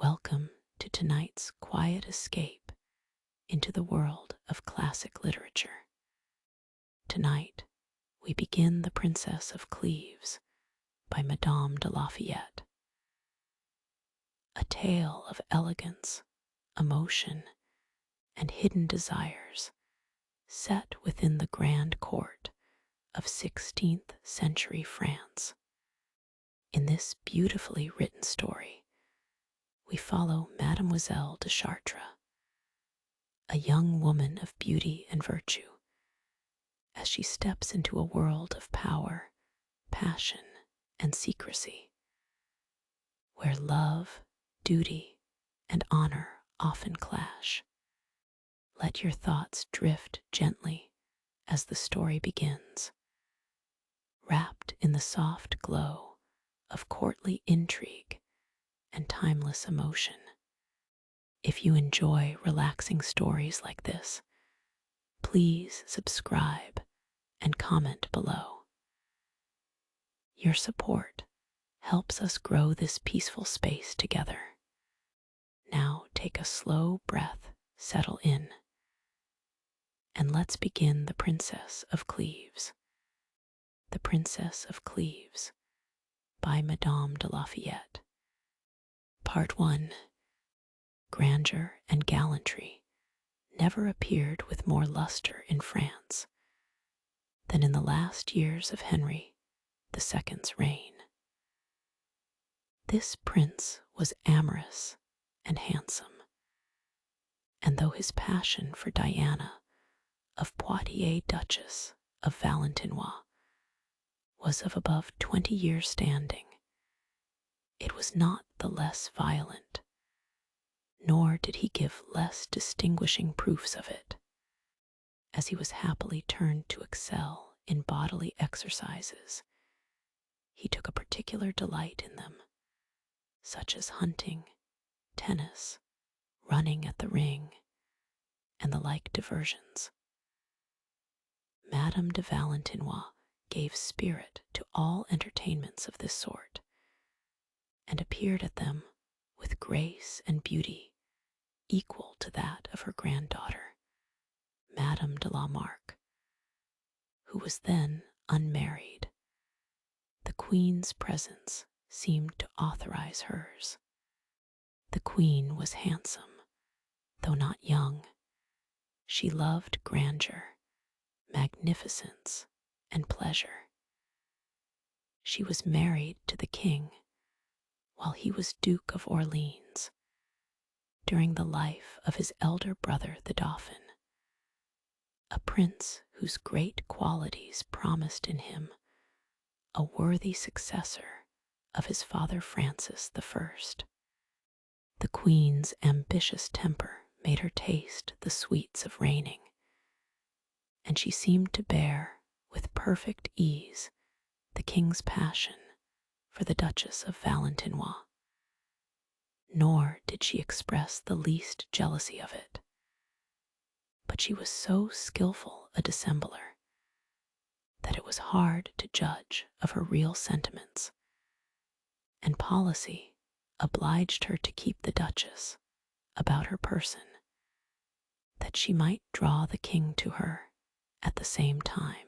Welcome to tonight's quiet escape into the world of classic literature. Tonight, we begin The Princess of Cleves by Madame de Lafayette. A tale of elegance, emotion, and hidden desires set within the grand court of 16th century France. In this beautifully written story, we follow Mademoiselle de Chartres, a young woman of beauty and virtue, as she steps into a world of power, passion, and secrecy, where love, duty, and honor often clash. Let your thoughts drift gently as the story begins, wrapped in the soft glow of courtly intrigue and timeless emotion. If you enjoy relaxing stories like this, please subscribe and comment below. Your support helps us grow this peaceful space together. Now take a slow breath, settle in, and let's begin The Princess of Cleves. The Princess of Cleves by Madame de Lafayette. Part 1. Grandeur and gallantry never appeared with more luster in France than in the last years of Henry II's reign. This prince was amorous and handsome, and though his passion for Diana of Poitiers, Duchess of Valentinois, was of above 20 years' standing, it was not the less violent, nor did he give less distinguishing proofs of it, as he was happily turned to excel in bodily exercises. He took a particular delight in them, such as hunting, tennis, running at the ring, and the like diversions. Madame de Valentinois gave spirit to all entertainments of this sort, and appeared at them with grace and beauty equal to that of her granddaughter, Madame de la Marque, who was then unmarried. The Queen's presence seemed to authorize hers. The Queen was handsome, though not young. She loved grandeur, magnificence, and pleasure. She was married to the King while he was Duke of Orleans, during the life of his elder brother the Dauphin, a prince whose great qualities promised in him a worthy successor of his father Francis I. The Queen's ambitious temper made her taste the sweets of reigning, and she seemed to bear with perfect ease the King's passion for the Duchess of Valentinois, nor did she express the least jealousy of it. But she was so skillful a dissembler that it was hard to judge of her real sentiments, and policy obliged her to keep the Duchess about her person, that she might draw the King to her at the same time.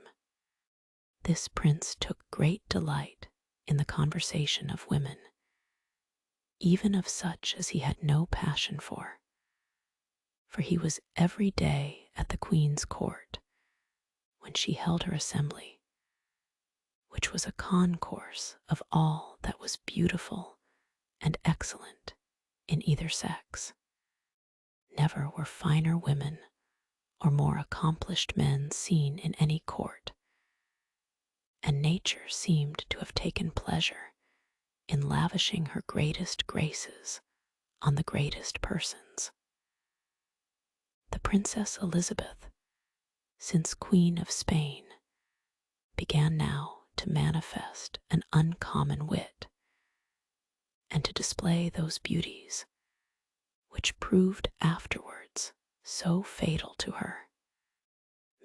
This prince took great delight in the conversation of women, even of such as he had no passion for he was every day at the Queen's court when she held her assembly, which was a concourse of all that was beautiful and excellent in either sex. Never were finer women or more accomplished men seen in any court, and nature seemed to have taken pleasure in lavishing her greatest graces on the greatest persons. The Princess Elizabeth, since Queen of Spain, began now to manifest an uncommon wit, and to display those beauties which proved afterwards so fatal to her.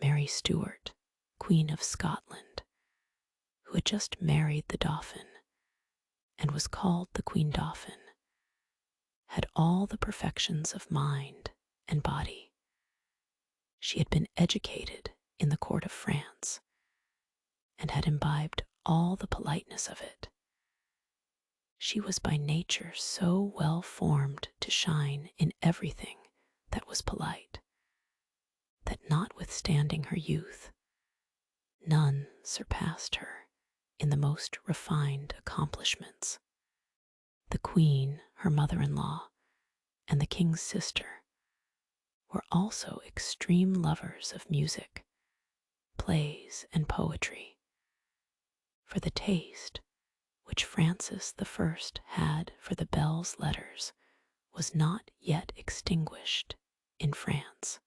Mary Stuart, Queen of Scotland, who had just married the Dauphin and was called the Queen Dauphin, had all the perfections of mind and body. She had been educated in the court of France and had imbibed all the politeness of it. She was by nature so well formed to shine in everything that was polite, that notwithstanding her youth, none surpassed her in the most refined accomplishments. The queen, her mother-in-law, and the king's sister were also extreme lovers of music, plays, and poetry, for the taste which Francis I had for the belles letters was not yet extinguished in France.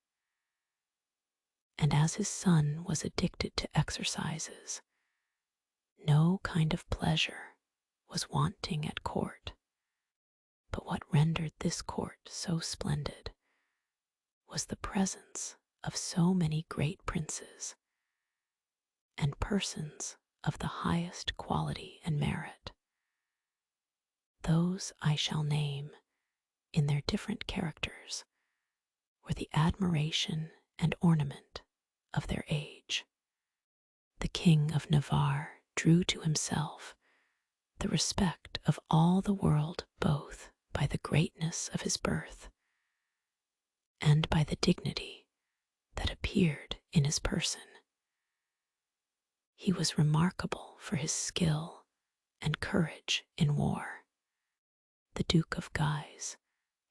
And as his son was addicted to exercises, no kind of pleasure was wanting at court. But what rendered this court so splendid was the presence of so many great princes and persons of the highest quality and merit. Those I shall name in their different characters were the admiration and ornament of their age. The King of Navarre drew to himself the respect of all the world, both by the greatness of his birth and by the dignity that appeared in his person. He was remarkable for his skill and courage in war. The Duke of Guise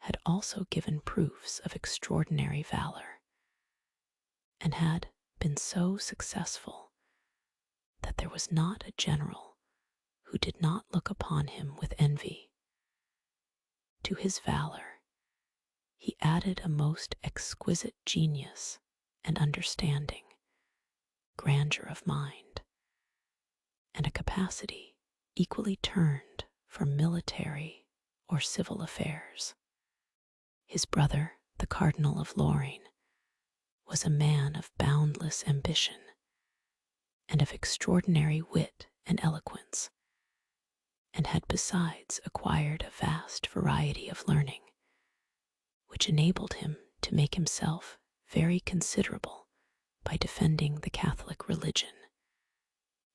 had also given proofs of extraordinary valor, and had been so successful that there was not a general who did not look upon him with envy. To his valor he added a most exquisite genius and understanding, grandeur of mind, and a capacity equally turned for military or civil affairs. His brother, the Cardinal of Lorraine, was a man of boundless ambition and of extraordinary wit and eloquence, and had besides acquired a vast variety of learning, which enabled him to make himself very considerable by defending the Catholic religion,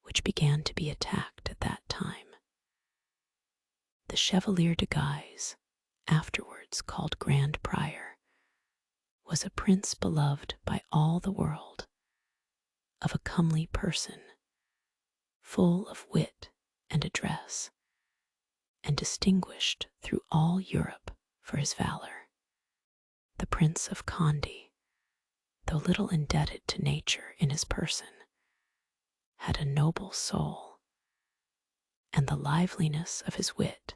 which began to be attacked at that time. The Chevalier de Guise, afterwards called Grand Prior, was a prince beloved by all the world, of a comely person, full of wit and address, and distinguished through all Europe for his valor. The Prince of Condé, though little indebted to nature in his person, had a noble soul, and the liveliness of his wit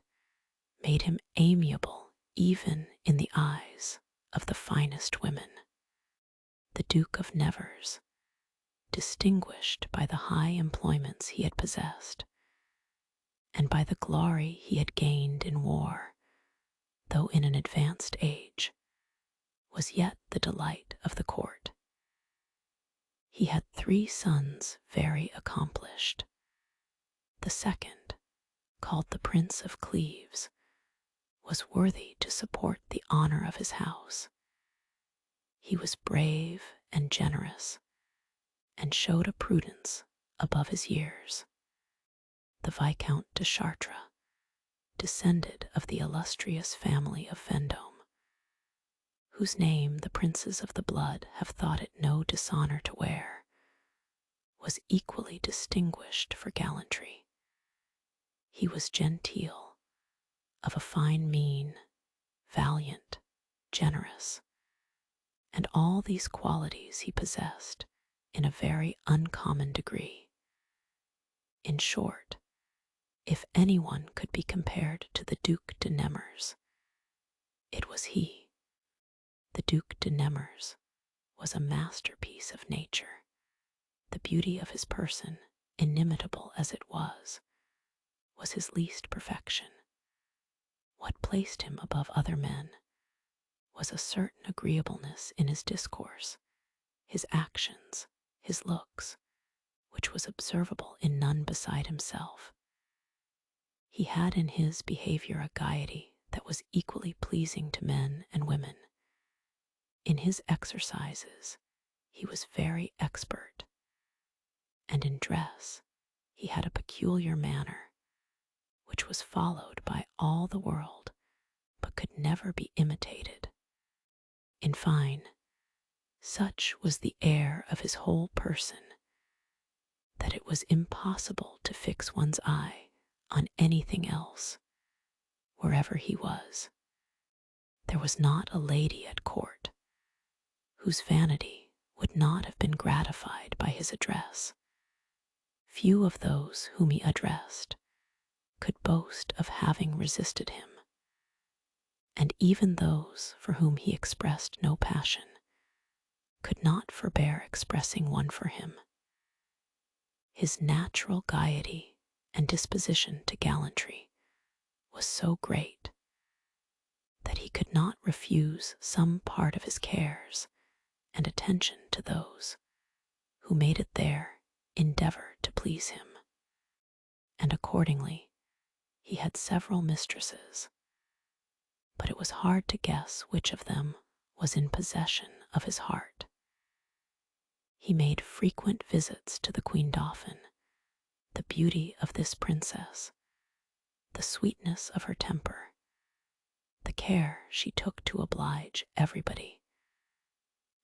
made him amiable even in the eyes of the finest women. The Duke of Nevers, distinguished by the high employments he had possessed, and by the glory he had gained in war, though in an advanced age, was yet the delight of the court. He had 3 sons very accomplished. The second, called the Prince of Cleves, was worthy to support the honor of his house. He was brave and generous, and showed a prudence above his years. The Viscount de Chartres, descended of the illustrious family of Vendôme, whose name the princes of the blood have thought it no dishonor to wear, was equally distinguished for gallantry. He was genteel, of a fine mien, valiant, generous, and all these qualities he possessed in a very uncommon degree. In short, if anyone could be compared to the Duc de Nemours, it was he. The Duc de Nemours was a masterpiece of nature. The beauty of his person, inimitable as it was his least perfection. What placed him above other men was a certain agreeableness in his discourse, his actions, his looks, which was observable in none beside himself. He had in his behavior a gaiety that was equally pleasing to men and women. In his exercises, he was very expert, and in dress, he had a peculiar manner, which was followed by all the world, but could never be imitated. In fine, such was the air of his whole person that it was impossible to fix one's eye on anything else, wherever he was. There was not a lady at court whose vanity would not have been gratified by his address. Few of those whom he addressed could boast of having resisted him, and even those for whom he expressed no passion could not forbear expressing one for him. His natural gaiety and disposition to gallantry was so great that he could not refuse some part of his cares and attention to those who made it their endeavor to please him. And accordingly, he had several mistresses, but it was hard to guess which of them was in possession of his heart. He made frequent visits to the Queen Dauphin. The beauty of this princess, the sweetness of her temper, the care she took to oblige everybody,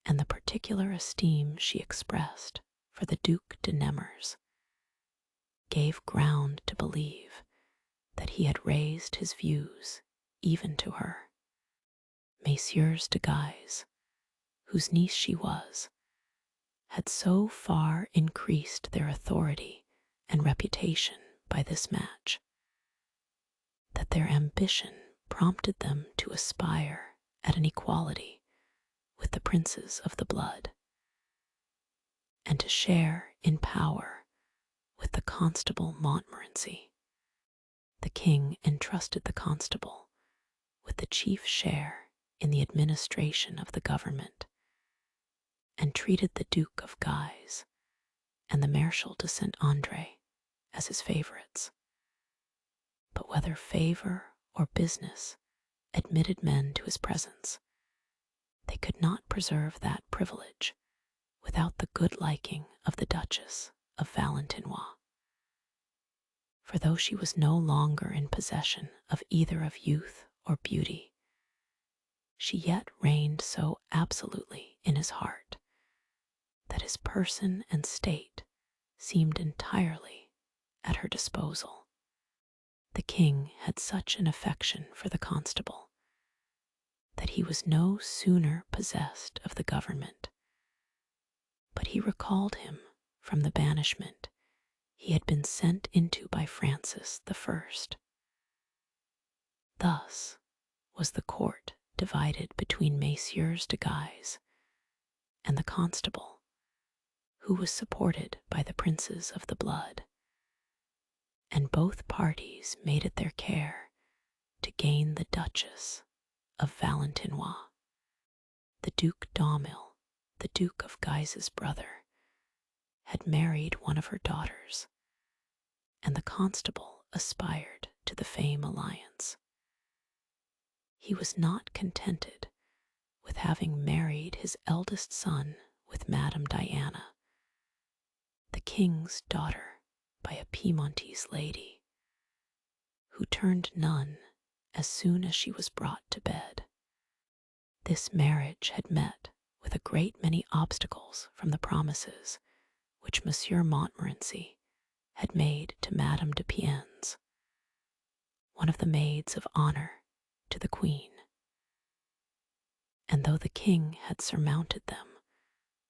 and the particular esteem she expressed for the Duc de Nemours, gave ground to believe that he had raised his views even to her. Messieurs de Guise, whose niece she was, had so far increased their authority and reputation by this match that their ambition prompted them to aspire at an equality with the princes of the blood, and to share in power with the Constable Montmorency. The king entrusted the constable with the chief share in the administration of the government, and treated the Duke of Guise and the Marshal de Saint-André as his favorites. But whether favor or business admitted men to his presence, they could not preserve that privilege without the good liking of the Duchess of Valentinois. For though she was no longer in possession of either of youth or beauty, she yet reigned so absolutely in his heart that his person and state seemed entirely at her disposal. The king had such an affection for the constable that he was no sooner possessed of the government, but he recalled him from the banishment he had been sent into by Francis I. Thus was the court divided between Messieurs de Guise and the constable, who was supported by the princes of the blood, and both parties made it their care to gain the Duchess of Valentinois. The Duc d'Aumale, the Duke of Guise's brother, had married one of her daughters, and the constable aspired to the fame alliance. He was not contented with having married his eldest son with Madame Diana, the king's daughter by a Piedmontese lady, who turned nun as soon as she was brought to bed. This marriage had met with a great many obstacles from the promises which Monsieur Montmorency had made to Madame de Piennes, one of the maids of honor to the queen. And though the king had surmounted them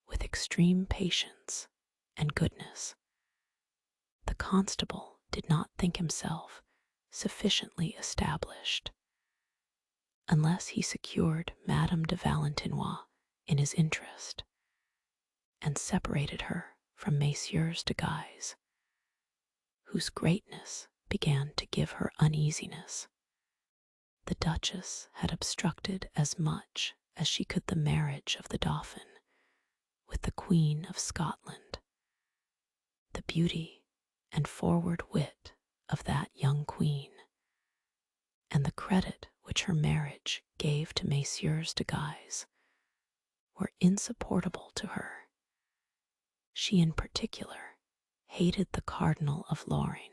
with extreme patience and goodness, the constable did not think himself sufficiently established unless he secured Madame de Valentinois in his interest and separated her from Messieurs de Guise, whose greatness began to give her uneasiness. The Duchess had obstructed as much as she could the marriage of the Dauphin with the Queen of Scotland. The beauty and forward wit of that young queen, and the credit which her marriage gave to Messieurs de Guise were insupportable to her. She in particular hated the Cardinal of Lorraine,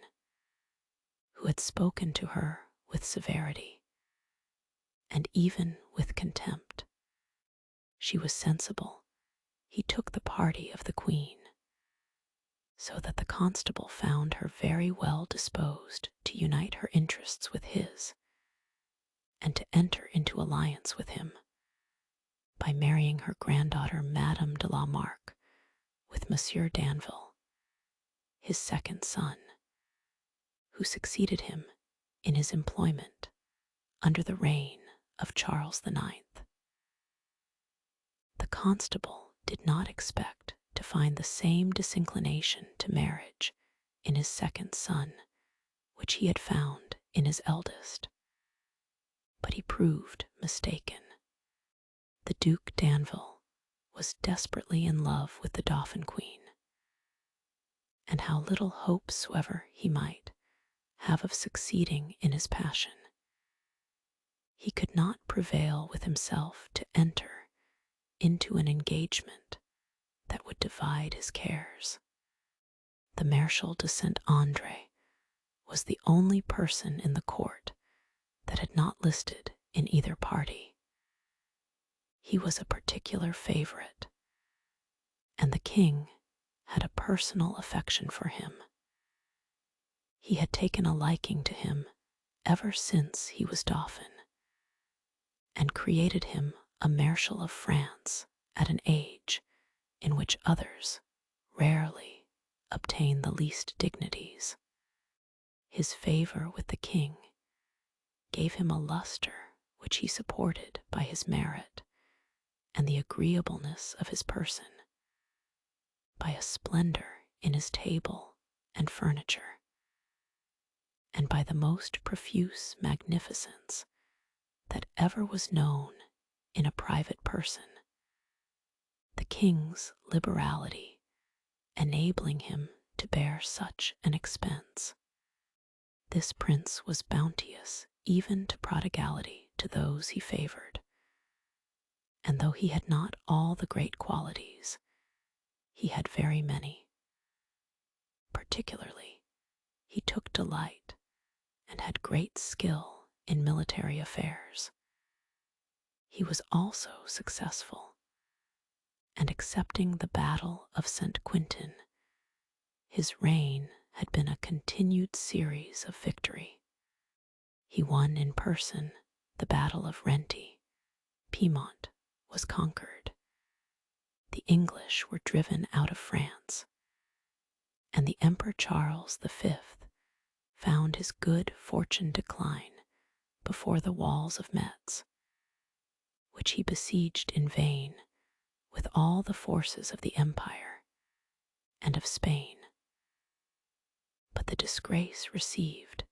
who had spoken to her with severity and even with contempt. She was sensible he took the party of the Queen, so that the constable found her very well disposed to unite her interests with his, and to enter into alliance with him by marrying her granddaughter Madame de la Marque with Monsieur Danville, his second son, who succeeded him in his employment under the reign of Charles IX. The constable did not expect to find the same disinclination to marriage in his second son which he had found in his eldest, but he proved mistaken. The Duke d'Anville was desperately in love with the Dauphin Queen, and how little hope soever he might have of succeeding in his passion, he could not prevail with himself to enter into an engagement that would divide his cares. The Marshal de Saint-André was the only person in the court that had not listed in either party. He was a particular favorite, and the king had a personal affection for him. He had taken a liking to him ever since he was Dauphin, and created him a Marshal of France at an age in which others rarely obtain the least dignities. His favor with the king gave him a luster which he supported by his merit and the agreeableness of his person, by a splendor in his table and furniture, and by the most profuse magnificence that ever was known in a private person, the king's liberality enabling him to bear such an expense. This prince was bounteous even to prodigality to those he favored, and though he had not all the great qualities, he had very many. Particularly, he took delight and had great skill in military affairs. He was also successful, and excepting the battle of St. Quentin, his reign had been a continued series of victory. He won in person the battle of Renty. Piedmont was conquered. The English were driven out of France, and the Emperor Charles V found his good fortune decline before the walls of Metz, which he besieged in vain with all the forces of the empire and of Spain. But the disgrace received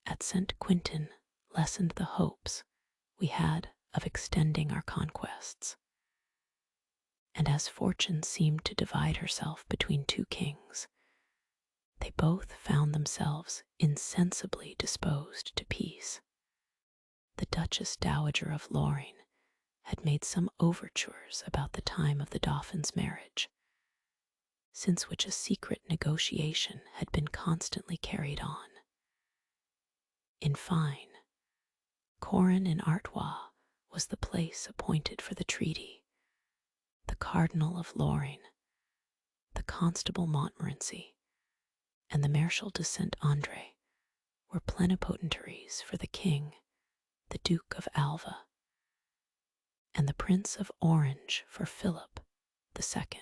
at St. Quentin lessened the hopes we had of extending our conquests, and as fortune seemed to divide herself between two kings, they both found themselves insensibly disposed to peace. The Duchess Dowager of Lorraine had made some overtures about the time of the Dauphin's marriage, since which a secret negotiation had been constantly carried on. In fine, Corin in Artois was the place appointed for the treaty. The Cardinal of Lorraine, the Constable Montmorency, and the Marshal de Saint-André were plenipotentiaries for the king, the Duke of Alva, and the Prince of Orange for Philip II,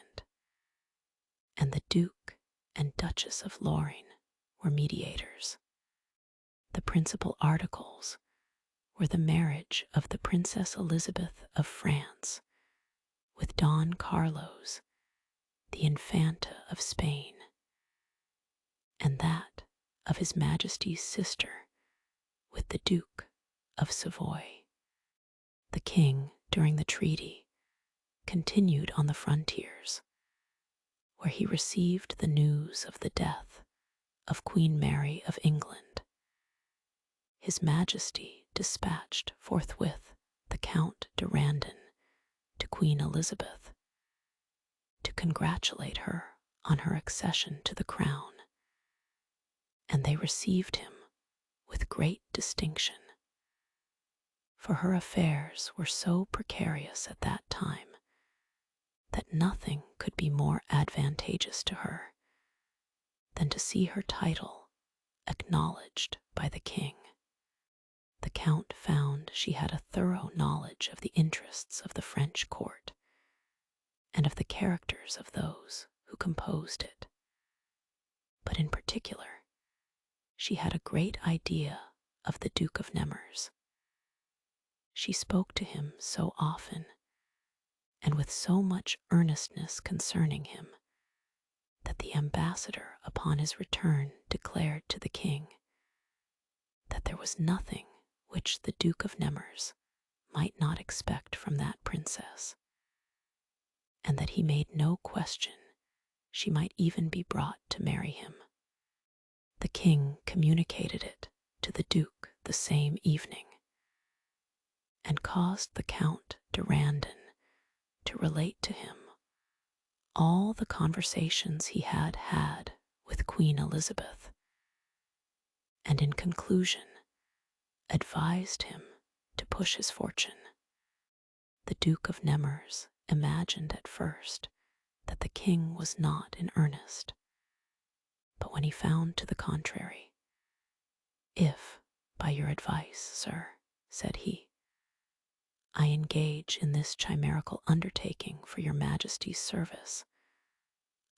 and the Duke and Duchess of Lorraine were mediators. The principal articles were the marriage of the Princess Elizabeth of France with Don Carlos, the Infanta of Spain, and that of His Majesty's sister with the Duke of Savoy. The king, during the treaty, continued on the frontiers, where he received the news of the death of Queen Mary of England. His Majesty dispatched forthwith the Count de Randon to Queen Elizabeth to congratulate her on her accession to the crown, and they received him with great distinction, for her affairs were so precarious at that time that nothing could be more advantageous to her than to see her title acknowledged by the king. The Count found she had a thorough knowledge of the interests of the French court and of the characters of those who composed it, but in particular, she had a great idea of the Duke of Nemours. She spoke to him so often and with so much earnestness concerning him that the ambassador upon his return declared to the king that there was nothing which the Duke of Nemours might not expect from that princess, and that he made no question she might even be brought to marry him. The king communicated it to the Duke the same evening, and caused the Count de Randon to relate to him all the conversations he had had with Queen Elizabeth, and in conclusion advised him to push his fortune. The Duke of Nemours imagined at first that the king was not in earnest, but when he found to the contrary, "If, by your advice, sir," said he, "I engage in this chimerical undertaking for your Majesty's service,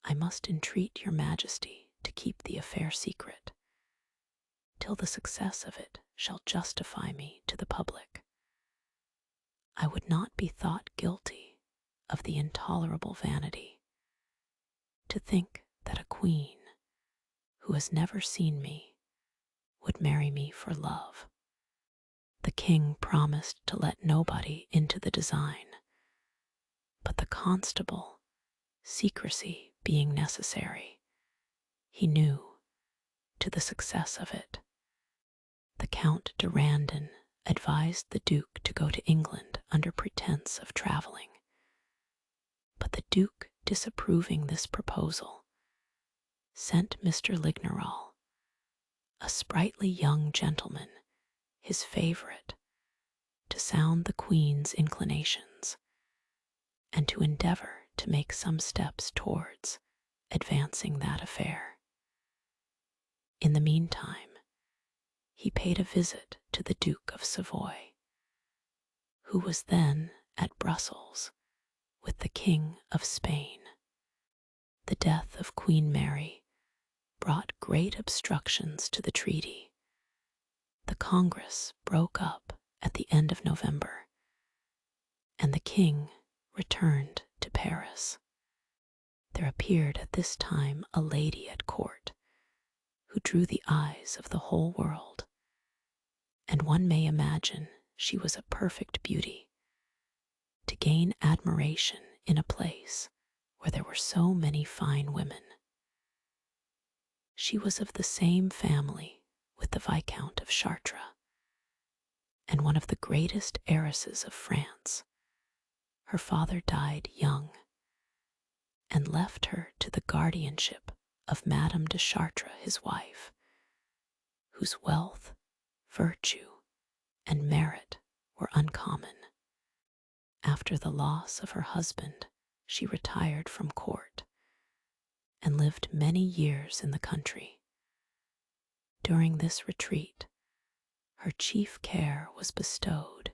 I must entreat your Majesty to keep the affair secret, till the success of it shall justify me to the public. I would not be thought guilty of the intolerable vanity to think that a queen who has never seen me would marry me for love." The king promised to let nobody into the design, but the constable, secrecy being necessary, he knew, to the success of it. The Count de Randon advised the Duke to go to England under pretence of traveling, but the Duke, disapproving this proposal, sent Mr. Lignerol, a sprightly young gentleman, his favorite, to sound the Queen's inclinations, and to endeavor to make some steps towards advancing that affair. In the meantime, he paid a visit to the Duke of Savoy, who was then at Brussels with the King of Spain. The death of Queen Mary brought great obstructions to the treaty. The Congress broke up at the end of November, and the king returned to Paris. There appeared at this time a lady at court who drew the eyes of the whole world, and one may imagine she was a perfect beauty. To gain admiration in a place where there were so many fine women. She was of the same family with the Viscount of Chartres, and one of the greatest heiresses of France. Her father died young, and left her to the guardianship of Madame de Chartres, his wife, whose wealth, virtue, and merit were uncommon. After the loss of her husband, she retired from court, and lived many years in the country. During this retreat, her chief care was bestowed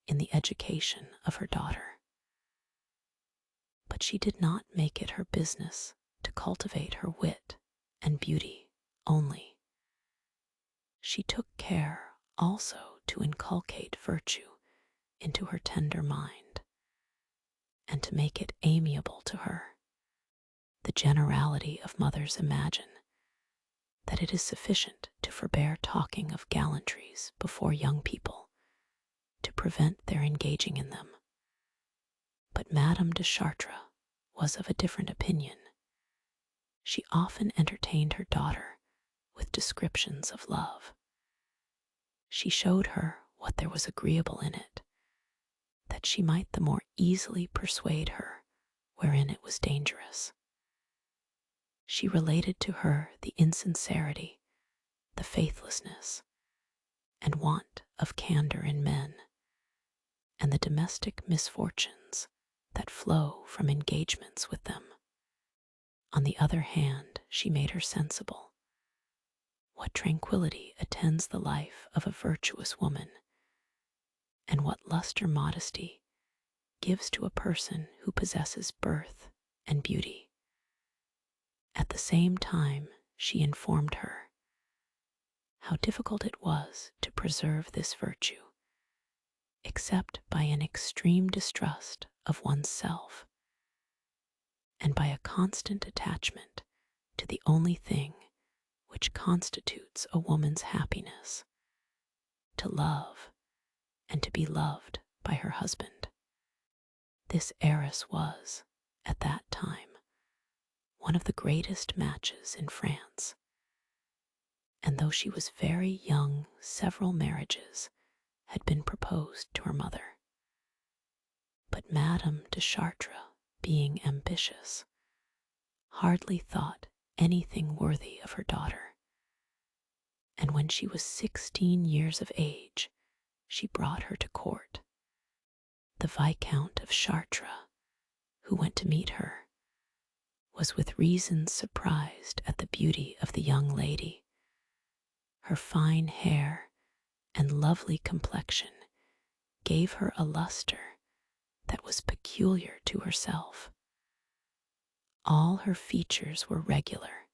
in the education of her daughter. But she did not make it her business to cultivate her wit and beauty only. She took care also to inculcate virtue into her tender mind, and to make it amiable to her. The generality of mothers imagine that it is sufficient to forbear talking of gallantries before young people, to prevent their engaging in them. But Madame de Chartres was of a different opinion. She often entertained her daughter with descriptions of love. She showed her what there was agreeable in it, that she might the more easily persuade her wherein it was dangerous. She related to her the insincerity, the faithlessness, and want of candor in men, and the domestic misfortunes that flow from engagements with them. On the other hand, she made her sensible what tranquility attends the life of a virtuous woman, and what lustre modesty gives to a person who possesses birth and beauty. At the same time, she informed her how difficult it was to preserve this virtue, except by an extreme distrust of oneself, and by a constant attachment to the only thing which constitutes a woman's happiness, to love and to be loved by her husband. This heiress was, at that time, one of the greatest matches in France, and though she was very young, several marriages had been proposed to her mother. But Madame de Chartres, being ambitious, hardly thought anything worthy of her daughter, and when she was 16 years of age, she brought her to court. The Viscount of Chartres, who went to meet her, was with reason surprised at the beauty of the young lady. Her fine hair and lovely complexion gave her a luster that was peculiar to herself. All her features were regular,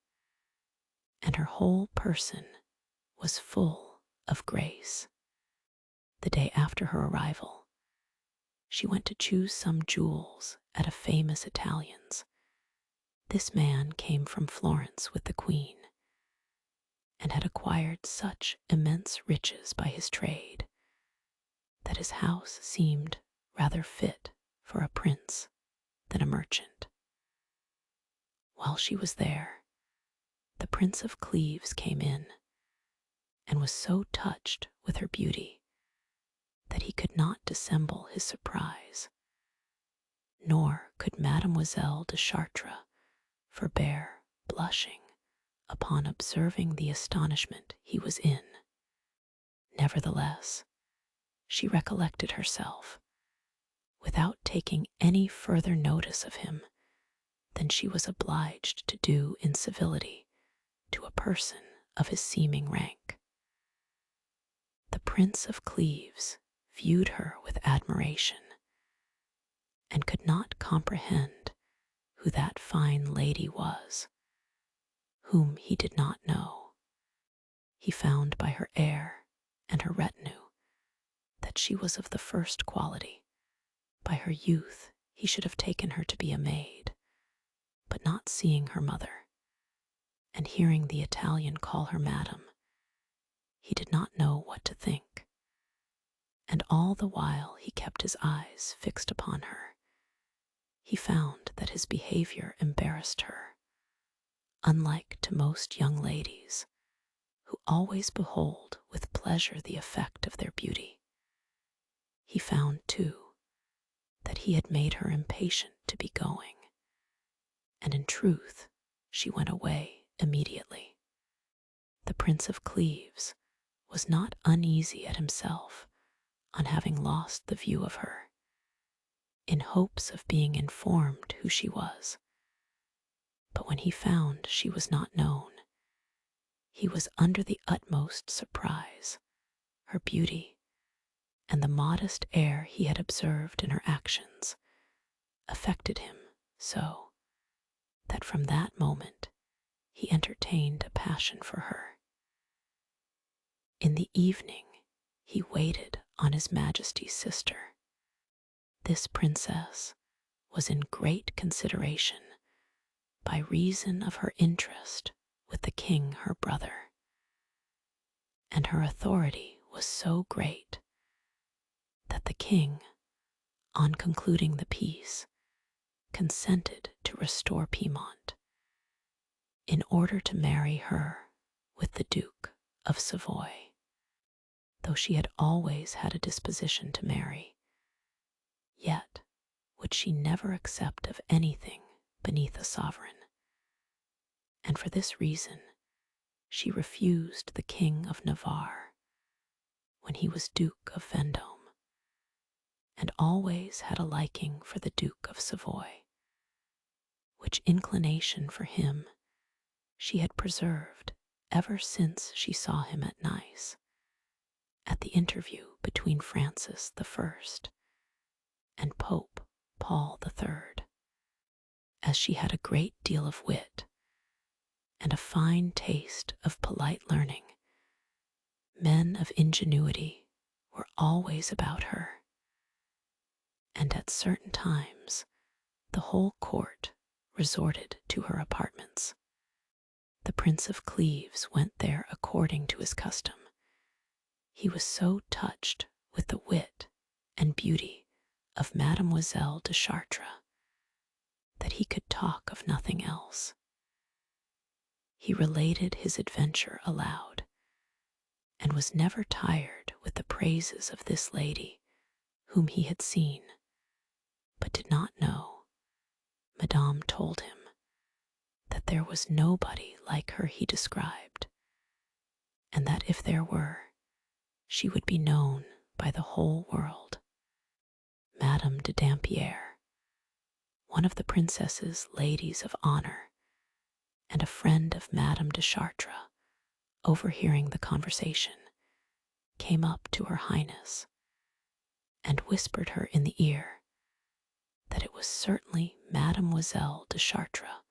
and her whole person was full of grace. The day after her arrival, she went to choose some jewels at a famous Italian's. This man came from Florence with the Queen, and had acquired such immense riches by his trade that his house seemed rather fit for a prince than a merchant. While she was there, the Prince of Cleves came in, and was so touched with her beauty that he could not dissemble his surprise, nor could Mademoiselle de Chartres forbear blushing upon observing the astonishment he was in. Nevertheless, she recollected herself, without taking any further notice of him than she was obliged to do in civility to a person of his seeming rank. The Prince of Cleves viewed her with admiration, and could not comprehend who that fine lady was, whom he did not know. He found by her air and her retinue that she was of the first quality. By her youth he should have taken her to be a maid, but not seeing her mother, and hearing the Italian call her madam, he did not know what to think, and all the while he kept his eyes fixed upon her. He found that his behavior embarrassed her, unlike to most young ladies, who always behold with pleasure the effect of their beauty. He found, too, that he had made her impatient to be going, and in truth she went away immediately. The Prince of Cleves was not uneasy at himself on having lost the view of her, in hopes of being informed who she was. But when he found she was not known, he was under the utmost surprise. Her beauty, and the modest air he had observed in her actions, affected him so that from that moment he entertained a passion for her. In the evening he waited on his Majesty's sister. This princess was in great consideration by reason of her interest with the king her brother, and her authority was so great that the king, on concluding the peace, consented to restore Piedmont in order to marry her with the Duke of Savoy. though she had always had a disposition to marry. Yet would she never accept of anything beneath a sovereign, and for this reason she refused the King of Navarre when he was Duke of Vendôme, and always had a liking for the Duke of Savoy, which inclination for him she had preserved ever since she saw him at Nice, at the interview between Francis I and Pope Paul III. As she had a great deal of wit and a fine taste of polite learning, men of ingenuity were always about her, and at certain times the whole court resorted to her apartments. The Prince of Cleves went there according to his custom. He was so touched with the wit and beauty of Mademoiselle de Chartres that he could talk of nothing else. He related his adventure aloud, and was never tired with the praises of this lady whom he had seen, but did not know. Madame told him that there was nobody like her he described, and that if there were, she would be known by the whole world. Madame de Dampierre, one of the princess's ladies of honor, and a friend of Madame de Chartres, overhearing the conversation, came up to her Highness and whispered her in the ear that it was certainly Mademoiselle de Chartres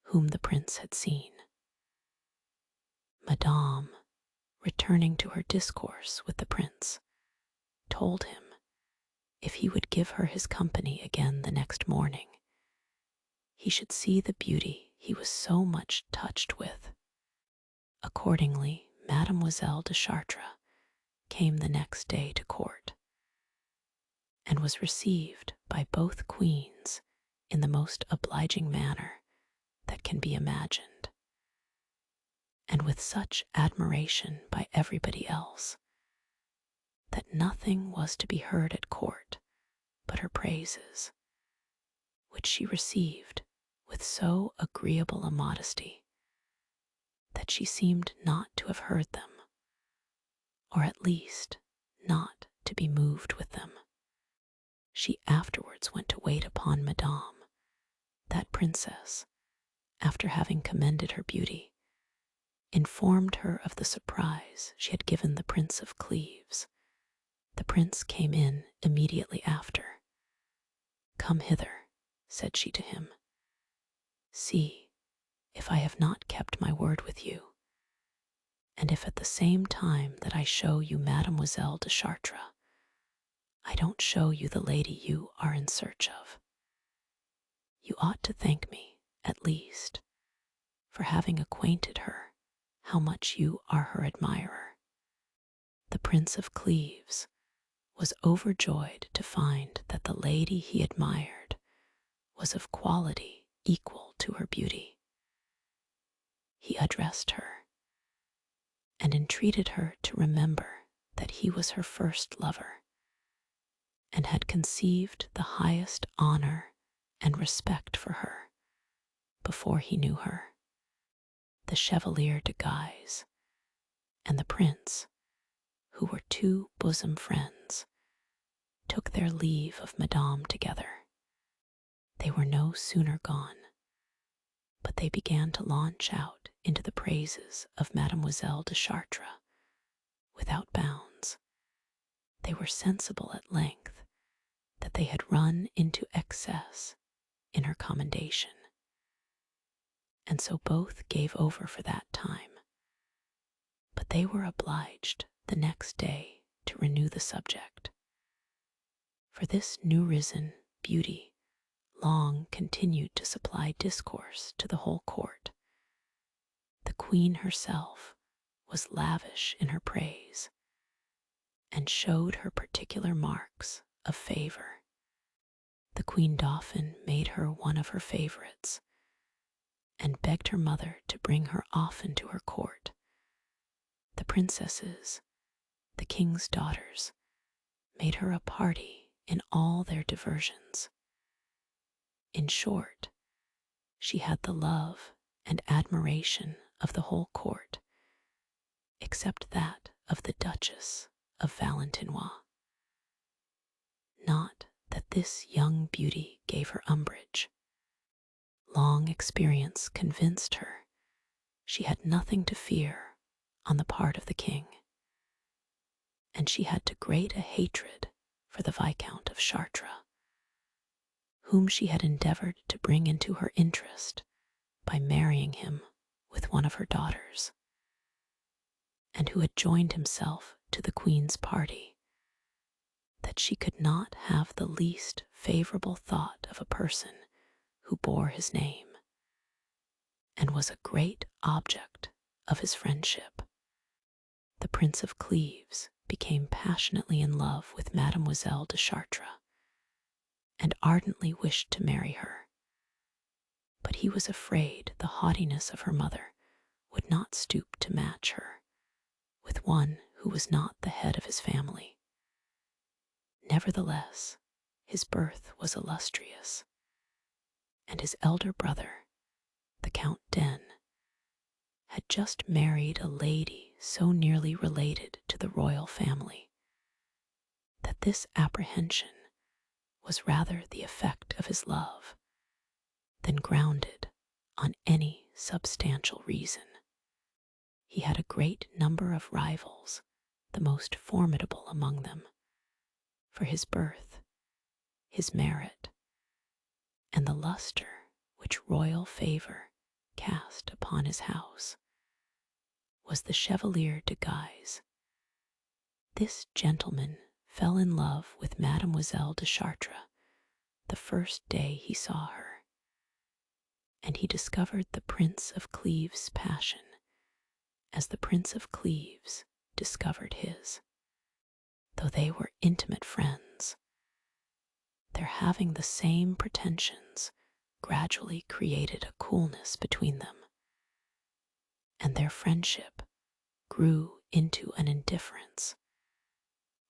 whom the prince had seen. Madame, returning to her discourse with the prince, told him if he would give her his company again the next morning, he should see the beauty he was so much touched with. Accordingly, Mademoiselle de Chartres came the next day to court, and was received by both queens in the most obliging manner that can be imagined, and with such admiration by everybody else that nothing was to be heard at court but her praises, which she received with so agreeable a modesty that she seemed not to have heard them, or at least not to be moved with them. She afterwards went to wait upon Madame, that princess, after having commended her beauty, informed her of the surprise she had given the Prince of Cleves. The prince came in immediately after. "Come hither," said she to him. "See if I have not kept my word with you, and if at the same time that I show you Mademoiselle de Chartres, I don't show you the lady you are in search of. You ought to thank me, at least, for having acquainted her how much you are her admirer." The Prince of Cleves was overjoyed to find that the lady he admired was of quality equal to her beauty. He addressed her, and entreated her to remember that he was her first lover, and had conceived the highest honor and respect for her before he knew her. The Chevalier de Guise and the prince, who were two bosom friends, took their leave of Madame together. They were no sooner gone, but they began to launch out into the praises of Mademoiselle de Chartres without bounds. They were sensible at length that they had run into excess in her commendation, and so both gave over for that time. But they were obliged the next day to renew the subject, for this new-risen beauty long continued to supply discourse to the whole court. The queen herself was lavish in her praise, and showed her particular marks of favor. The Queen Dauphin made her one of her favorites, and begged her mother to bring her often to her court. The princesses, the king's daughters made her a party in all their diversions. In short, she had the love and admiration of the whole court, except that of the Duchess of Valentinois. Not that this young beauty gave her umbrage. Long experience convinced her she had nothing to fear on the part of the king, and she had too great a hatred for the Viscount of Chartres, whom she had endeavored to bring into her interest by marrying him with one of her daughters, and who had joined himself to the queen's party, that she could not have the least favorable thought of a person who bore his name, and was a great object of his friendship. The Prince of Cleves became passionately in love with Mademoiselle de Chartres, and ardently wished to marry her. But he was afraid the haughtiness of her mother would not stoop to match her with one who was not the head of his family. Nevertheless, his birth was illustrious, and his elder brother, the Count d'En, had just married a lady so nearly related to the royal family that this apprehension was rather the effect of his love than grounded on any substantial reason. He had a great number of rivals, the most formidable among them, for his birth, his merit, and the luster which royal favor cast upon his house, was the Chevalier de Guise. This gentleman fell in love with Mademoiselle de Chartres the first day he saw her, and he discovered the Prince of Cleves' passion as the Prince of Cleves discovered his. Though they were intimate friends, their having the same pretensions gradually created a coolness between them, and their friendship grew into an indifference,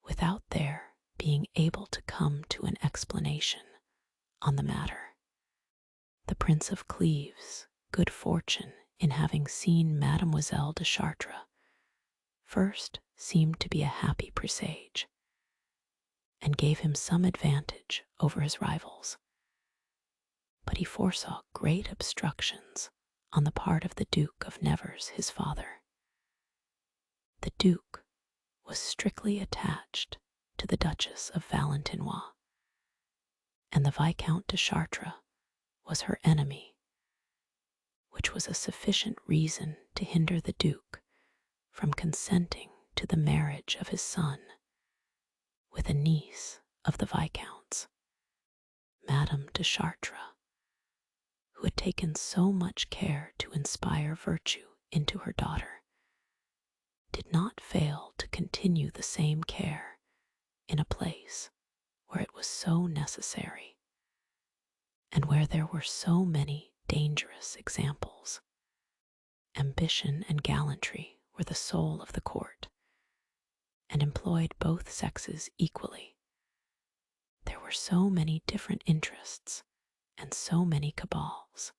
without their being able to come to an explanation on the matter. The Prince of Cleves' good fortune in having seen Mademoiselle de Chartres first seemed to be a happy presage, and gave him some advantage over his rivals. But he foresaw great obstructions on the part of the Duke of Nemours, his father. The Duke was strictly attached to the Duchess of Valentinois, and the Viscount de Chartres was her enemy, which was a sufficient reason to hinder the Duke from consenting to the marriage of his son with a niece of the Viscount's, Madame de Chartres, who had taken so much care to inspire virtue into her daughter, did not fail to continue the same care in a place where it was so necessary, and where there were so many dangerous examples. Ambition and gallantry were the soul of the court, and employed both sexes equally. There were so many different interests and so many cabals,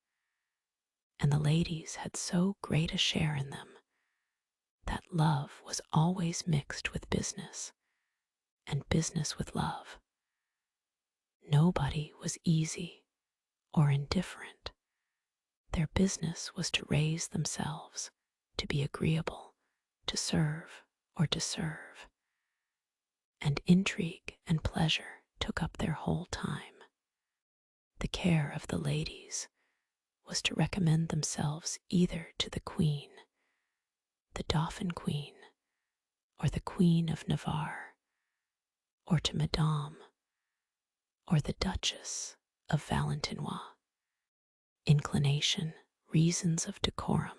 and the ladies had so great a share in them, that love was always mixed with business, and business with love. Nobody was easy or indifferent. Their business was to raise themselves, to be agreeable, to serve or to serve, and intrigue and pleasure took up their whole time. The care of the ladies was to recommend themselves either to the Queen, the Dauphin Queen, or the Queen of Navarre, or to Madame, or the Duchess of Valentinois. Inclination, reasons of decorum,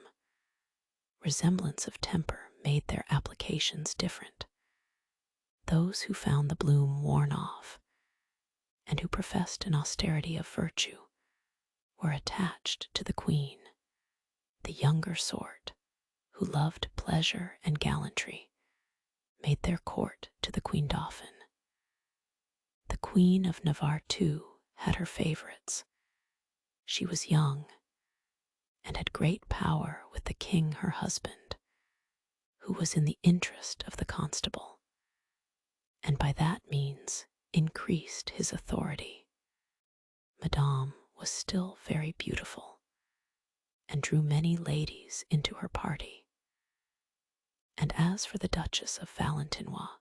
resemblance of temper made their applications different. Those who found the bloom worn off, and who professed an austerity of virtue, were attached to the Queen. The younger sort, who loved pleasure and gallantry, made their court to the Queen Dauphin. The Queen of Navarre, too, had her favorites. She was young and had great power with the king her husband, who was in the interest of the constable, and by that means increased his authority. Madame was still very beautiful, and drew many ladies into her party. And as for the Duchess of Valentinois,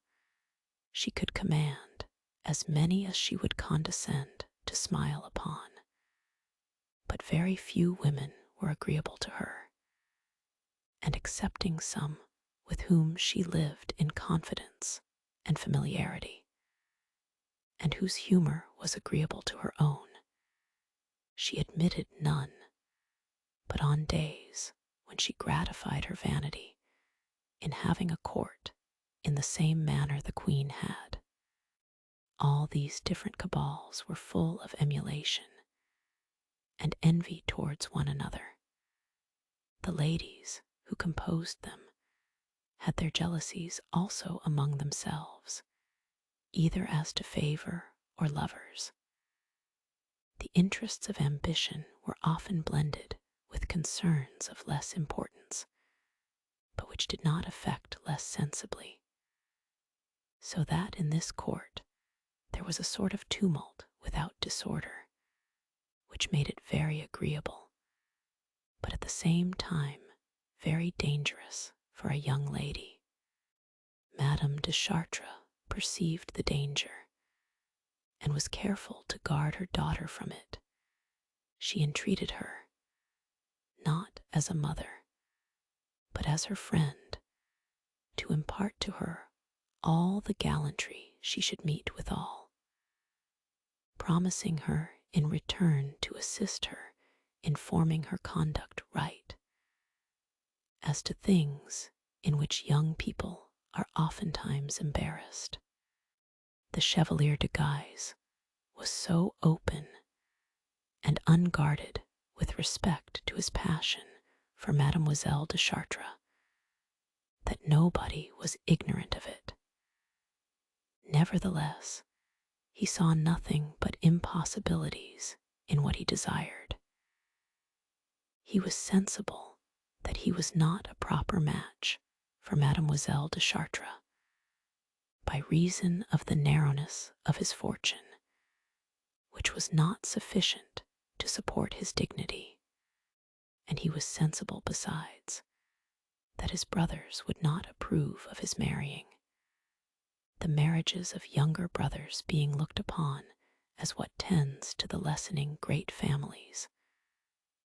she could command as many as she would condescend to smile upon. But very few women were agreeable to her, and excepting some with whom she lived in confidence and familiarity, and whose humor was agreeable to her own, she admitted none but on days when she gratified her vanity in having a court in the same manner the Queen had. All these different cabals were full of emulation and envy towards one another. The ladies who composed them had their jealousies also among themselves, either as to favor or lovers. The interests of ambition were often blended with concerns of less importance, but which did not affect less sensibly, so that in this court there was a sort of tumult without disorder, which made it very agreeable, but at the same time very dangerous for a young lady. Madame de Chartres perceived the danger, and was careful to guard her daughter from it. She entreated her, not as a mother, but as her friend, to impart to her all the gallantry she should meet withal, promising her in return to assist her in forming her conduct right, as to things in which young people are oftentimes embarrassed. The Chevalier de Guise was so open and unguarded with respect to his passion for Mademoiselle de Chartres that nobody was ignorant of it. Nevertheless, he saw nothing but impossibilities in what he desired. He was sensible that he was not a proper match for Mademoiselle de Chartres, by reason of the narrowness of his fortune, which was not sufficient to support his dignity, and he was sensible besides that his brothers would not approve of his marrying, the marriages of younger brothers being looked upon as what tends to the lessening great families.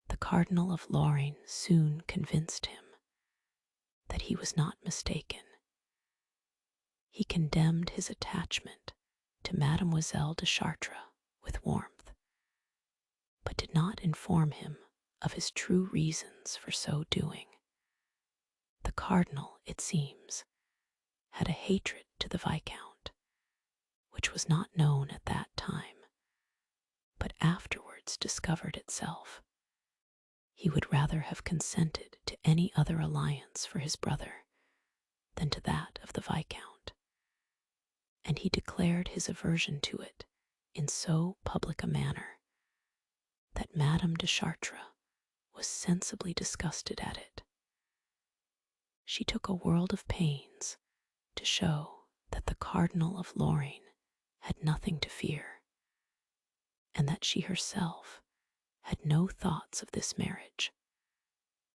The Cardinal of Lorraine soon convinced him that he was not mistaken. He condemned his attachment to Mademoiselle de Chartres with warmth, but did not inform him of his true reasons for so doing. The cardinal, it seems, had a hatred to the Viscount, which was not known at that time, but afterwards discovered itself. He would rather have consented to any other alliance for his brother than to that of the Viscount, and he declared his aversion to it in so public a manner that Madame de Chartres was sensibly disgusted at it. She took a world of pains to show that the Cardinal of Lorraine had nothing to fear, and that she herself had no thoughts of this marriage.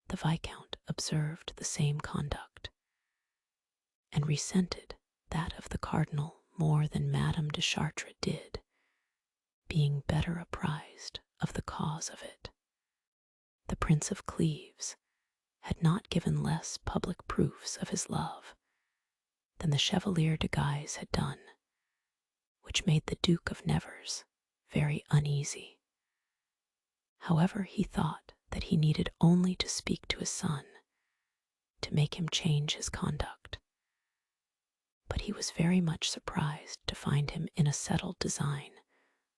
The Viscount observed the same conduct, and resented that of the Cardinal more than Madame de Chartres did, being better apprised of the cause of it. The Prince of Cleves had not given less public proofs of his love than the Chevalier de Guise had done, which made the Duke of Nevers very uneasy. However, he thought that he needed only to speak to his son to make him change his conduct, but he was very much surprised to find him in a settled design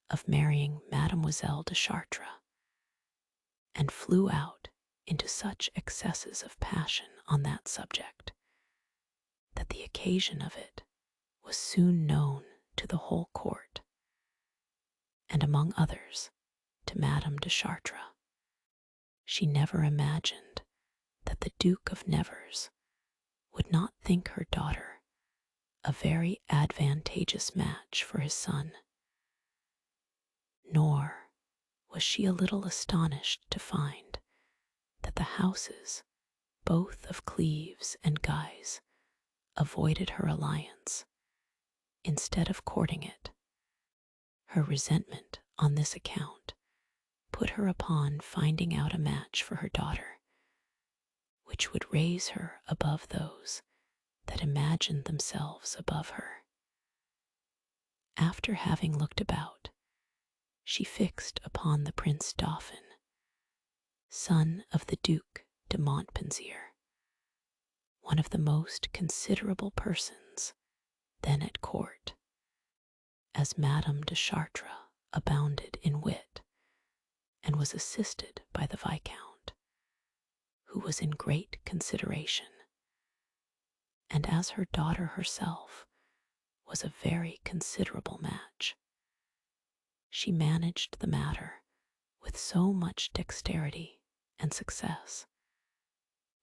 of marrying Mademoiselle de Chartres, and flew out into such excesses of passion on that subject that the occasion of it was soon known to the whole court, and among others to Madame de Chartres. She never imagined that the Duke of Nemours would not think her daughter a very advantageous match for his son. Nor was she a little astonished to find that the houses both of Cleves and Guise avoided her alliance instead of courting it. Her resentment on this account put her upon finding out a match for her daughter, which would raise her above those that imagined themselves above her. After having looked about, she fixed upon the Prince Dauphin, son of the Duc de Montpensier, one of the most considerable persons then at court, as Madame de Chartres abounded in wit, and was assisted by the Viscount, who was in great consideration, and as her daughter herself was a very considerable match. She managed the matter with so much dexterity and success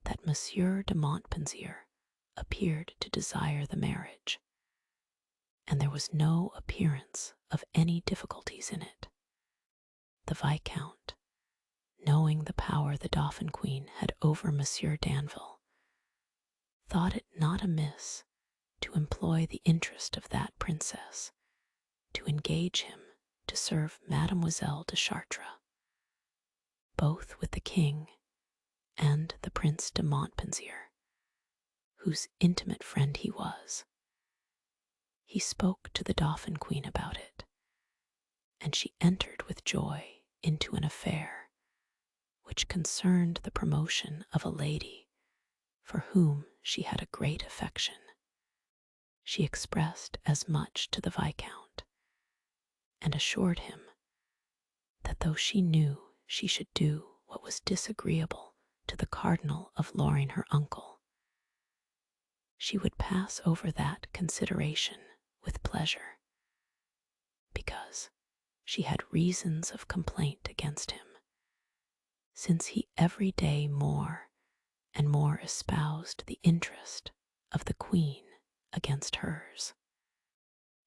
that Monsieur de Montpensier appeared to desire the marriage, and there was no appearance of any difficulties in it. The Viscount, knowing the power the Dauphin Queen had over Monsieur Danville, thought it not amiss to employ the interest of that princess to engage him to serve Mademoiselle de Chartres, both with the king and the Prince de Montpensier, whose intimate friend he was. He spoke to the Dauphin Queen about it, and she entered with joy into an affair which concerned the promotion of a lady for whom she had a great affection. She expressed as much to the Viscount, and assured him that though she knew she should do what was disagreeable to the Cardinal of Lorraine, her uncle, she would pass over that consideration with pleasure, because she had reasons of complaint against him, since he every day more and more espoused the interest of the Queen against hers.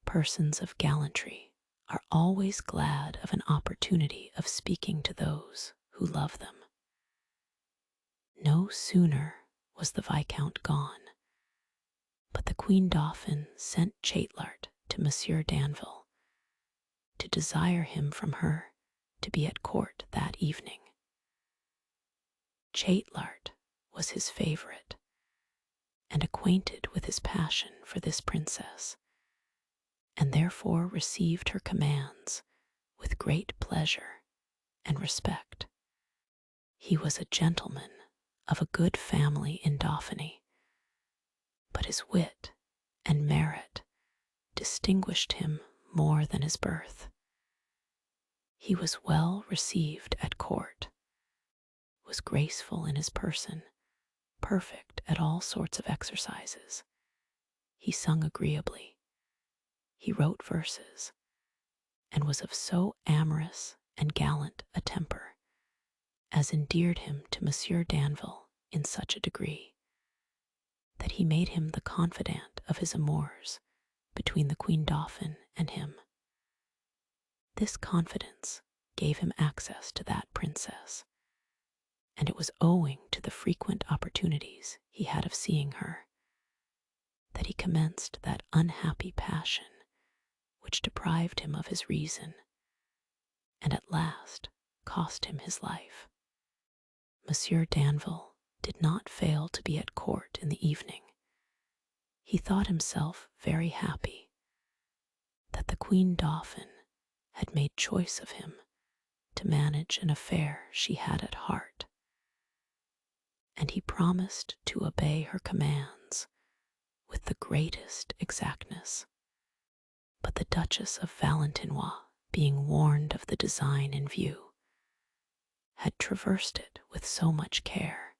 Persons of gallantry are always glad of an opportunity of speaking to those who love them. No sooner was the Viscount gone, but the Queen Dauphin sent Chatelart to Monsieur Danville to desire him from her to be at court that evening. Chatelart was his favorite, and acquainted with his passion for this princess, and therefore received her commands with great pleasure and respect. He was a gentleman of a good family in Dauphiny, but his wit and merit distinguished him more than his birth. He was well received at court, was graceful in his person, perfect at all sorts of exercises. He sung agreeably, he wrote verses, and was of so amorous and gallant a temper as endeared him to Monsieur Danville in such a degree that he made him the confidant of his amours between the Queen Dauphin and him. This confidence gave him access to that princess, and it was owing to the frequent opportunities he had of seeing her that he commenced that unhappy passion which deprived him of his reason, and at last cost him his life. Monsieur Danville did not fail to be at court in the evening. He thought himself very happy that the Queen Dauphin had made choice of him to manage an affair she had at heart, and he promised to obey her commands with the greatest exactness. But the Duchess of Valentinois, being warned of the design in view, had traversed it with so much care,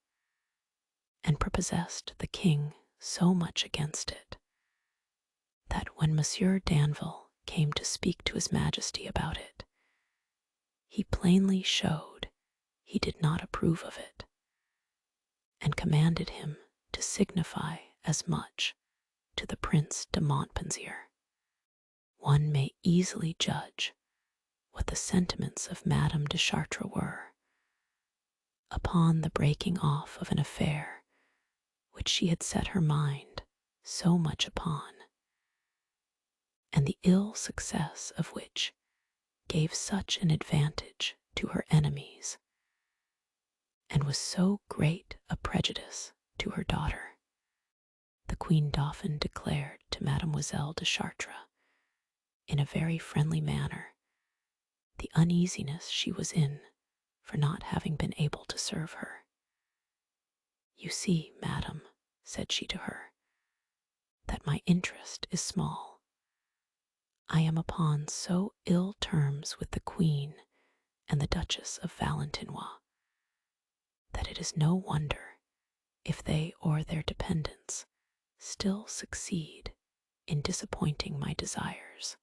and prepossessed the king so much against it, that when Monsieur Danville came to speak to his Majesty about it, he plainly showed he did not approve of it, and commanded him to signify as much to the Prince de Montpensier. One may easily judge what the sentiments of Madame de Chartres were upon the breaking off of an affair which she had set her mind so much upon, and the ill success of which gave such an advantage to her enemies, and was so great a prejudice to her daughter. The Queen Dauphin declared to Mademoiselle de Chartres, in a very friendly manner, the uneasiness she was in for not having been able to serve her. "You see, madam," said she to her, "that my interest is small. I am upon so ill terms with the Queen and the Duchess of Valentinois that it is no wonder if they or their dependents still succeed in disappointing my desires.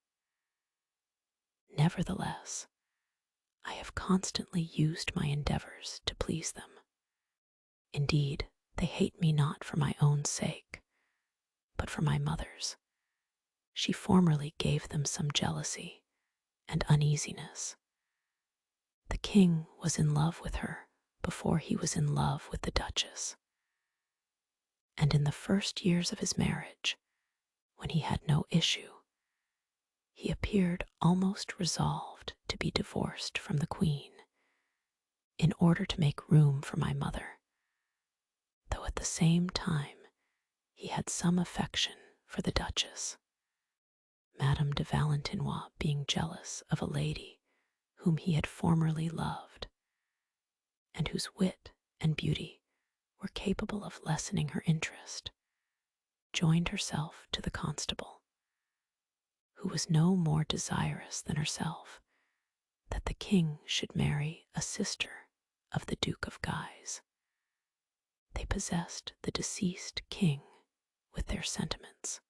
Nevertheless, I have constantly used my endeavors to please them. Indeed, they hate me not for my own sake, but for my mother's. She formerly gave them some jealousy and uneasiness. The king was in love with her before he was in love with the Duchess, and in the first years of his marriage, when he had no issue, he appeared almost resolved to be divorced from the Queen in order to make room for my mother, though at the same time he had some affection for the Duchess, Madame de Valentinois being jealous of a lady whom he had formerly loved, and whose wit and beauty were capable of lessening her interest, joined herself to the constable, who was no more desirous than herself that the king should marry a sister of the Duke of Guise. They possessed the deceased king with their sentiments,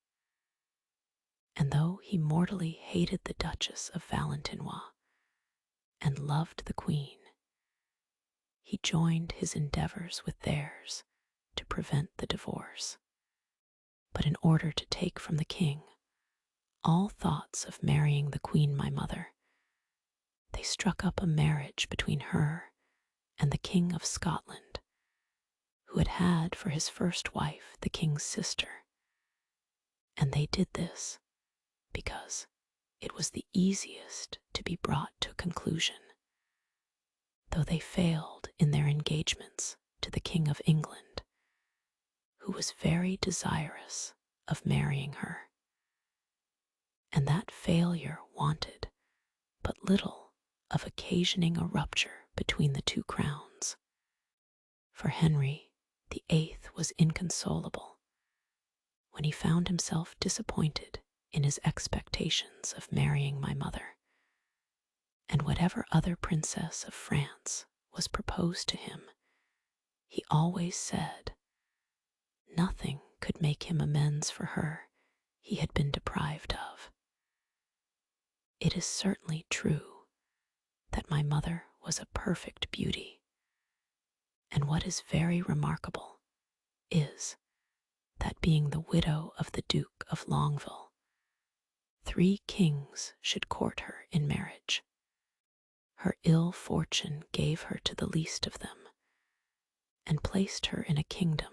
and though he mortally hated the Duchess of Valentinois and loved the Queen, he joined his endeavors with theirs to prevent the divorce. But in order to take from the king all thoughts of marrying the Queen my mother, they struck up a marriage between her and the King of Scotland, who had had for his first wife the king's sister, and they did this because it was the easiest to be brought to a conclusion, though they failed in their engagements to the King of England, who was very desirous of marrying her. And that failure wanted but little of occasioning a rupture between the two crowns, for Henry the Eighth was inconsolable when he found himself disappointed in his expectations of marrying my mother, and whatever other princess of France was proposed to him, he always said nothing could make him amends for her he had been deprived of. It is certainly true that my mother was a perfect beauty, and what is very remarkable is that, being the widow of the Duke of Longueville, 3 kings should court her in marriage. Her ill fortune gave her to the least of them, and placed her in a kingdom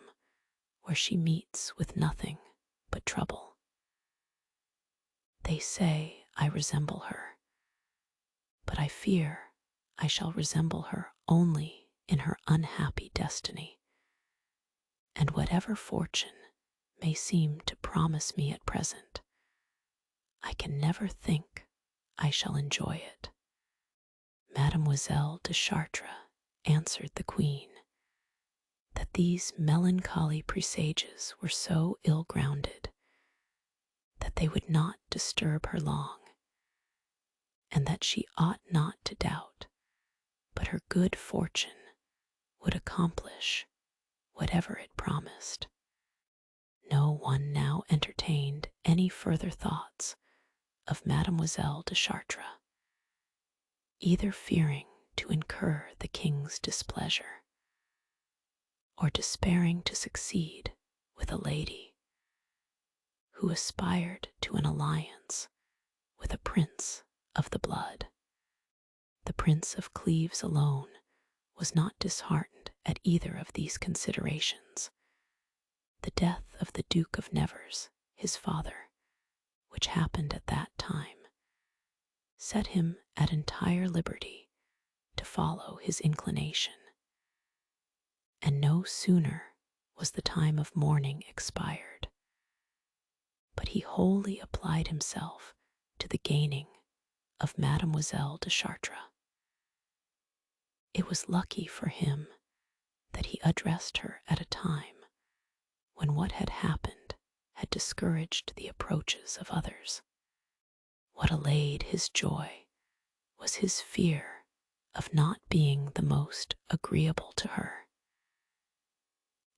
where she meets with nothing but trouble. They say I resemble her, but I fear I shall resemble her only in her unhappy destiny, and whatever fortune may seem to promise me at present, I can never think I shall enjoy it." Mademoiselle de Chartres answered the Queen that these melancholy presages were so ill-grounded that they would not disturb her long, and that she ought not to doubt but her good fortune would accomplish whatever it promised. No one now entertained any further thoughts of Mademoiselle de Chartres, either fearing to incur the king's displeasure, or despairing to succeed with a lady who aspired to an alliance with a prince of the blood. The Prince of Cleves alone was not disheartened at either of these considerations. The death of the Duke of Nemours, his father, which happened at that time, set him at entire liberty to follow his inclination. And no sooner was the time of mourning expired, but he wholly applied himself to the gaining of Mademoiselle de Chartres. It was lucky for him that he addressed her at a time when what had happened had discouraged the approaches of others. What allayed his joy was his fear of not being the most agreeable to her,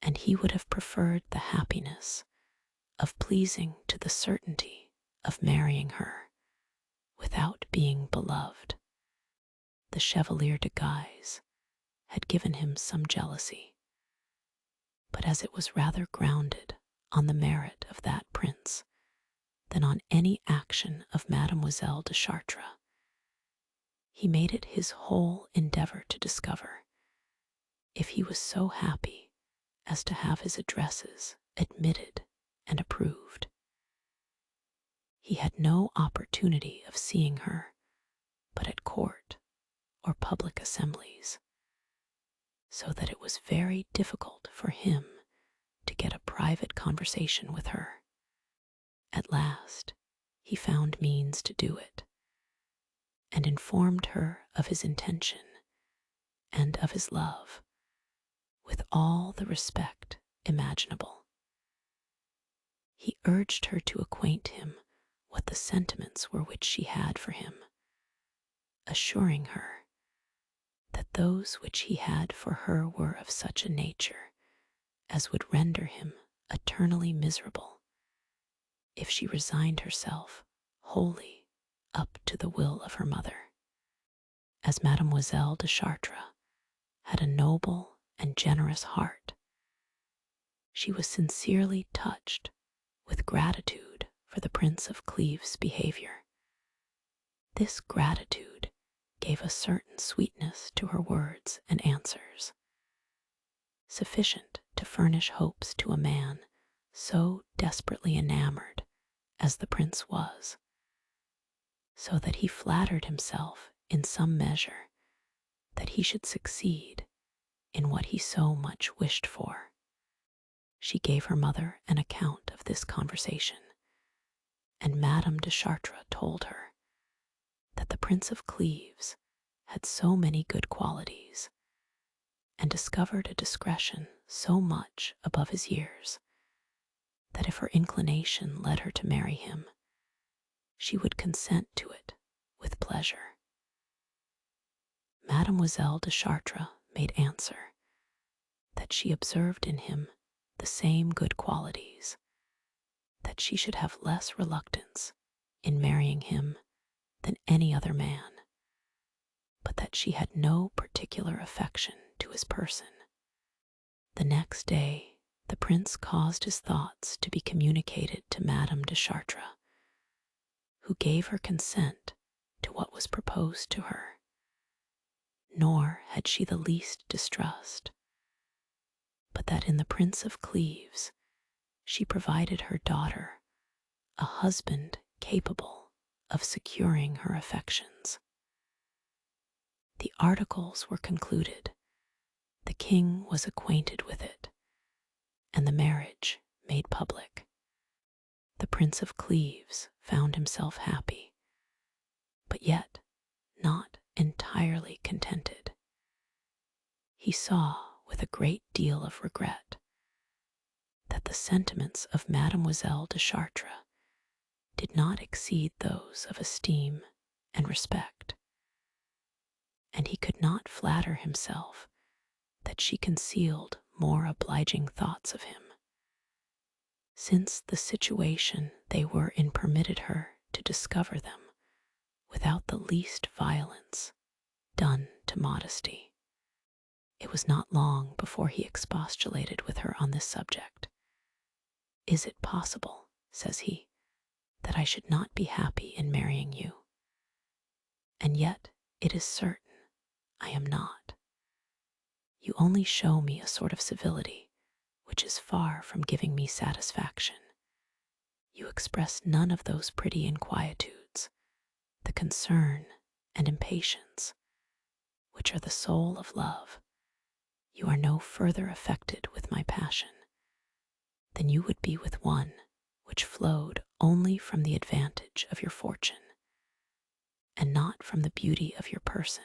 and he would have preferred the happiness of pleasing to the certainty of marrying her without being beloved. The Chevalier de Guise had given him some jealousy, but as it was rather grounded on the merit of that prince than on any action of Mademoiselle de Chartres, he made it his whole endeavor to discover if he was so happy as to have his addresses admitted and approved. He had no opportunity of seeing her but at court or public assemblies, so that it was very difficult for him to get a private conversation with her. At last he found means to do it, and informed her of his intention and of his love with all the respect imaginable. He urged her to acquaint him what the sentiments were which she had for him, assuring her that those which he had for her were of such a nature as would render him eternally miserable if she resigned herself wholly up to the will of her mother. As Mademoiselle de Chartres had a noble and generous heart, she was sincerely touched with gratitude for the Prince of Cleves' behavior. This gratitude gave a certain sweetness to her words and answers, sufficient to furnish hopes to a man so desperately enamored as the prince was, so that he flattered himself in some measure that he should succeed in what he so much wished for. She gave her mother an account of this conversation, and Madame de Chartres told her that the Prince of Cleves had so many good qualities, and discovered a discretion so much above his years, that if her inclination led her to marry him, she would consent to it with pleasure. Mademoiselle de Chartres made answer that she observed in him the same good qualities, that she should have less reluctance in marrying him than any other man, but that she had no particular affection to his person. The next day the prince caused his thoughts to be communicated to Madame de Chartres, who gave her consent to what was proposed to her, nor had she the least distrust, but that in the Prince of Cleves she provided her daughter a husband capable of securing her affections. The articles were concluded, the king was acquainted with it, and the marriage made public. The Prince of Cleves found himself happy, but yet not entirely contented. He saw with a great deal of regret that the sentiments of Mademoiselle de Chartres did not exceed those of esteem and respect, and he could not flatter himself that she concealed more obliging thoughts of him. since the situation they were in permitted her to discover them without the least violence done to modesty. It was not long before he expostulated with her on this subject. "Is it possible," says he, "that I should not be happy in marrying you? And yet it is certain I am not. You only show me a sort of civility which is far from giving me satisfaction. You express none of those pretty inquietudes, the concern and impatience, which are the soul of love. You are no further affected with my passion than you would be with one which flowed only from the advantage of your fortune, and not from the beauty of your person."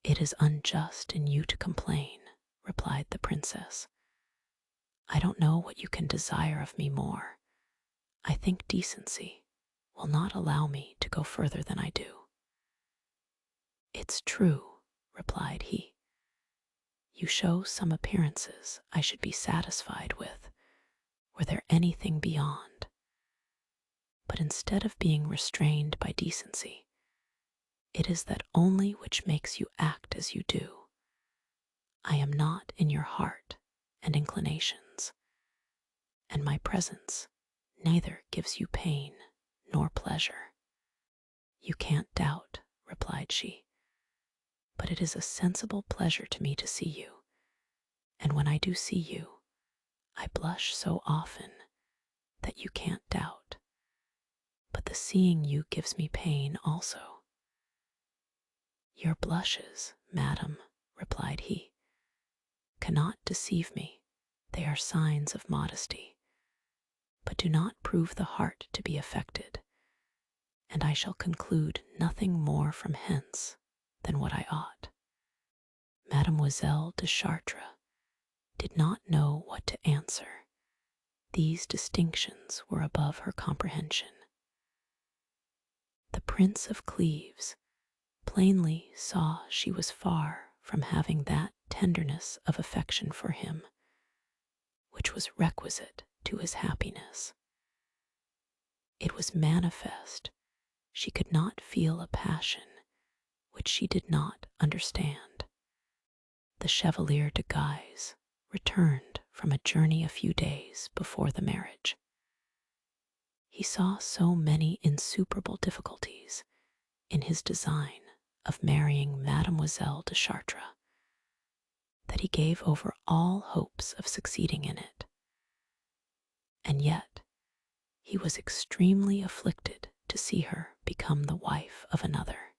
"It is unjust in you to complain," replied the princess. "I don't know what you can desire of me more. I think decency will not allow me to go further than I do." "It's true," replied he. "You show some appearances I should be satisfied with, were there anything beyond. But instead of being restrained by decency, it is that only which makes you act as you do. I am not in your heart and inclinations, and my presence neither gives you pain nor pleasure." "You can't doubt," replied she, "but it is a sensible pleasure to me to see you, and when I do see you, I blush so often that you can't doubt. But the seeing you gives me pain also." "Your blushes, madam," replied he, "cannot deceive me. They are signs of modesty, but do not prove the heart to be affected, and I shall conclude nothing more from hence than what I ought." Mademoiselle de Chartres did not know what to answer. These distinctions were above her comprehension. The Prince of Cleves plainly saw she was far from having that tenderness of affection for him which was requisite to his happiness. It was manifest she could not feel a passion which she did not understand. The Chevalier de Guise returned from a journey a few days before the marriage. He saw so many insuperable difficulties in his design of marrying Mademoiselle de Chartres that he gave over all hopes of succeeding in it. And yet he was extremely afflicted to see her become the wife of another.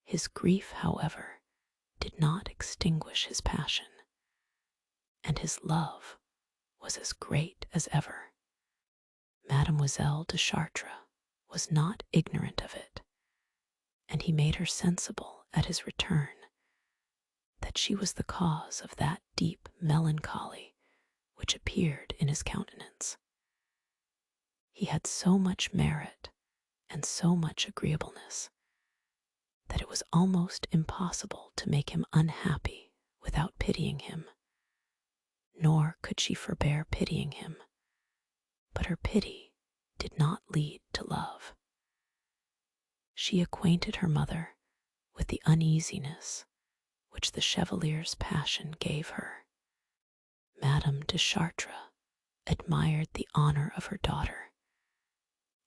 His grief, however, did not extinguish his passion, and his love was as great as ever. Mademoiselle de Chartres was not ignorant of it, and he made her sensible at his return that she was the cause of that deep melancholy which appeared in his countenance. He had so much merit and so much agreeableness that it was almost impossible to make him unhappy without pitying him, nor could she forbear pitying him, but her pity did not lead to love. She acquainted her mother with the uneasiness which the Chevalier's passion gave her. Madame de Chartres admired the honor of her daughter,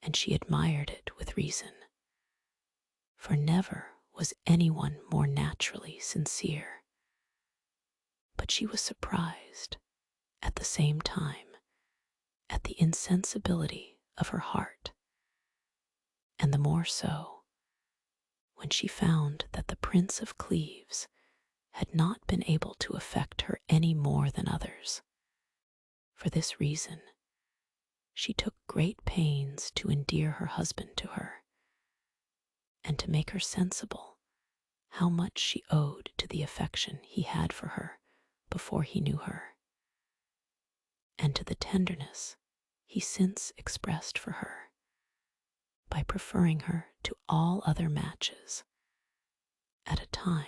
and she admired it with reason, for never was anyone more naturally sincere. But she was surprised, at the same time, at the insensibility of her heart, and the more so when she found that the Prince of Cleves had not been able to affect her any more than others. For this reason, she took great pains to endear her husband to her, and to make her sensible how much she owed to the affection he had for her before he knew her, and to the tenderness he since expressed for her, by preferring her to all other matches, at a time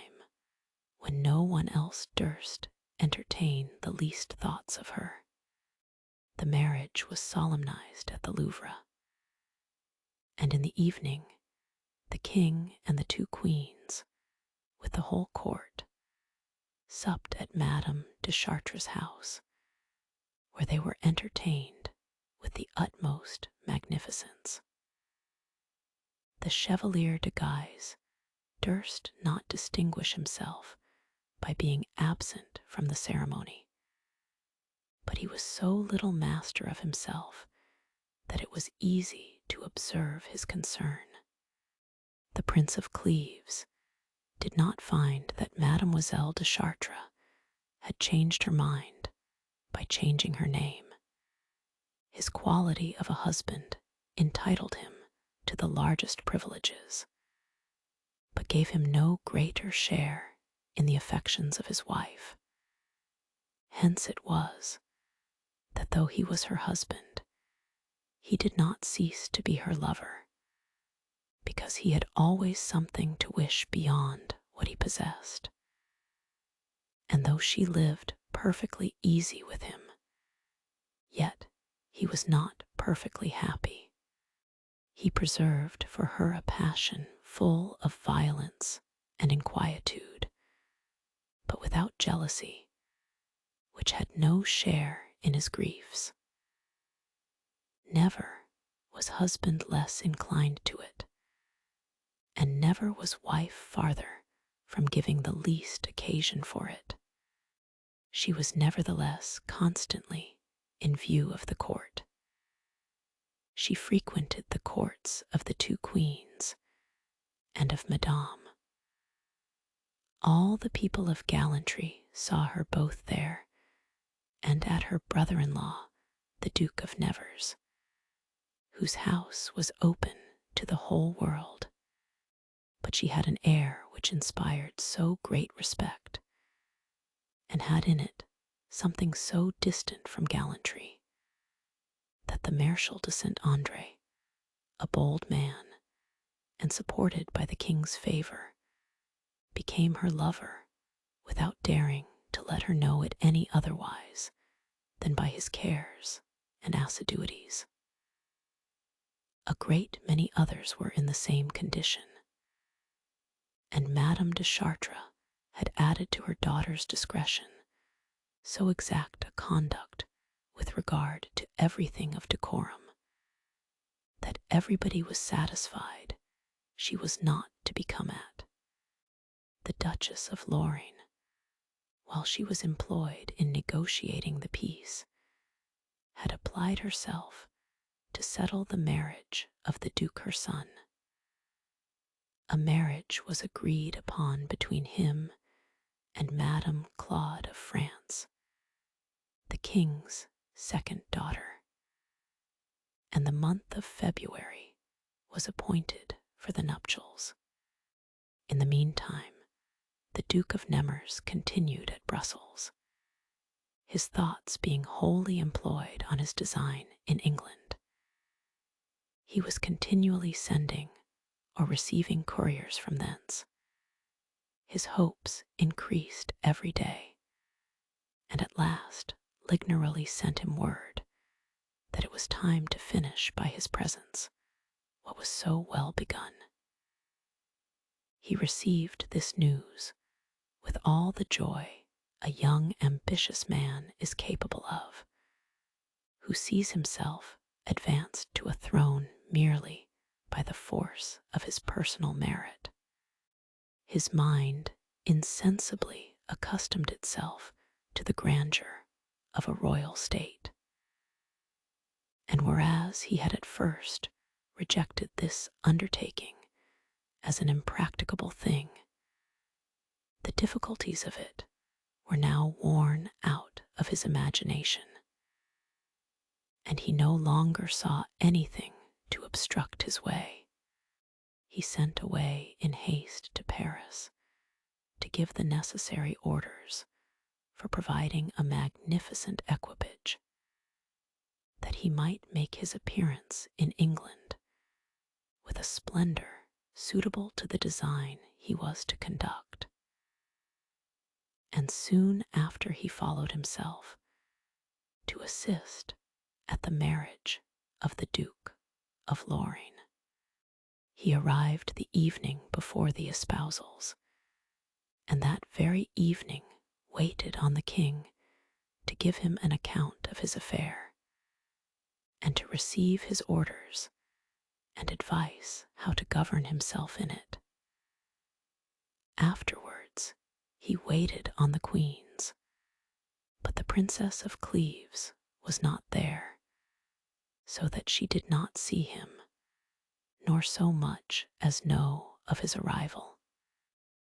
when no one else durst entertain the least thoughts of her. the marriage was solemnized at the Louvre, and in the evening the king and the two queens, with the whole court, supped at Madame de Chartres' house, where they were entertained with the utmost magnificence. The Chevalier de Guise durst not distinguish himself by being absent from the ceremony, but he was so little master of himself that it was easy to observe his concern. The Prince of Cleves did not find that Mademoiselle de Chartres had changed her mind by changing her name. His quality of a husband entitled him to the largest privileges, but gave him no greater share in the affections of his wife. Hence it was that though he was her husband, he did not cease to be her lover, because he had always something to wish beyond what he possessed. And though she lived perfectly easy with him, yet he was not perfectly happy. He preserved for her a passion full of violence and inquietude, but without jealousy, which had no share in his griefs. Never was husband less inclined to it, and never was wife farther from giving the least occasion for it. She was nevertheless constantly in view of the court. She frequented the courts of the two queens and of Madame. All the people of gallantry saw her both there and at her brother-in-law, the Duke of Nevers, whose house was open to the whole world. But she had an air which inspired so great respect, and had in it something so distant from gallantry, that the Marshal de Saint-André, a bold man, and supported by the king's favor, became her lover without daring to let her know it any otherwise than by his cares and assiduities. A great many others were in the same condition, and Madame de Chartres had added to her daughter's discretion so exact a conduct with regard to everything of decorum, that everybody was satisfied she was not to be come at. The Duchess of Lorraine, while she was employed in negotiating the peace, had applied herself to settle the marriage of the Duke her son. A marriage was agreed upon between him and Madame Claude of France, the king's second daughter, and the month of February was appointed for the nuptials. In the meantime, the Duke of Nemours continued at Brussels, his thoughts being wholly employed on his design in England. He was continually sending or receiving couriers from thence. His hopes increased every day, and at last Lignerelli sent him word that it was time to finish by his presence what was so well begun. He received this news with all the joy a young ambitious man is capable of, who sees himself advanced to a throne merely by the force of his personal merit. His mind insensibly accustomed itself to the grandeur of a royal state, and whereas he had at first rejected this undertaking as an impracticable thing, the difficulties of it were now worn out of his imagination, and he no longer saw anything to obstruct his way. He sent away in haste to Paris to give the necessary orders for providing a magnificent equipage, that he might make his appearance in England with a splendor suitable to the design he was to conduct. And soon after he followed himself to assist at the marriage of the Duke of Lorraine. He arrived the evening before the espousals, and that very evening waited on the king to give him an account of his affair, and to receive his orders and advice how to govern himself in it. Afterwards, he waited on the queens, but the Princess of Cleves was not there, so that she did not see him, nor so much as know of his arrival.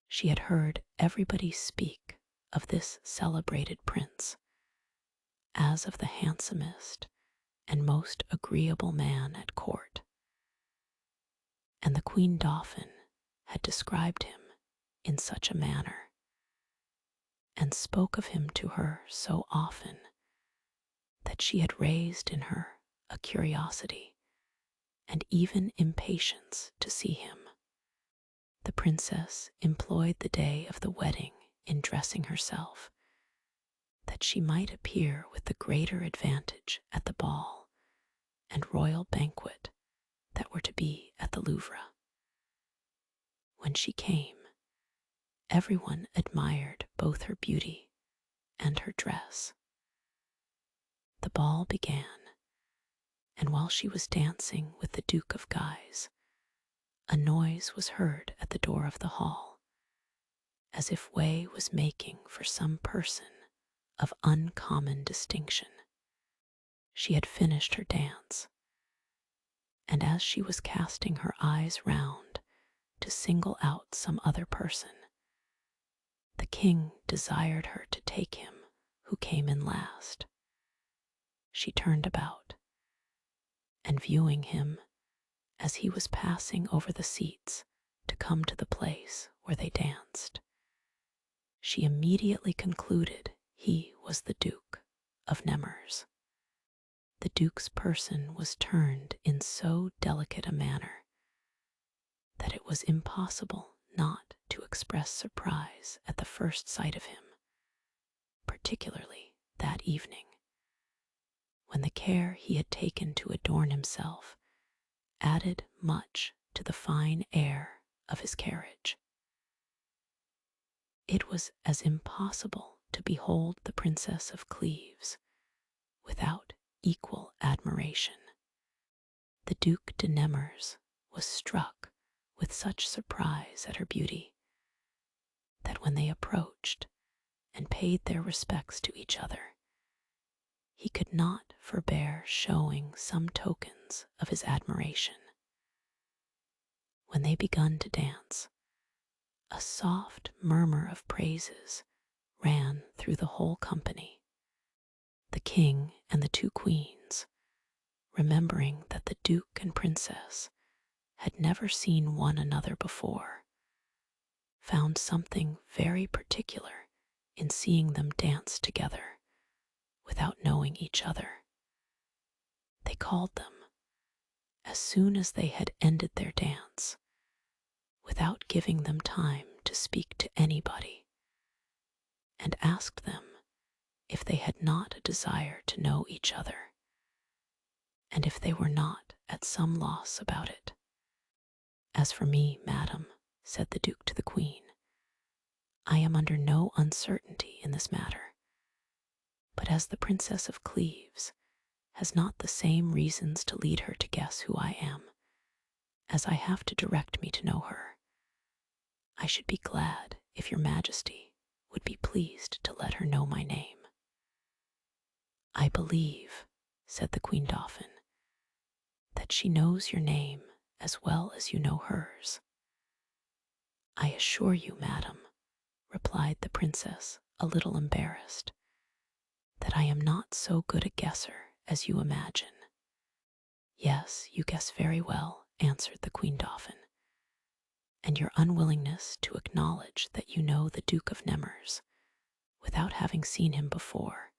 She had heard everybody speak of this celebrated prince as of the handsomest and most agreeable man at court, and the Queen Dauphin had described him in such a manner, and spoke of him to her so often, that she had raised in her a curiosity and even impatience to see him. The princess employed the day of the wedding in dressing herself, that she might appear with the greater advantage at the ball and royal banquet that were to be at the Louvre. When she came, everyone admired both her beauty and her dress. The ball began, and while she was dancing with the Duke of Guise, a noise was heard at the door of the hall, as if way was making for some person of uncommon distinction. She had finished her dance, and as she was casting her eyes round to single out some other person, the king desired her to take him who came in last. She turned about, and viewing him as he was passing over the seats to come to the place where they danced, she immediately concluded he was the Duke of Nemours. The Duke's person was turned in so delicate a manner that it was impossible not to express surprise at the first sight of him, particularly that evening, when the care he had taken to adorn himself added much to the fine air of his carriage. It was as impossible to behold the Princess of Cleves without equal admiration. The Duke de Nemours was struck with such surprise at her beauty that when they approached and paid their respects to each other, he could not forbear showing some tokens of his admiration. When they begun to dance, a soft murmur of praises ran through the whole company. The king and the two queens, remembering that the Duke and Princess had never seen one another before, found something very particular in seeing them dance together without knowing each other. They called them, as soon as they had ended their dance, without giving them time to speak to anybody, and asked them if they had not a desire to know each other, and if they were not at some loss about it. "As for me, madam," said the Duke to the Queen, "I am under no uncertainty in this matter, but as the Princess of Cleves has not the same reasons to lead her to guess who I am as I have to direct me to know her, I should be glad if your Majesty would be pleased to let her know my name." "I believe," said the Queen Dauphin, "that she knows your name as well as you know hers." "I assure you, madam," replied the princess, a little embarrassed, "that I am not so good a guesser as you imagine." "Yes, you guess very well," answered the Queen Dauphin, "and your unwillingness to acknowledge that you know the Duke of Nemours without having seen him before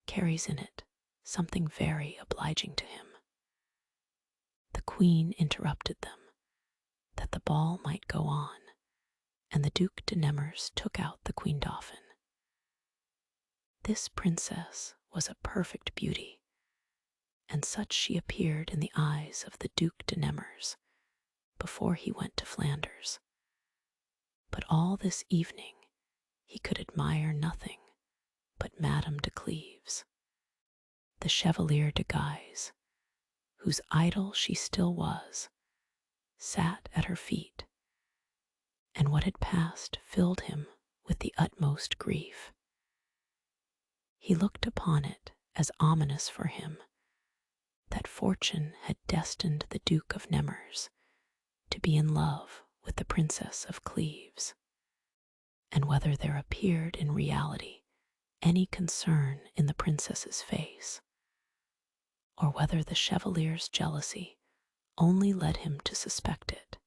carries in it something very obliging to him." The Queen interrupted them, that the ball might go on, and the Duke de Nemours took out the Queen Dauphin. This princess was a perfect beauty, and such she appeared in the eyes of the Duc de Nemours before he went to Flanders. But all this evening he could admire nothing but Madame de Cleves. The Chevalier de Guise, whose idol she still was, sat at her feet, and what had passed filled him with the utmost grief. He looked upon it as ominous for him that fortune had destined the Duke of Nemours to be in love with the Princess of Cleves, and whether there appeared in reality any concern in the princess's face, or whether the Chevalier's jealousy only led him to suspect it,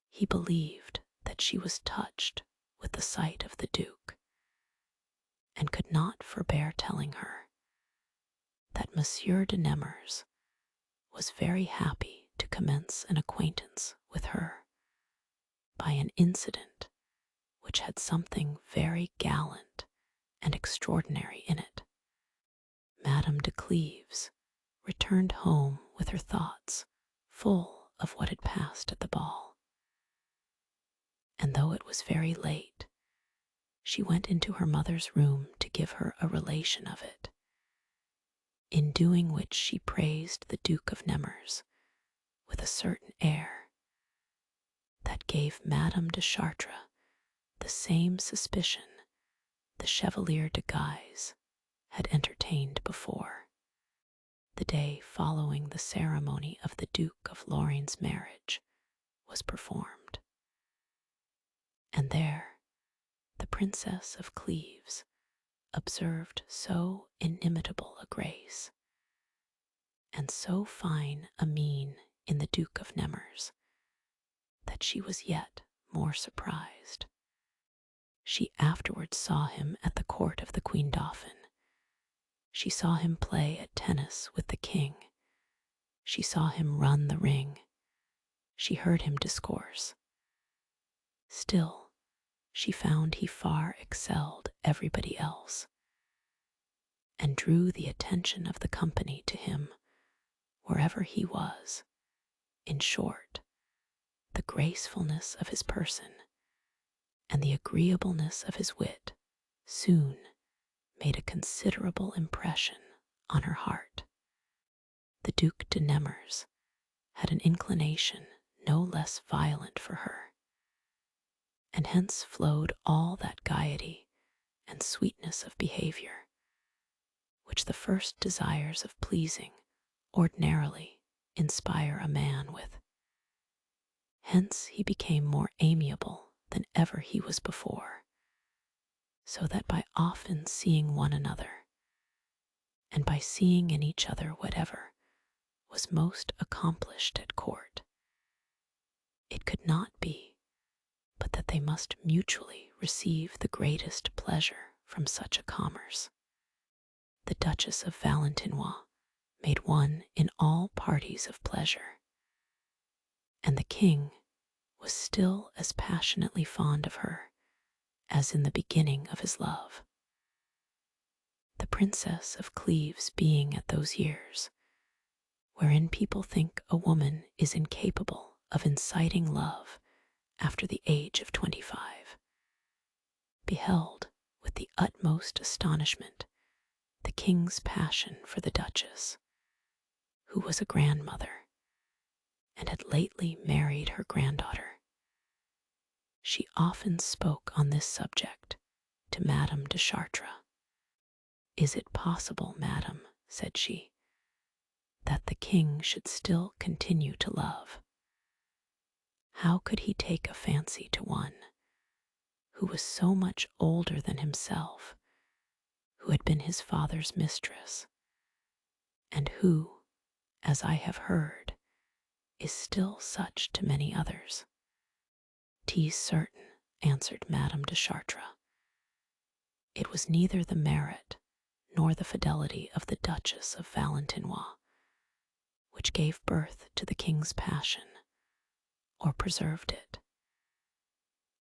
he believed that she was touched with the sight of the Duke, and could not forbear telling her that Monsieur de Nemours was very happy to commence an acquaintance with her by an incident which had something very gallant and extraordinary in it. Madame de Cleves returned home with her thoughts full of what had passed at the ball, and though it was very late, she went into her mother's room to give her a relation of it, in doing which she praised the Duke of Nemours with a certain air that gave Madame de Chartres the same suspicion the Chevalier de Guise had entertained before. The day following the ceremony of the Duke of Lorraine's marriage was performed, and there the Princess of Cleves observed so inimitable a grace, and so fine a mien in the Duke of Nemours, that she was yet more surprised. She afterwards saw him at the court of the Queen Dauphin. She saw him play at tennis with the king. She saw him run the ring. She heard him discourse. Still, she found he far excelled everybody else, and drew the attention of the company to him wherever he was. In short, the gracefulness of his person and the agreeableness of his wit soon made a considerable impression on her heart. The Duc de Nemours had an inclination no less violent for her, and hence flowed all that gaiety and sweetness of behavior which the first desires of pleasing ordinarily inspire a man with. Hence he became more amiable than ever he was before, so that by often seeing one another, and by seeing in each other whatever was most accomplished at court, it could not be but that they must mutually receive the greatest pleasure from such a commerce. The Duchess of Valentinois made one in all parties of pleasure, and the king was still as passionately fond of her as in the beginning of his love. The Princess of Cleves being at those years wherein people think a woman is incapable of inciting love after the age of 25, beheld with the utmost astonishment the king's passion for the Duchess, who was a grandmother and had lately married her granddaughter. She often spoke on this subject to Madame de Chartres. "Is it possible, madam," said she, "that the king should still continue to love? How could he take a fancy to one who was so much older than himself, who had been his father's mistress, and who, as I have heard, is still such to many others?" "'Tis certain," answered Madame de Chartres. "It was neither the merit nor the fidelity of the Duchess of Valentinois which gave birth to the king's passion, or preserved it.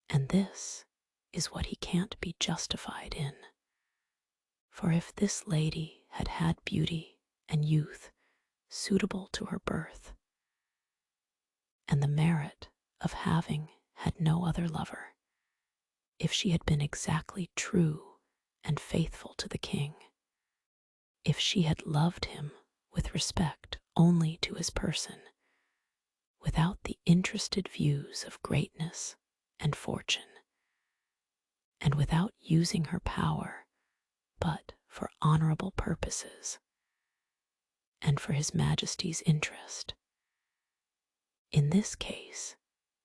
And this is what he can't be justified in. For if this lady had had beauty and youth suitable to her birth, and the merit of having had no other lover, if she had been exactly true and faithful to the king, if she had loved him with respect only to his person, without the interested views of greatness and fortune, and without using her power but for honorable purposes and for his Majesty's interest. In this case,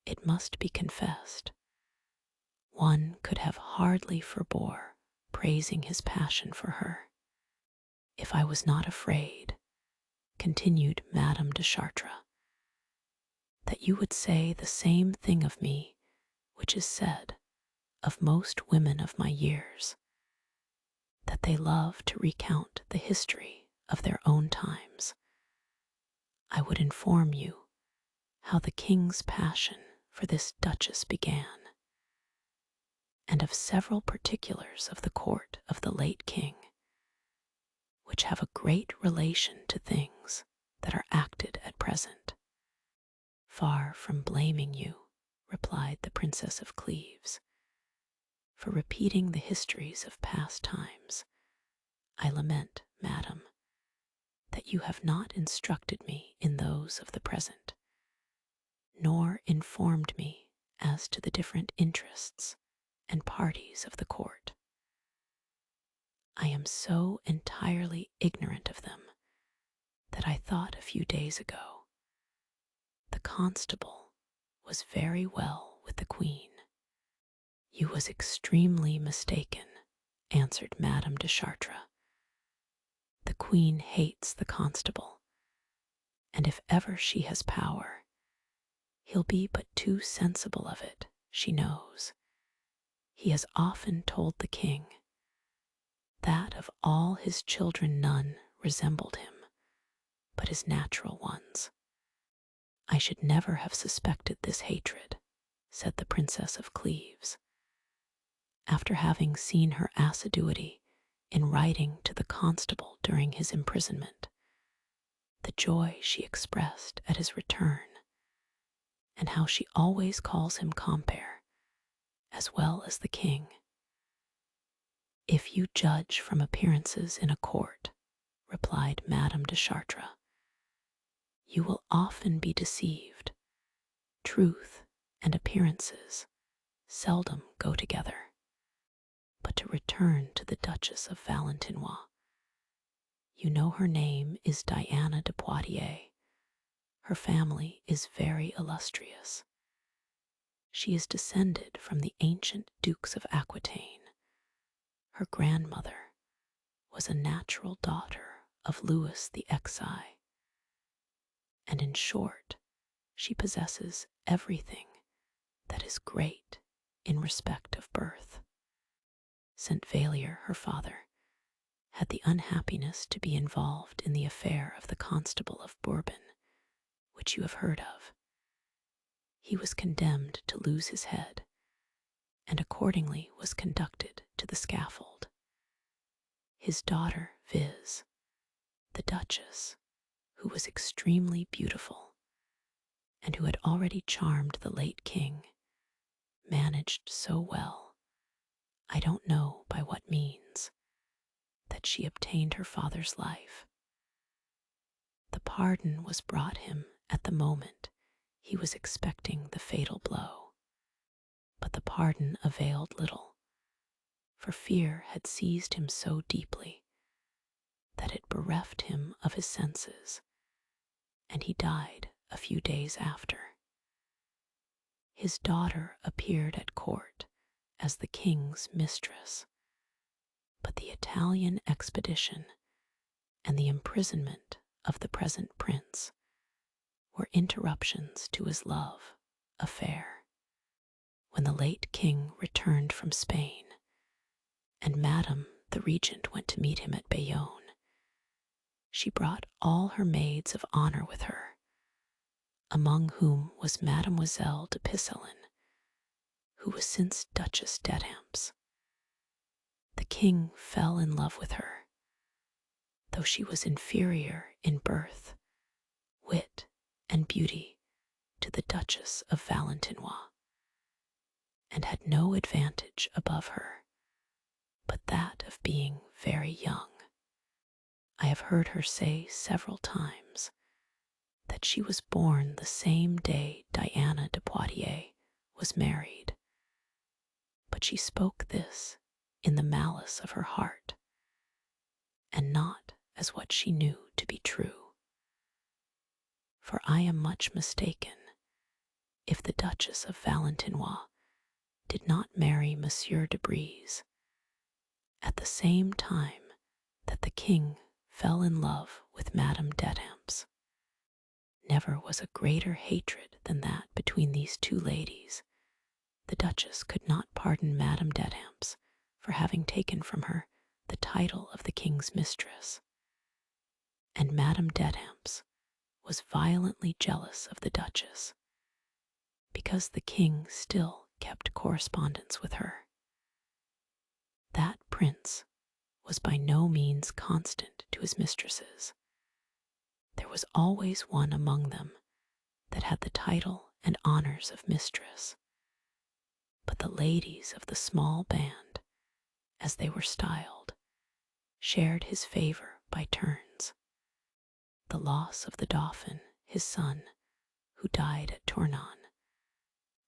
it must be confessed, one could have hardly forbore praising his passion for her. If I was not afraid, continued Madame de Chartres, that you would say the same thing of me which is said of most women of my years, that they love to recount the history of their own times, I would inform you how the king's passion for this duchess began, and of several particulars of the court of the late king, which have a great relation to things that are acted at present. Far from blaming you, replied the Princess of Cleves, for repeating the histories of past times, I lament, madam, that you have not instructed me in those of the present, nor informed me as to the different interests and parties of the court. I am so entirely ignorant of them that I thought a few days ago the constable was very well with the queen. You was extremely mistaken, answered Madame de Chartres. The queen hates the constable, and if ever she has power, he'll be but too sensible of it, she knows. He has often told the king that of all his children none resembled him but his natural ones. I should never have suspected this hatred, said the Princess of Cleves, after having seen her assiduity in writing to the constable during his imprisonment, the joy she expressed at his return, and how she always calls him compere, as well as the king. If you judge from appearances in a court, replied Madame de Chartres, you will often be deceived. Truth and appearances seldom go together. But to return to the Duchess of Valentinois, you know her name is Diana de Poitiers. Her family is very illustrious. She is descended from the ancient Dukes of Aquitaine. Her grandmother was a natural daughter of Louis the Exile, and in short, she possesses everything that is great in respect of birth. St. Vallier, her father, had the unhappiness to be involved in the affair of the Constable of Bourbon, which you have heard of. He was condemned to lose his head, and accordingly was conducted to the scaffold. His daughter, viz., the Duchess, who was extremely beautiful, and who had already charmed the late king, managed so well, I don't know by what means, that she obtained her father's life. The pardon was brought him at the moment he was expecting the fatal blow, but the pardon availed little, for fear had seized him so deeply that it bereft him of his senses, and he died a few days after. His daughter appeared at court as the king's mistress, but the Italian expedition and the imprisonment of the present prince were interruptions to his love affair. When the late king returned from Spain, and Madame the Regent went to meet him at Bayonne, she brought all her maids of honor with her, among whom was Mademoiselle de Pisselin, who was since Duchess d'Etampes. The king fell in love with her. though she was inferior in birth, wit, and beauty to the Duchess of Valentinois, and had no advantage above her but that of being very young. I have heard her say several times that she was born the same day Diana de Poitiers was married, but she spoke this in the malice of her heart, and not as what she knew to be true. For I am much mistaken if the Duchess of Valentinois did not marry Monsieur de Brézé at the same time that the king fell in love with Madame de Chartres. Never was a greater hatred than that between these two ladies. The Duchess could not pardon Madame de Chartres for having taken from her the title of the king's mistress, and Madame de Chartres was violently jealous of the Duchess because the king still kept correspondence with her. That prince was by no means constant to his mistresses. There was always one among them that had the title and honors of mistress, but the ladies of the small band, as they were styled, shared his favor by turns. The loss of the Dauphin, his son, who died at Tournon,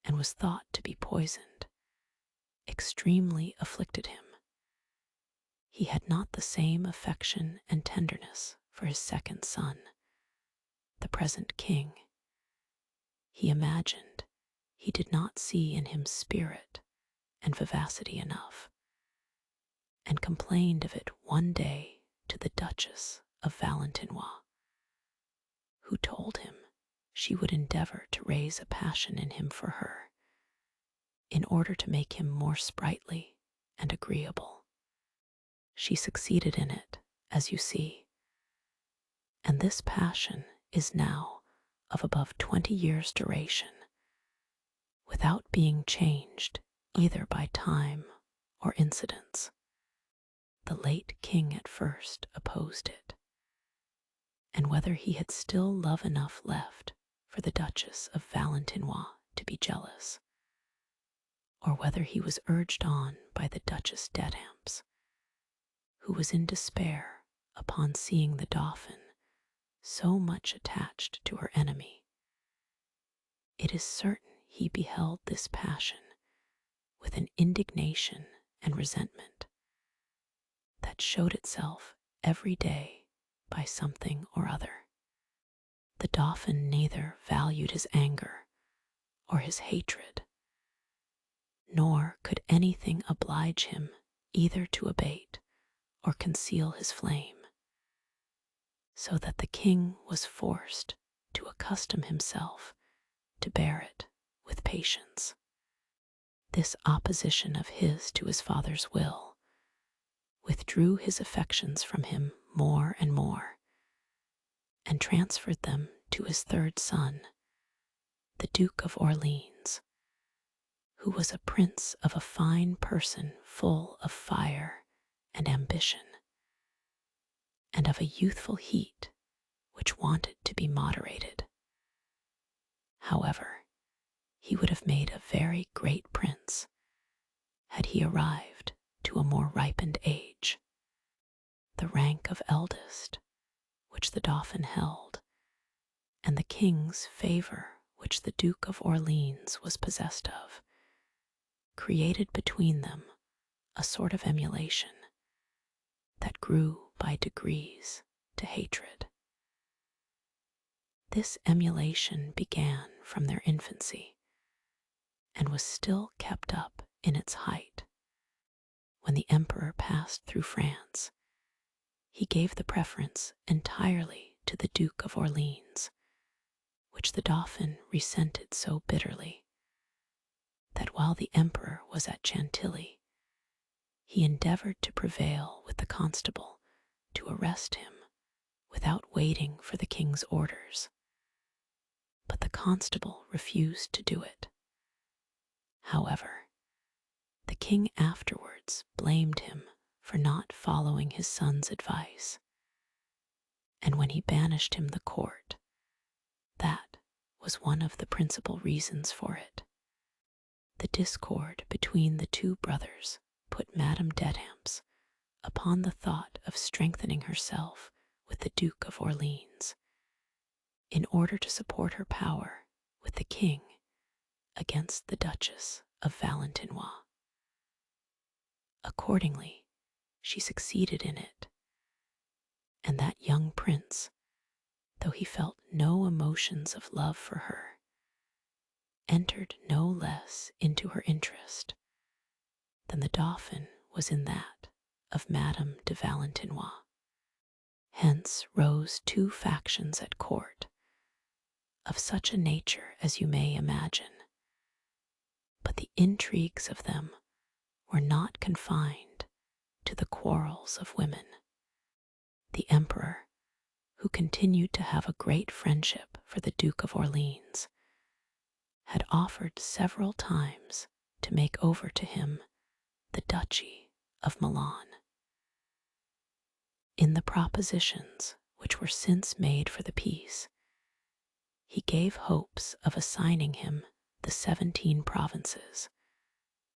and was thought to be poisoned, extremely afflicted him. He had not the same affection and tenderness for his second son, the present king. He imagined he did not see in him spirit and vivacity enough, and complained of it one day to the Duchess of Valentinois, who told him she would endeavor to raise a passion in him for her, in order to make him more sprightly and agreeable. She succeeded in it, as you see, and this passion is now of above 20 years' duration, without being changed either by time or incidents. The late king at first opposed it, and whether he had still love enough left for the Duchess of Valentinois to be jealous, or whether he was urged on by the Duchess de Chartres, who was in despair upon seeing the Dauphin so much attached to her enemy, it is certain he beheld this passion with an indignation and resentment that showed itself every day by something or other. The Dauphin neither valued his anger or his hatred, nor could anything oblige him either to abate or conceal his flame, so that the king was forced to accustom himself to bear it with patience. This opposition of his to his father's will withdrew his affections from him more and more, and transferred them to his third son, the Duke of Orleans, who was a prince of a fine person full of fire and ambition, and of a youthful heat which wanted to be moderated. However, he would have made a very great prince had he arrived to a more ripened age. The rank of eldest, which the Dauphin held, and the king's favor which the Duke of Orleans was possessed of, created between them a sort of emulation that grew by degrees to hatred. This emulation began from their infancy, and was still kept up in its height. When the emperor passed through France, he gave the preference entirely to the Duke of Orleans, which the Dauphin resented so bitterly, that while the emperor was at Chantilly, he endeavored to prevail with the constable to arrest him without waiting for the king's orders. But the constable refused to do it. However, the king afterwards blamed him for not following his son's advice, and when he banished him the court, that was one of the principal reasons for it. The discord between the two brothers put Madame de Chartres upon the thought of strengthening herself with the Duke of Orleans in order to support her power with the king against the Duchess of Valentinois. Accordingly, she succeeded in it, and that young prince, though he felt no emotions of love for her, entered no less into her interest than the Dauphin was in that of Madame de Valentinois. Hence rose two factions at court, of such a nature as you may imagine. But the intrigues of them were not confined to the quarrels of women. The emperor, who continued to have a great friendship for the Duke of Orleans, had offered several times to make over to him the Duchy of Milan. In the propositions which were since made for the peace, he gave hopes of assigning him the 17 provinces,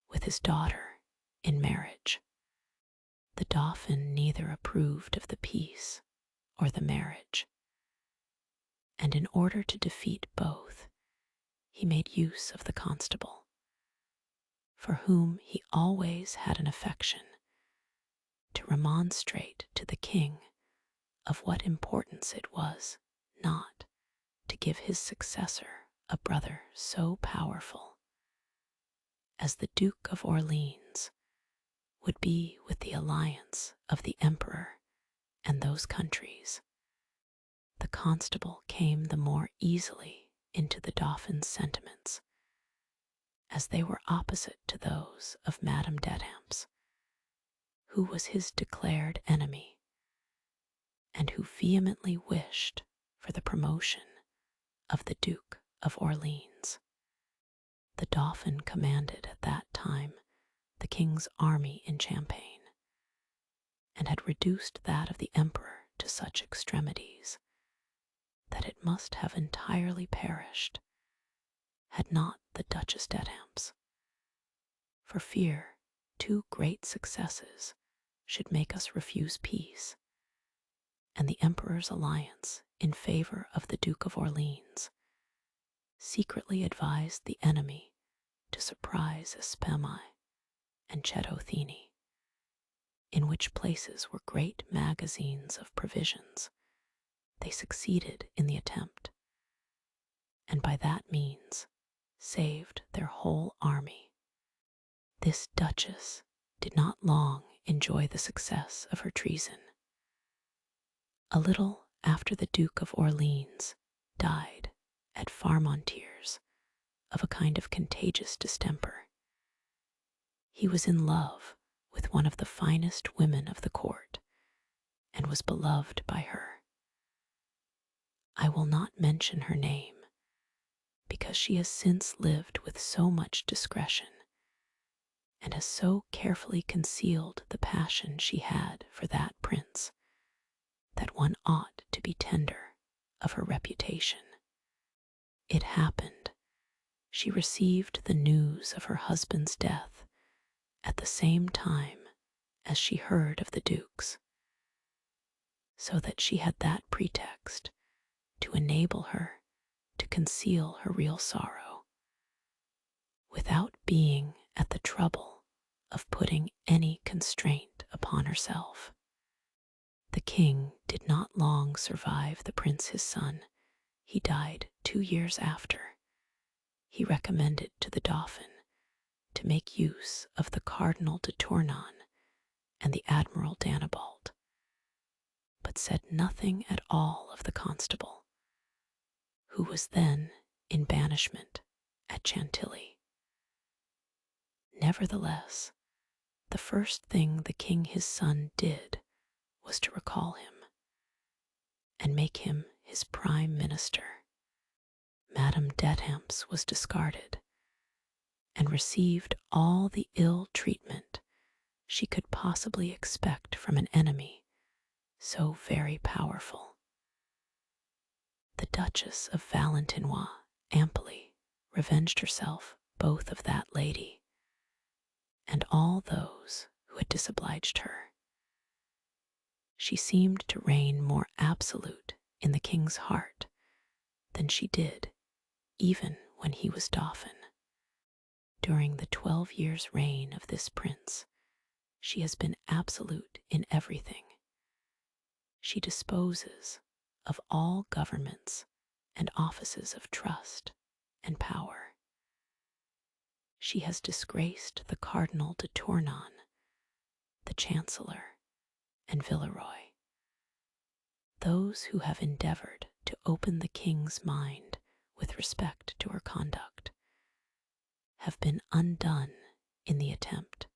with his daughter, in marriage. The Dauphin neither approved of the peace or the marriage, and in order to defeat both, he made use of the constable, for whom he always had an affection, to remonstrate to the king of what importance it was not to give his successor a brother so powerful as the Duke of Orleans would be with the alliance of the emperor and those countries. The constable came the more easily into the Dauphin's sentiments, as they were opposite to those of Madame de Chartres, who was his declared enemy, and who vehemently wished for the promotion of the Duke of Orleans. The Dauphin commanded at that time the king's army in Champagne, and had reduced that of the emperor to such extremities that it must have entirely perished had not the Duchess de Chartres, for fear two great successes should make us refuse peace, and the emperor's alliance in favor of the Duke of Orleans, secretly advised the enemy to surprise Espemi and Chetothénie, in which places were great magazines of provisions. They succeeded in the attempt, and by that means saved their whole army. This duchess did not long enjoy the success of her treason. A little after the Duke of Orleans died at Farmontiers of a kind of contagious distemper, he was in love with one of the finest women of the court, and was beloved by her. I will not mention her name, because she has since lived with so much discretion, and has so carefully concealed the passion she had for that prince, that one ought to be tender of her reputation. It happened she received the news of her husband's death at the same time as she heard of the Duke's, so that she had that pretext to enable her to conceal her real sorrow, without being at the trouble of putting any constraint upon herself. The king did not long survive the prince his son. He died 2 years after. He recommended to the Dauphin to make use of the Cardinal de Tournon and the Admiral d'Annibald, but said nothing at all of the constable, who was then in banishment at Chantilly. Nevertheless, the first thing the king his son did was to recall him and make him his prime minister. Madame de Chartres was discarded and received all the ill treatment she could possibly expect from an enemy so very powerful. The Duchess of Valentinois amply revenged herself both of that lady and all those who had disobliged her. She seemed to reign more absolute in the king's heart than she did even when he was Dauphin. During the 12 years' reign of this prince, she has been absolute in everything. She disposes of all governments and offices of trust and power. She has disgraced the Cardinal de Tournon, the Chancellor, and Villeroy. Those who have endeavored to open the king's mind with respect to her conduct have been undone in the attempt.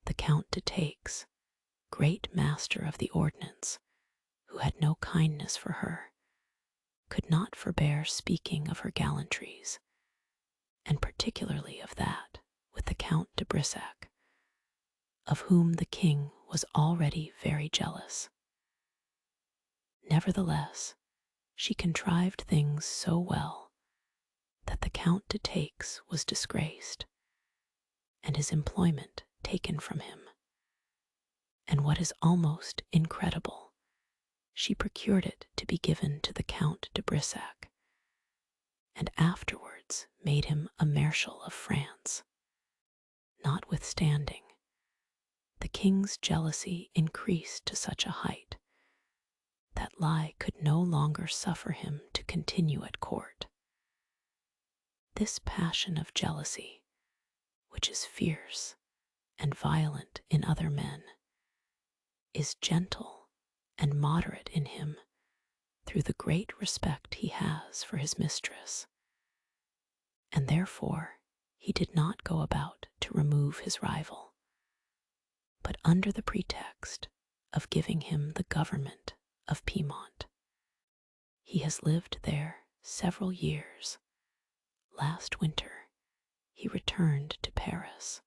The Count de Chartres, great master of the ordnance, who had no kindness for her, could not forbear speaking of her gallantries, and particularly of that with the Count de Brissac, of whom the king was already very jealous. Nevertheless, she contrived things so well that the Count de Chartres was disgraced, and his employment taken from him. And what is almost incredible, she procured it to be given to the Count de Brissac, and afterwards made him a Marshal of France. Notwithstanding, the king's jealousy increased to such a height that Lai could no longer suffer him to continue at court. This passion of jealousy, which is fierce and violent in other men, is gentle and moderate in him through the great respect he has for his mistress, and therefore he did not go about to remove his rival, but under the pretext of giving him the government of Piedmont. He has lived there several years. Last winter he returned to Paris.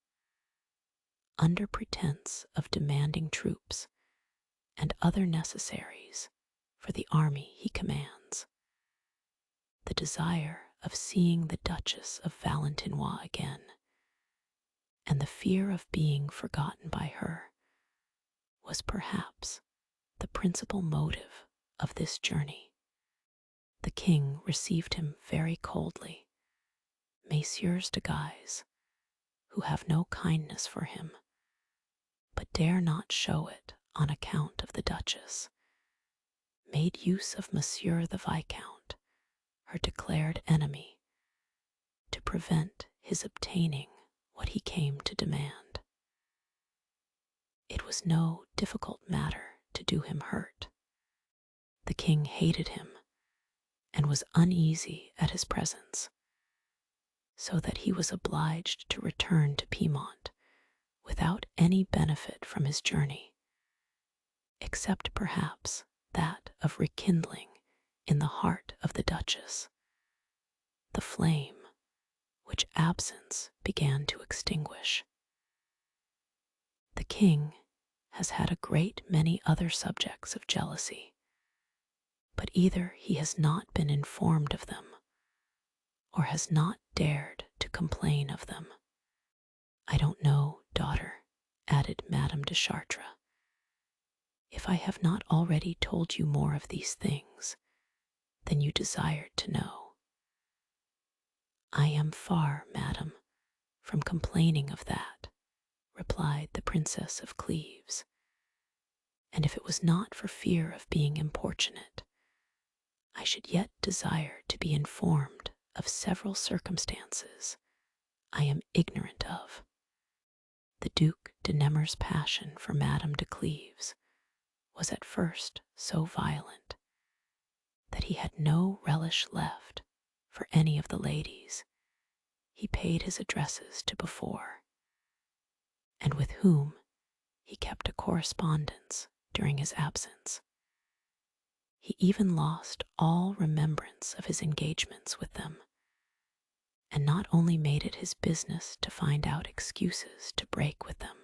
Under pretense of demanding troops and other necessaries for the army he commands, the desire of seeing the Duchess of Valentinois again, and the fear of being forgotten by her, was perhaps the principal motive of this journey. The king received him very coldly. Messieurs de Guise, who have no kindness for him, but dare not show it on account of the Duchess, made use of Monsieur the Viscount, her declared enemy, to prevent his obtaining what he came to demand. It was no difficult matter to do him hurt. The king hated him and was uneasy at his presence, so that he was obliged to return to Piedmont without any benefit from his journey, except perhaps that of rekindling in the heart of the Duchess the flame which absence began to extinguish. The king has had a great many other subjects of jealousy, but either he has not been informed of them, or has not dared to complain of them. I don't know, daughter, added Madame de Chartres, if I have not already told you more of these things than you desired to know. I am far, madam, from complaining of that, replied the Princess of Cleves, and if it was not for fear of being importunate, I should yet desire to be informed of several circumstances I am ignorant of. The Duc de Nemours' passion for Madame de Cleves was at first so violent that he had no relish left for any of the ladies he paid his addresses to before, and with whom he kept a correspondence during his absence. He even lost all remembrance of his engagements with them, and not only made it his business to find out excuses to break with them,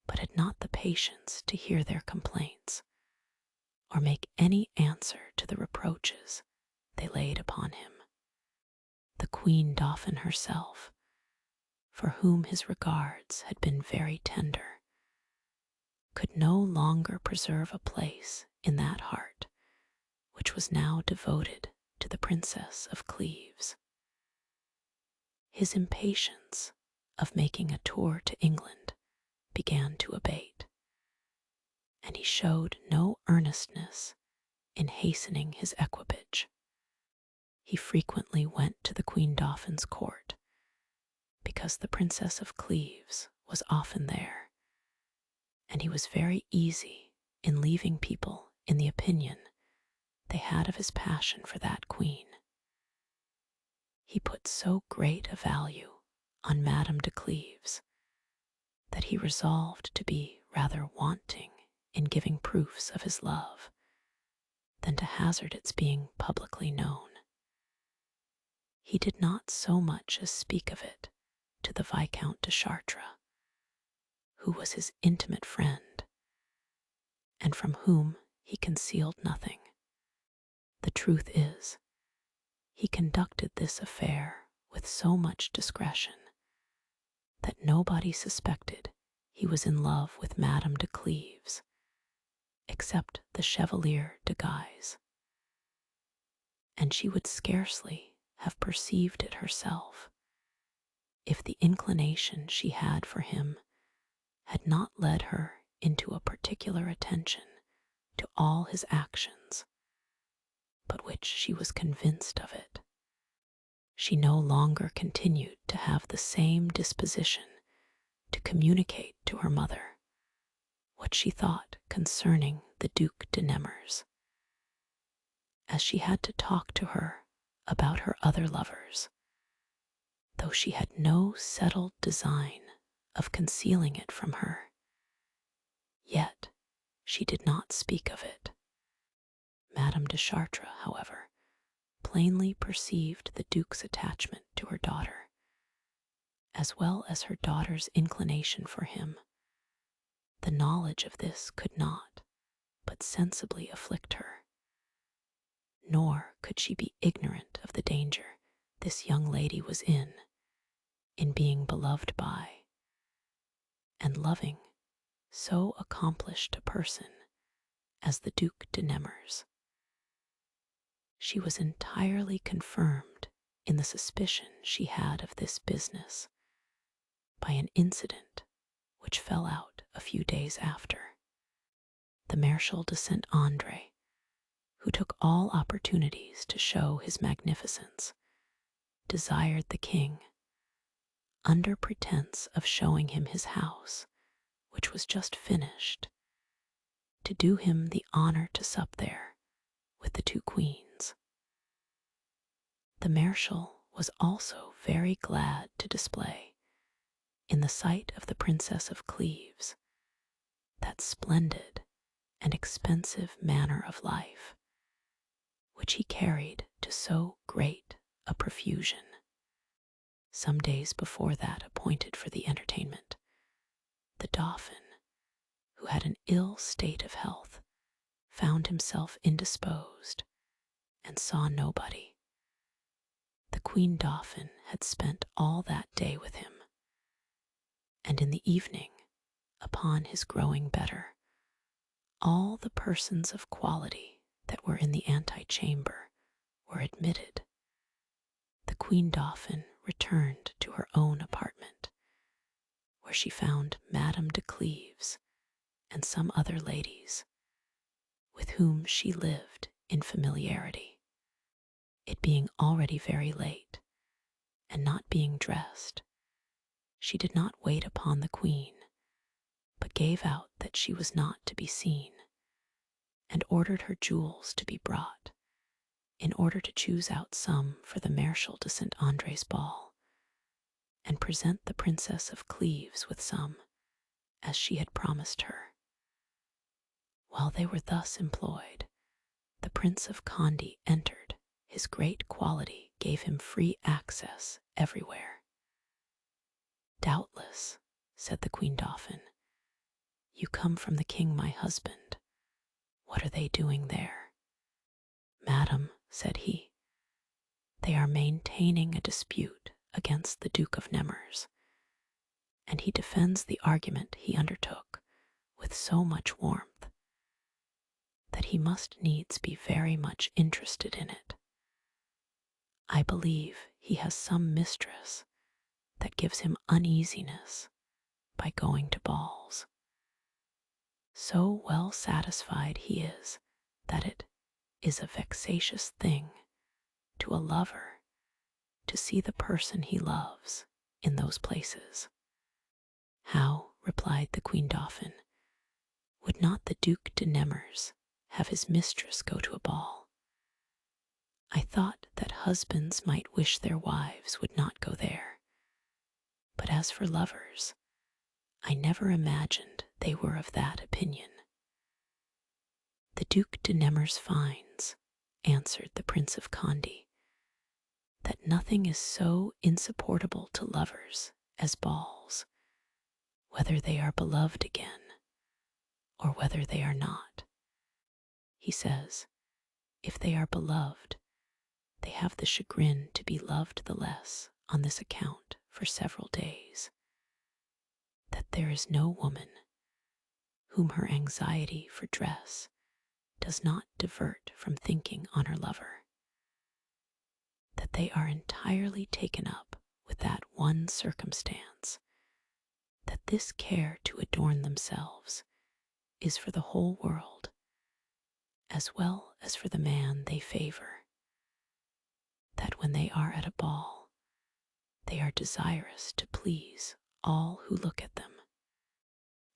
but had not the patience to hear their complaints, or make any answer to the reproaches they laid upon him. The Queen Dauphin herself, for whom his regards had been very tender, could no longer preserve a place in that heart which was now devoted to the Princess of Cleves. His impatience of making a tour to England began to abate, and he showed no earnestness in hastening his equipage. He frequently went to the Queen Dauphin's court, because the Princess of Cleves was often there, and he was very easy in leaving people in the opinion they had of his passion for that queen. He put so great a value on Madame de Cleves that he resolved to be rather wanting in giving proofs of his love than to hazard its being publicly known. He did not so much as speak of it to the Viscount de Chartres, who was his intimate friend, and from whom he concealed nothing. The truth is, he conducted this affair with so much discretion that nobody suspected he was in love with Madame de Cleves, except the Chevalier de Guise, and she would scarcely have perceived it herself if the inclination she had for him had not led her into a particular attention to all his actions, but which she was convinced of it. She no longer continued to have the same disposition to communicate to her mother what she thought concerning the Duc de Nemours, as she had to talk to her about her other lovers, though she had no settled design of concealing it from her. Yet she did not speak of it. Madame de Chartres, however, plainly perceived the Duke's attachment to her daughter, as well as her daughter's inclination for him. The knowledge of this could not but sensibly afflict her, nor could she be ignorant of the danger this young lady was in being beloved by and loving so accomplished a person as the Duc de Nemours. She was entirely confirmed in the suspicion she had of this business by an incident which fell out a few days after. The Marshal de Saint Andre, who took all opportunities to show his magnificence, desired the king, under pretense of showing him his house, which was just finished, to do him the honor to sup there with the two queens. The Marshal was also very glad to display, in the sight of the Princess of Cleves, that splendid and expensive manner of life which he carried to so great a profusion. Some days before that appointed for the entertainment, the Dauphin, who had an ill state of health, found himself indisposed and saw nobody. The Queen Dauphin had spent all that day with him, and in the evening, upon his growing better, all the persons of quality that were in the antechamber were admitted. The Queen Dauphin returned to her own apartment, where she found Madame de Cleves and some other ladies, with whom she lived in familiarity. It being already very late, and not being dressed, she did not wait upon the Queen, but gave out that she was not to be seen, and ordered her jewels to be brought, in order to choose out some for the Marshal de Saint Andre's ball, and present the Princess of Cleves with some, as she had promised her. While they were thus employed, the Prince of Condé entered. His great quality gave him free access everywhere. "Doubtless," said the Queen Dauphin, "you come from the king my husband. "What are they doing there?" "Madam," said he, "they are maintaining a dispute against the Duke of Nemours," and he defends the argument he undertook with so much warmth that he must needs be very much interested in it. I believe he has some mistress that gives him uneasiness by going to balls. So well satisfied he is that it is a vexatious thing to a lover to see the person he loves in those places. "How," replied the Queen Dauphin, "would not the Duke de Nemours have his mistress go to a ball? I thought that husbands might wish their wives would not go there, but as for lovers, I never imagined they were of that opinion." "The Duke de Nemours finds," answered the Prince of Condé, "that nothing is so insupportable to lovers as balls, whether they are beloved again or whether they are not. He says, if they are beloved, they have the chagrin to be loved the less on this account for several days, that there is no woman whom her anxiety for dress does not divert from thinking on her lover, that they are entirely taken up with that one circumstance, that this care to adorn themselves is for the whole world, as well as for the man they favor, that when they are at a ball, they are desirous to please all who look at them,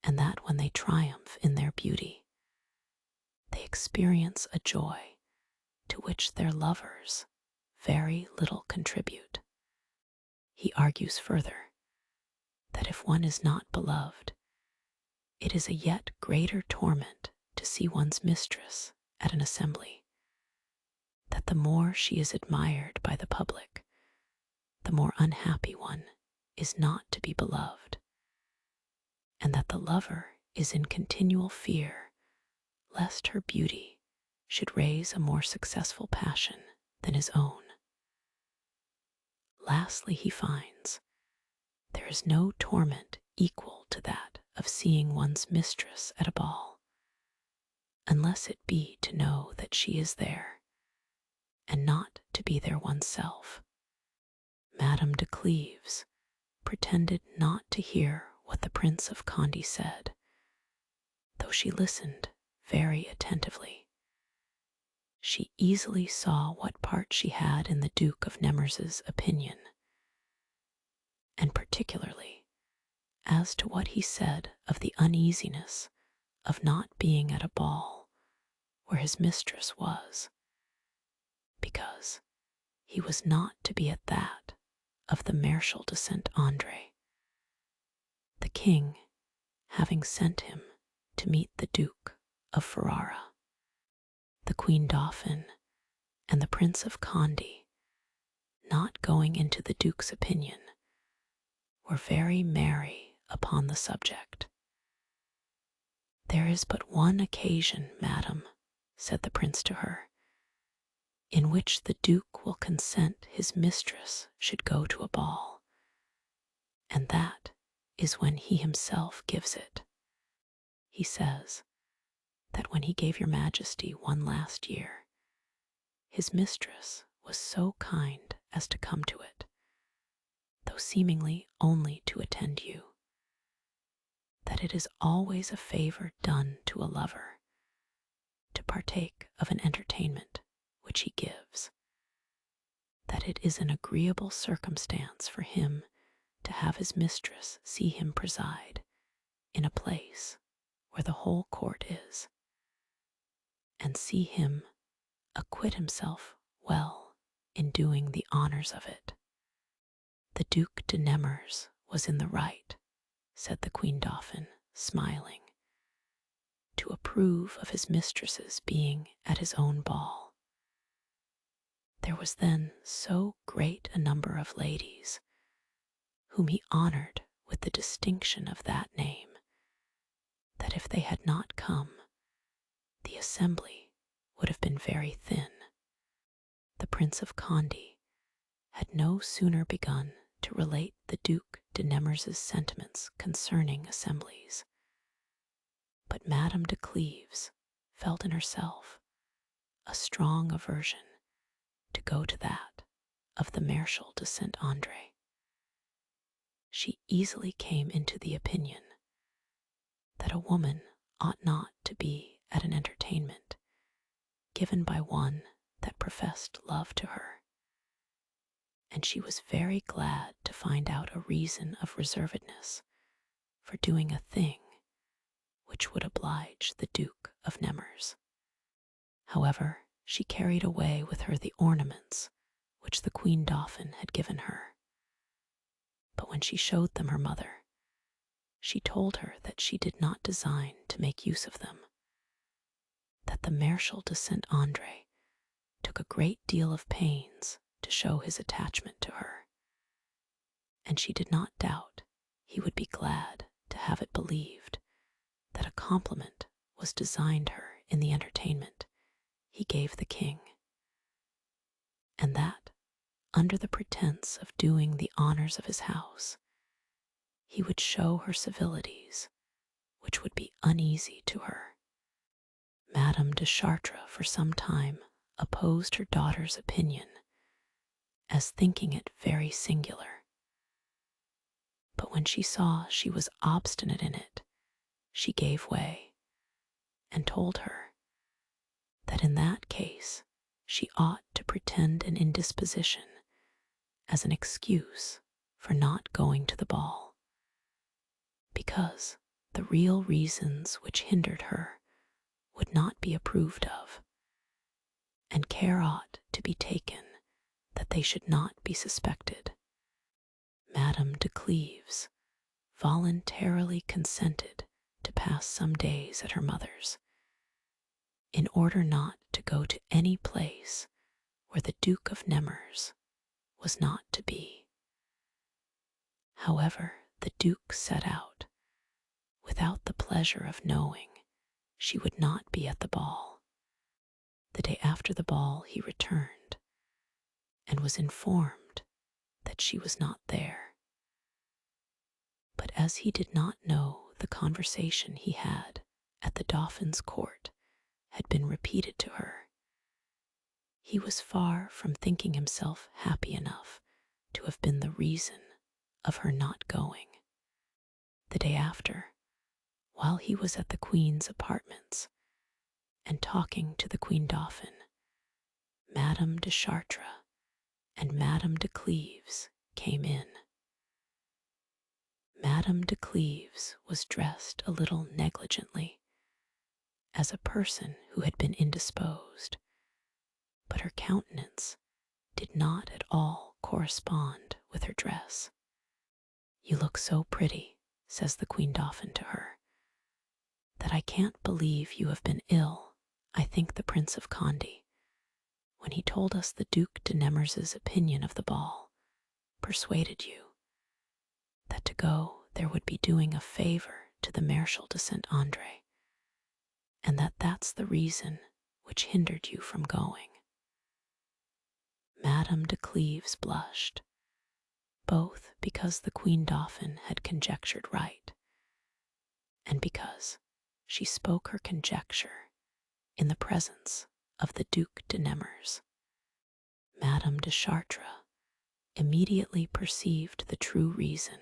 and that when they triumph in their beauty, they experience a joy to which their lovers very little contribute. He argues further that if one is not beloved, it is a yet greater torment to see one's mistress at an assembly, that the more she is admired by the public, the more unhappy one is not to be beloved, and that the lover is in continual fear lest her beauty should raise a more successful passion than his own. Lastly, he finds there is no torment equal to that of seeing one's mistress at a ball, unless it be to know that she is there, and not to be there oneself. Madame de Cleves pretended not to hear what the Prince of Condé said, though she listened very attentively. She easily saw what part she had in the Duke of Nemours' opinion, and particularly as to what he said of the uneasiness of not being at a ball where his mistress was, because he was not to be at that of the Marshal de Saint Andre, the king having sent him to meet the Duke of Ferrara. The Queen Dauphin and the Prince of Condé, not going into the Duke's opinion, were very merry upon the subject. "There is but one occasion, madam," said the Prince to her, "in which the Duke will consent his mistress should go to a ball, and that is when he himself gives it. He says that when he gave your Majesty one last year, his mistress was so kind as to come to it, though seemingly only to attend you, that it is always a favor done to a lover to partake of an entertainment which he gives, that it is an agreeable circumstance for him to have his mistress see him preside in a place where the whole court is, and see him acquit himself well in doing the honors of it." "The Duke de Nemours was in the right," said the Queen Dauphin, smiling, "to approve of his mistress's being at his own ball. There was then so great a number of ladies, whom he honored with the distinction of that name, that if they had not come, the assembly would have been very thin. The Prince of Condé had no sooner begun to relate the Duc de Nemours' sentiments concerning assemblies, but Madame de Cleves felt in herself a strong aversion to go to that of the Marshal de Saint Andre. She easily came into the opinion that a woman ought not to be at an entertainment given by one that professed love to her, and she was very glad to find out a reason of reservedness for doing a thing which would oblige the Duke of Nemours. However, she carried away with her the ornaments which the Queen Dauphin had given her, but when she showed them her mother, she told her that she did not design to make use of them, that the Marshal de Saint Andre took a great deal of pains to show his attachment to her, and she did not doubt he would be glad to have it believed that a compliment was designed her in the entertainment he gave the king, and that, under the pretense of doing the honors of his house, he would show her civilities which would be uneasy to her. Madame de Chartres for some time opposed her daughter's opinion, as thinking it very singular, but when she saw she was obstinate in it, she gave way, and told her that in that case she ought to pretend an indisposition as an excuse for not going to the ball, because the real reasons which hindered her would not be approved of, and care ought to be taken that they should not be suspected. Madame de Cleves voluntarily consented to pass some days at her mother's, in order not to go to any place where the Duke of Nemours was not to be. However, the Duke set out, without the pleasure of knowing she would not be at the ball. The day after the ball he returned, and was informed that she was not there. But as he did not know the conversation he had at the Dauphin's court had been repeated to her, he was far from thinking himself happy enough to have been the reason of her not going. The day after, while he was at the Queen's apartments and talking to the Queen Dauphin, Madame de Chartres and Madame de Cleves came in. Madame de Cleves was dressed a little negligently, as a person who had been indisposed, but her countenance did not at all correspond with her dress. "You look so pretty," says the Queen Dauphin to her, "that I can't believe you have been ill. I think the Prince of Condé, when he told us the Duc de Nemours' opinion of the ball, persuaded you that to go there would be doing a favor to the Marshal de Saint Andre, and that that's the reason which hindered you from going." Madame de Cleves blushed, both because the Queen Dauphin had conjectured right, and because she spoke her conjecture in the presence of the Duc de Nemours. Madame de Chartres immediately perceived the true reason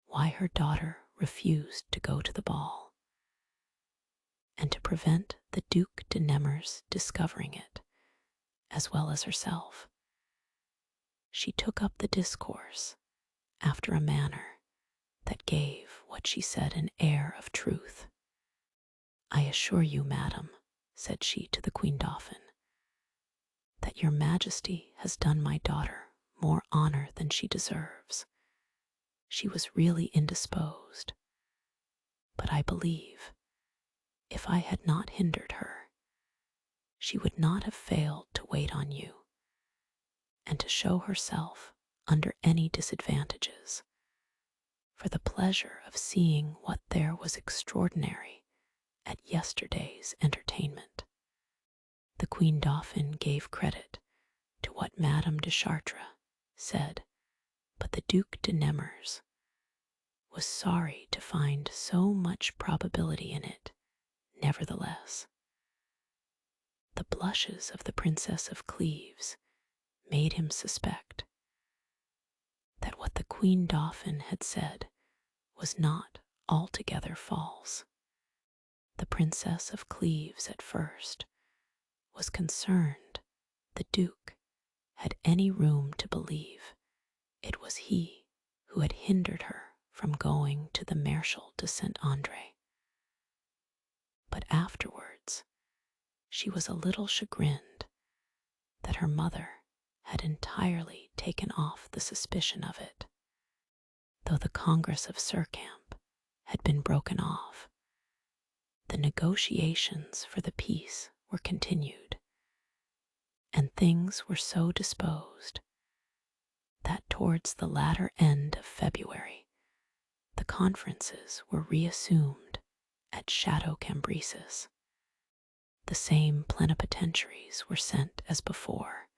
why her daughter refused to go to the ball, and to prevent the Duc de Nemours discovering it, as well as herself, she took up the discourse after a manner that gave what she said an air of truth. "I assure you, madam," said she to the Queen Dauphin, "that your Majesty has done my daughter more honor than she deserves. She was really indisposed, but I believe, if I had not hindered her, she would not have failed to wait on you, and to show herself under any disadvantages, for the pleasure of seeing what there was extraordinary at yesterday's entertainment. The Queen Dauphin gave credit to what Madame de Chartres said, but the Duc de Nemours was sorry to find so much probability in it. Nevertheless, the blushes of the Princess of Cleves made him suspect that what the Queen Dauphin had said was not altogether false. The Princess of Cleves at first was concerned the Duke had any room to believe it was he who had hindered her from going to the Marshal de Saint-André. But afterwards she was a little chagrined that her mother had entirely taken off the suspicion of it. Though the Congress of Surcamp had been broken off, the negotiations for the peace were continued, and things were so disposed that towards the latter end of February the conferences were reassumed at Chateau Cambresis. The same plenipotentiaries were sent as before,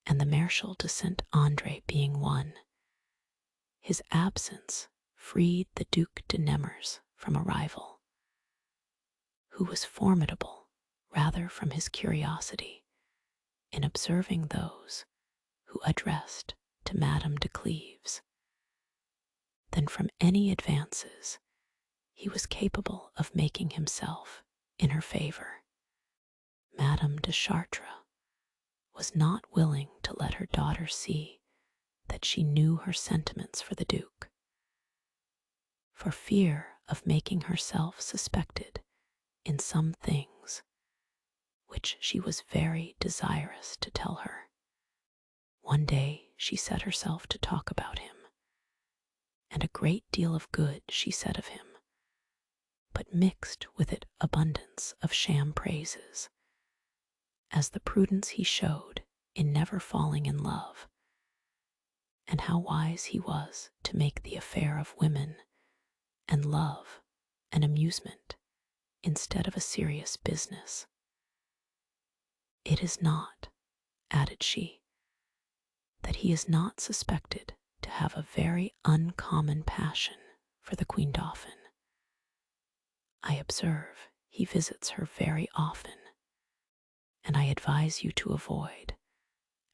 and the Marshal de Saint-André being one, his absence freed the Duc de Nemours from a rival, who was formidable rather from his curiosity in observing those who addressed to Madame de Cleves than from any advances he was capable of making himself in her favor. Madame de Chartres was not willing to let her daughter see that she knew her sentiments for the Duke, for fear of making herself suspected in some things which she was very desirous to tell her. One day she set herself to talk about him, and a great deal of good she said of him, but mixed with it abundance of sham praises, as the prudence he showed in never falling in love, and how wise he was to make the affair of women and love an amusement instead of a serious business. It is not, added she, that he is not suspected to have a very uncommon passion for the Queen Dauphin. I observe he visits her very often, and I advise you to avoid,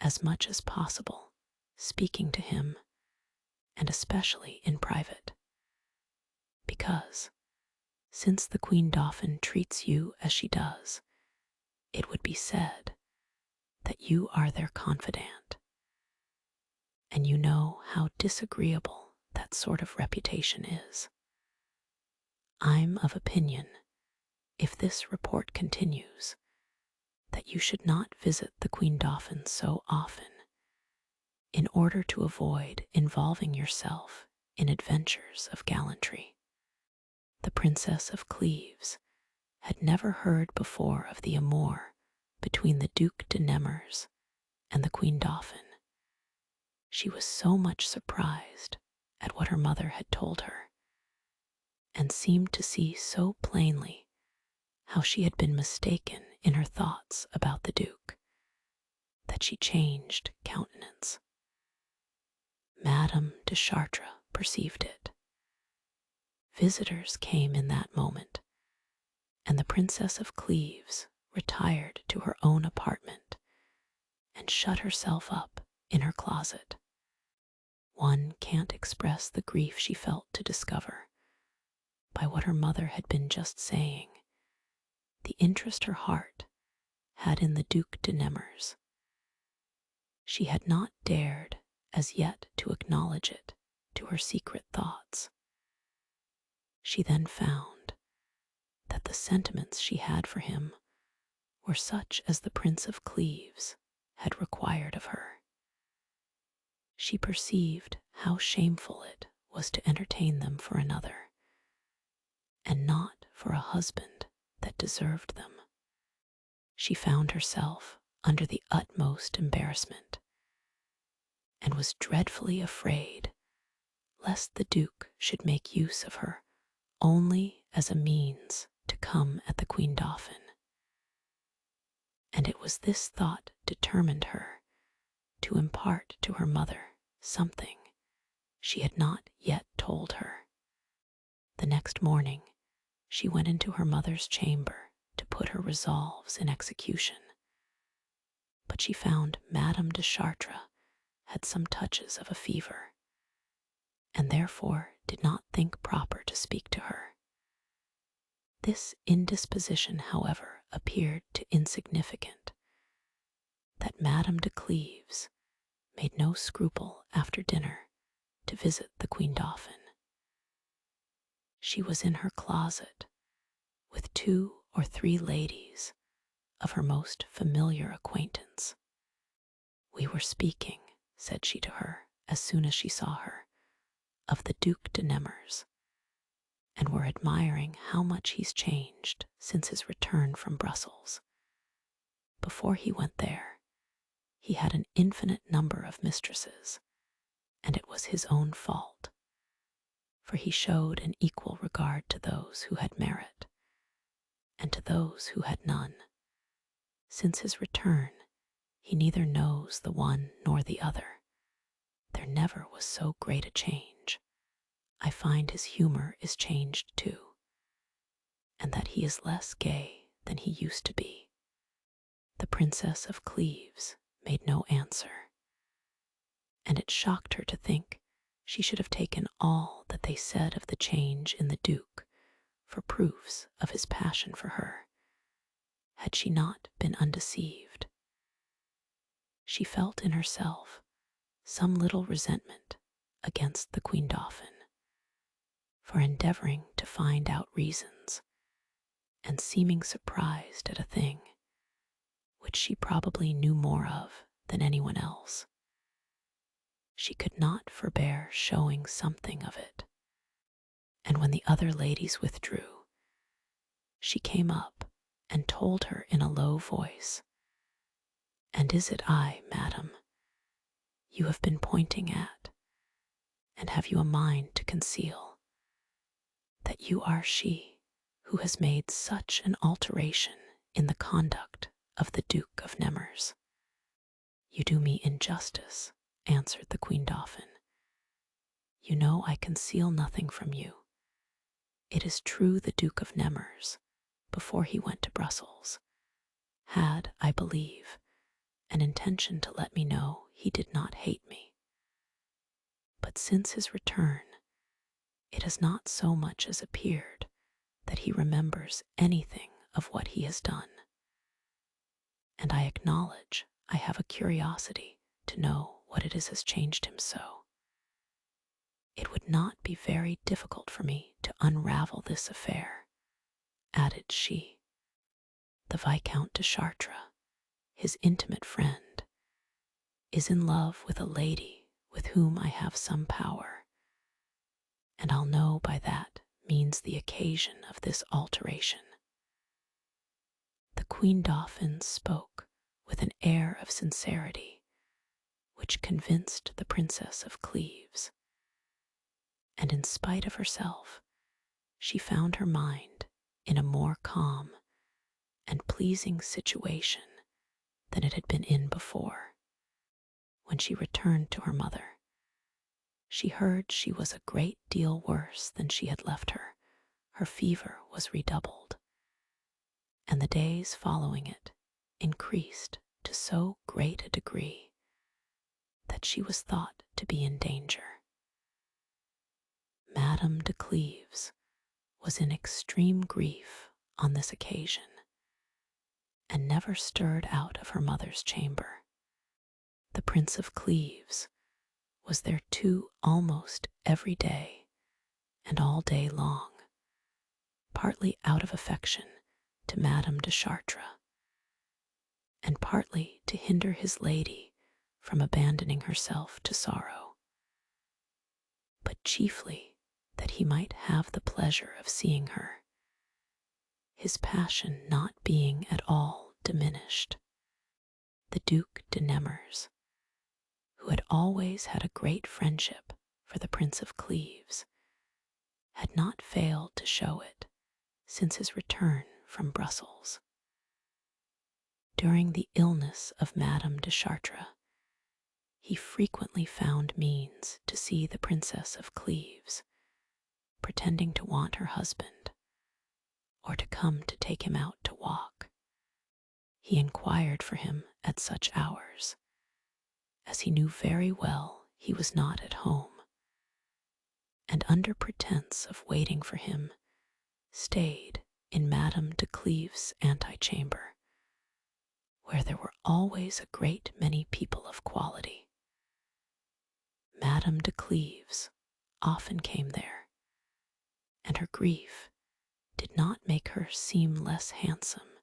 as much as possible, speaking to him, and especially in private, because, since the Queen Dauphin treats you as she does, it would be said that you are their confidant, and you know how disagreeable that sort of reputation is. I'm of opinion, if this report continues, that you should not visit the Queen Dauphin so often, in order to avoid involving yourself in adventures of gallantry. The Princess of Cleves had never heard before of the amour between the Duc de Nemours and the Queen Dauphin. She was so much surprised at what her mother had told her, and seemed to see so plainly how she had been mistaken in her thoughts about the Duke, that she changed countenance. Madame de Chartres perceived it. Visitors came in that moment, and the Princess of Cleves retired to her own apartment and shut herself up in her closet. One can't express the grief she felt to discover, by what her mother had been just saying, the interest her heart had in the Duc de Nemours. She had not dared as yet to acknowledge it to her secret thoughts. She then found that the sentiments she had for him were such as the Prince of Cleves had required of her. She perceived how shameful it was to entertain them for another, and not for a husband that deserved them. She found herself under the utmost embarrassment, and was dreadfully afraid lest the Duke should make use of her only as a means to come at the Queen Dauphin. And it was this thought determined her to impart to her mother something she had not yet told her. The next morning, she went into her mother's chamber to put her resolves in execution. But she found Madame de Chartres had some touches of a fever, and therefore did not think proper to speak to her. This indisposition, however, appeared to insignificant, that Madame de Cleves made no scruple after dinner to visit the Queen Dauphin. She was in her closet with 2 or 3 ladies of her most familiar acquaintance. "We were speaking," said she to her as soon as she saw her, "of the Duc de Nemours, and were admiring how much he's changed since his return from Brussels. Before he went there, he had an infinite number of mistresses, and it was his own fault, for he showed an equal regard to those who had merit, and to those who had none. Since his return, he neither knows the one nor the other. There never was so great a change. I find his humor is changed too, and that he is less gay than he used to be." The Princess of Cleves made no answer, and it shocked her to think she should have taken all that they said of the change in the Duke for proofs of his passion for her, had she not been undeceived. She felt in herself some little resentment against the Queen Dauphin for endeavoring to find out reasons, and seeming surprised at a thing which she probably knew more of than anyone else. She could not forbear showing something of it, and when the other ladies withdrew, she came up and told her in a low voice, "And is it I, madam, you have been pointing at, and have you a mind to conceal, that you are she who has made such an alteration in the conduct of the Duke of Nemours?" "You do me injustice," answered the Queen Dauphin. "You know I conceal nothing from you. It is true the Duke of Nemours, before he went to Brussels, had, I believe, an intention to let me know he did not hate me. But since his return, it has not so much as appeared that he remembers anything of what he has done. And I acknowledge I have a curiosity to know what it is has changed him so. It would not be very difficult for me to unravel this affair," added she. "The Viscount de Chartres, his intimate friend, is in love with a lady with whom I have some power, and I'll know by that means the occasion of this alteration." The Queen Dauphin spoke with an air of sincerity which convinced the Princess of Cleves, and in spite of herself, she found her mind in a more calm and pleasing situation than it had been in before. When she returned to her mother, she heard she was a great deal worse than she had left her. Her fever was redoubled, and the days following it increased to so great a degree that she was thought to be in danger. Madame de Cleves was in extreme grief on this occasion, and never stirred out of her mother's chamber. The Prince of Cleves was there too almost every day and all day long, partly out of affection to Madame de Chartres, and partly to hinder his lady from abandoning herself to sorrow, but chiefly that he might have the pleasure of seeing her, his passion not being at all diminished. The Duc de Nemours, who had always had a great friendship for the Prince of Cleves, had not failed to show it since his return from Brussels. During the illness of Madame de Chartres, he frequently found means to see the Princess of Cleves, pretending to want her husband, or to come to take him out to walk. He inquired for him at such hours, as he knew very well he was not at home, and under pretense of waiting for him, stayed in Madame de Cleves' antechamber, where there were always a great many people of quality. Madame de Cleves often came there, and her grief did not make her seem less handsome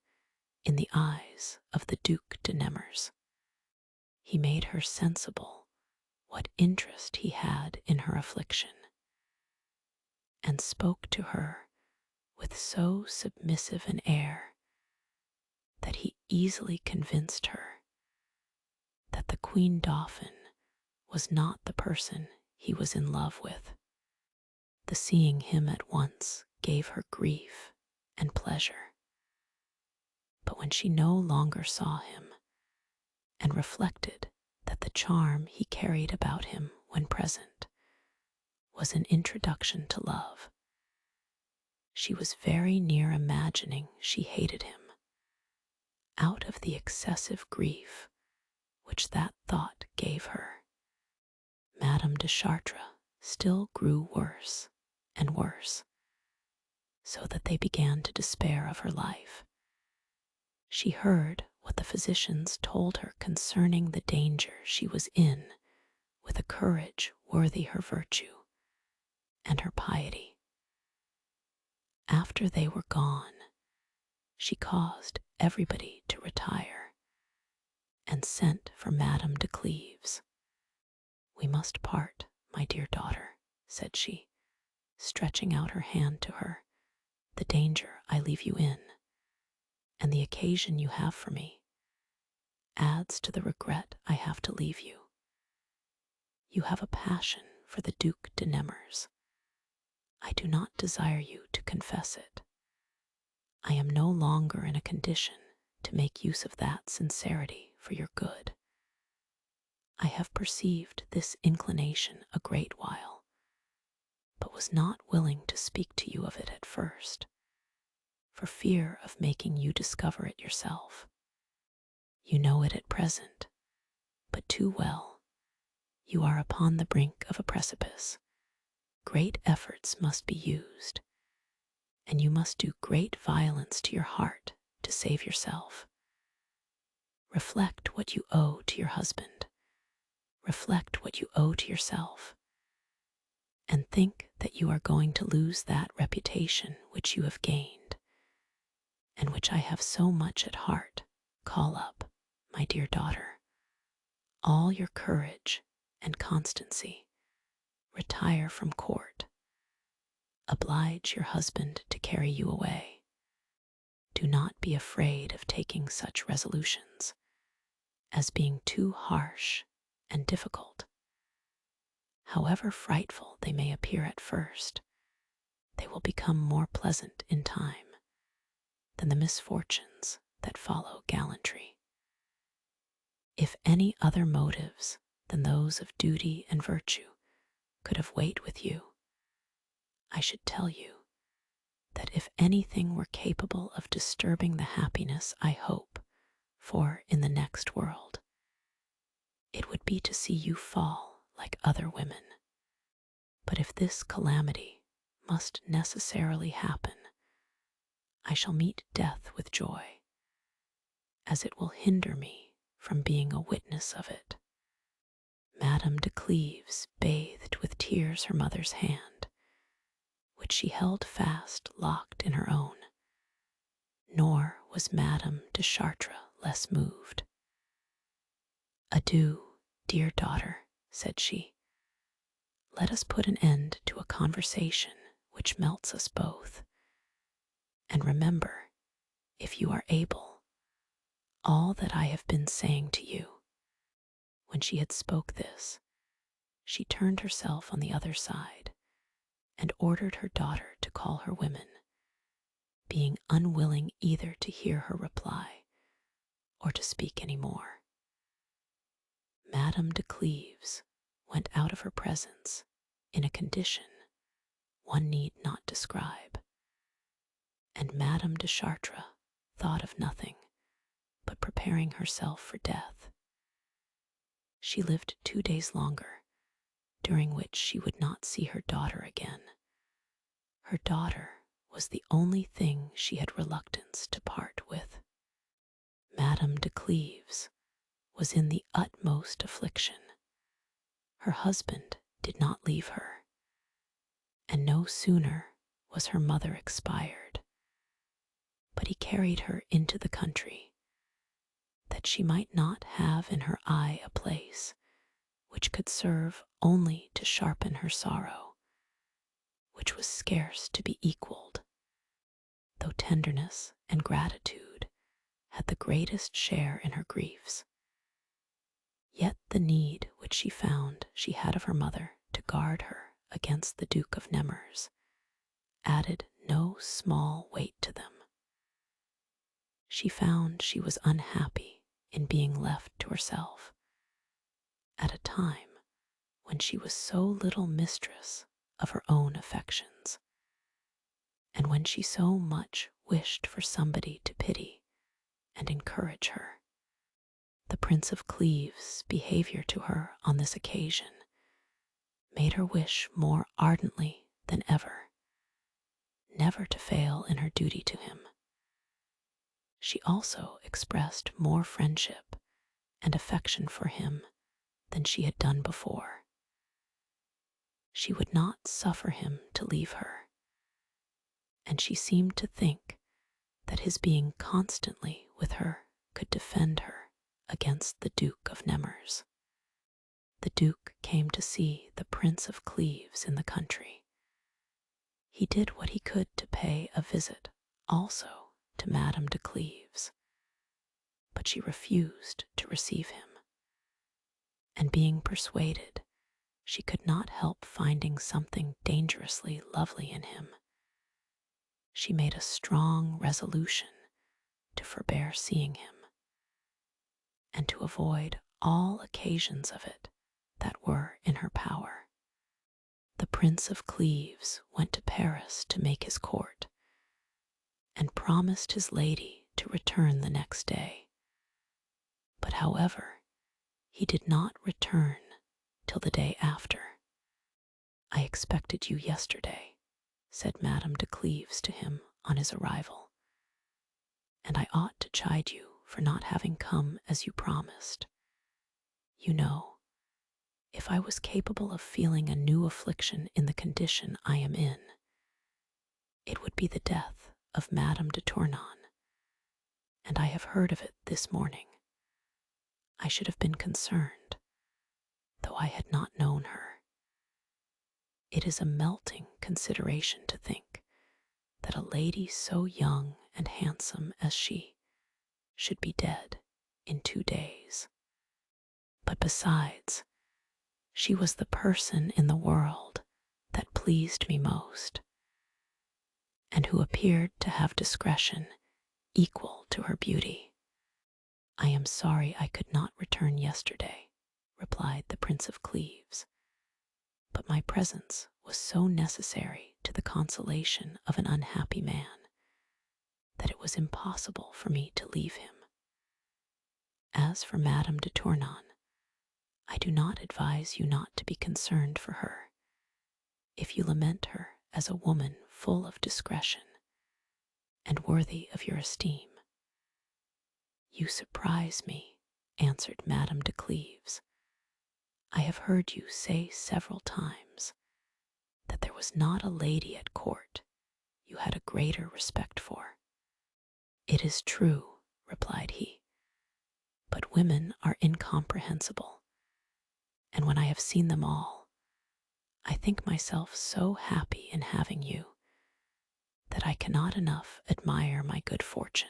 in the eyes of the Duc de Nemours. He made her sensible what interest he had in her affliction, and spoke to her with so submissive an air that he easily convinced her that the Queen Dauphin was not the person he was in love with. The seeing him at once gave her grief and pleasure. But when she no longer saw him, and reflected that the charm he carried about him when present was an introduction to love, she was very near imagining she hated him, out of the excessive grief which that thought gave her. Madame de Chartres still grew worse and worse, so that they began to despair of her life. She heard what the physicians told her concerning the danger she was in with a courage worthy her virtue and her piety. After they were gone, she caused everybody to retire, and sent for Madame de Cleves. "We must part, my dear daughter," said she, stretching out her hand to her. "The danger I leave you in, and the occasion you have for me, adds to the regret I have to leave you. You have a passion for the Duc de Nemours. I do not desire you to confess it. I am no longer in a condition to make use of that sincerity for your good. I have perceived this inclination a great while, but was not willing to speak to you of it at first, for fear of making you discover it yourself. You know it at present, but too well. You are upon the brink of a precipice. Great efforts must be used, and you must do great violence to your heart to save yourself. Reflect what you owe to your husband. Reflect what you owe to yourself, and think that you are going to lose that reputation which you have gained, and which I have so much at heart. Call up, my dear daughter, all your courage and constancy. Retire from court. Oblige your husband to carry you away. Do not be afraid of taking such resolutions as being too harsh and difficult. However frightful they may appear at first, they will become more pleasant in time than the misfortunes that follow gallantry. If any other motives than those of duty and virtue could have weight with you, I should tell you that if anything were capable of disturbing the happiness I hope for in the next world, it would be to see you fall like other women. But if this calamity must necessarily happen, I shall meet death with joy, as it will hinder me from being a witness of it." Madame de Cleves bathed with tears her mother's hand, which she held fast locked in her own, nor was Madame de Chartres less moved. "Adieu, dear daughter," said she. "Let us put an end to a conversation which melts us both, and remember, if you are able, all that I have been saying to you." When she had spoke this, she turned herself on the other side, and ordered her daughter to call her women, being unwilling either to hear her reply or to speak any more. Madame de Cleves went out of her presence in a condition one need not describe, and Madame de Chartres thought of nothing but preparing herself for death. She lived 2 days longer, during which she would not see her daughter again. Her daughter was the only thing she had reluctance to part with. Madame de Cleves was in the utmost affliction. Her husband did not leave her, and no sooner was her mother expired, but he carried her into the country, that she might not have in her eye a place which could serve only to sharpen her sorrow, which was scarce to be equaled, though tenderness and gratitude had the greatest share in her griefs. Yet the need which she found she had of her mother to guard her against the Duke of Nemours added no small weight to them. She found she was unhappy in being left to herself at a time when she was so little mistress of her own affections, and when she so much wished for somebody to pity and encourage her. The Prince of Cleves' behavior to her on this occasion made her wish more ardently than ever never to fail in her duty to him. She also expressed more friendship and affection for him than she had done before. She would not suffer him to leave her, and she seemed to think that his being constantly with her could defend her against the Duke of Nemours. The Duke came to see the Prince of Cleves in the country. He did what he could to pay a visit also to Madame de Cleves, but she refused to receive him, and being persuaded she could not help finding something dangerously lovely in him, she made a strong resolution to forbear seeing him, and to avoid all occasions of it that were in her power. The Prince of Cleves went to Paris to make his court, and promised his lady to return the next day. But however, he did not return till the day after. "I expected you yesterday," said Madame de Cleves to him on his arrival, "and I ought to chide you for not having come as you promised. You know, if I was capable of feeling a new affliction in the condition I am in, it would be the death of Madame de Tournon, and I have heard of it this morning. I should have been concerned, though I had not known her. It is a melting consideration to think that a lady so young and handsome as she should be dead in 2 days. But besides, she was the person in the world that pleased me most, and who appeared to have discretion equal to her beauty. I am sorry I could not return yesterday," replied the Prince of Cleves, "but my presence was so necessary to the consolation of an unhappy man that it was impossible for me to leave him. As for Madame de Tournon, I do not advise you not to be concerned for her, if you lament her as a woman full of discretion and worthy of your esteem." "You surprise me," answered Madame de Cleves. "I have heard you say several times that there was not a lady at court you had a greater respect for." "It is true," replied he, "but women are incomprehensible, and when I have seen them all, I think myself so happy in having you that I cannot enough admire my good fortune."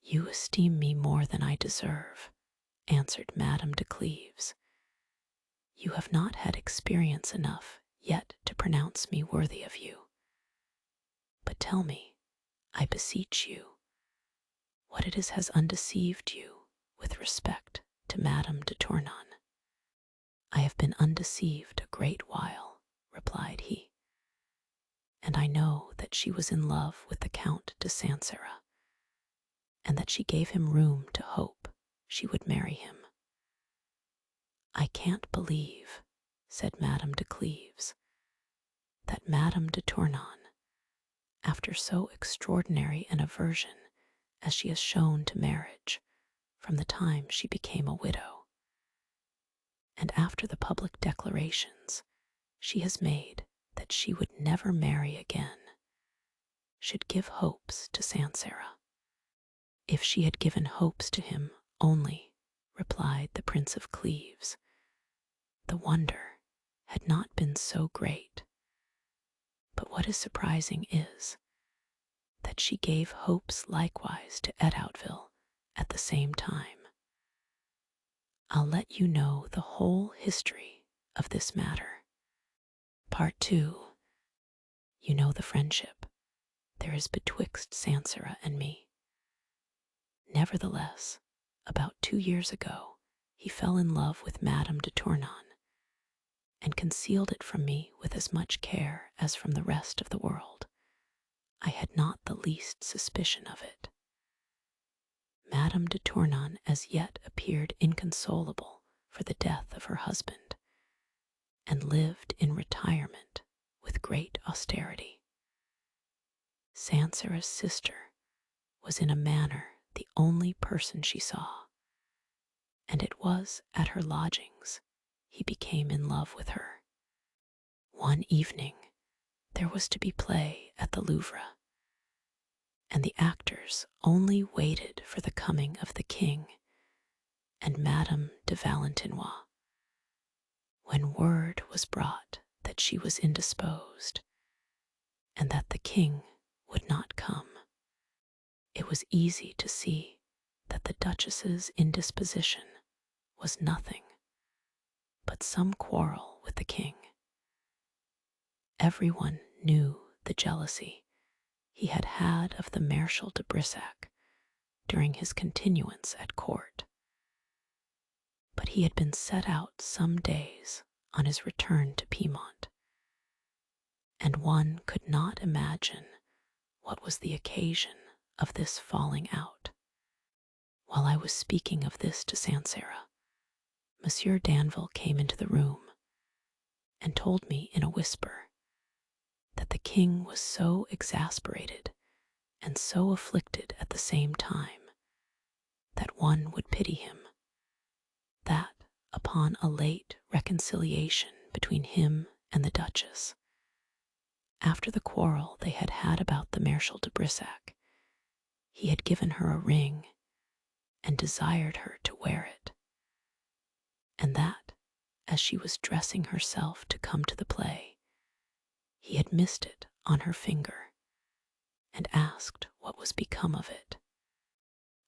"You esteem me more than I deserve," answered Madame de Cleves. "You have not had experience enough yet to pronounce me worthy of you. But tell me, I beseech you, what it is has undeceived you with respect to Madame de Tournon." "I have been undeceived a great while," replied he, "and I know that she was in love with the Count de Sancerre, and that she gave him room to hope she would marry him." "I can't believe," said Madame de Cleves, "that Madame de Tournon, after so extraordinary an aversion as she has shown to marriage from the time she became a widow, and after the public declarations she has made that she would never marry again, should give hopes to Sancerre." "If she had given hopes to him only," replied the Prince of Cleves, "the wonder had not been so great. But what is surprising is that she gave hopes likewise to Edoutville at the same time. I'll let you know the whole history of this matter. Part 2. You know the friendship there is betwixt Sancerre and me. Nevertheless, about 2 years ago, he fell in love with Madame de Tournon, and concealed it from me with as much care as from the rest of the world. I had not the least suspicion of it. Madame de Tournon as yet appeared inconsolable for the death of her husband, and lived in retirement with great austerity. Sancerre's sister was in a manner the only person she saw, and it was at her lodgings he became in love with her. One evening there was to be play at the Louvre, and the actors only waited for the coming of the king and Madame de Valentinois. When word was brought that she was indisposed, and that the king would not come, it was easy to see that the Duchess's indisposition was nothing but some quarrel with the king. Everyone knew the jealousy he had had of the Marshal de Brissac during his continuance at court, but he had been set out some days on his return to Piedmont, and one could not imagine what was the occasion of this falling out. While I was speaking of this to Sancerre, Monsieur Danville came into the room and told me in a whisper that the king was so exasperated and so afflicted at the same time that one would pity him, that upon a late reconciliation between him and the Duchess, after the quarrel they had had about the Marshal de Brissac, he had given her a ring and desired her to wear it, and that, as she was dressing herself to come to the play, he had missed it on her finger and asked what was become of it,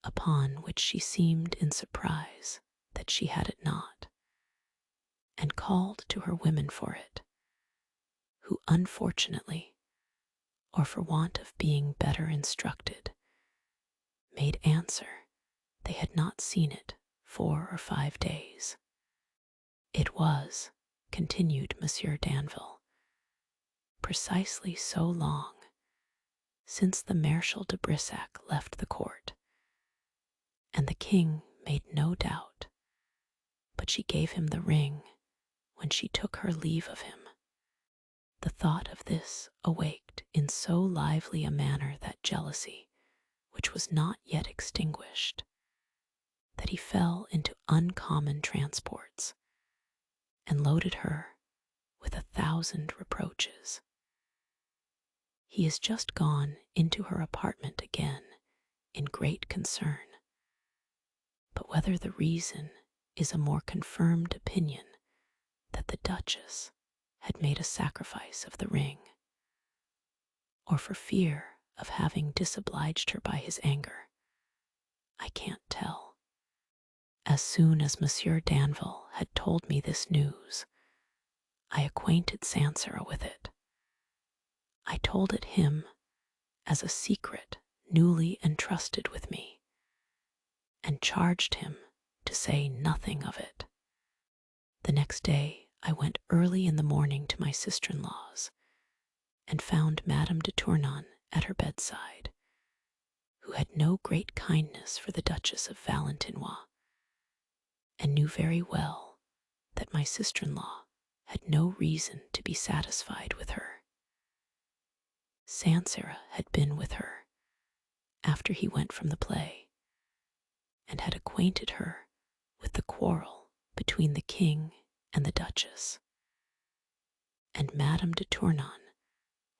upon which she seemed in surprise that she had it not, and called to her women for it, who unfortunately, or for want of being better instructed, made answer they had not seen it 4 or 5 days. It was, continued Monsieur Danville, precisely so long since the Marshal de Brissac left the court, and the king made no doubt but she gave him the ring when she took her leave of him. The thought of this awaked in so lively a manner that jealousy which was not yet extinguished, that he fell into uncommon transports, and loaded her with 1,000 reproaches. He is just gone into her apartment again in great concern, but whether the reason is a more confirmed opinion that the Duchess had made a sacrifice of the ring, or for fear of having disobliged her by his anger, I can't tell. As soon as Monsieur Danville had told me this news, I acquainted Sancerre with it. I told it him as a secret newly entrusted with me, and charged him to say nothing of it. The next day I went early in the morning to my sister-in-law's, and found Madame de Tournon at her bedside, who had no great kindness for the Duchess of Valentinois, and knew very well that my sister-in-law had no reason to be satisfied with her. Sancerre had been with her after he went from the play, and had acquainted her with the quarrel between the king and the duchess, and Madame de Tournon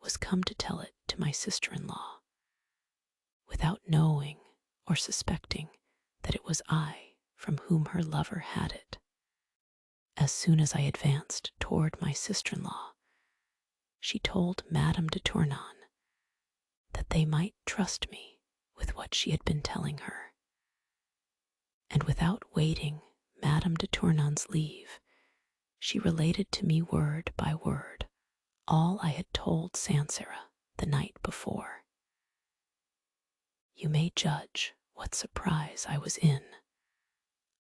was come to tell it to my sister-in-law, without knowing or suspecting that it was I from whom her lover had it. As soon as I advanced toward my sister-in-law, she told Madame de Tournon that they might trust me with what she had been telling her, and without waiting Madame de Tournon's leave, she related to me word by word all I had told Sancerre the night before. You may judge what surprise I was in.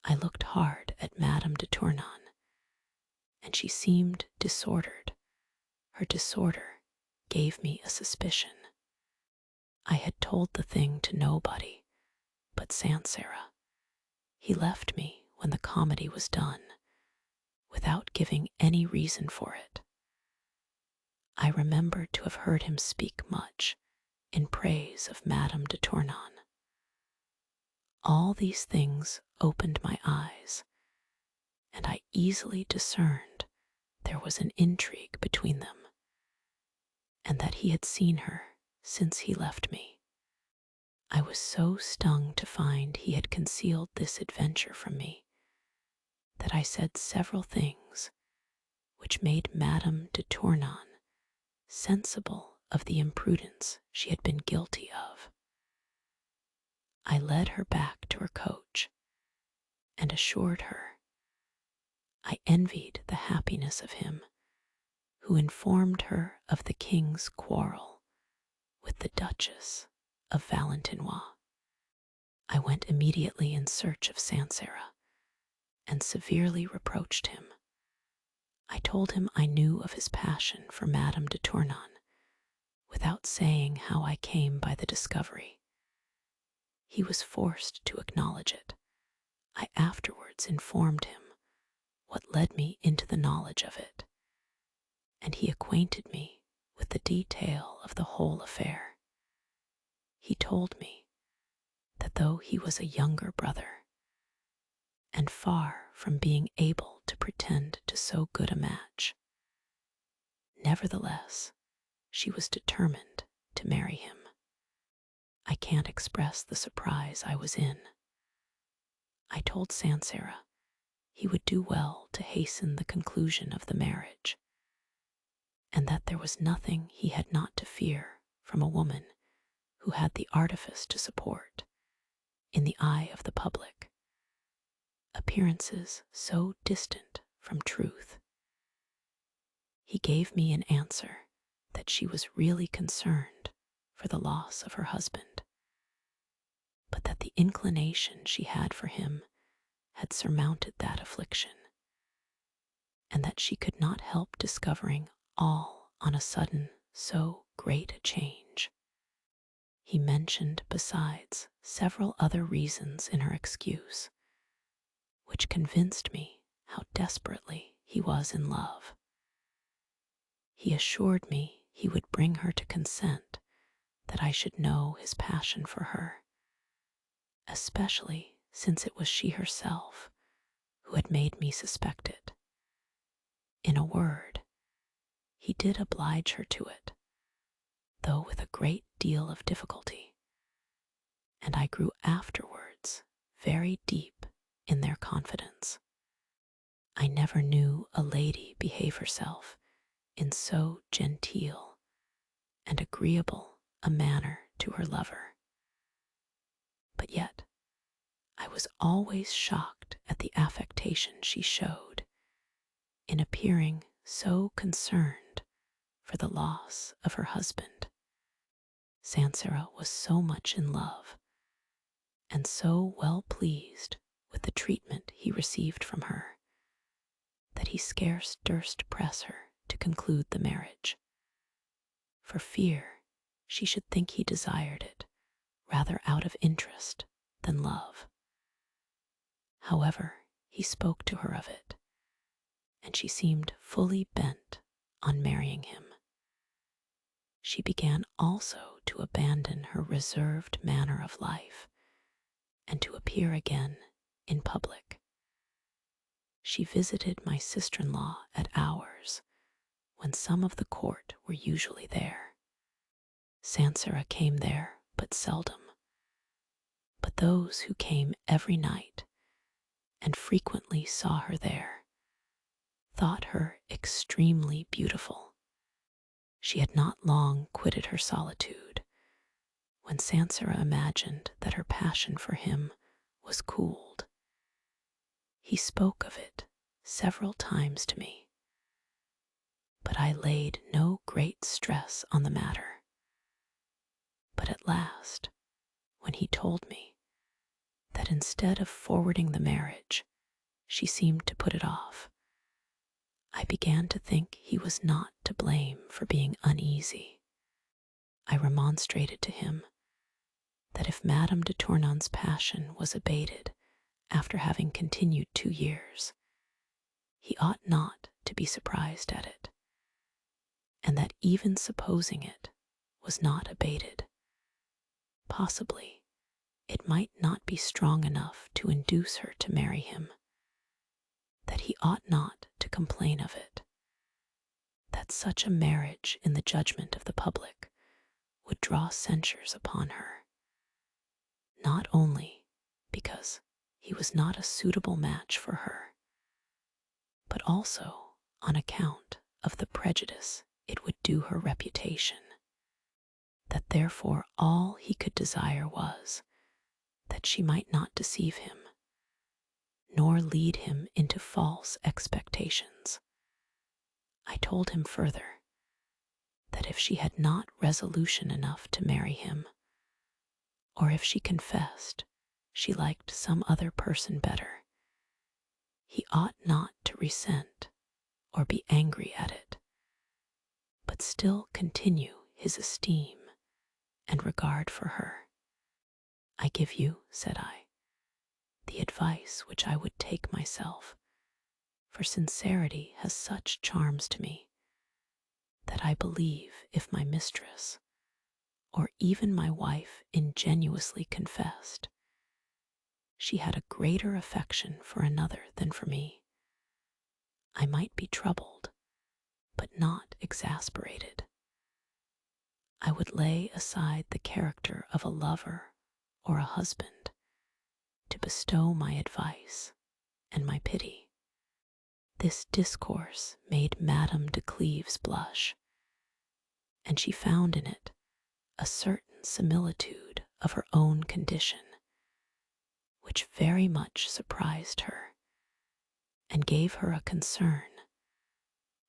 I looked hard at Madame de Tournon, and she seemed disordered. Her disorder gave me a suspicion. I had told the thing to nobody but Sancerre. He left me when the comedy was done, without giving any reason for it. I remembered to have heard him speak much in praise of Madame de Tournon. All these things opened my eyes, and I easily discerned there was an intrigue between them, and that he had seen her since he left me. I was so stung to find he had concealed this adventure from me that I said several things which made Madame de Tournon sensible of the imprudence she had been guilty of. I led her back to her coach and assured her I envied the happiness of him who informed her of the king's quarrel with the Duchess of Valentinois. I went immediately in search of Sancerre and severely reproached him. I told him I knew of his passion for Madame de Tournon, without saying how I came by the discovery. He was forced to acknowledge it. I afterwards informed him what led me into the knowledge of it, and he acquainted me with the detail of the whole affair. He told me that though he was a younger brother, and far from being able to pretend to so good a match, nevertheless she was determined to marry him. I can't express the surprise I was in. I told Sancerre he would do well to hasten the conclusion of the marriage, and that there was nothing he had not to fear from a woman who had the artifice to support, in the eye of the public, appearances so distant from truth. He gave me an answer that she was really concerned for the loss of her husband, but that the inclination she had for him had surmounted that affliction, and that she could not help discovering all on a sudden so great a change. He mentioned besides several other reasons in her excuse, which convinced me how desperately he was in love. He assured me he would bring her to consent that I should know his passion for her, especially since it was she herself who had made me suspect it. In a word, he did oblige her to it, though with a great deal of difficulty, and I grew afterwards very deep in their confidence. I never knew a lady behave herself in so genteel and agreeable a manner to her lover. But yet I was always shocked at the affectation she showed in appearing so concerned for the loss of her husband. Sancerre was so much in love and so well pleased with the treatment he received from her that he scarce durst press her to conclude the marriage, for fear she should think he desired it rather out of interest than love. However, he spoke to her of it, and she seemed fully bent on marrying him. She began also to abandon her reserved manner of life and to appear again in public. She visited my sister-in-law at hours when some of the court were usually there. Sancerre came there but seldom, but those who came every night and frequently saw her there thought her extremely beautiful. She had not long quitted her solitude when Sancerre imagined that her passion for him was cooled. He spoke of it several times to me, but I laid no great stress on the matter. But at last, when he told me that instead of forwarding the marriage, she seemed to put it off, I began to think he was not to blame for being uneasy. I remonstrated to him that if Madame de Tournon's passion was abated after having continued 2 years, he ought not to be surprised at it, and that even supposing it was not abated, possibly it might not be strong enough to induce her to marry him, that he ought not to complain of it, that such a marriage in the judgment of the public would draw censures upon her, not only because he was not a suitable match for her, but also on account of the prejudice it would do her reputation, that therefore all he could desire was that she might not deceive him, nor lead him into false expectations. I told him further that if she had not resolution enough to marry him, or if she confessed she liked some other person better, he ought not to resent or be angry at it, but still continue his esteem and regard for her. I give you, said I, the advice which I would take myself, for sincerity has such charms to me that I believe if my mistress, or even my wife, ingenuously confessed she had a greater affection for another than for me, I might be troubled, but not exasperated. I would lay aside the character of a lover or a husband to bestow my advice and my pity. This discourse made Madame de Cleves blush, and she found in it a certain similitude of her own condition, which very much surprised her and gave her a concern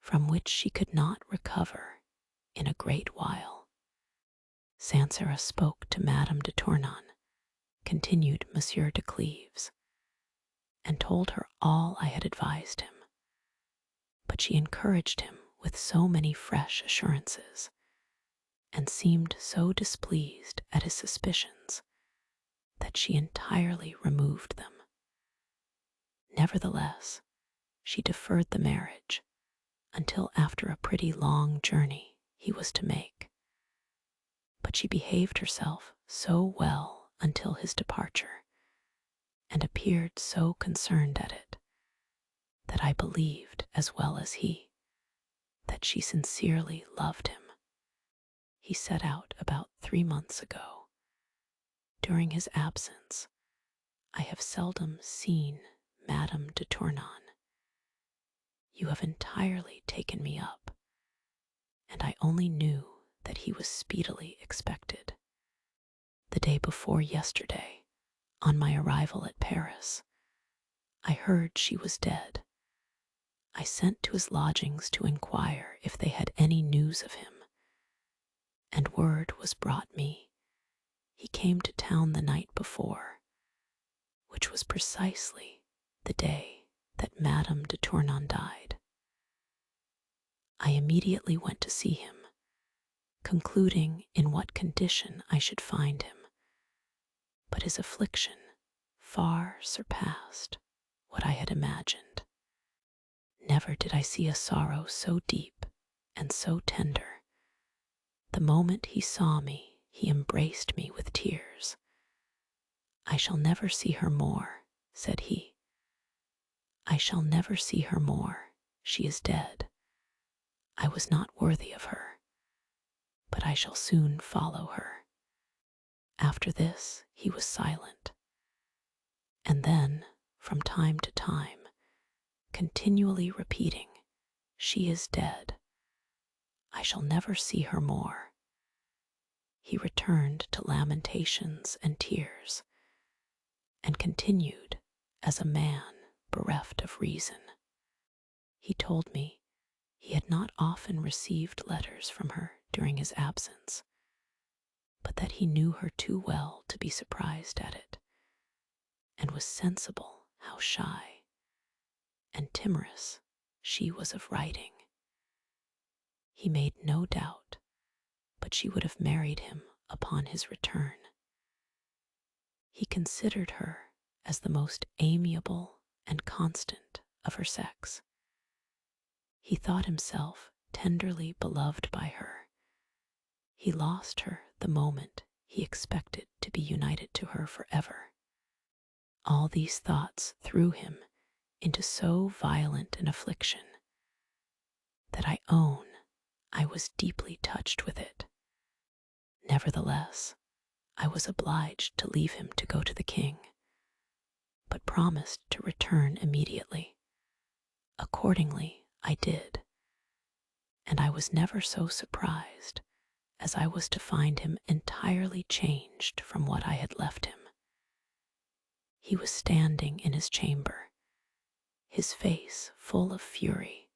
from which she could not recover in a great while. Sancerre spoke to Madame de Tournon, continued Monsieur de Cleves, and told her all I had advised him, but she encouraged him with so many fresh assurances, and seemed so displeased at his suspicions that she entirely removed them. Nevertheless, she deferred the marriage until after a pretty long journey he was to make, but she behaved herself so well until his departure, and appeared so concerned at it, that I believed, as well as he, that she sincerely loved him. He set out about 3 months ago. During his absence, I have seldom seen Madame de Tournon. You have entirely taken me up, and I only knew that he was speedily expected. The day before yesterday, on my arrival at Paris, I heard she was dead. I sent to his lodgings to inquire if they had any news of him, and word was brought me he came to town the night before, which was precisely the day that Madame de Chartres died. I immediately went to see him, concluding in what condition I should find him, but his affliction far surpassed what I had imagined. Never did I see a sorrow so deep and so tender. The moment he saw me, he embraced me with tears. "I shall never see her more," said he. "I shall never see her more. She is dead. I was not worthy of her, but I shall soon follow her." After this, he was silent, and then, from time to time, continually repeating, "She is dead. I shall never see her more." He returned to lamentations and tears, and continued as a man bereft of reason. He told me he had not often received letters from her during his absence, but that he knew her too well to be surprised at it, and was sensible how shy and timorous she was of writing. He made no doubt but she would have married him upon his return. He considered her as the most amiable and constant of her sex. He thought himself tenderly beloved by her. He lost her the moment he expected to be united to her forever. All these thoughts threw him into so violent an affliction that I own I was deeply touched with it. Nevertheless, I was obliged to leave him to go to the king, but promised to return immediately. Accordingly, I did, and I was never so surprised as I was to find him entirely changed from what I had left him. He was standing in his chamber, his face full of fury,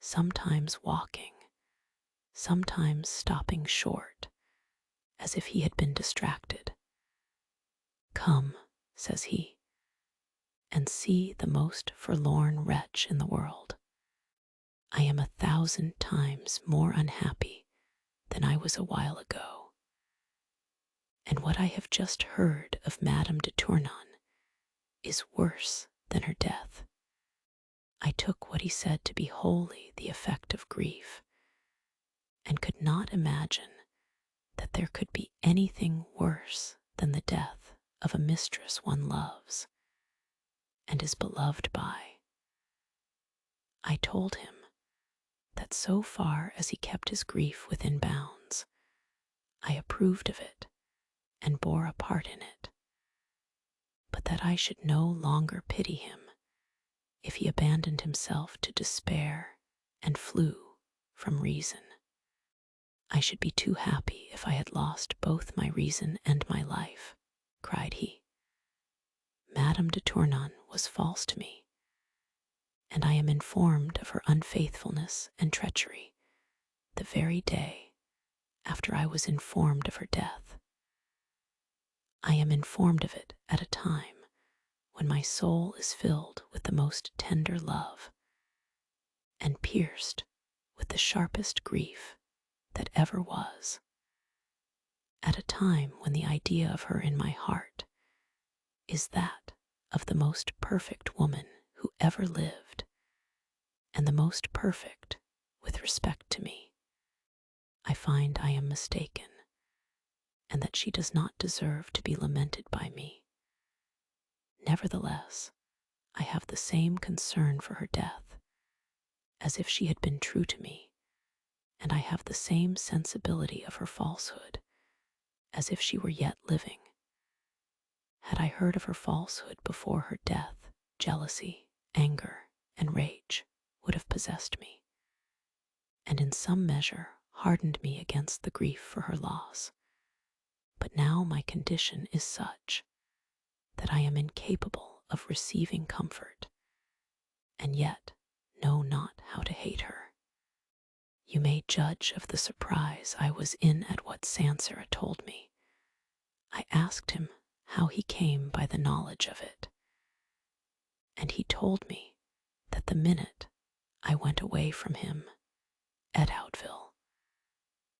sometimes walking, sometimes stopping short, as if he had been distracted. "Come," says he, "and see the most forlorn wretch in the world. I am 1,000 times more unhappy than I was a while ago, and what I have just heard of Madame de Chartres is worse than her death." I took what he said to be wholly the effect of grief, and could not imagine that there could be anything worse than the death of a mistress one loves and is beloved by. I told him that so far as he kept his grief within bounds, I approved of it and bore a part in it, but that I should no longer pity him if he abandoned himself to despair and flew from reason. "I should be too happy if I had lost both my reason and my life," cried he. "Madame de Chartres was false to me, and I am informed of her unfaithfulness and treachery the very day after I was informed of her death. I am informed of it at a time when my soul is filled with the most tender love and pierced with the sharpest grief that ever was, at a time when the idea of her in my heart is that of the most perfect woman who ever lived, and the most perfect with respect to me. I find I am mistaken, and that she does not deserve to be lamented by me. Nevertheless, I have the same concern for her death as if she had been true to me, and I have the same sensibility of her falsehood as if she were yet living. Had I heard of her falsehood before her death, jealousy, anger, and rage would have possessed me, and in some measure hardened me against the grief for her loss. But now my condition is such that I am incapable of receiving comfort, and yet know not how to hate her. You may judge of the surprise I was in at what Sansera told me. I asked him how he came by the knowledge of it, and he told me that the minute I went away from him, Edoutville,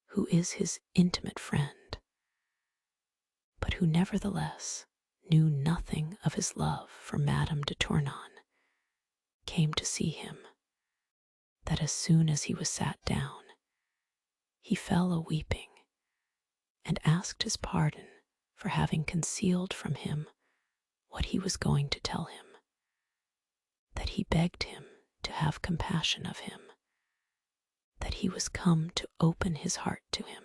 who is his intimate friend, but who nevertheless knew nothing of his love for Madame de Tournon, came to see him, that as soon as he was sat down, he fell a-weeping, and asked his pardon for having concealed from him what he was going to tell him, that he begged him to have compassion of him, that he was come to open his heart to him,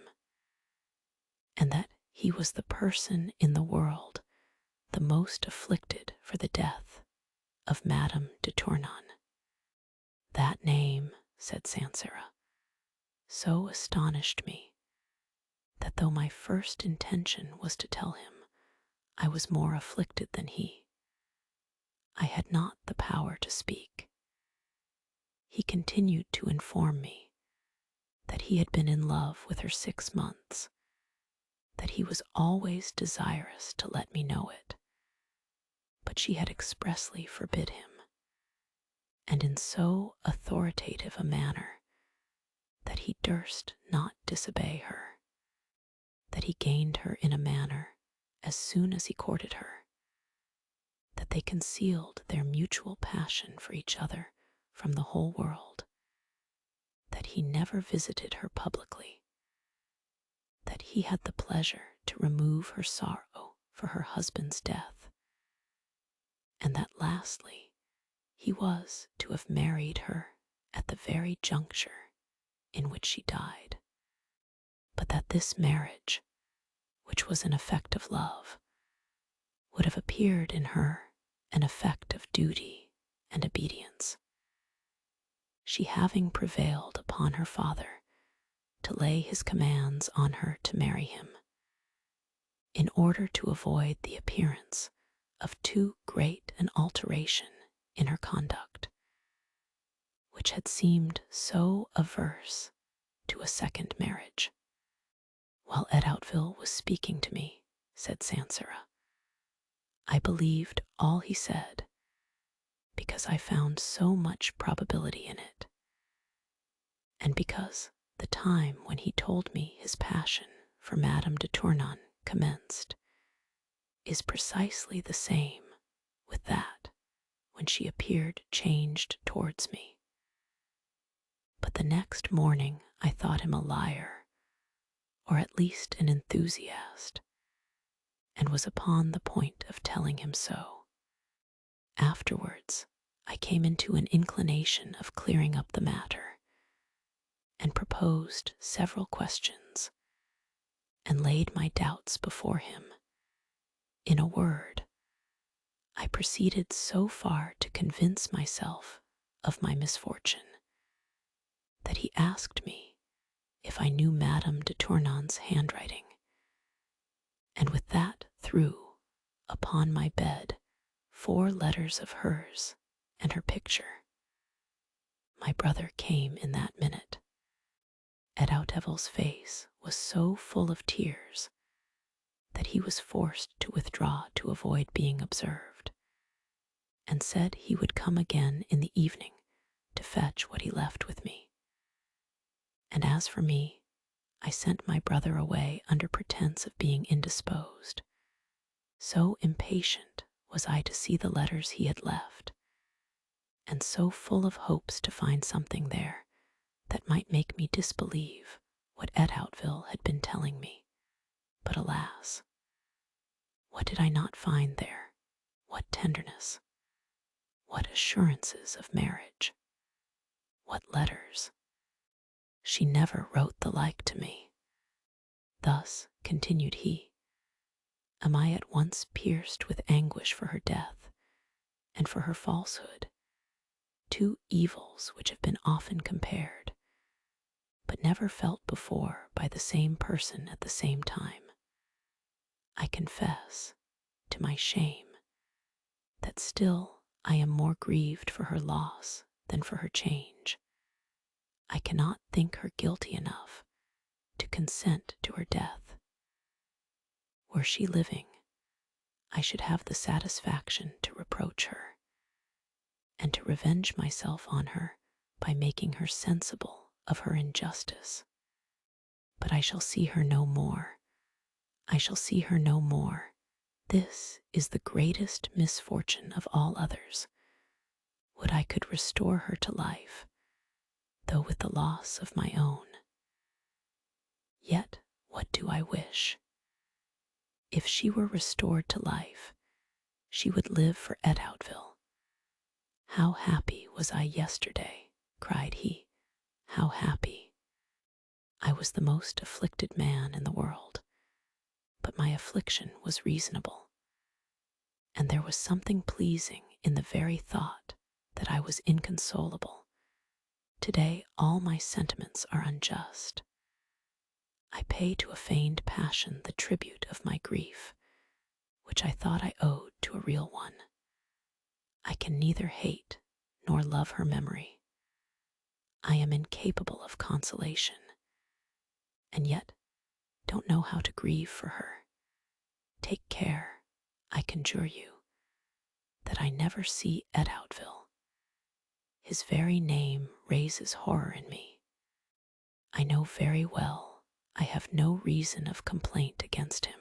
and that he was the person in the world the most afflicted for the death of Madame de Tournon. That name, said Sansera, so astonished me that though my first intention was to tell him I was more afflicted than he, I had not the power to speak. He continued to inform me that he had been in love with her 6 months, that he was always desirous to let me know it, but she had expressly forbid him, and in so authoritative a manner that he durst not disobey her, that he gained her in a manner as soon as he courted her, that they concealed their mutual passion for each other from the whole world, that he never visited her publicly, that he had the pleasure to remove her sorrow for her husband's death, and that lastly he was to have married her at the very juncture in which she died, but that this marriage, which was an effect of love, would have appeared in her an effect of duty and obedience, she having prevailed upon her father to lay his commands on her to marry him, in order to avoid the appearance of too great an alteration in her conduct, which had seemed so averse to a second marriage. While Edoutville was speaking to me, said Sansera, I believed all he said, because I found so much probability in it, and because the time when he told me his passion for Madame de Tournon commenced is precisely the same with that when she appeared changed towards me. But the next morning I thought him a liar, or at least an enthusiast, and was upon the point of telling him so. Afterwards, I came into an inclination of clearing up the matter, and proposed several questions, and laid my doubts before him. In a word, I proceeded so far to convince myself of my misfortune that he asked me if I knew Madame de Tournon's handwriting, and with that threw upon my bed 4 letters of hers and her picture. My brother came in that minute. Edoutville's face was so full of tears that he was forced to withdraw to avoid being observed, and said he would come again in the evening to fetch what he left with me. And as for me, I sent my brother away under pretense of being indisposed. So impatient was I to see the letters he had left, and so full of hopes to find something there that might make me disbelieve what Edoutville had been telling me. But alas, what did I not find there? What tenderness, what assurances of marriage, what letters! She never wrote the like to me. Thus, continued he, am I at once pierced with anguish for her death and for her falsehood, 2 evils which have been often compared, but never felt before by the same person at the same time. I confess, to my shame, that still I am more grieved for her loss than for her change. I cannot think her guilty enough to consent to her death. Were she living, I should have the satisfaction to reproach her, and to revenge myself on her by making her sensible of her injustice. But I shall see her no more. I shall see her no more. This is the greatest misfortune of all others. Would I could restore her to life, though with the loss of my own. Yet what do I wish? If she were restored to life, she would live for Edoutville. How happy was I yesterday, cried he. How happy. I was the most afflicted man in the world, but my affliction was reasonable, and there was something pleasing in the very thought that I was inconsolable. Today all my sentiments are unjust. I pay to a feigned passion the tribute of my grief, which I thought I owed to a real one. I can neither hate nor love her memory. I am incapable of consolation, and yet don't know how to grieve for her. Take care, I conjure you, that I never see Edoutville. His very name raises horror in me. I know very well I have no reason of complaint against him.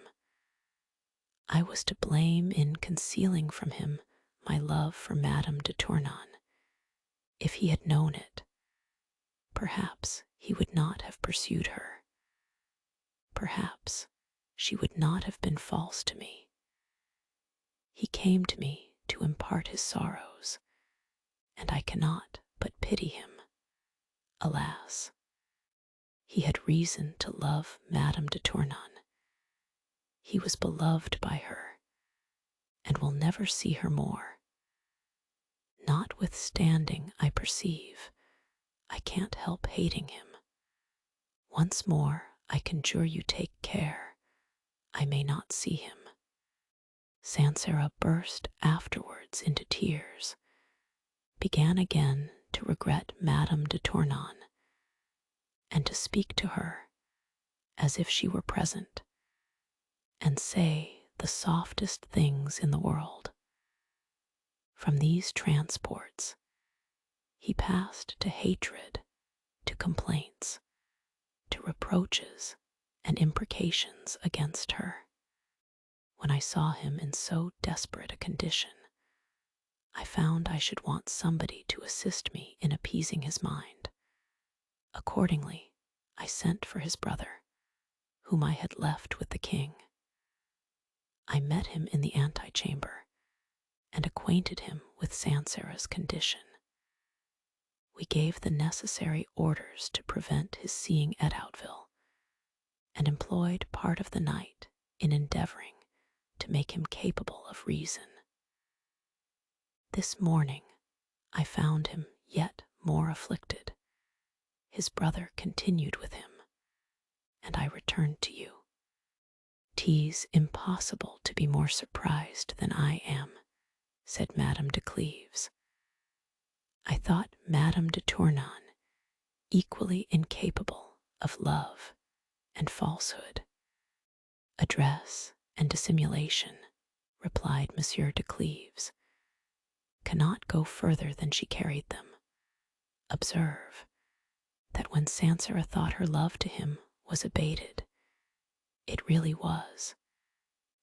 I was to blame in concealing from him my love for Madame de Tournon. If he had known it, perhaps he would not have pursued her. Perhaps she would not have been false to me. He came to me to impart his sorrows, and I cannot but pity him. Alas, he had reason to love Madame de Tournon. He was beloved by her, and will never see her more. Notwithstanding, I perceive I can't help hating him. Once more, I conjure you take care I may not see him. Sancerre burst afterwards into tears, began again to regret Madame de Tournon, and to speak to her as if she were present, and say the softest things in the world. From these transports, he passed to hatred, to complaints, to reproaches and imprecations against her. When I saw him in so desperate a condition, I found I should want somebody to assist me in appeasing his mind. Accordingly, I sent for his brother, whom I had left with the king. I met him in the antechamber and acquainted him with Sancerre's condition. We gave the necessary orders to prevent his seeing Edoutville, and employed part of the night in endeavoring to make him capable of reason. This morning I found him yet more afflicted. His brother continued with him, and I returned to you. 'Tis impossible to be more surprised than I am, said Madame de Cleves. I thought Madame de Tournon equally incapable of love and falsehood. Address and dissimulation, replied Monsieur de Cleves, cannot go further than she carried them. Observe that when Sancerre thought her love to him was abated, it really was,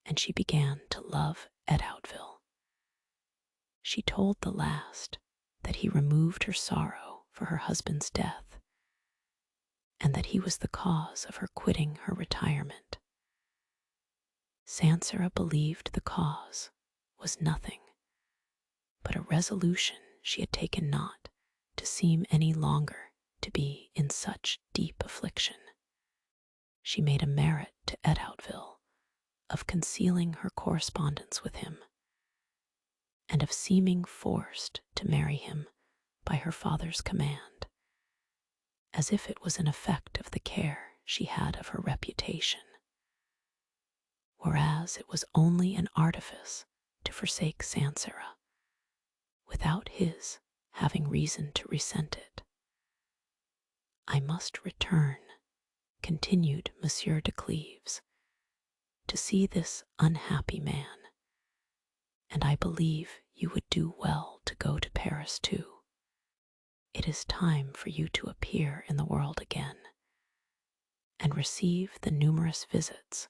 and she began to love Edoutville. She told the last that he removed her sorrow for her husband's death, and that he was the cause of her quitting her retirement. Sancerre believed the cause was nothing but a resolution she had taken not to seem any longer to be in such deep affliction. She made a merit to Edoutville of concealing her correspondence with him, and of seeming forced to marry him by her father's command, as if it was an effect of the care she had of her reputation, whereas it was only an artifice to forsake Sancerre, without his having reason to resent it. I must return, continued Monsieur de Cleves, to see this unhappy man, and I believe you would do well to go to Paris too. It is time for you to appear in the world again, and receive the numerous visits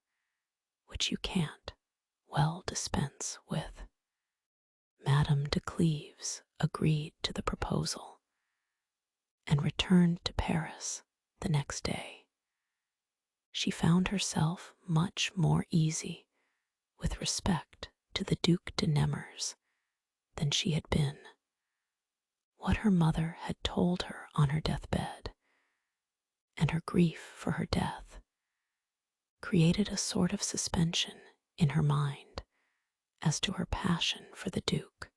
which you can't well dispense with. Madame de Cleves agreed to the proposal and returned to Paris the next day. She found herself much more easy with respect to the Duc de Nemours than she had been. What her mother had told her on her deathbed, and her grief for her death, created a sort of suspension in her mind as to her passion for the Duke,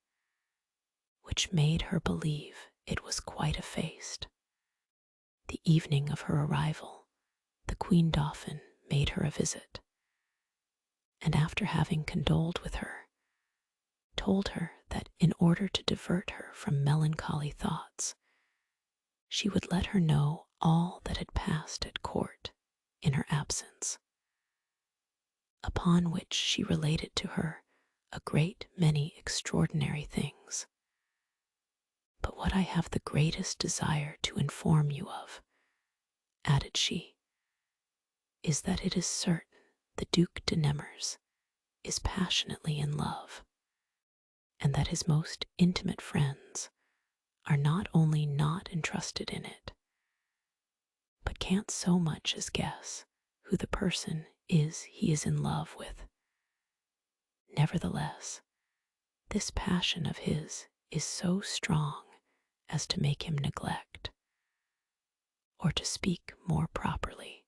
which made her believe it was quite effaced. The evening of her arrival, the Queen Dauphin made her a visit, and after having condoled with her, told her that in order to divert her from melancholy thoughts, she would let her know all that had passed at court in her absence, upon which she related to her a great many extraordinary things. But what I have the greatest desire to inform you of, added she, is that it is certain the Duc de Nemours is passionately in love, and that his most intimate friends are not only not interested in it, but can't so much as guess who the person is he is in love with. Nevertheless, this passion of his is so strong as to make him neglect, or to speak more properly,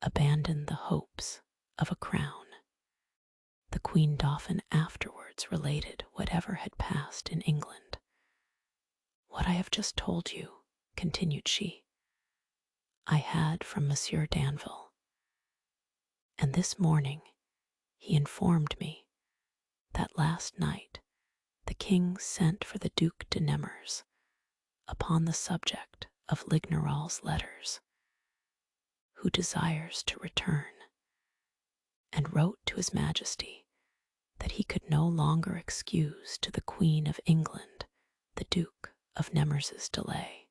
abandon the hopes of a crown. The Queen Dauphin afterwards related whatever had passed in England. What I have just told you, continued she, I had from Monsieur Danville, and this morning he informed me that last night the king sent for the Duc de Nemours upon the subject of Lignerol's letters, who desires to return, and wrote to his Majesty that he could no longer excuse to the Queen of England the Duke of Nemours' delay,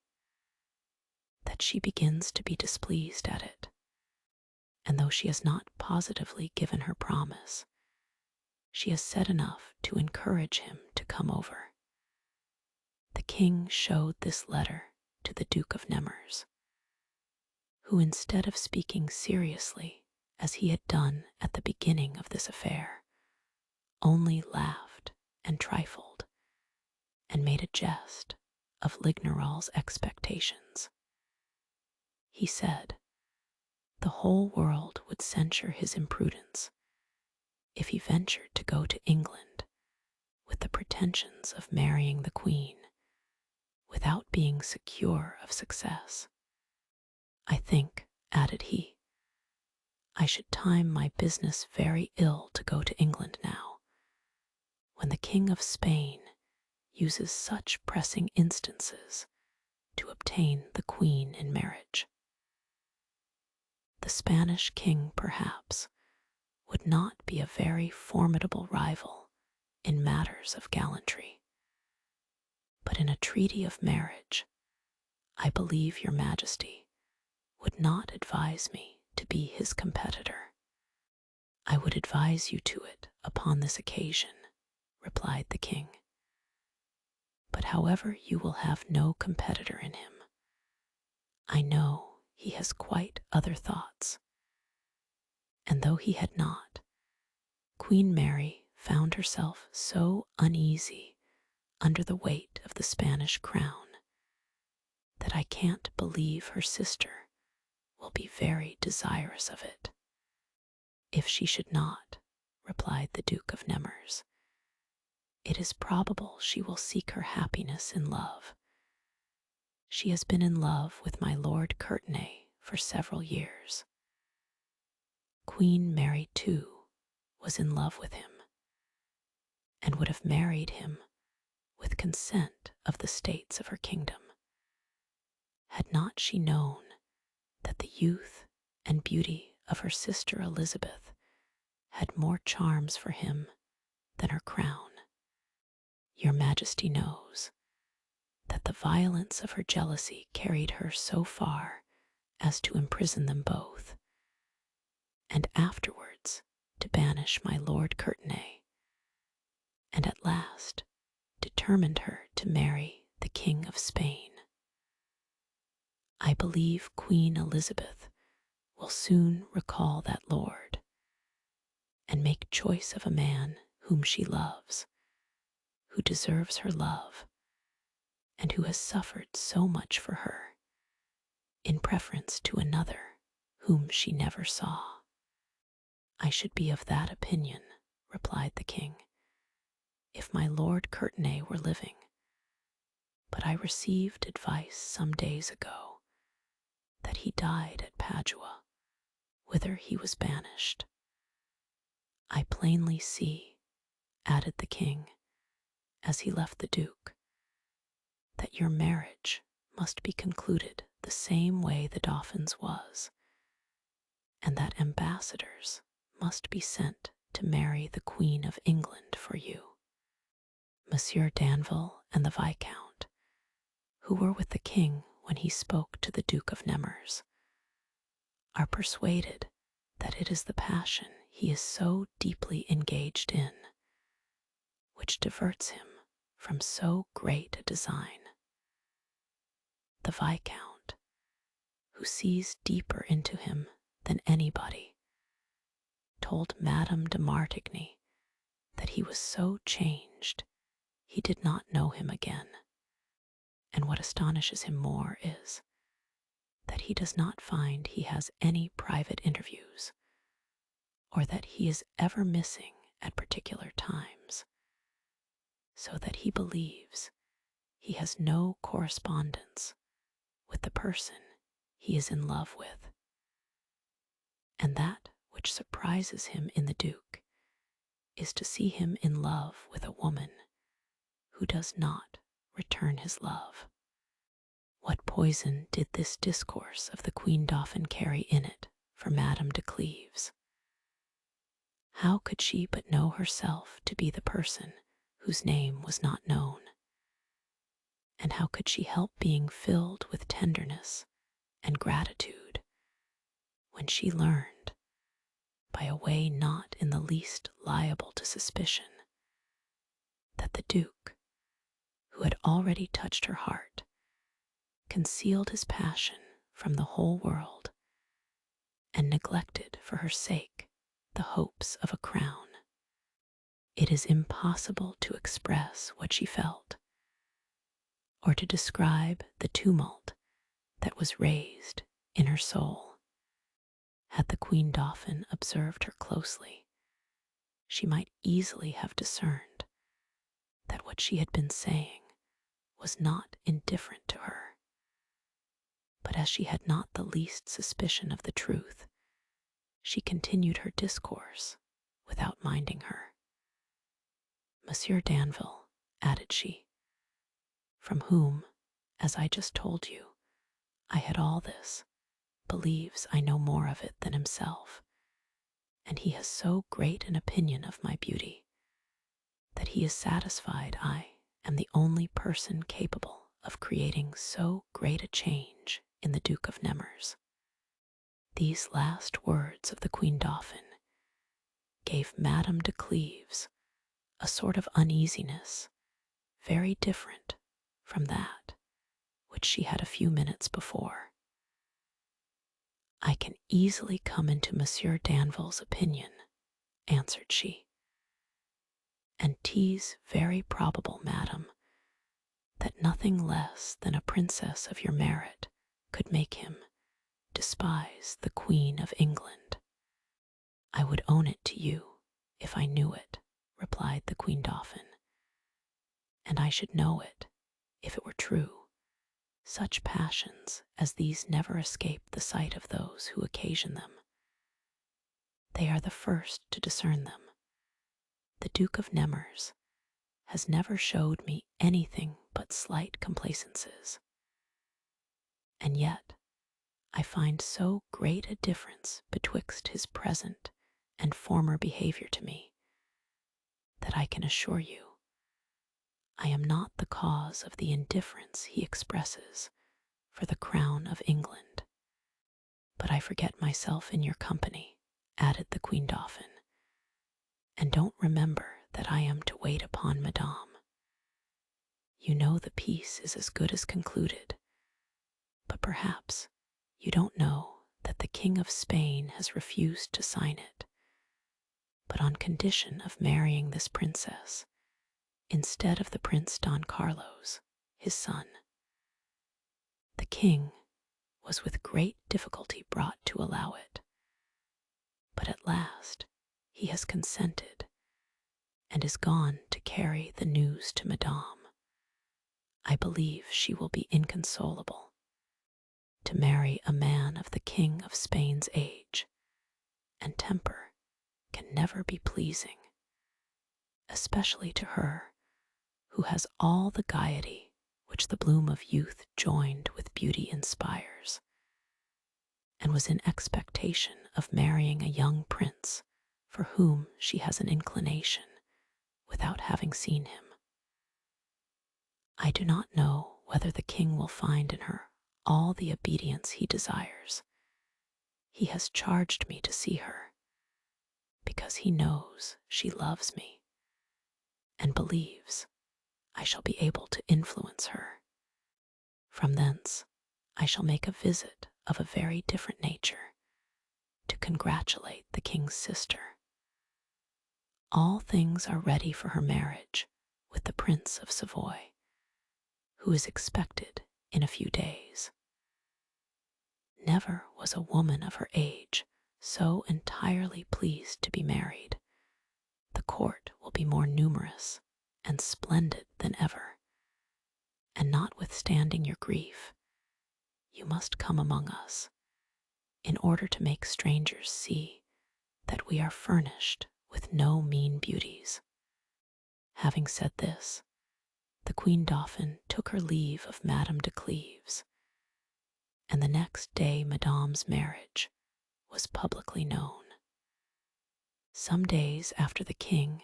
that she begins to be displeased at it, and though she has not positively given her promise, she has said enough to encourage him to come over. The king showed this letter to the Duke of Nemours, who, instead of speaking seriously as he had done at the beginning of this affair, only laughed and trifled, and made a jest of Lignerol's expectations. He said, the whole world would censure his imprudence if he ventured to go to England with the pretensions of marrying the Queen without being secure of success. I think, added he, I should time my business very ill to go to England now, when the King of Spain uses such pressing instances to obtain the Queen in marriage. The Spanish king, perhaps, would not be a very formidable rival in matters of gallantry, but in a treaty of marriage, I believe your Majesty would not advise me to be his competitor. I would advise you to it upon this occasion, replied the king. But however you will have no competitor in him, I know he has quite other thoughts. And though he had not, Queen Mary found herself so uneasy under the weight of the Spanish crown that I can't believe her sister will be very desirous of it. If she should not, replied the Duke of Nemours, it is probable she will seek her happiness in love. She has been in love with my Lord Courtenay for several years. Queen Mary, too, was in love with him, and would have married him with consent of the states of her kingdom. Had not she known that the youth and beauty of her sister Elizabeth had more charms for him than her crown? Your Majesty knows that the violence of her jealousy carried her so far as to imprison them both, and afterwards to banish my Lord Courtenay, and at last determined her to marry the King of Spain. I believe Queen Elizabeth will soon recall that lord, and make choice of a man whom she loves, who deserves her love, and who has suffered so much for her, in preference to another whom she never saw. I should be of that opinion, replied the king, if my Lord Courtenay were living, but I received advice some days ago that he died at Padua, whither he was banished. I plainly see, added the king, as he left the duke, that your marriage must be concluded the same way the Dauphin's was, and that ambassadors must be sent to marry the Queen of England for you. Monsieur Danville and the Viscount, who were with the king when he spoke to the Duke of Nemours, are persuaded that it is the passion he is so deeply engaged in which diverts him from so great a design. The Viscount, who sees deeper into him than anybody, told Madame de Martigny that he was so changed he did not know him again, and what astonishes him more is that he does not find he has any private interviews, or that he is ever missing at particular times, so that he believes he has no correspondence with the person he is in love with. And that which surprises him in the Duke is to see him in love with a woman who does not return his love. What poison did this discourse of the Queen Dauphin carry in it for Madame de Cleves? How could she but know herself to be the person whose name was not known? And how could she help being filled with tenderness and gratitude when she learned, by a way not in the least liable to suspicion, that the Duke, who had already touched her heart, concealed his passion from the whole world, and neglected for her sake the hopes of a crown? It is impossible to express what she felt, or to describe the tumult that was raised in her soul. Had the Queen Dauphin observed her closely, she might easily have discerned that what she had been saying was not indifferent to her. But as she had not the least suspicion of the truth, she continued her discourse without minding her. Monsieur Danville, added she, from whom, as I just told you, I had all this, believes I know more of it than himself, and he has so great an opinion of my beauty that he is satisfied I am the only person capable of creating so great a change in the Duke of Nemours. These last words of the Queen Dauphin gave Madame de Cleves a sort of uneasiness very different from that which she had a few minutes before. I can easily come into Monsieur Danville's opinion, answered she, and 'tis very probable, madam, that nothing less than a princess of your merit could make him despise the Queen of England. I would own it to you if I knew it, replied the Queen Dauphin, and I should know it if it were true. Such passions as these never escape the sight of those who occasion them. They are the first to discern them. The Duke of Nemours has never showed me anything but slight complaisances, and yet I find so great a difference betwixt his present and former behavior to me, that I can assure you I am not the cause of the indifference he expresses for the crown of England. But I forget myself in your company, added the Queen Dauphin, and don't remember that I am to wait upon Madame. You know the peace is as good as concluded, but perhaps you don't know that the King of Spain has refused to sign it, but on condition of marrying this princess instead of the Prince Don Carlos, his son. The king was with great difficulty brought to allow it, but at last he has consented and is gone to carry the news to Madame. I believe she will be inconsolable. To marry a man of the King of Spain's age and temper can never be pleasing, especially to her who has all the gaiety which the bloom of youth joined with beauty inspires, and was in expectation of marrying a young prince for whom she has an inclination without having seen him. I do not know whether the king will find in her all the obedience he desires. He has charged me to see her, because he knows she loves me, and believes I shall be able to influence her. From thence I shall make a visit of a very different nature to congratulate the king's sister. All things are ready for her marriage with the Prince of Savoy, who is expected in a few days. Never was a woman of her age so entirely pleased to be married. The court will be more numerous and splendid than ever, and notwithstanding your grief, you must come among us in order to make strangers see that we are furnished with no mean beauties. Having said this, the Queen Dauphin took her leave of Madame de Cleves, and the next day Madame's marriage was publicly known. Some days after the king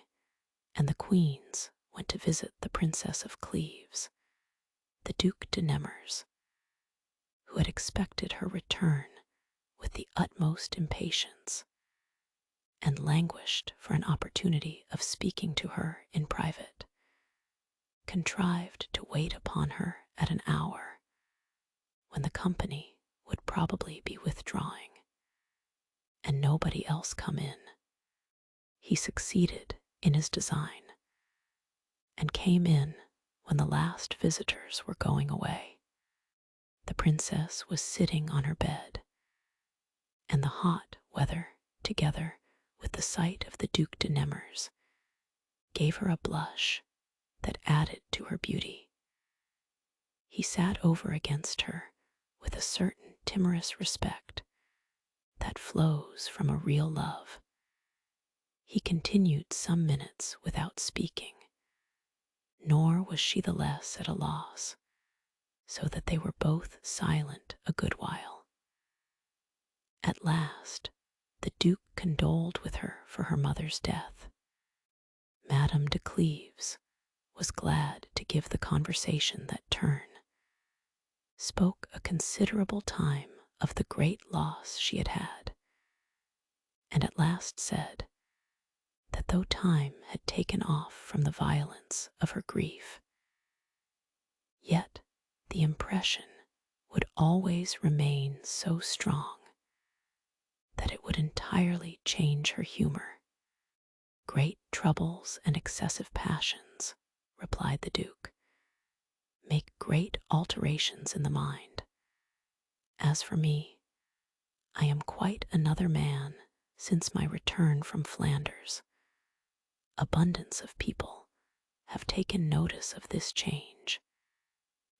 and the queens went to visit the Princess of Cleves, the Duc de Nemours, who had expected her return with the utmost impatience, and languished for an opportunity of speaking to her in private, contrived to wait upon her at an hour when the company would probably be withdrawing, and nobody else come in. He succeeded in his design, and came in when the last visitors were going away. The princess was sitting on her bed, and the hot weather, together with the sight of the Duc de Nemours, gave her a blush that added to her beauty. He sat over against her with a certain timorous respect that flows from a real love. He continued some minutes without speaking, nor was she the less at a loss, so that they were both silent a good while. At last the Duke condoled with her for her mother's death. Madame de Cleves was glad to give the conversation that turn, spoke a considerable time of the great loss she had had, and at last said that though time had taken off from the violence of her grief, yet the impression would always remain so strong that it would entirely change her humor. Great troubles and excessive passions, replied the Duke, make great alterations in the mind. As for me, I am quite another man since my return from Flanders. Abundance of people have taken notice of this change,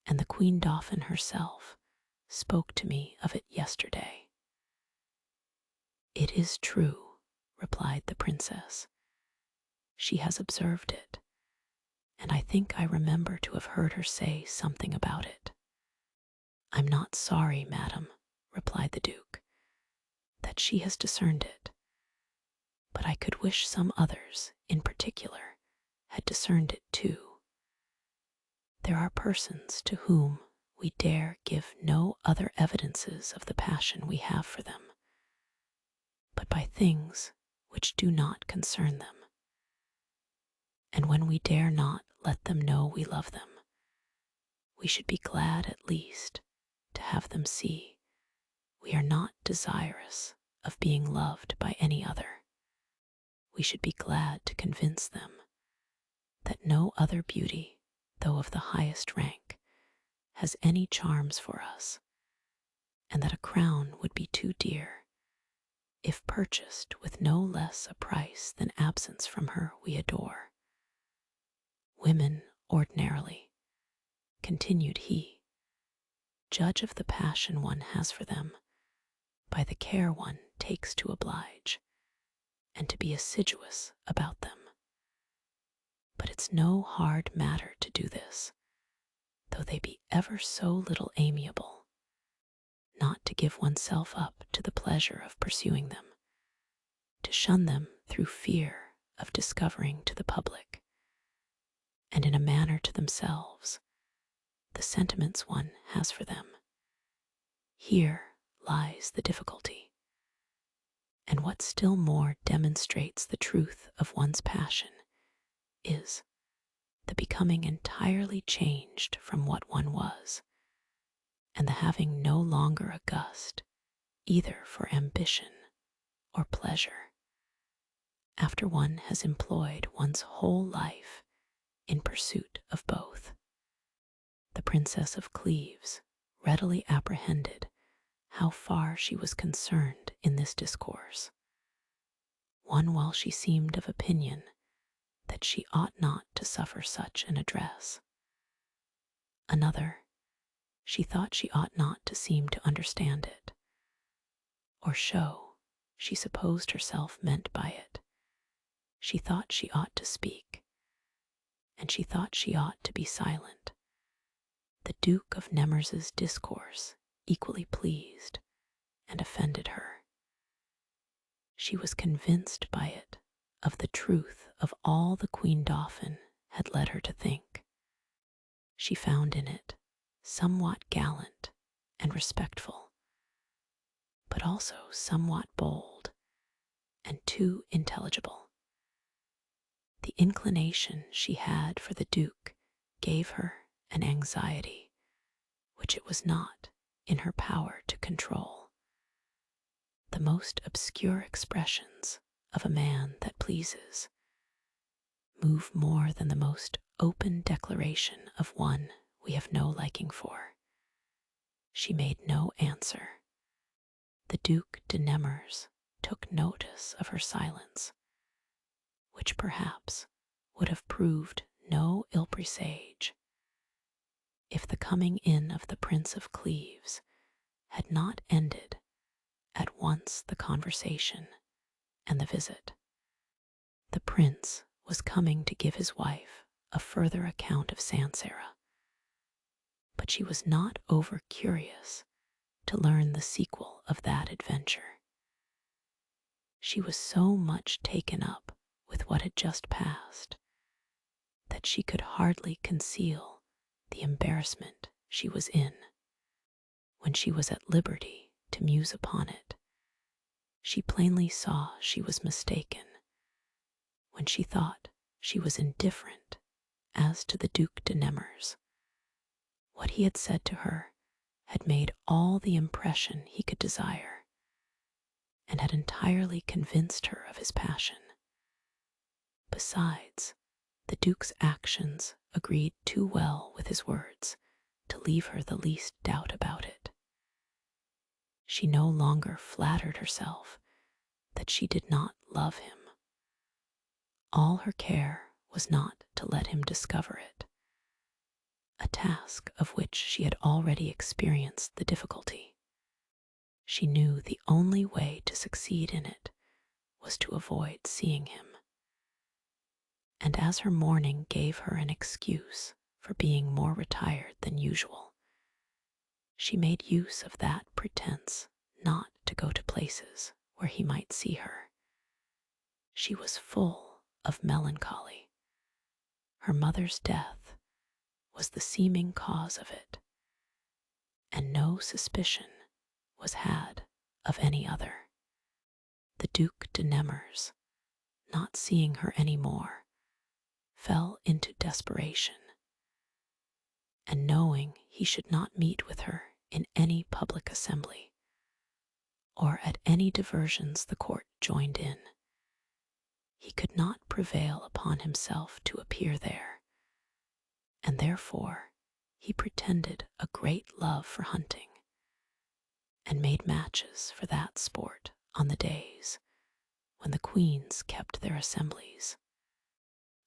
and the Queen Dauphin herself spoke to me of it yesterday. It is true, replied the princess. She has observed it, and I think I remember to have heard her say something about it. "I'm not sorry, madam," replied the Duke, "that she has discerned it, but I could wish some others, in particular, had discerned it too. There are persons to whom we dare give no other evidences of the passion we have for them, but by things which do not concern them. And when we dare not let them know we love them, we should be glad at least to have them see we are not desirous of being loved by any other. We should be glad to convince them that no other beauty, though of the highest rank, has any charms for us, and that a crown would be too dear if purchased with no less a price than absence from her we adore. Women ordinarily," continued he, "judge of the passion one has for them by the care one takes to oblige and to be assiduous about them. But it's no hard matter to do this, though they be ever so little amiable, not to give oneself up to the pleasure of pursuing them, to shun them through fear of discovering to the public, and in a manner to themselves, the sentiments one has for them. Here lies the difficulty, and what still more demonstrates the truth of one's passion is the becoming entirely changed from what one was, and the having no longer a gust either for ambition or pleasure, after one has employed one's whole life in pursuit of both." The Princess of Cleves readily apprehended how far she was concerned in this discourse, one while she seemed of opinion that she ought not to suffer such an address. Another, she thought she ought not to seem to understand it, or show she supposed herself meant by it. She thought she ought to speak, and she thought she ought to be silent. The Duke of Nemours' discourse equally pleased and offended her. She was convinced by it of the truth of all the Queen Dauphin had led her to think. She found in it somewhat gallant and respectful, but also somewhat bold and too intelligible. The inclination she had for the Duke gave her an anxiety which it was not in her power to control. The most obscure expressions of a man that pleases move more than the most open declaration of one we have no liking for. She made no answer. The Duke de Nemours took notice of her silence, which perhaps would have proved no ill presage if the coming in of the Prince of Cleves had not ended at once the conversation and the visit. The prince was coming to give his wife a further account of Sancerre, but she was not over curious to learn the sequel of that adventure. She was so much taken up with what had just passed that she could hardly conceal the embarrassment she was in. When she was at liberty to muse upon it, she plainly saw she was mistaken. When she thought she was indifferent as to the Duke de Nemours, what he had said to her had made all the impression he could desire, and had entirely convinced her of his passion. Besides, the Duke's actions agreed too well with his words to leave her the least doubt about it. She no longer flattered herself that she did not love him. All her care was not to let him discover it, a task of which she had already experienced the difficulty. She knew the only way to succeed in it was to avoid seeing him. And as her mourning gave her an excuse for being more retired than usual, she made use of that pretense not to go to places where he might see her. She was full of melancholy. Her mother's death was the seeming cause of it, and no suspicion was had of any other. The Duc de Nemours, not seeing her any more, fell into desperation, and knowing he should not meet with her in any public assembly, or at any diversions the court joined in, he could not prevail upon himself to appear there, and therefore he pretended a great love for hunting, and made matches for that sport on the days when the queens kept their assemblies.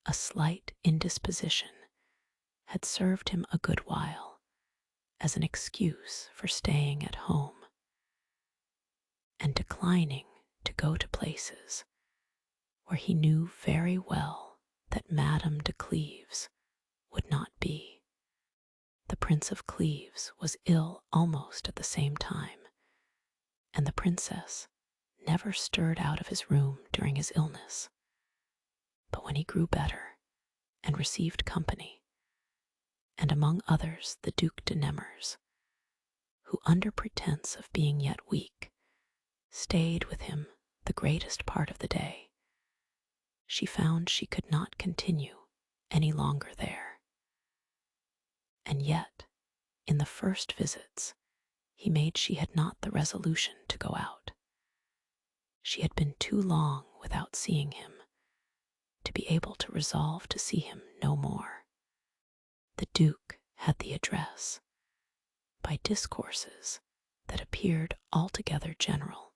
A slight indisposition had served him a good while as an excuse for staying at home and declining to go to places where he knew very well that Madame de Cleves would not be. The Prince of Cleves was ill almost at the same time, and the princess never stirred out of his room during his illness. But when he grew better and received company, and among others the Duc de Nemours, who under pretense of being yet weak, stayed with him the greatest part of the day, she found she could not continue any longer there. And yet, in the first visits, he made she had not the resolution to go out. She had been too long without seeing him to be able to resolve to see him no more. The Duke had the address, by discourses that appeared altogether general,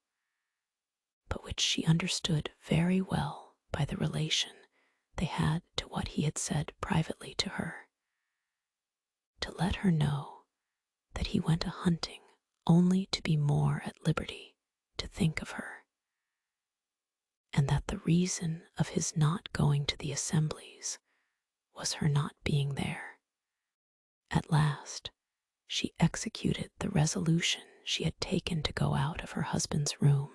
but which she understood very well by the relation they had to what he had said privately to her, to let her know that he went a-hunting only to be more at liberty to think of her, and that the reason of his not going to the assemblies was her not being there. At last, she executed the resolution she had taken to go out of her husband's room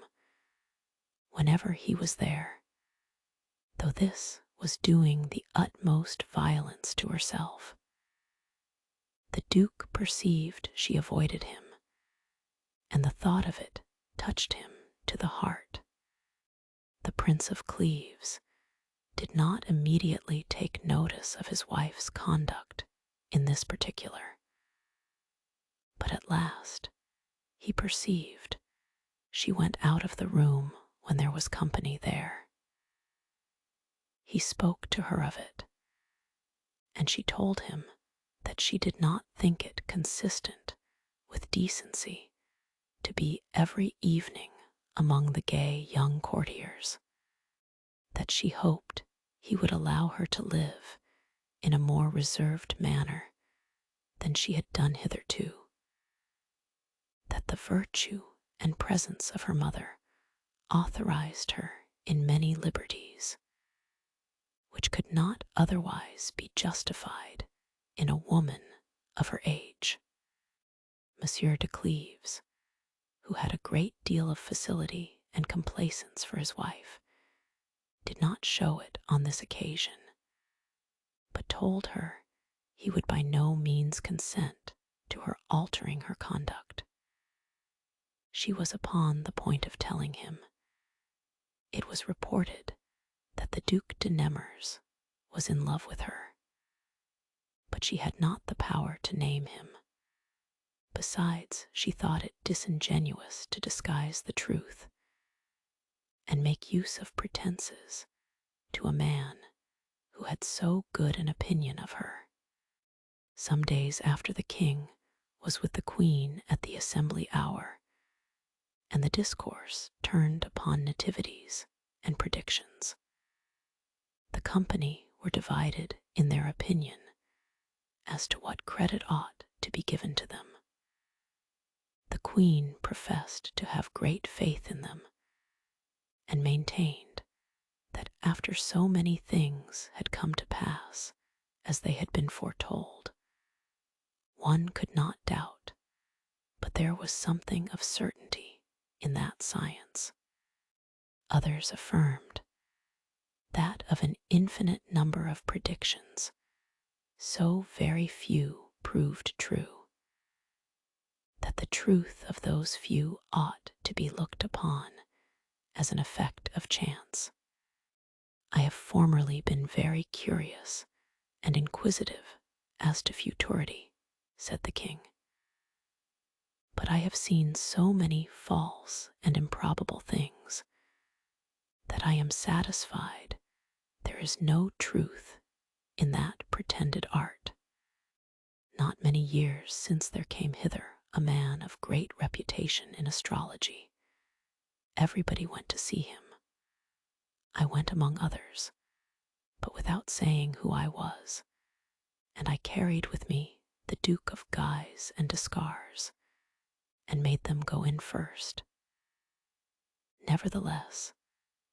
whenever he was there, though this was doing the utmost violence to herself. The Duke perceived she avoided him, and the thought of it touched him to the heart. The Prince of Cleves did not immediately take notice of his wife's conduct in this particular, but at last he perceived she went out of the room when there was company there. He spoke to her of it, and she told him that she did not think it consistent with decency to be every evening among the gay young courtiers, that she hoped he would allow her to live in a more reserved manner than she had done hitherto, that the virtue and presence of her mother authorized her in many liberties, which could not otherwise be justified in a woman of her age. Monsieur de Cleves, who had a great deal of facility and complaisance for his wife, did not show it on this occasion, but told her he would by no means consent to her altering her conduct. She was upon the point of telling him. It was reported that the Duc de Nemours was in love with her, but she had not the power to name him. Besides, she thought it disingenuous to disguise the truth and make use of pretenses to a man who had so good an opinion of her. Some days after the king was with the queen at the assembly hour, and the discourse turned upon nativities and predictions. The company were divided in their opinion as to what credit ought to be given to them. The queen professed to have great faith in them, and maintained that after so many things had come to pass as they had been foretold, one could not doubt But there was something of certainty in that science. Others affirmed that of an infinite number of predictions, so very few proved true, that the truth of those few ought to be looked upon as an effect of chance. I have formerly been very curious and inquisitive as to futurity, said the king. But I have seen so many false and improbable things that I am satisfied there is no truth in that pretended art. Not many years since there came hither a man of great reputation in astrology. Everybody went to see him. I went among others, but without saying who I was, and I carried with me the Duke of Guise and Descars, and made them go in first. Nevertheless,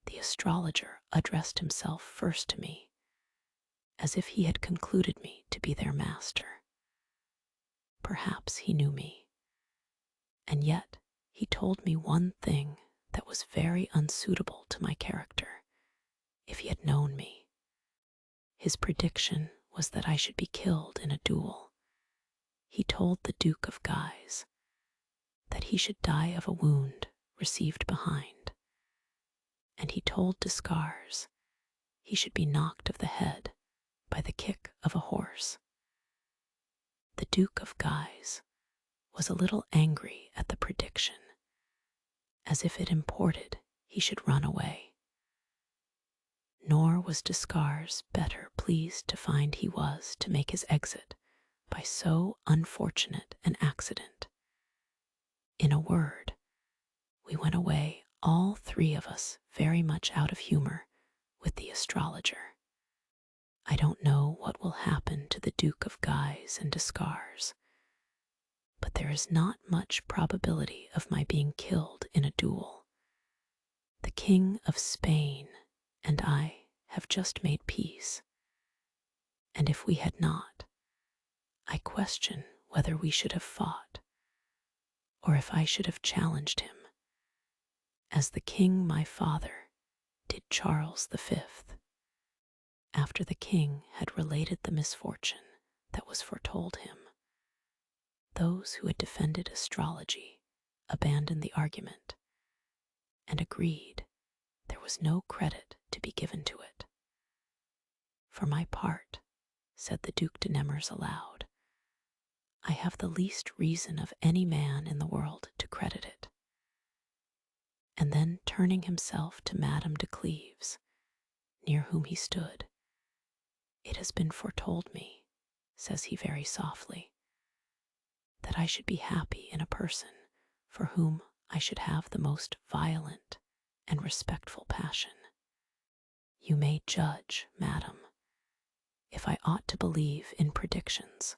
the astrologer addressed himself first to me, as if he had concluded me to be their master. Perhaps he knew me, and yet he told me one thing that was very unsuitable to my character, if he had known me. His prediction was that I should be killed in a duel. He told the Duke of Guise that he should die of a wound received behind, and he told Descars he should be knocked of the head by the kick of a horse. The Duke of Guise was a little angry at the prediction, as if it imported he should run away. Nor was Descars better pleased to find he was to make his exit by so unfortunate an accident. In a word, we went away, all three of us, very much out of humor with the astrologer. I don't know what will happen to the Duke of Guise and Descars, but there is not much probability of my being killed in a duel. The King of Spain and I have just made peace, and if we had not, I question whether we should have fought, or if I should have challenged him, as the king my father did Charles V. After the king had related the misfortune that was foretold him, those who had defended astrology abandoned the argument and agreed there was no credit to be given to it. For my part, said the Duc de Nemours aloud, I have the least reason of any man in the world to credit it. And then turning himself to Madame de Cleves, near whom he stood, it has been foretold me, says he very softly, that I should be happy in a person for whom I should have the most violent and respectful passion. You may judge, madam, if I ought to believe in predictions.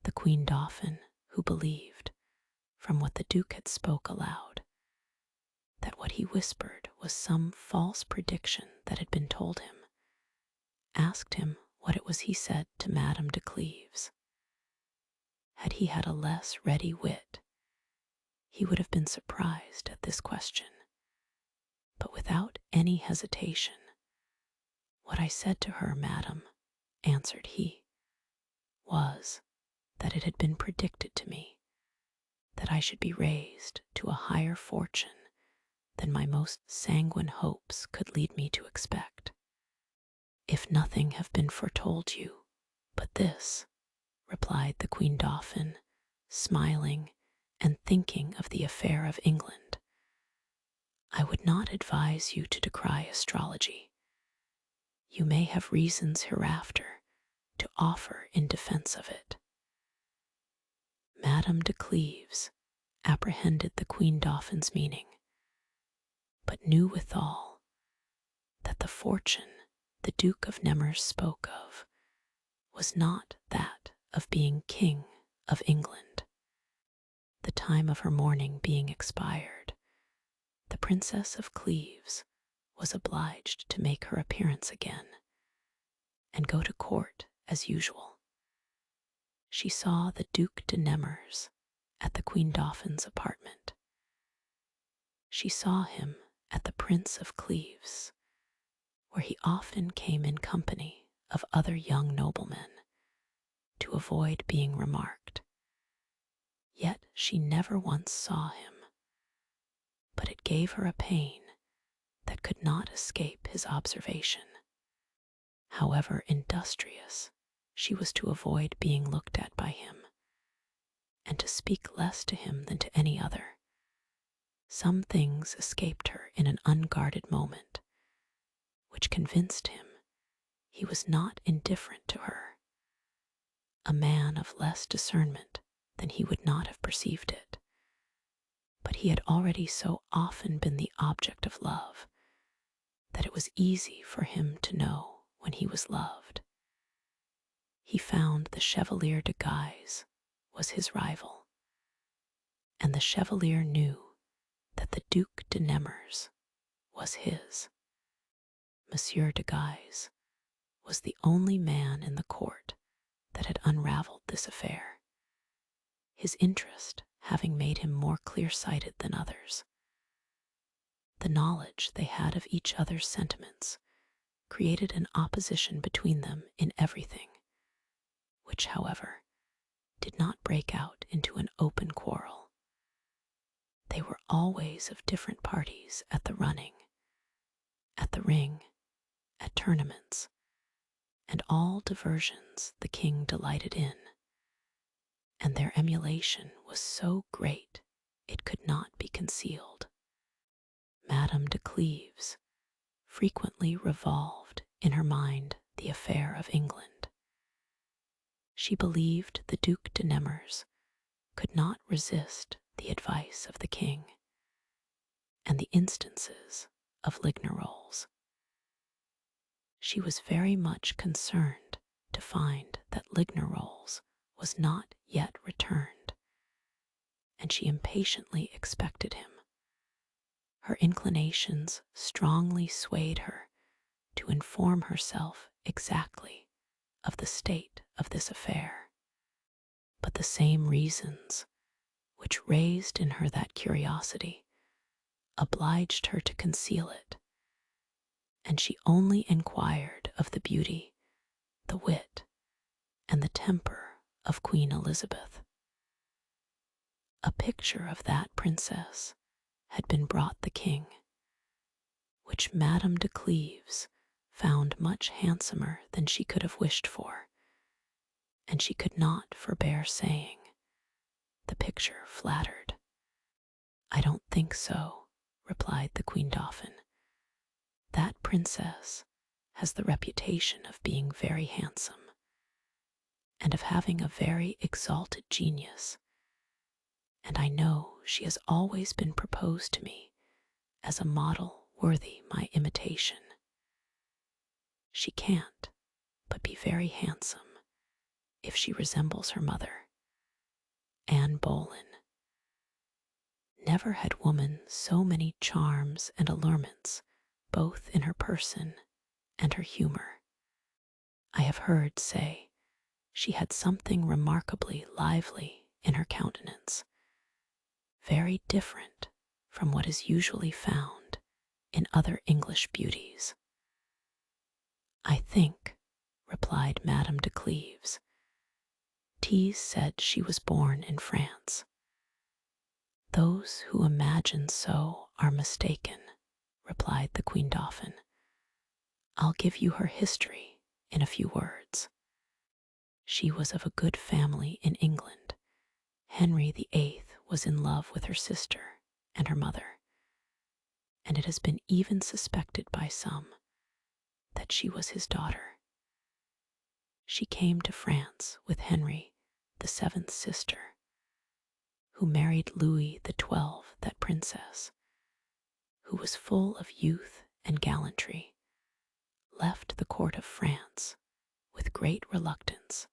The Queen Dauphin, who believed, from what the Duke had spoke aloud, that what he whispered was some false prediction that had been told him, asked him what it was he said to Madame de Cleves. Had he had a less ready wit, he would have been surprised at this question. But without any hesitation, what I said to her, madam, answered he, was that it had been predicted to me that I should be raised to a higher fortune than my most sanguine hopes could lead me to expect. If nothing have been foretold you but this, replied the Queen Dauphin, smiling and thinking of the affair of England, I would not advise you to decry astrology. You may have reasons hereafter to offer in defense of it. Madame de Cleves apprehended the Queen Dauphin's meaning, but knew withal that the fortune the Duke of Nemours spoke of was not that of being King of England. The time of her mourning being expired, the Princess of Cleves was obliged to make her appearance again and go to court as usual. She saw the Duc de Nemours at the Queen Dauphin's apartment. She saw him at the Prince of Cleves, where he often came in company of other young noblemen to avoid being remarked. Yet she never once saw him, but it gave her a pain that could not escape his observation. However industrious she was to avoid being looked at by him, and to speak less to him than to any other, some things escaped her in an unguarded moment, which convinced him he was not indifferent to her. A man of less discernment than he would not have perceived it, but he had already so often been the object of love that it was easy for him to know when he was loved. He found the Chevalier de Guise was his rival, and the Chevalier knew that the Duc de Nemours was his. Monsieur de Guise was the only man in the court that had unraveled this affair, his interest having made him more clear-sighted than others. The knowledge they had of each other's sentiments created an opposition between them in everything, which, however, did not break out into an open quarrel. They were always of different parties at the running, at the ring, at tournaments, and all diversions the king delighted in, and their emulation was so great it could not be concealed. Madame de Cleves frequently revolved in her mind the affair of England. She believed the Duc de Nemours could not resist the advice of the king and the instances of Lignerolles. She was very much concerned to find that Lignerolles was not yet returned, and she impatiently expected him. Her inclinations strongly swayed her to inform herself exactly of the state of this affair, but the same reasons which raised in her that curiosity obliged her to conceal it, and she only inquired of the beauty, the wit, and the temper of Queen Elizabeth. A picture of that princess had been brought the king, which Madame de Cleves found much handsomer than she could have wished for, and she could not forbear saying, "The picture flattered." "I don't think so," replied the Queen Dauphin. "That princess has the reputation of being very handsome, and of having a very exalted genius, and I know she has always been proposed to me as a model worthy my imitation. She can't but be very handsome if she resembles her mother, Anne Boleyn. Never had woman so many charms and allurements, both in her person and her humor. I have heard say she had something remarkably lively in her countenance, very different from what is usually found in other English beauties." "I think," replied Madame de Cleves, "Tease said she was born in France." "Those who imagine so are mistaken," replied the Queen Dauphin. "I'll give you her history in a few words. She was of a good family in England. Henry VIII was in love with her sister and her mother, and it has been even suspected by some that she was his daughter. She came to France with Henry VII's sister, who married Louis XII, that princess, who was full of youth and gallantry, left the court of France with great reluctance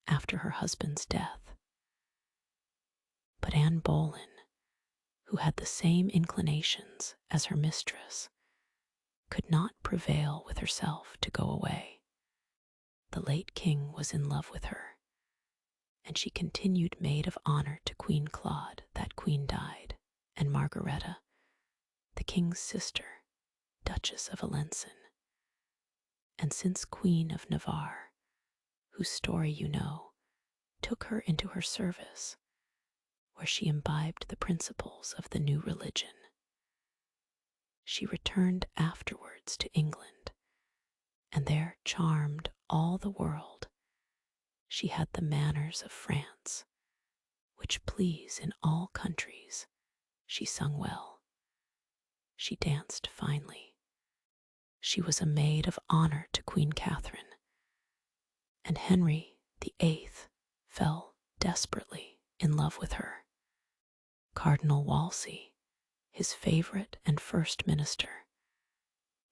after her husband's death. But Anne Boleyn, who had the same inclinations as her mistress, could not prevail with herself to go away. The late king was in love with her, and she continued maid of honor to Queen Claude. That queen died, and Margareta, the king's sister, Duchess of Alençon, and since Queen of Navarre, whose story you know, took her into her service, where she imbibed the principles of the new religion. She returned afterwards to England, and there charmed all the world. She had the manners of France, which please in all countries. She sung well. She danced finely. She was a maid of honor to Queen Catherine, and Henry VIII fell desperately in love with her. Cardinal Wolsey, his favorite and first minister,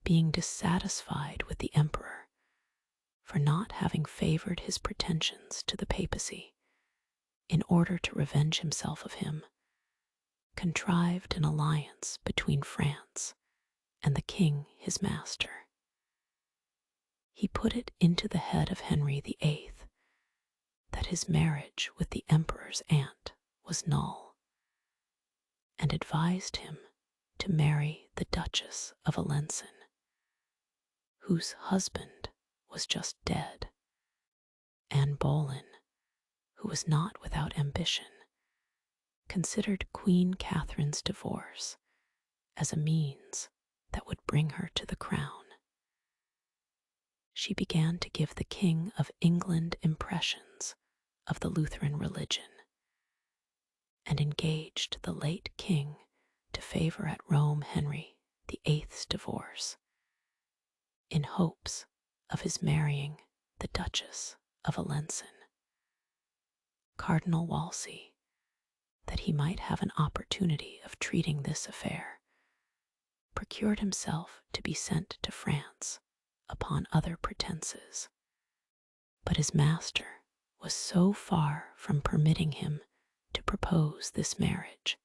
being dissatisfied with the emperor for not having favored his pretensions to the papacy, in order to revenge himself of him, contrived an alliance between France and the king his master. He put it into the head of Henry VIII that his marriage with the emperor's aunt was null, and advised him to marry the Duchess of Alençon, whose husband was just dead. Anne Boleyn, who was not without ambition, considered Queen Catherine's divorce as a means that would bring her to the crown. She began to give the King of England impressions of the Lutheran religion, and engaged the late king to favor at Rome Henry VIII's divorce, in hopes of his marrying the Duchess of Alençon. Cardinal Wolsey, that he might have an opportunity of treating this affair, procured himself to be sent to France upon other pretenses, but his master was so far from permitting him to propose this marriage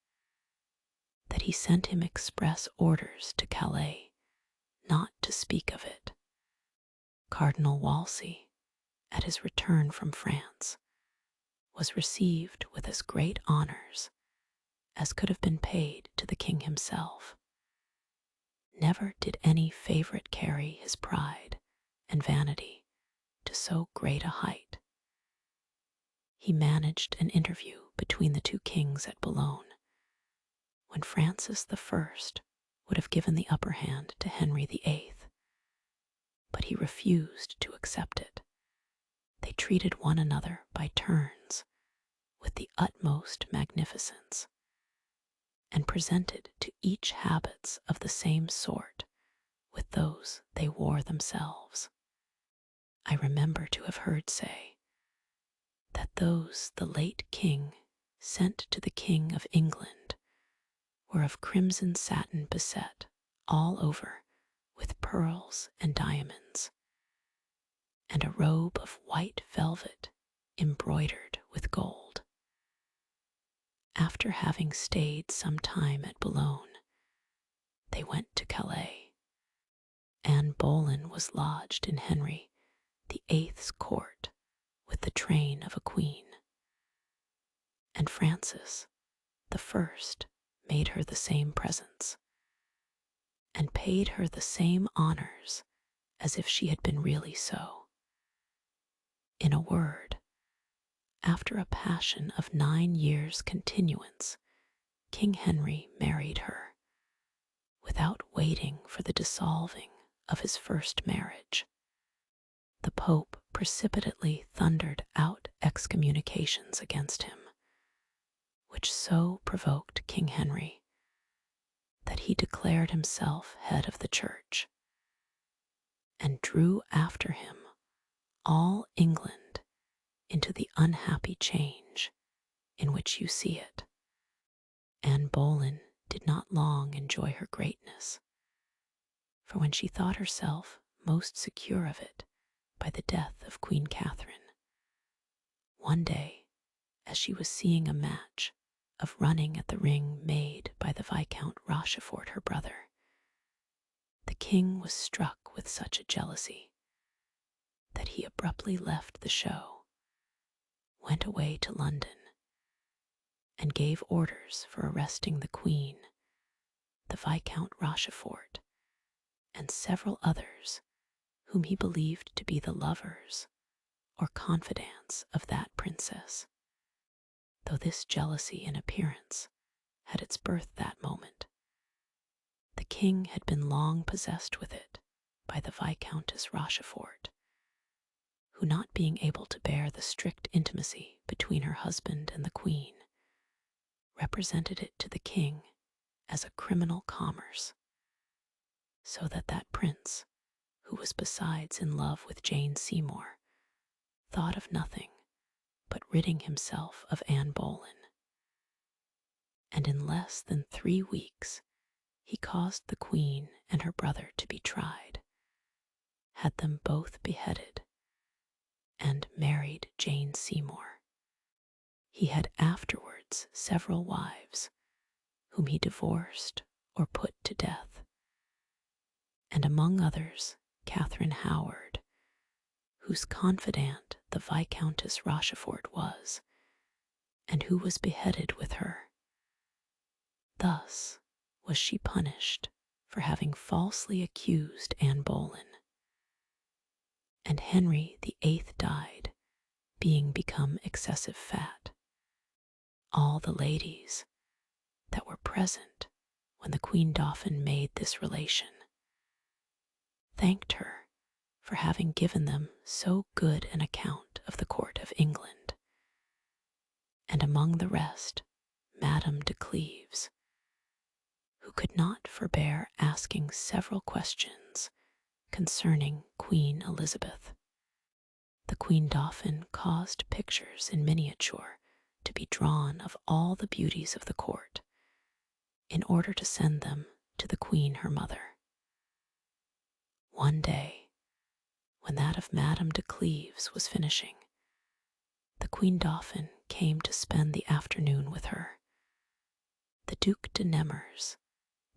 that he sent him express orders to Calais not to speak of it. Cardinal Wolsey, at his return from France, was received with as great honors as could have been paid to the king himself. Never did any favorite carry his pride and vanity to so great a height. He managed an interview between the two kings at Boulogne, when Francis I would have given the upper hand to Henry VIII, but he refused to accept it. They treated one another by turns with the utmost magnificence, and presented to each habits of the same sort with those they wore themselves. I remember to have heard say that those the late king sent to the King of England were of crimson satin beset all over with pearls and diamonds, and a robe of white velvet embroidered with gold. After having stayed some time at Boulogne, they went to Calais. Anne Boleyn was lodged in Henry VIII's court with the train of a queen, and Francis I made her the same presents, and paid her the same honors as if she had been really so. In a word, after a passion of 9 years' continuance, King Henry married her, without waiting for the dissolving of his first marriage. The Pope precipitately thundered out excommunications against him, which so provoked King Henry that he declared himself head of the church, and drew after him all England into the unhappy change in which you see it. Anne Boleyn did not long enjoy her greatness, for when she thought herself most secure of it by the death of Queen Catherine, one day, as she was seeing a match of running at the ring made by the Viscount Rochefort, her brother, the king was struck with such a jealousy that he abruptly left the show, went away to London and gave orders for arresting the Queen, the Viscount Rochefort, and several others whom he believed to be the lovers or confidants of that princess. Though this jealousy in appearance had its birth that moment, the king had been long possessed with it by the Viscountess Rochefort, who, not being able to bear the strict intimacy between her husband and the queen, represented it to the king as a criminal commerce, so that that prince, who was besides in love with Jane Seymour, thought of nothing but ridding himself of Anne Boleyn. And in less than 3 weeks he caused the queen and her brother to be tried, had them both beheaded, and married Jane Seymour. He had afterwards several wives, whom he divorced or put to death, and among others Catherine Howard, whose confidant the Viscountess Rochefort was, and who was beheaded with her. Thus was she punished for having falsely accused Anne Boleyn. And Henry VIII died, being become excessive fat. All the ladies that were present when the Queen Dauphin made this relation thanked her for having given them so good an account of the court of England, and among the rest Madame de Cleves, who could not forbear asking several questions concerning Queen Elizabeth. The Queen Dauphin caused pictures in miniature to be drawn of all the beauties of the court, in order to send them to the Queen her mother. One day, when that of Madame de Cleves was finishing, the Queen Dauphin came to spend the afternoon with her. The Duc de Nemours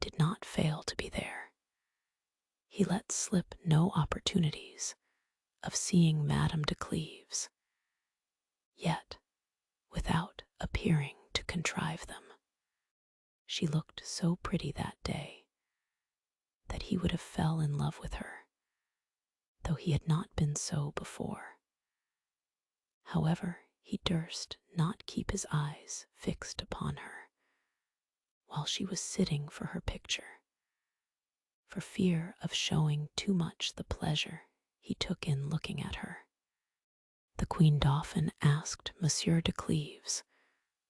did not fail to be there. He let slip no opportunities of seeing Madame de Cleves, yet without appearing to contrive them. She looked so pretty that day that he would have fell in love with her, though he had not been so before. However, he durst not keep his eyes fixed upon her while she was sitting for her picture, for fear of showing too much the pleasure he took in looking at her. The Queen Dauphin asked Monsieur de Cleves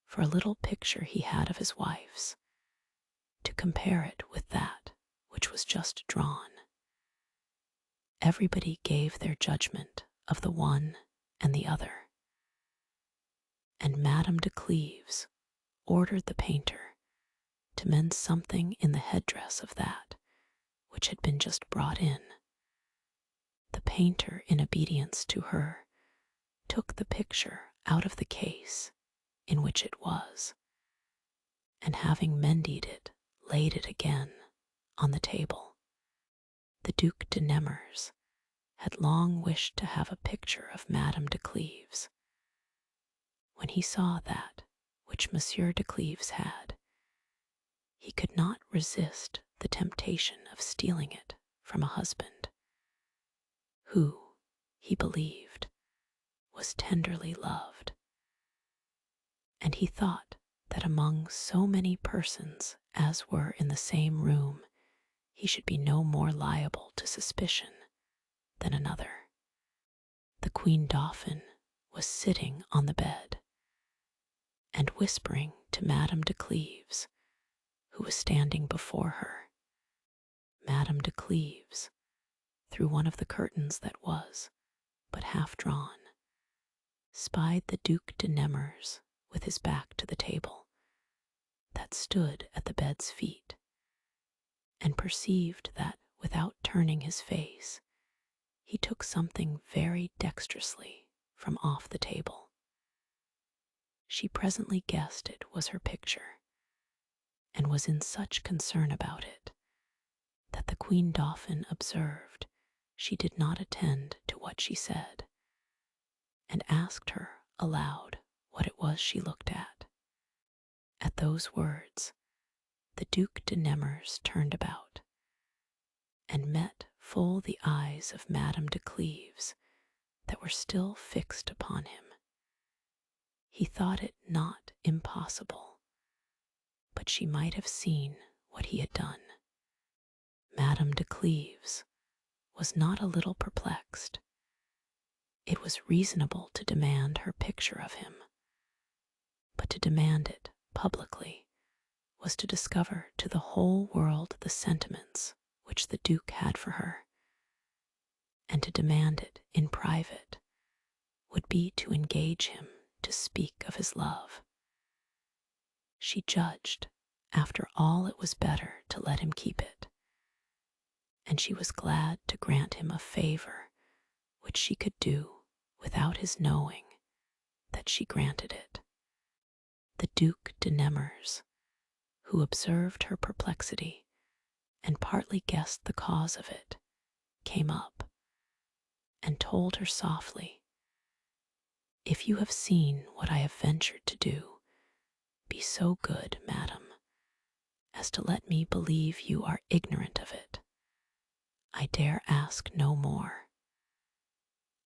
for a little picture he had of his wife's, to compare it with that which was just drawn. Everybody gave their judgment of the one and the other, and Madame de Cleves ordered the painter to mend something in the headdress of that which had been just brought in. The painter, in obedience to her, took the picture out of the case in which it was, and having mended it, laid it again on the table. The Duc de Nemours had long wished to have a picture of Madame de Cleves. When he saw that which Monsieur de Cleves had, he could not resist the temptation of stealing it from a husband who, he believed, was tenderly loved. And he thought that among so many persons as were in the same room, he should be no more liable to suspicion than another. The Queen Dauphin was sitting on the bed and whispering to Madame de Cleves, who was standing before her. Madame de Cleves, through one of the curtains that was but half drawn, spied the Duc de Nemours with his back to the table that stood at the bed's feet, and perceived that without turning his face, he took something very dexterously from off the table. She presently guessed it was her picture, and was in such concern about it that the Queen Dauphin observed she did not attend to what she said, and asked her aloud what it was she looked at. At those words, the Duc de Nemours turned about and met full the eyes of Madame de Cleves that were still fixed upon him. He thought it not impossible, but she might have seen what he had done. Madame de Cleves was not a little perplexed. It was reasonable to demand her picture of him, but to demand it publicly was to discover to the whole world the sentiments which the Duke had for her, and to demand it in private would be to engage him to speak of his love. She judged, after all, it was better to let him keep it, and she was glad to grant him a favor which she could do without his knowing that she granted it. The Duc de Nemours, who observed her perplexity and partly guessed the cause of it, came up and told her softly, "If you have seen what I have ventured to do, be so good, madam, as to let me believe you are ignorant of it. I dare ask no more."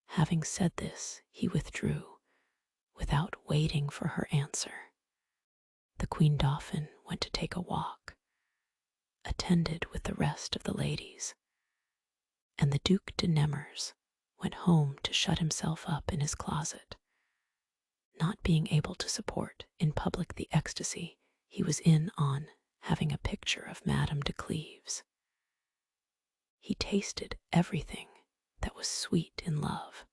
Having said this, he withdrew, without waiting for her answer. The Queen Dauphin went to take a walk, attended with the rest of the ladies, and the Duc de Nemours went home to shut himself up in his closet, not being able to support in public the ecstasy he was in on having a picture of Madame de Cleves. He tasted everything that was sweet in love.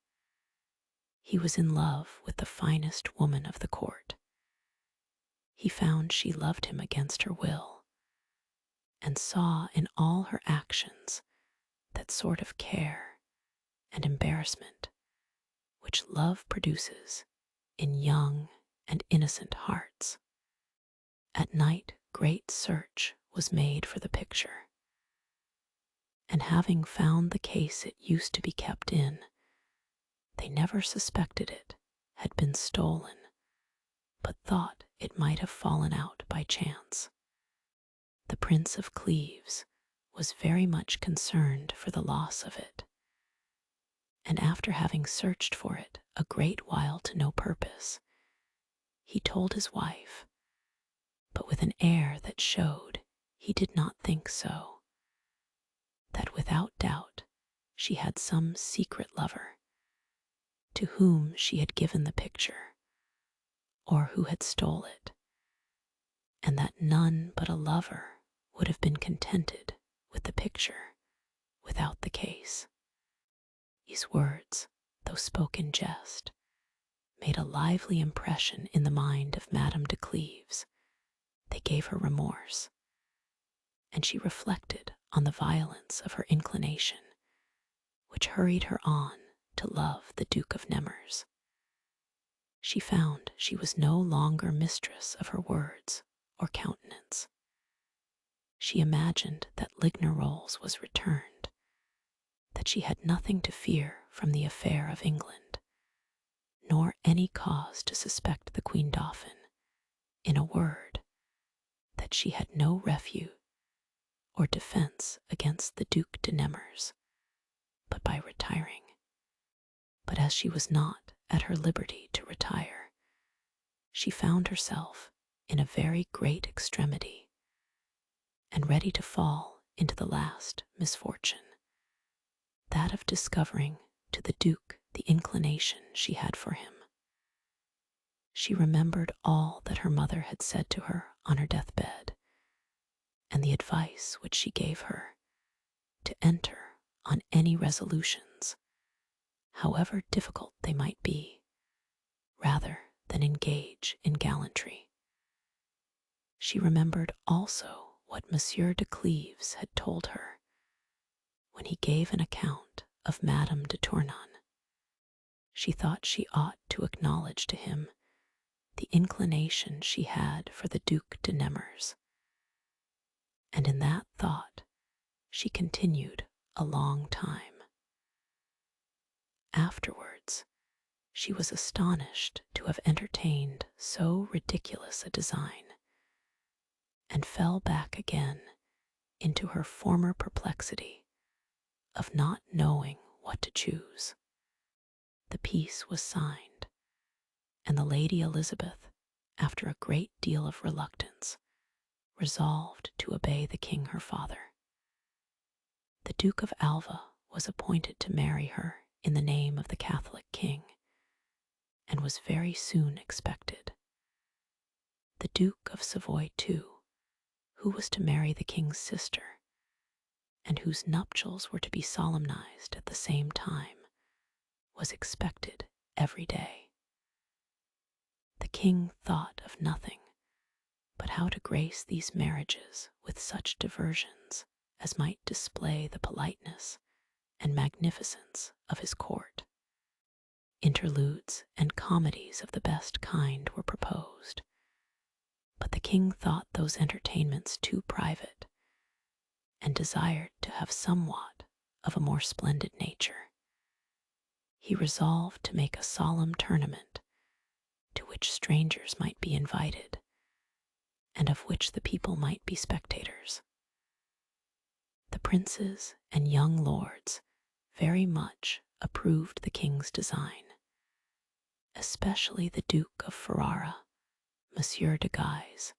He was in love with the finest woman of the court. He found she loved him against her will, and saw in all her actions that sort of care and embarrassment which love produces in young and innocent hearts. At night great search was made for the picture, and having found the case it used to be kept in, they never suspected it had been stolen, but thought it might have fallen out by chance. The Prince of Cleves was very much concerned for the loss of it, and after having searched for it a great while to no purpose, he told his wife, but with an air that showed he did not think so, that without doubt she had some secret lover, to whom she had given the picture, or who had stole it, and that none but a lover would have been contented with the picture without the case. These words, though spoken in jest, made a lively impression in the mind of Madame de Cleves. They gave her remorse, and she reflected on the violence of her inclination, which hurried her on to love the Duke of Nemours. She found she was no longer mistress of her words or countenance. She imagined that Lignerolles was returned, that she had nothing to fear from the affair of England, nor any cause to suspect the Queen Dauphin. In a word, that she had no refuge or defense against the Duc de Nemours but by retiring. But as she was not at her liberty to retire, she found herself in a very great extremity, and ready to fall into the last misfortune, that of discovering to the Duke the inclination she had for him. She remembered all that her mother had said to her on her deathbed, and the advice which she gave her to enter on any resolutions, however difficult they might be, rather than engage in gallantry. She remembered also what Monsieur de Cleves had told her when he gave an account of Madame de Tournon. She thought she ought to acknowledge to him the inclination she had for the Duc de Nemours, and in that thought she continued a long time. Afterwards, she was astonished to have entertained so ridiculous a design, and fell back again into her former perplexity of not knowing what to choose. The peace was signed, and the Lady Elizabeth, after a great deal of reluctance, resolved to obey the king her father. The Duke of Alva was appointed to marry her in the name of the Catholic king, and was very soon expected. The Duke of Savoy, too, who was to marry the king's sister, and whose nuptials were to be solemnized at the same time, was expected every day. The king thought of nothing but how to grace these marriages with such diversions as might display the politeness and magnificence of his court. Interludes and comedies of the best kind were proposed, but the king thought those entertainments too private, and desired to have somewhat of a more splendid nature. He resolved to make a solemn tournament, to which strangers might be invited, and of which the people might be spectators. The princes and young lords very much approved the king's design, especially the Duke of Ferrara, Monsieur de Guise,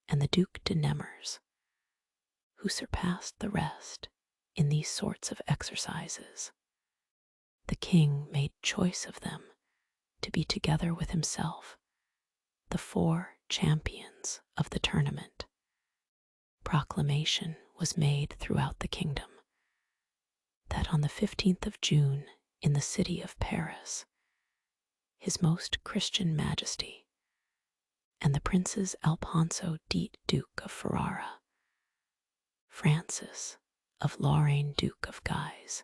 and the Duc de Nemours, who surpassed the rest in these sorts of exercises. The king made choice of them to be together with himself the 4 champions of the tournament. Proclamation was made throughout the kingdom that on the 15th of June in the city of Paris, His Most Christian Majesty and the Princes Alfonso dit Duke of Ferrara, Francis of Lorraine Duke of Guise,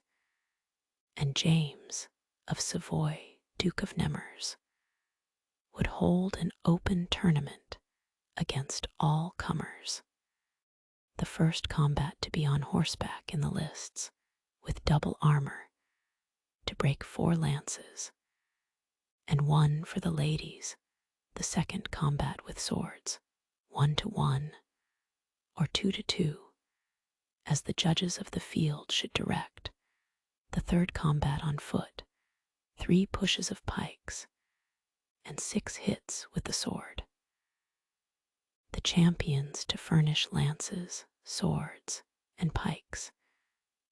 and James of Savoy Duke of Nemours would hold an open tournament against all comers. The first combat to be on horseback in the lists, with double armor, to break 4 lances, and 1 for the ladies, the second combat with swords, 1 to 1, or 2 to 2, as the judges of the field should direct, the third combat on foot, 3 pushes of pikes, and 6 hits with the sword. The champions to furnish lances, swords, and pikes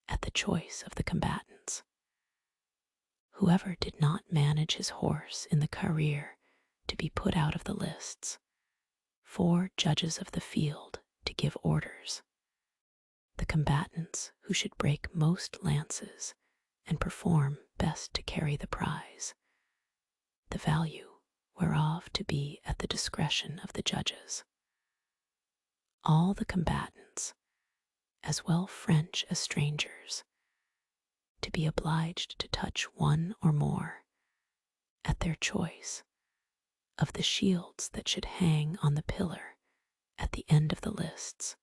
at the choice of the combatants. Whoever did not manage his horse in the career to be put out of the lists, 4 judges of the field to give orders. The combatants who should break most lances and perform best to carry the prize, the value whereof to be at the discretion of the judges. All the combatants, as well French as strangers, to be obliged to touch 1 or more, at their choice, of the shields that should hang on the pillar at the end of the lists,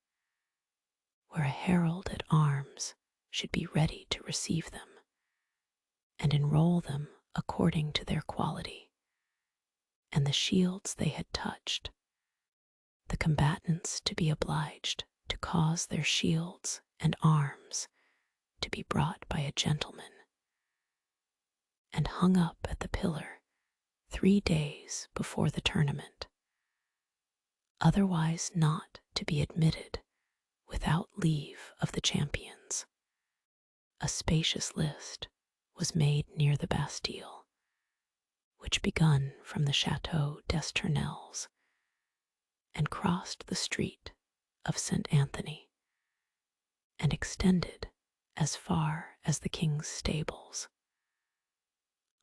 where a herald at arms should be ready to receive them, and enroll them according to their quality, and the shields they had touched, the combatants to be obliged to cause their shields and arms to be brought by a gentleman, and hung up at the pillar 3 days before the tournament, otherwise not to be admitted without leave of the champions. A spacious list was made near the Bastille, which begun from the Chateau d'Estournelles and crossed the street of St. Anthony, and extended as far as the king's stables.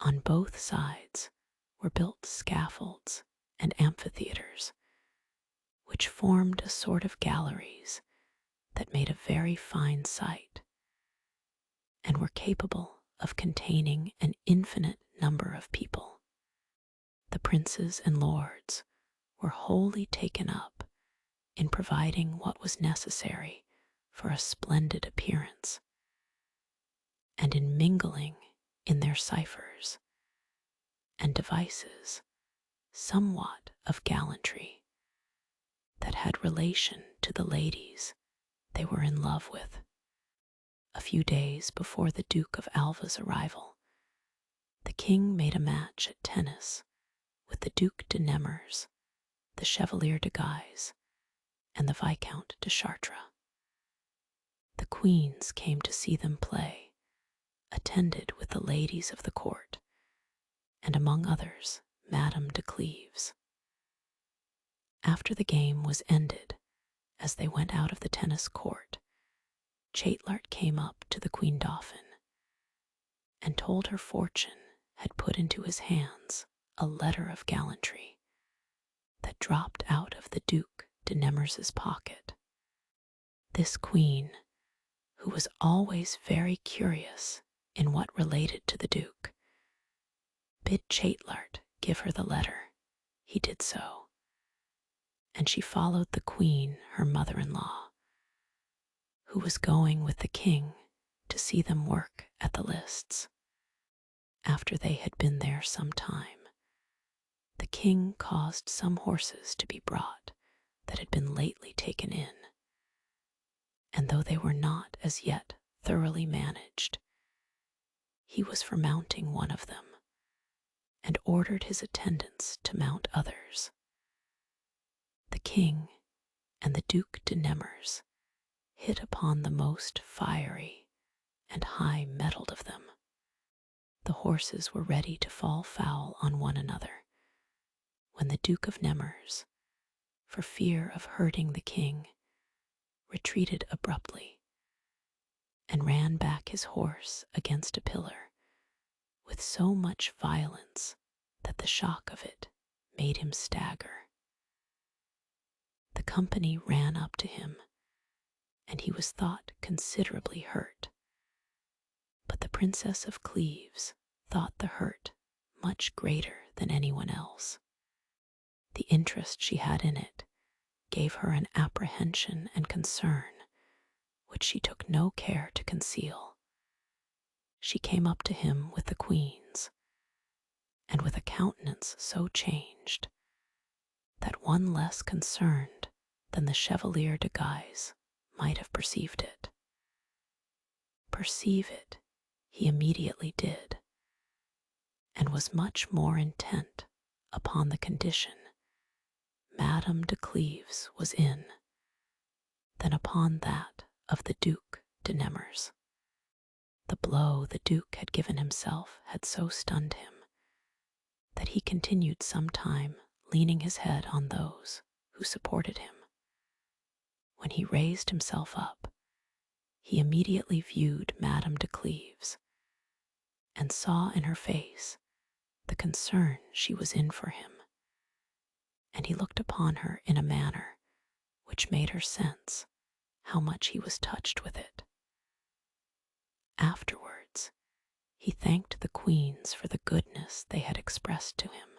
On both sides were built scaffolds and amphitheaters, which formed a sort of galleries that made a very fine sight, and were capable of containing an infinite number of people. The princes and lords were wholly taken up in providing what was necessary for a splendid appearance, and in mingling in their ciphers and devices, somewhat of gallantry, that had relation to the ladies they were in love with. A few days before the Duke of Alva's arrival, the king made a match at tennis with the Duc de Nemours, the Chevalier de Guise, and the Viscount de Chartres. The queens came to see them play, attended with the ladies of the court, and among others, Madame de Cleves. After the game was ended, as they went out of the tennis court, Chatelart came up to the Queen Dauphin and told her fortune had put into his hands a letter of gallantry that dropped out of the Duc de Nemours's pocket. This queen, who was always very curious in what related to the Duke, bid Chatelart give her the letter. He did so, and she followed the queen, her mother-in-law, who was going with the king to see them work at the lists. After they had been there some time, the king caused some horses to be brought that had been lately taken in, and though they were not as yet thoroughly managed, he was for mounting one of them, and ordered his attendants to mount others. The king and the Duc de Nemours hit upon the most fiery and high-mettled of them. The horses were ready to fall foul on one another, when the Duke of Nemours, for fear of hurting the king, retreated abruptly and ran back his horse against a pillar with so much violence that the shock of it made him stagger. The company ran up to him, and he was thought considerably hurt, but the Princess of Cleves thought the hurt much greater than anyone else. The interest she had in it gave her an apprehension and concern which she took no care to conceal. She came up to him with the queens, and with a countenance so changed that one less concerned than the Chevalier de Guise might have perceived it. Perceive it he immediately did, and was much more intent upon the condition Madame de Cleves was in than upon that of the Duc de Nemours. The blow the Duke had given himself had so stunned him that he continued some time leaning his head on those who supported him. When he raised himself up, he immediately viewed Madame de Cleves and saw in her face the concern she was in for him, and he looked upon her in a manner which made her sense how much he was touched with it. Afterwards, he thanked the queens for the goodness they had expressed to him,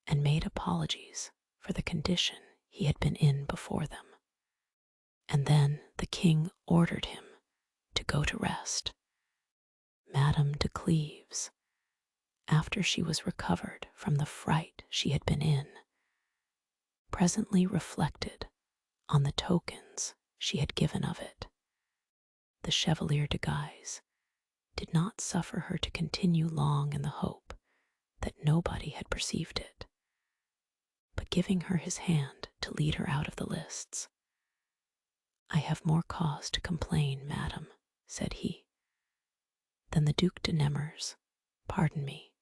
and made apologies for the condition he had been in before them. And then the king ordered him to go to rest. Madame de Cleves, after she was recovered from the fright she had been in, presently reflected on the tokens she had given of it. The Chevalier de Guise did not suffer her to continue long in the hope that nobody had perceived it, but giving her his hand to lead her out of the lists. "I have more cause to complain, madam," said he, "than the Duc de Nemours. Pardon me,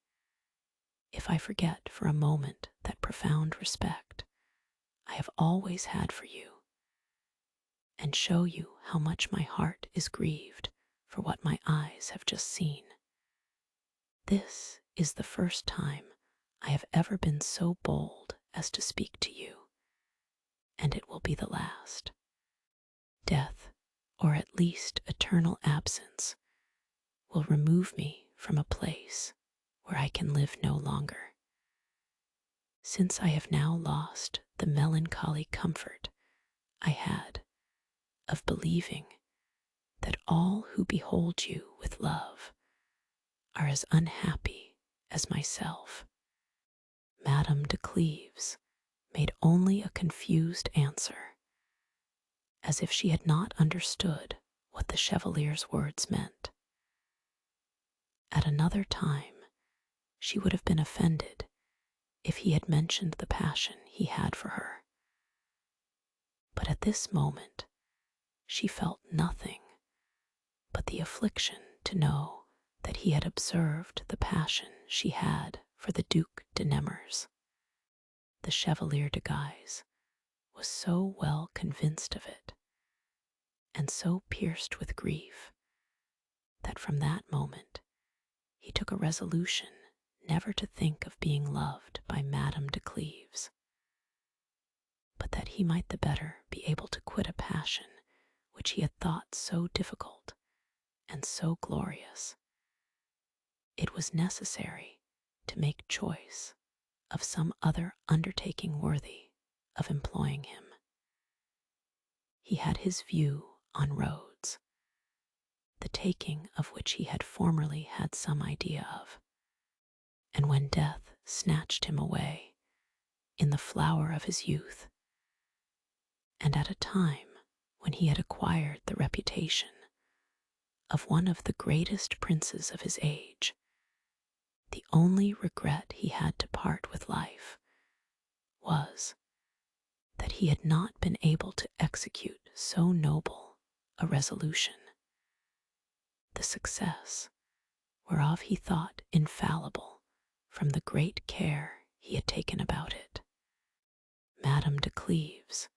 if I forget for a moment that profound respect I have always had for you, and show you how much my heart is grieved for what my eyes have just seen. This is the first time I have ever been so bold as to speak to you, and it will be the last. Death, or at least eternal absence, will remove me from a place where I can live no longer. Since I have now lost the melancholy comfort I had of believing that all who behold you with love are as unhappy as myself." Madame de Cleves made only a confused answer, as if she had not understood what the chevalier's words meant. At another time, she would have been offended if he had mentioned the passion he had for her. But at this moment, she felt nothing but the affliction to know that he had observed the passion she had for the Duc de Nemours. The Chevalier de Guise was so well convinced of it, and so pierced with grief, that from that moment he took a resolution never to think of being loved by Madame de Cleves, but that he might the better be able to quit a passion which he had thought so difficult and so glorious. It was necessary to make choice of some other undertaking worthy of employing him. He had his view on roads, the taking of which he had formerly had some idea of, and when death snatched him away in the flower of his youth, and at a time when he had acquired the reputation of one of the greatest princes of his age, the only regret he had to part with life was that he had not been able to execute so noble a resolution, the success whereof he thought infallible from the great care he had taken about it. Madame de Cleves,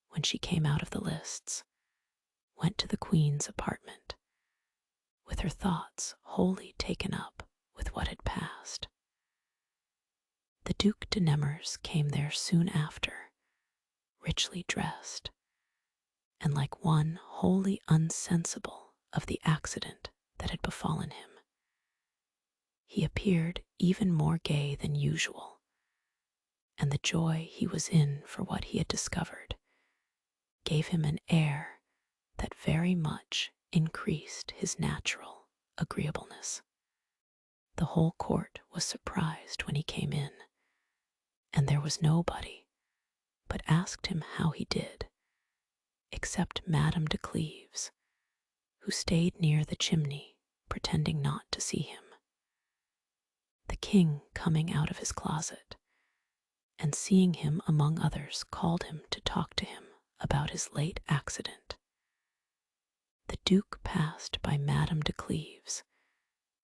when she came out of the lists, went to the Queen's apartment, with her thoughts wholly taken up with what had passed. The Duc de Nemours came there soon after, richly dressed, and like one wholly unsensible of the accident that had befallen him. He appeared even more gay than usual, and the joy he was in for what he had discovered gave him an air that very much increased his natural agreeableness. The whole court was surprised when he came in, and there was nobody but asked him how he did, except Madame de Cleves, who stayed near the chimney, pretending not to see him. The king, coming out of his closet, and seeing him among others, called him to talk to him about his late accident. The Duke passed by Madame de Cleves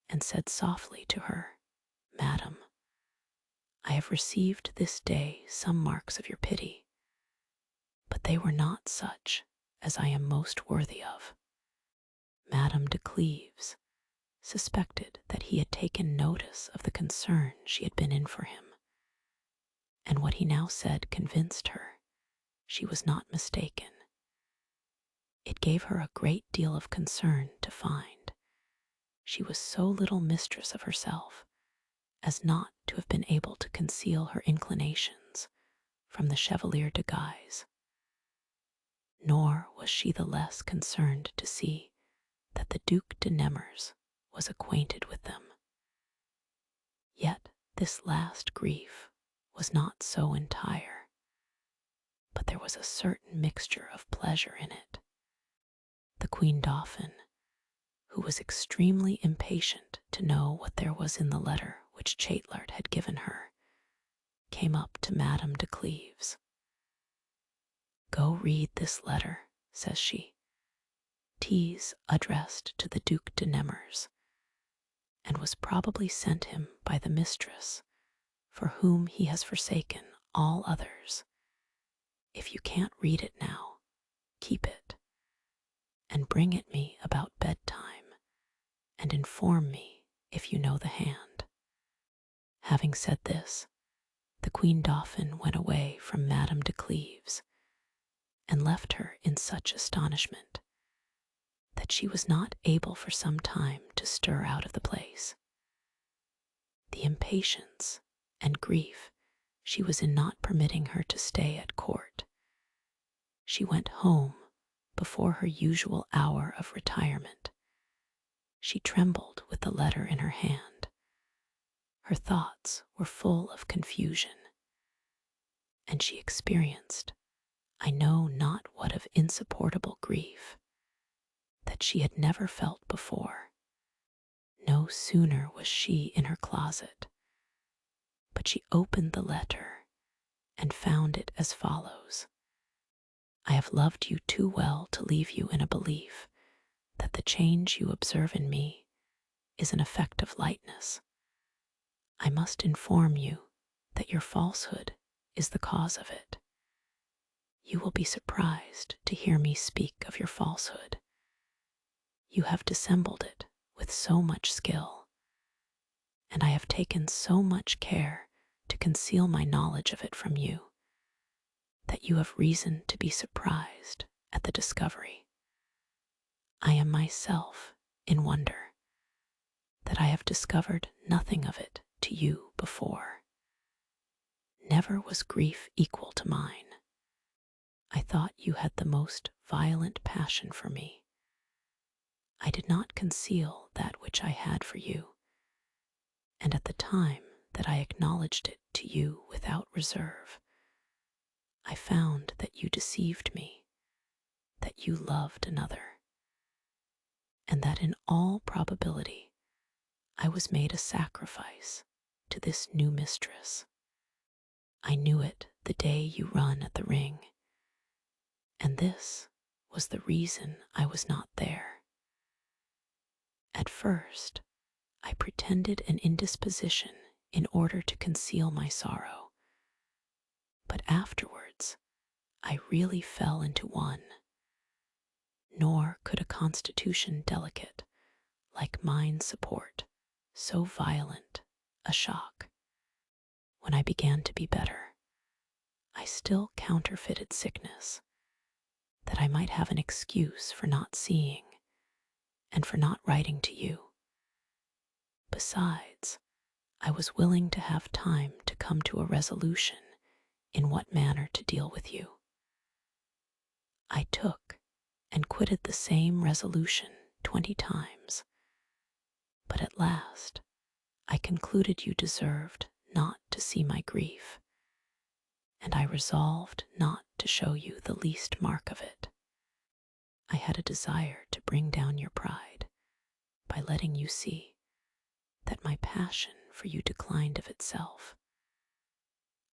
and said softly to her, "Madam, I have received this day some marks of your pity, but they were not such as I am most worthy of." Madame de Cleves suspected that he had taken notice of the concern she had been in for him, and what he now said convinced her she was not mistaken. It gave her a great deal of concern to find she was so little mistress of herself as not to have been able to conceal her inclinations from the Chevalier de Guise. Nor was she the less concerned to see that the Duc de Nemours was acquainted with them. Yet this last grief was not so entire, but there was a certain mixture of pleasure in it. The Queen Dauphin, who was extremely impatient to know what there was in the letter which Chatelard had given her, came up to Madame de Cleves. "Go read this letter," says she. "'Tis addressed to the Duc de Nemours, and was probably sent him by the mistress for whom he has forsaken all others. If you can't read it now, keep it, and bring it me about bedtime, and inform me if you know the hand." Having said this, the Queen Dauphin went away from Madame de Cleves, and left her in such astonishment that she was not able for some time to stir out of the place. The impatience and grief she was in not permitting her to stay at court. She went home before her usual hour of retirement. She trembled with the letter in her hand. Her thoughts were full of confusion, and she experienced, I know not what of insupportable grief that she had never felt before. No sooner was she in her closet, but she opened the letter and found it as follows. I have loved you too well to leave you in a belief that the change you observe in me is an effect of lightness. I must inform you that your falsehood is the cause of it. You will be surprised to hear me speak of your falsehood. You have dissembled it with so much skill, and I have taken so much care to conceal my knowledge of it from you, that you have reason to be surprised at the discovery. I am myself in wonder that I have discovered nothing of it to you before. Never was grief equal to mine. I thought you had the most violent passion for me. I did not conceal that which I had for you, and at the time that I acknowledged it to you without reserve, I found that you deceived me, that you loved another, and that in all probability I was made a sacrifice to this new mistress. I knew it the day you run at the ring, and this was the reason I was not there. At first, I pretended an indisposition in order to conceal my sorrow, but afterwards I really fell into one, nor could a constitution delicate like mine support so violent a shock. When I began to be better, I still counterfeited sickness, that I might have an excuse for not seeing and for not writing to you. Besides, I was willing to have time to come to a resolution in what manner to deal with you. I took and quitted the same resolution 20 times, but at last I concluded you deserved not to see my grief, and I resolved not to show you the least mark of it. I had a desire to bring down your pride by letting you see that my passion for you declined of itself.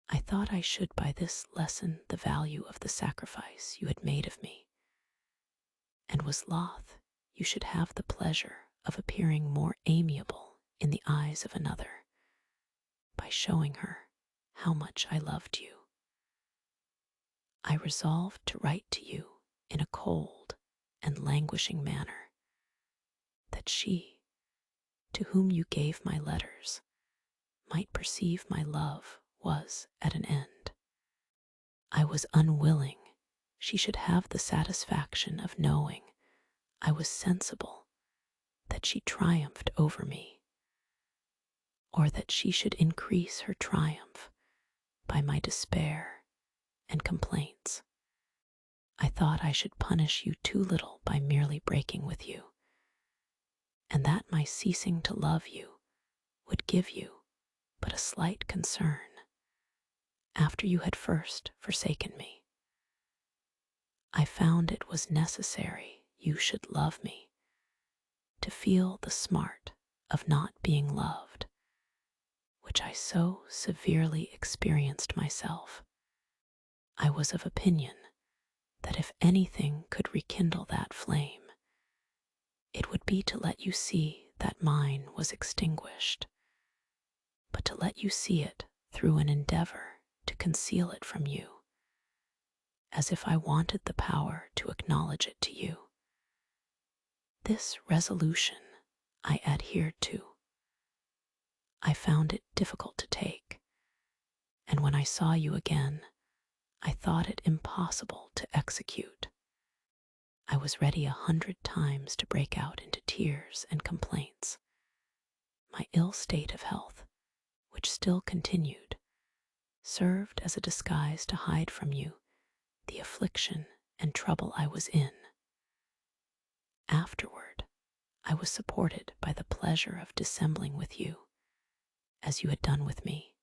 I thought I should by this lessen the value of the sacrifice you had made of me, and was loth you should have the pleasure of appearing more amiable in the eyes of another by showing her how much I loved you. I resolved to write to you in a cold and languishing manner, that she, to whom you gave my letters, might perceive my love was at an end. I was unwilling she should have the satisfaction of knowing I was sensible that she triumphed over me, or that she should increase her triumph by my despair and complaints. I thought I should punish you too little by merely breaking with you, and that my ceasing to love you would give you but a slight concern after you had first forsaken me. I found it was necessary you should love me to feel the smart of not being loved, which I so severely experienced myself. I was of opinion that if anything could rekindle that flame, it would be to let you see that mine was extinguished, but to let you see it through an endeavor to conceal it from you, as if I wanted the power to acknowledge it to you. This resolution I adhered to. I found it difficult to take, and when I saw you again, I thought it impossible to execute. I was ready 100 times to break out into tears and complaints. My ill state of health, which still continued, served as a disguise to hide from you the affliction and trouble I was in. Afterward, I was supported by the pleasure of dissembling with you, as you had done with me.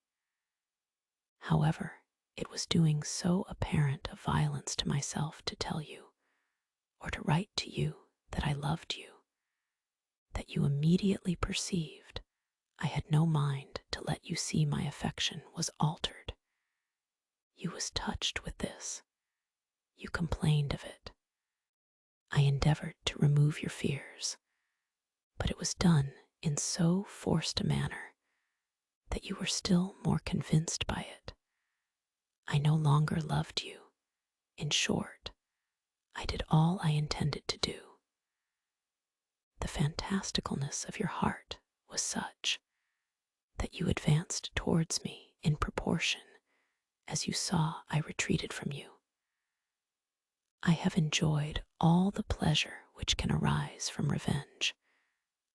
However, it was doing so apparent a violence to myself to tell you, or to write to you, that I loved you, that you immediately perceived I had no mind to let you see my affection was altered. You was touched with this. You complained of it. I endeavored to remove your fears, but it was done in so forced a manner that you were still more convinced by it. I no longer loved you. In short, I did all I intended to do. The fantasticalness of your heart was such that you advanced towards me in proportion as you saw I retreated from you. I have enjoyed all the pleasure which can arise from revenge.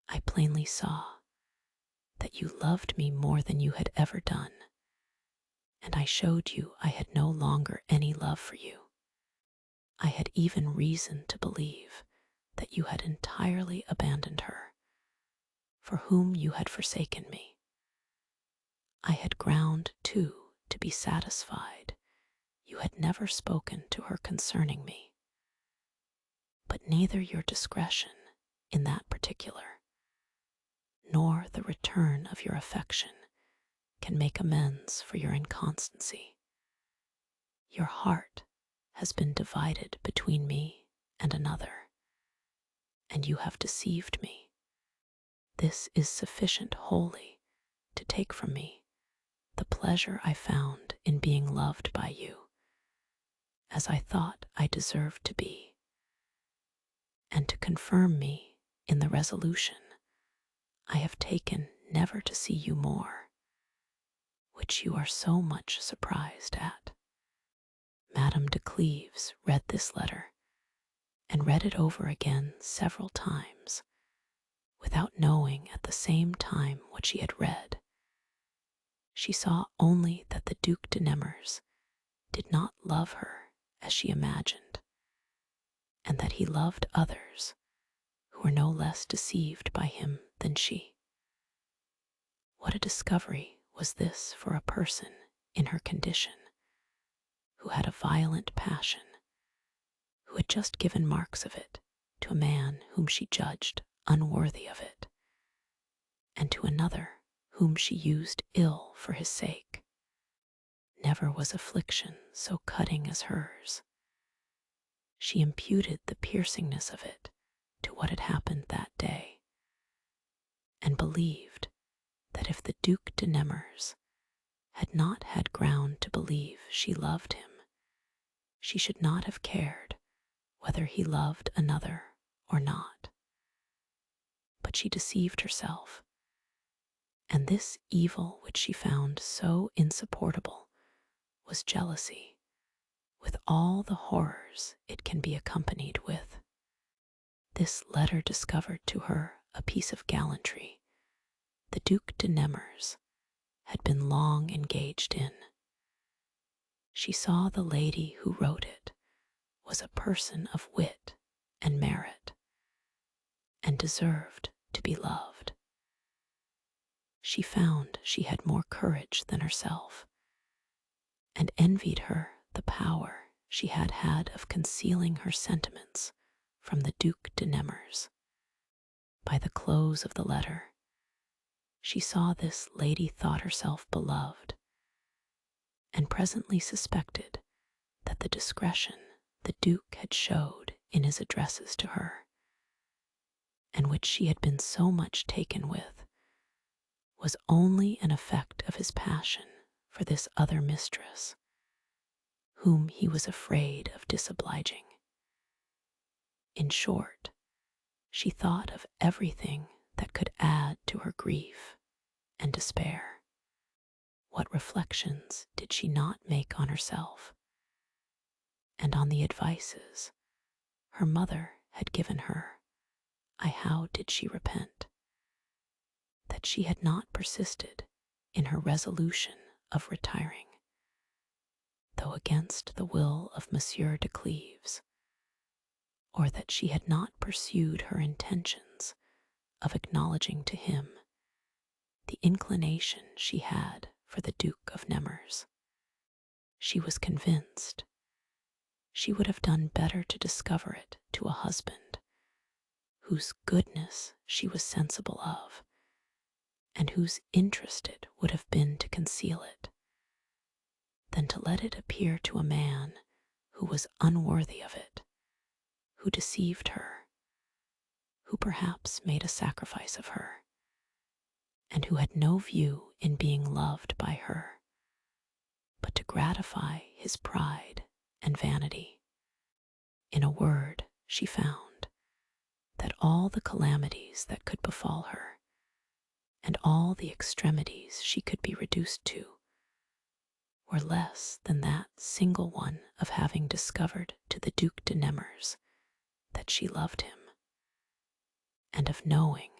I plainly saw that you loved me more than you had ever done, and I showed you I had no longer any love for you. I had even reason to believe that you had entirely abandoned her, for whom you had forsaken me. I had ground, too, to be satisfied you had never spoken to her concerning me. But neither your discretion in that particular, nor the return of your affection can make amends for your inconstancy. Your heart has been divided between me and another, and you have deceived me. This is sufficient wholly to take from me the pleasure I found in being loved by you, as I thought I deserved to be, and to confirm me in the resolution I have taken never to see you more, which you are so much surprised at. Madame de Cleves read this letter, and read it over again several times, without knowing at the same time what she had read. She saw only that the Duc de Nemours did not love her as she imagined, and that he loved others who were no less deceived by him than she. What a discovery was this for a person in her condition, who had a violent passion, who had just given marks of it to a man whom she judged unworthy of it, and to another whom she used ill for his sake. Never was affliction so cutting as hers. She imputed the piercingness of it to what had happened that day, and believed that if the Duc de Nemours had not had ground to believe she loved him, she should not have cared whether he loved another or not. But she deceived herself, and this evil which she found so insupportable was jealousy, with all the horrors it can be accompanied with. This letter discovered to her a piece of gallantry the Duc de Nemours had been long engaged in. She saw the lady who wrote it was a person of wit and merit, and deserved to be loved. She found she had more courage than herself, and envied her the power she had had of concealing her sentiments from the Duc de Nemours. By the close of the letter, she saw this lady thought herself beloved, and presently suspected that the discretion the Duke had showed in his addresses to her, and which she had been so much taken with, was only an effect of his passion for this other mistress, whom he was afraid of disobliging. In short, she thought of everything that could add to her grief and despair. What reflections did she not make on herself, and on the advices her mother had given her? How did she repent that she had not persisted in her resolution of retiring, though against the will of Monsieur de Cleves, or that she had not pursued her intentions of acknowledging to him the inclination she had for the Duke of Nemours. She was convinced she would have done better to discover it to a husband whose goodness she was sensible of, and whose interest it would have been to conceal it, than to let it appear to a man who was unworthy of it, who deceived her, who perhaps made a sacrifice of her, and who had no view in being loved by her, but to gratify his pride and vanity. In a word, she found that all the calamities that could befall her, and all the extremities she could be reduced to, were less than that single one of having discovered to the Duke de Nemours that she loved him, and of knowing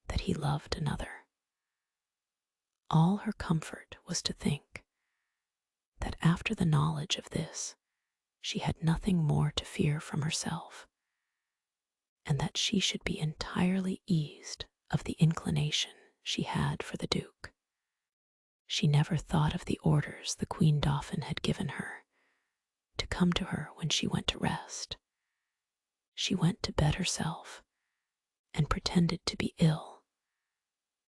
that he loved another. All her comfort was to think that after the knowledge of this she had nothing more to fear from herself, and that she should be entirely eased of the inclination she had for the Duke. She never thought of the orders the Queen Dauphin had given her to come to her when she went to rest. She went to bed herself and pretended to be ill,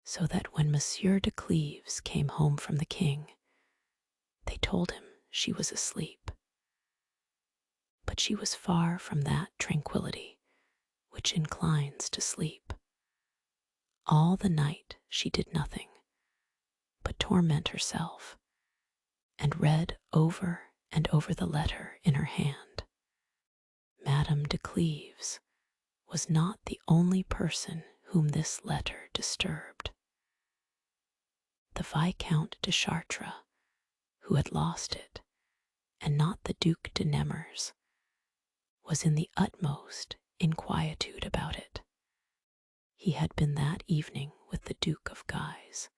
so that when Monsieur de Cleves came home from the king, they told him she was asleep. But she was far from that tranquility which inclines to sleep. All the night she did nothing but torment herself, and read over and over the letter in her hand. Madame de Cleves was not the only person whom this letter disturbed. The Viscount de Chartres, who had lost it, and not the Duc de Nemours, was in the utmost inquietude about it. He had been that evening with the Duke of Guise,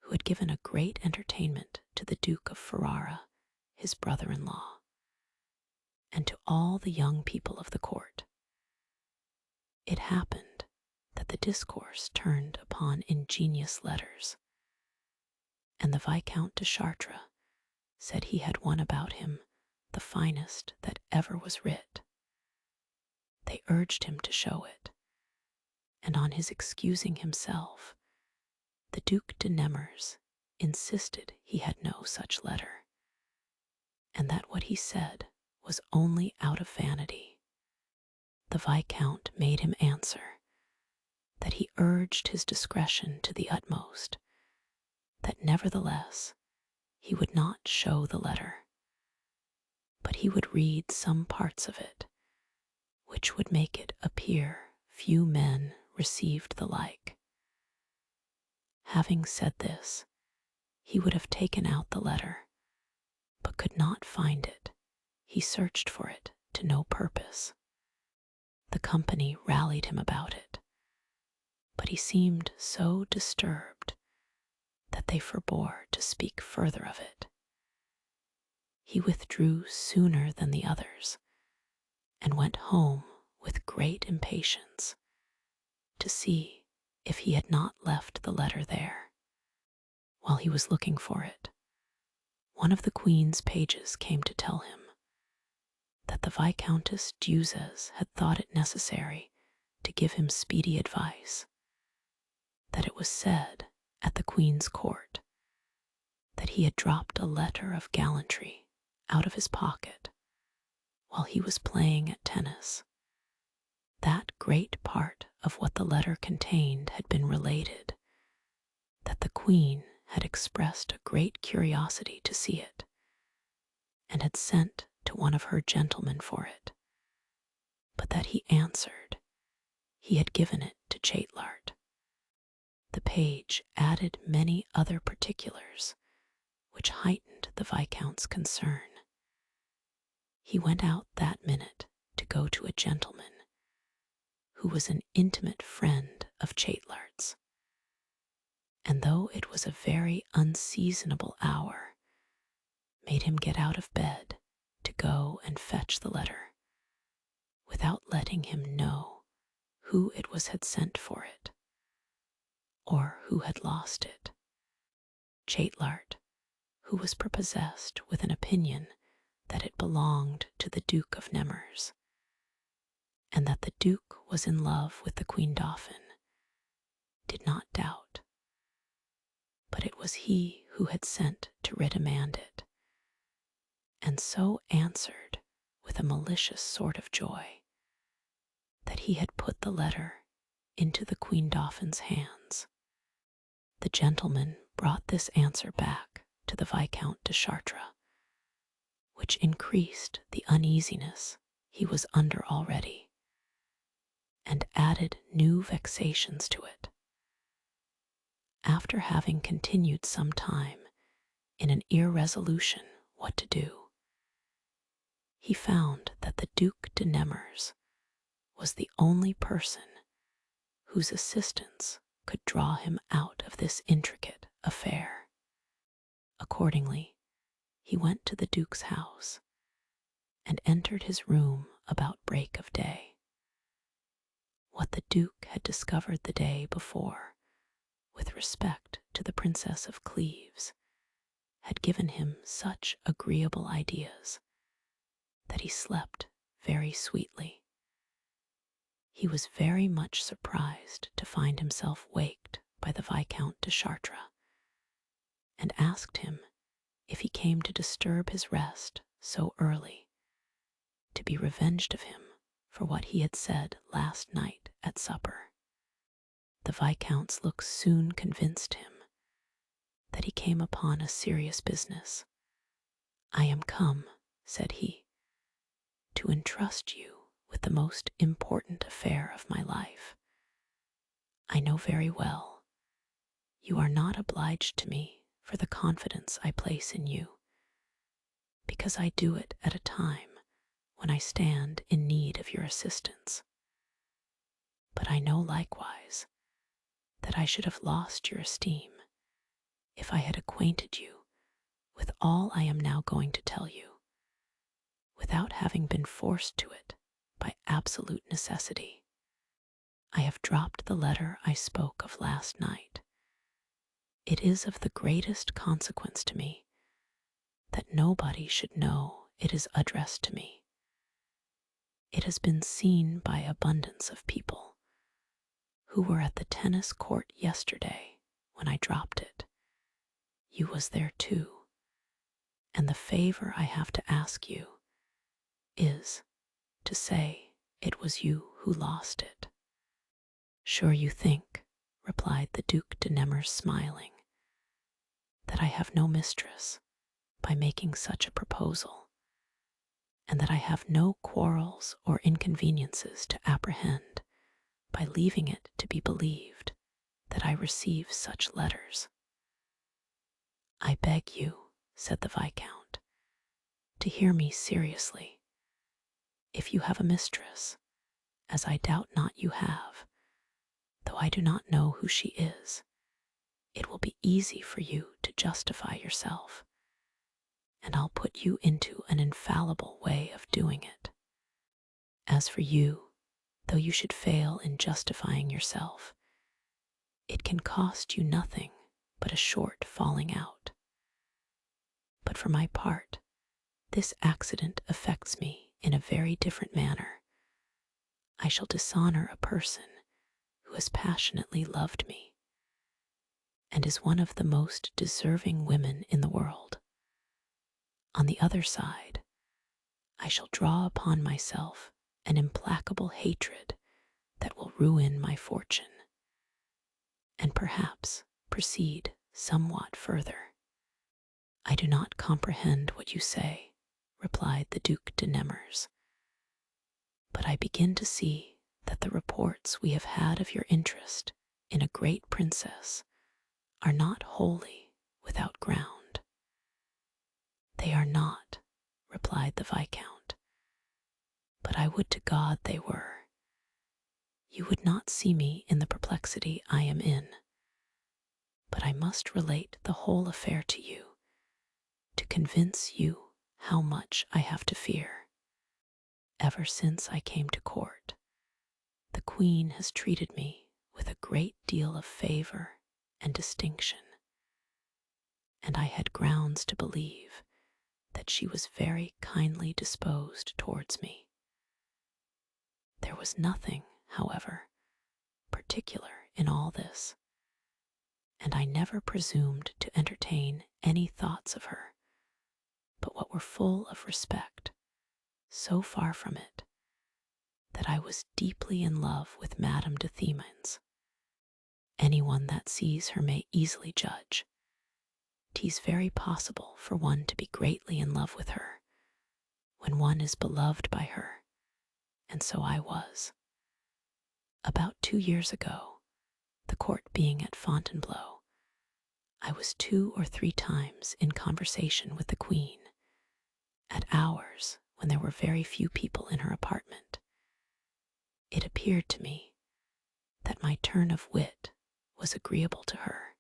who had given a great entertainment to the Duke of Ferrara, his brother-in-law, and to all the young people of the court. It happened that the discourse turned upon ingenious letters, and the Viscount de Chartres said he had one about him the finest that ever was writ. They urged him to show it, and on his excusing himself, the Duc de Nemours insisted he had no such letter, and that what he said was only out of vanity. The Viscount made him answer that he urged his discretion to the utmost, that nevertheless he would not show the letter, but he would read some parts of it, which would make it appear few men received the like. Having said this, he would have taken out the letter, but could not find it. He searched for it to no purpose. The company rallied him about it, but he seemed so disturbed that they forbore to speak further of it. He withdrew sooner than the others, and went home with great impatience to see if he had not left the letter there. While he was looking for it, one of the Queen's pages came to tell him that the Viscountess Giuzes had thought it necessary to give him speedy advice, that it was said at the Queen's court that he had dropped a letter of gallantry out of his pocket while he was playing at tennis. That great part of what the letter contained had been related, that the Queen had expressed a great curiosity to see it, and had sent to one of her gentlemen for it, but that he answered he had given it to Chatelart. The page added many other particulars which heightened the Viscount's concern. He went out that minute to go to a gentleman who was an intimate friend of Chatelart's, and though it was a very unseasonable hour, made him get out of bed to go and fetch the letter, without letting him know who it was had sent for it, or who had lost it. Chatelart, who was prepossessed with an opinion that it belonged to the Duke of Nemours, and that the Duke was in love with the Queen Dauphin, did not doubt. But it was he who had sent to redemand it, and so answered with a malicious sort of joy that he had put the letter into the Queen Dauphin's hands. The gentleman brought this answer back to the Viscount de Chartres, which increased the uneasiness he was under already, and added new vexations to it. After having continued some time in an irresolution what to do, he found that the Duc de Nemours was the only person whose assistance could draw him out of this intricate affair. Accordingly, he went to the Duke's house and entered his room about break of day. What the Duke had discovered the day before with respect to the Princess of Cleves had given him such agreeable ideas that he slept very sweetly. He was very much surprised to find himself waked by the Viscount de Chartres, and asked him if he came to disturb his rest so early, to be revenged of him for what he had said last night at supper. The Viscount's look soon convinced him that he came upon a serious business. "I am come," said he, "to entrust you with the most important affair of my life. I know very well you are not obliged to me for the confidence I place in you, because I do it at a time when I stand in need of your assistance. But I know likewise that I should have lost your esteem if I had acquainted you with all I am now going to tell you, without having been forced to it by absolute necessity. I have dropped the letter I spoke of last night. It is of the greatest consequence to me that nobody should know it is addressed to me. It has been seen by abundance of people who were at the tennis court yesterday when I dropped it. You was there too, and the favor I have to ask you is to say it was you who lost it." "Sure you think," replied the Duc de Nemours, smiling, "that I have no mistress by making such a proposal, and that I have no quarrels or inconveniences to apprehend by leaving it to be believed that I receive such letters." "I beg you," said the Viscount, "to hear me seriously. If you have a mistress, as I doubt not you have, though I do not know who she is, it will be easy for you to justify yourself, and I'll put you into an infallible way of doing it. As for you, though you should fail in justifying yourself, it can cost you nothing but a short falling out. But for my part, this accident affects me in a very different manner. I shall dishonor a person who has passionately loved me, and is one of the most deserving women in the world. On the other side, I shall draw upon myself an implacable hatred that will ruin my fortune, and perhaps proceed somewhat further." "I do not comprehend what you say," replied the Duc de Nemours, "but I begin to see that the reports we have had of your interest in a great princess are not wholly without ground." "They are not," replied the Viscount, "but I would to God they were. You would not see me in the perplexity I am in, but I must relate the whole affair to you, to convince you how much I have to fear. Ever since I came to court, the Queen has treated me with a great deal of favor and distinction, and I had grounds to believe that she was very kindly disposed towards me. There was nothing, however, particular in all this, and I never presumed to entertain any thoughts of her but what were full of respect, so far from it that I was deeply in love with Madame de Chartres. Anyone that sees her may easily judge. 'Tis very possible for one to be greatly in love with her when one is beloved by her, and so I was. About 2 years ago, the court being at Fontainebleau, I was 2 or 3 times in conversation with the Queen, at hours when there were very few people in her apartment. It appeared to me that my turn of wit was agreeable to her,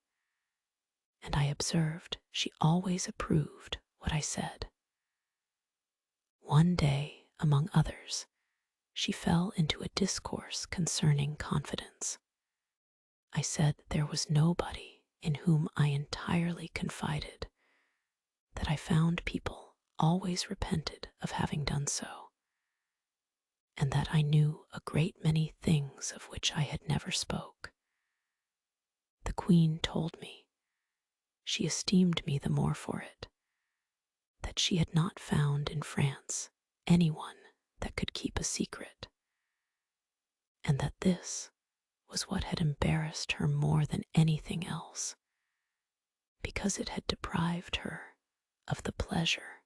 and I observed she always approved what I said. One day, among others, she fell into a discourse concerning confidence. I said there was nobody in whom I entirely confided, that I found people always repented of having done so, and that I knew a great many things of which I had never spoke. The Queen told me she esteemed me the more for it, that she had not found in France anyone that could keep a secret, and that this was what had embarrassed her more than anything else, because it had deprived her of the pleasure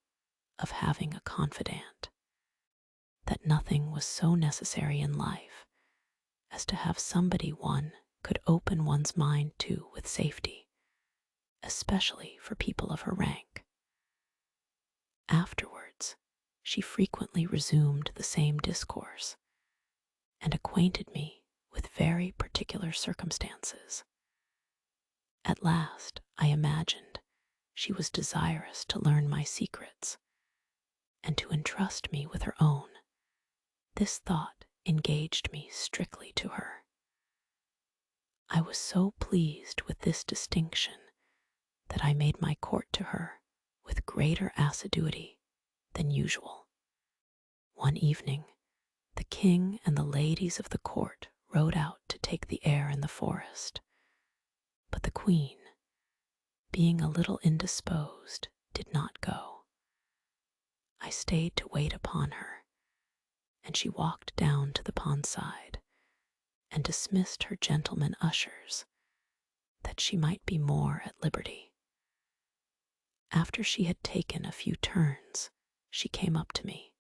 of having a confidant, that nothing was so necessary in life as to have somebody one could open one's mind to with safety, especially for people of her rank. Afterwards, she frequently resumed the same discourse, and acquainted me with very particular circumstances. At last, I imagined she was desirous to learn my secrets, and to entrust me with her own. This thought engaged me strictly to her. I was so pleased with this distinction that I made my court to her with greater assiduity than usual. One evening, the king and the ladies of the court rode out to take the air in the forest, but the Queen, being a little indisposed, did not go. I stayed to wait upon her, and she walked down to the pond side and dismissed her gentlemen ushers, that she might be more at liberty. After she had taken a few turns, she came up to me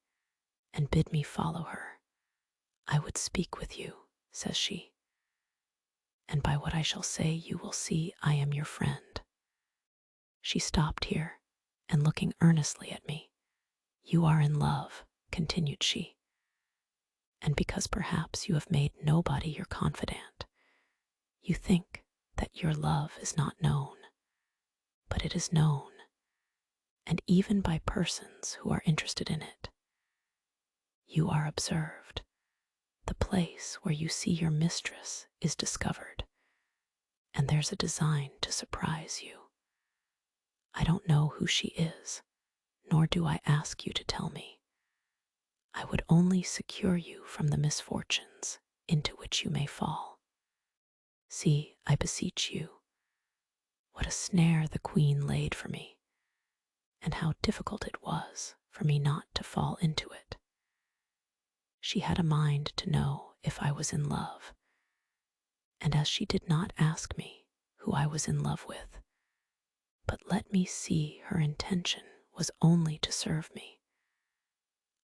and bid me follow her. I would speak with you, says she, and by what I shall say you will see I am your friend. She stopped here, and looking earnestly at me, you are in love, continued she, and because perhaps you have made nobody your confidant, you think that your love is not known, but it is known, and even by persons who are interested in it. You are observed. The place where you see your mistress is discovered, and there's a design to surprise you. I don't know who she is, nor do I ask you to tell me. I would only secure you from the misfortunes into which you may fall. See, I beseech you, what a snare the Queen laid for me, and how difficult it was for me not to fall into it. She had a mind to know if I was in love, and as she did not ask me who I was in love with, but let me see her intention was only to serve me,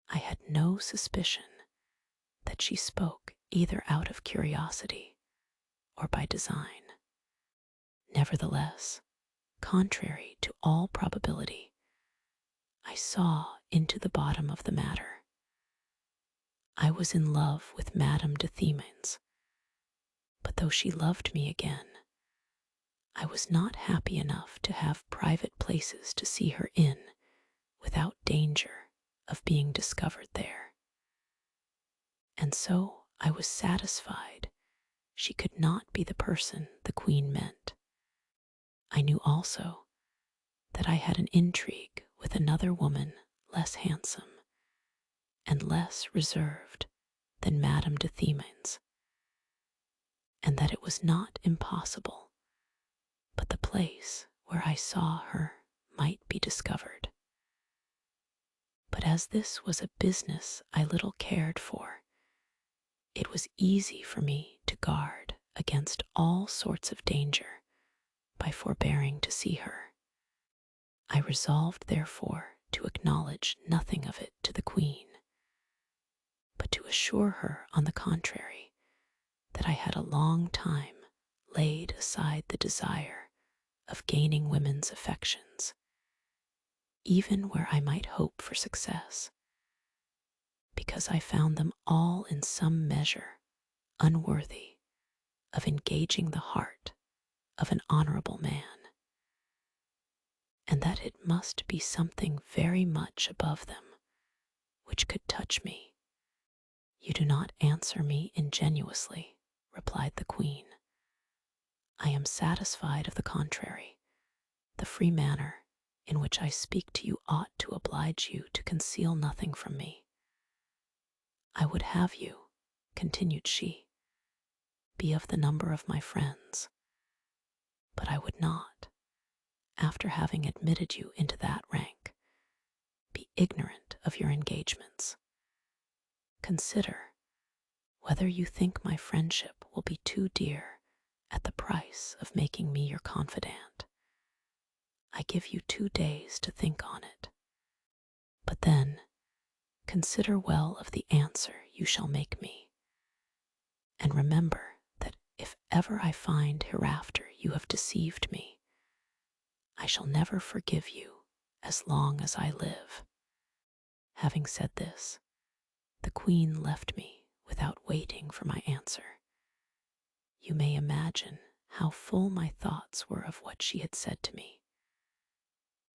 I had no suspicion that she spoke either out of curiosity or by design. Nevertheless, contrary to all probability, I saw into the bottom of the matter. I was in love with Madame de Chartres, but though she loved me again, I was not happy enough to have private places to see her in without danger of being discovered there. And so I was satisfied she could not be the person the Queen meant, I knew also that I had an intrigue with another woman less handsome and less reserved than Madame de Chartres, and that it was not impossible, but the place where I saw her might be discovered. But as this was a business I little cared for, it was easy for me to guard against all sorts of danger by forbearing to see her. I resolved, therefore, to acknowledge nothing of it to the Queen, but to assure her, on the contrary, that I had a long time laid aside the desire of gaining women's affections, even where I might hope for success, because I found them all in some measure unworthy of engaging the heart of an honorable man, and that it must be something very much above them which could touch me. You do not answer me ingenuously, replied the Queen. I am satisfied of the contrary. The free manner in which I speak to you ought to oblige you to conceal nothing from me. I would have you, continued she, be of the number of my friends, but I would not, after having admitted you into that rank, be ignorant of your engagements. Consider whether you think my friendship will be too dear at the price of making me your confidant. I give you 2 days to think on it, but then consider well of the answer you shall make me, and remember that if ever I find hereafter you have deceived me, I shall never forgive you as long as I live. Having said this, the Queen left me without waiting for my answer. You may imagine how full my thoughts were of what she had said to me.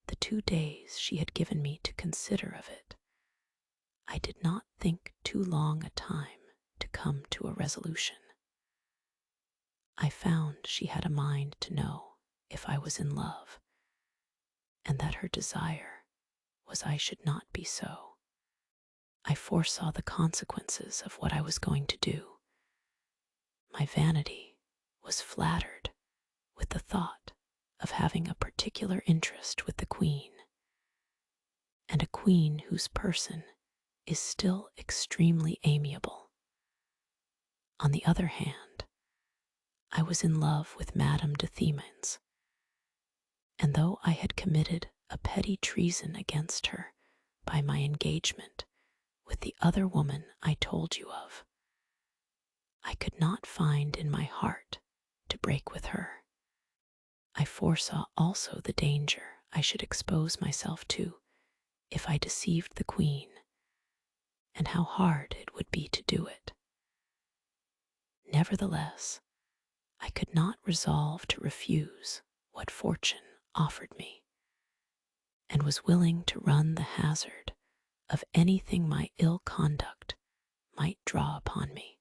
The 2 days she had given me to consider of it, I did not think too long a time to come to a resolution. I found she had a mind to know if I was in love, and that her desire was I should not be so. I foresaw the consequences of what I was going to do. My vanity was flattered with the thought of having a particular interest with the Queen, and a queen whose person is still extremely amiable. On the other hand, I was in love with Madame de Chartres, and though I had committed a petty treason against her by my engagement with the other woman I told you of, I could not find in my heart to break with her. I foresaw also the danger I should expose myself to if I deceived the Queen, and how hard it would be to do it. Nevertheless, I could not resolve to refuse what fortune offered me, and was willing to run the hazard of anything my ill conduct might draw upon me.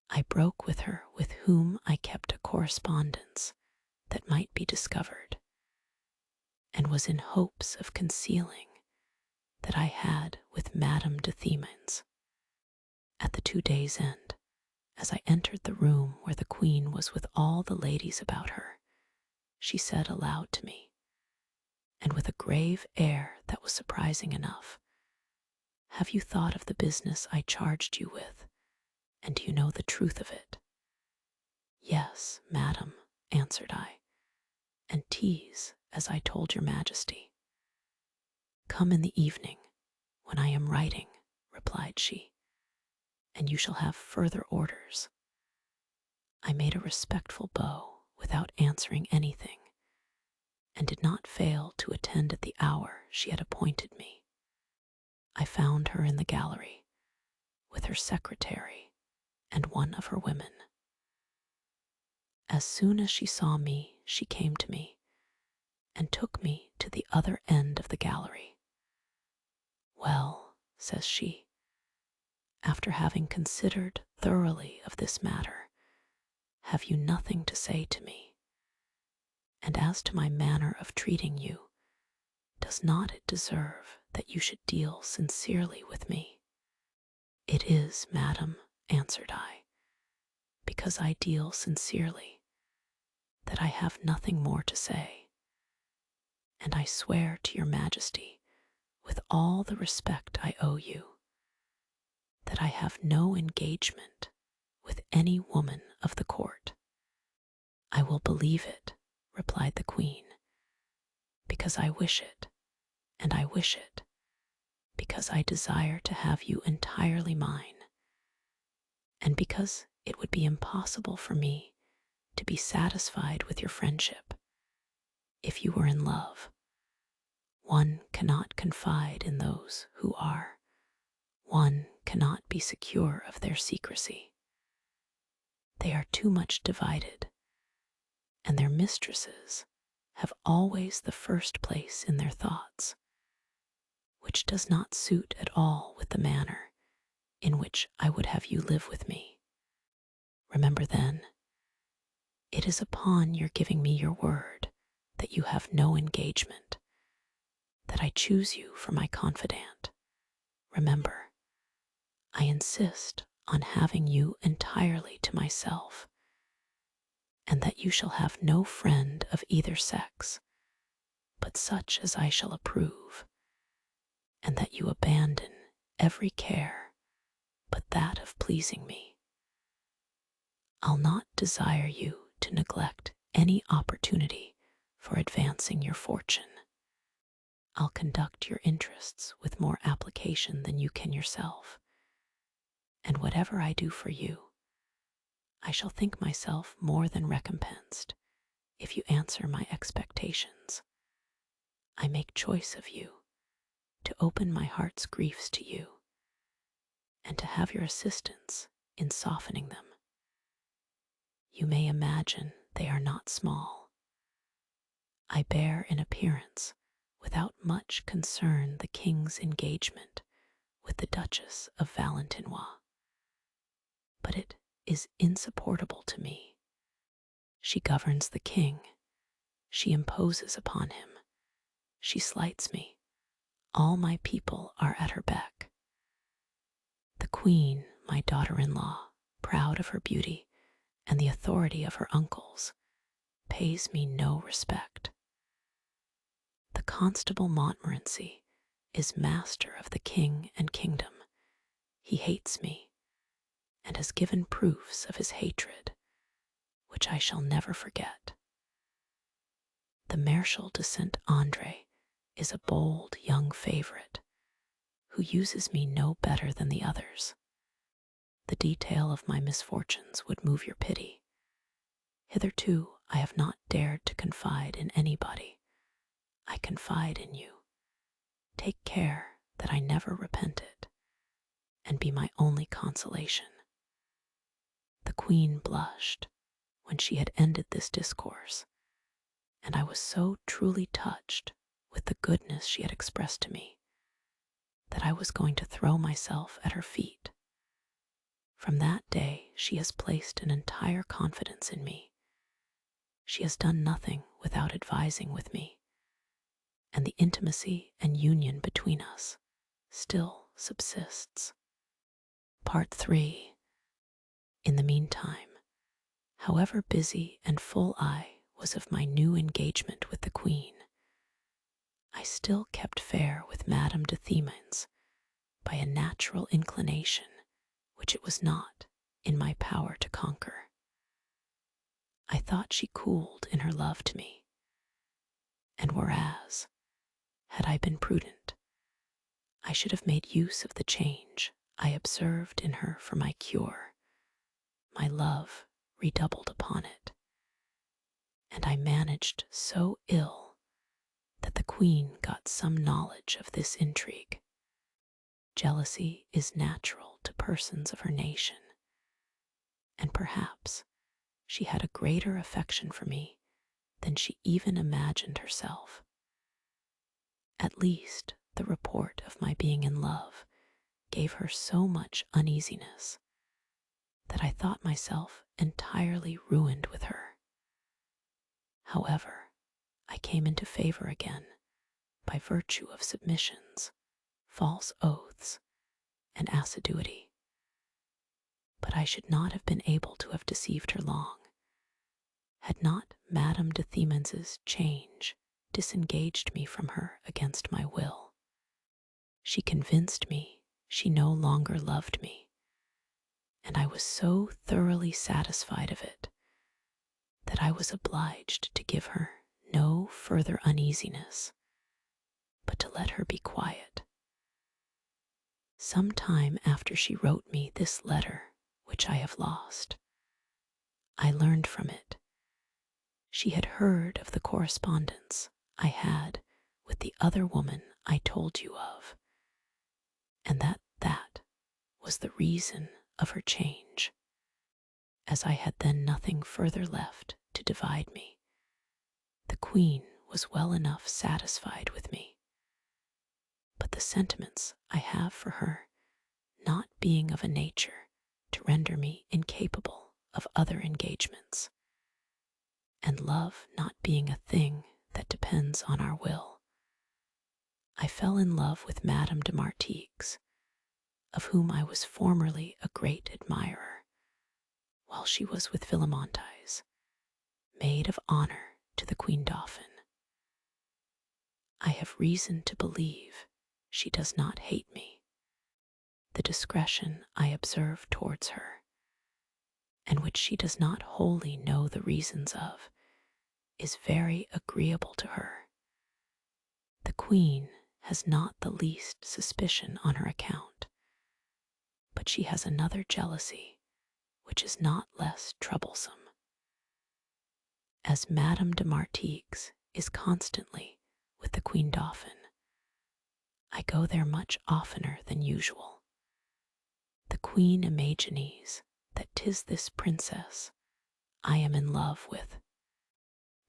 I broke with her with whom I kept a correspondence that might be discovered, and was in hopes of concealing that I had with Madame de Chartres. At the 2 days' end, as I entered the room where the Queen was with all the ladies about her, she said aloud to me, and with a grave air that was surprising enough, "Have you thought of the business I charged you with, and do you know the truth of it?" "Yes, madam," answered I, "and 'tis as I told your Majesty." "Come in the evening, when I am writing," replied she, "and you shall have further orders." I made a respectful bow without answering anything, and did not fail to attend at the hour she had appointed me. I found her in the gallery, with her secretary and one of her women. As soon as she saw me, she came to me, and took me to the other end of the gallery. "Well," says she, "after having considered thoroughly of this matter, have you nothing to say to me?" And as to my manner of treating you, does not it deserve that you should deal sincerely with me?" "It is, madam," answered I, "because I deal sincerely, that I have nothing more to say. And I swear to your majesty, with all the respect I owe you, that I have no engagement with any woman of the court." "I will believe it," replied the queen, "because I wish it, and I wish it because I desire to have you entirely mine, and because it would be impossible for me to be satisfied with your friendship if you were in love. One cannot confide in those who are. One cannot be secure of their secrecy. They are too much divided, and their mistresses have always the first place in their thoughts, which does not suit at all with the manner in which I would have you live with me. Remember then, it is upon your giving me your word that you have no engagement, that I choose you for my confidant. Remember, I insist on having you entirely to myself, and that you shall have no friend of either sex, but such as I shall approve, and that you abandon every care but that of pleasing me. I'll not desire you to neglect any opportunity for advancing your fortune. I'll conduct your interests with more application than you can yourself, and whatever I do for you, I shall think myself more than recompensed if you answer my expectations. I make choice of you to open my heart's griefs to you, and to have your assistance in softening them. You may imagine they are not small. I bear in appearance without much concern the king's engagement with the Duchess of Valentinois, but it is insupportable to me. She governs the king, she imposes upon him, she slights me. All my people are at her beck. The queen, my daughter-in-law, proud of her beauty and the authority of her uncles, pays me no respect. The Constable Montmorency is master of the king and kingdom. He hates me, and has given proofs of his hatred, which I shall never forget. The Marshal de Saint Andre is a bold young favorite, who uses me no better than the others. The detail of my misfortunes would move your pity. Hitherto I have not dared to confide in anybody. I confide in you. Take care that I never repent it, and be my only consolation." The queen blushed when she had ended this discourse, and I was so truly touched with the goodness she had expressed to me, that I was going to throw myself at her feet. From that day she has placed an entire confidence in me. She has done nothing without advising with me, and the intimacy and union between us still subsists. Part 3. In the meantime, however busy and full I was of my new engagement with the queen, I still kept fair with Madame de Chartres by a natural inclination which it was not in my power to conquer. I thought she cooled in her love to me, and whereas, had I been prudent, I should have made use of the change I observed in her for my cure, my love redoubled upon it, and I managed so ill that the queen got some knowledge of this intrigue. Jealousy is natural to persons of her nation, and perhaps she had a greater affection for me than she even imagined herself. At least the report of my being in love gave her so much uneasiness that I thought myself entirely ruined with her. However, I came into favor again by virtue of submissions, false oaths, and assiduity. But I should not have been able to have deceived her long, had not Madame de Chartres' change disengaged me from her against my will. She convinced me she no longer loved me, and I was so thoroughly satisfied of it that I was obliged to give her no further uneasiness, but to let her be quiet. Some time after she wrote me this letter, which I have lost, I learned from it she had heard of the correspondence I had with the other woman I told you of, and that was the reason of her change. As I had then nothing further left to divide me, the Queen was well enough satisfied with me. But the sentiments I have for her not being of a nature to render me incapable of other engagements, and love not being a thing that depends on our will, I fell in love with Madame de Chartres, of whom I was formerly a great admirer, while she was with Philomontes, maid of honor to the Queen Dauphin. I have reason to believe she does not hate me. The discretion I observe towards her, and which she does not wholly know the reasons of, is very agreeable to her. The Queen has not the least suspicion on her account, but she has another jealousy which is not less troublesome. As Madame de Chartres is constantly with the Queen Dauphin, I go there much oftener than usual. The Queen imagines that 'tis this princess I am in love with.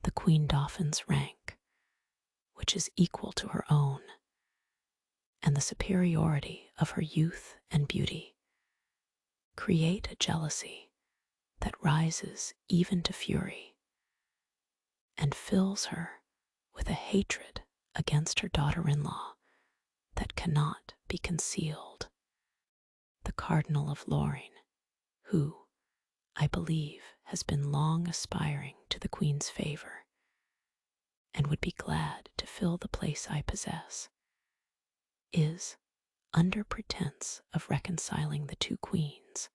The Queen Dauphin's rank, which is equal to her own, and the superiority of her youth and beauty, create a jealousy that rises even to fury, and fills her with a hatred against her daughter-in-law that cannot be concealed. The Cardinal of Lorraine, who, I believe, has been long aspiring to the Queen's favor, and would be glad to fill the place I possess, is, under pretense of reconciling the two queens,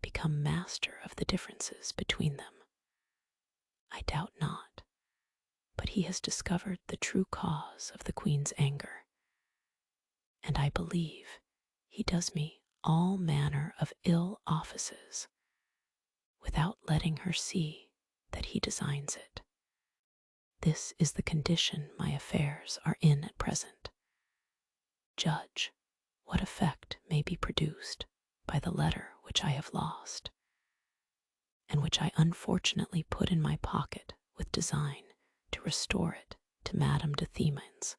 become master of the differences between them. I doubt not, but he has discovered the true cause of the Queen's anger, and I believe he does me all manner of ill offices without letting her see that he designs it. This is the condition my affairs are in at present. Judge what effect may be produced by the letter which I have lost, and which I unfortunately put in my pocket with design to restore it to Madame de Chartres.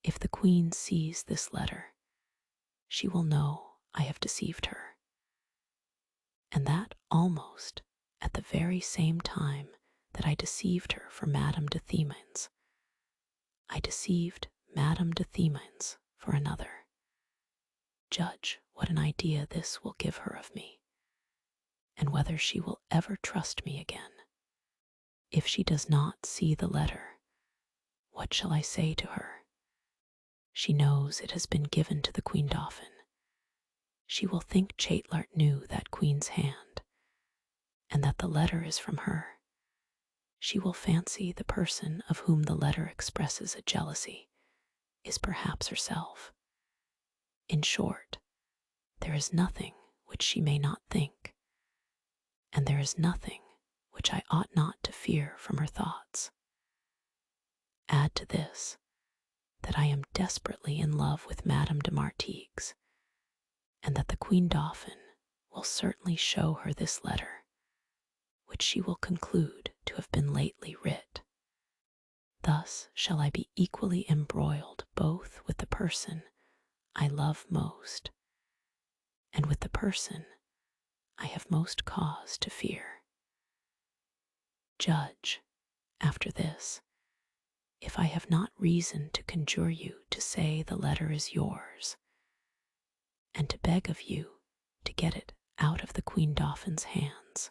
If the Queen sees this letter, she will know I have deceived her, and that almost at the very same time that I deceived her for Madame de Chartres, I deceived Madame de Chartres for another. Judge what an idea this will give her of me, and whether she will ever trust me again. If she does not see the letter, what shall I say to her? She knows it has been given to the Queen Dauphin. She will think Chatelart knew that Queen's hand, and that the letter is from her. She will fancy the person of whom the letter expresses a jealousy is perhaps herself. In short, there is nothing which she may not think, and there is nothing which I ought not to fear from her thoughts. Add to this that I am desperately in love with Madame de Chartres, and that the Queen Dauphin will certainly show her this letter, which she will conclude to have been lately writ. Thus shall I be equally embroiled both with the person I love most, and with the person I have most cause to fear. Judge, after this, if I have not reason to conjure you to say the letter is yours, and to beg of you to get it out of the Queen Dauphin's hands.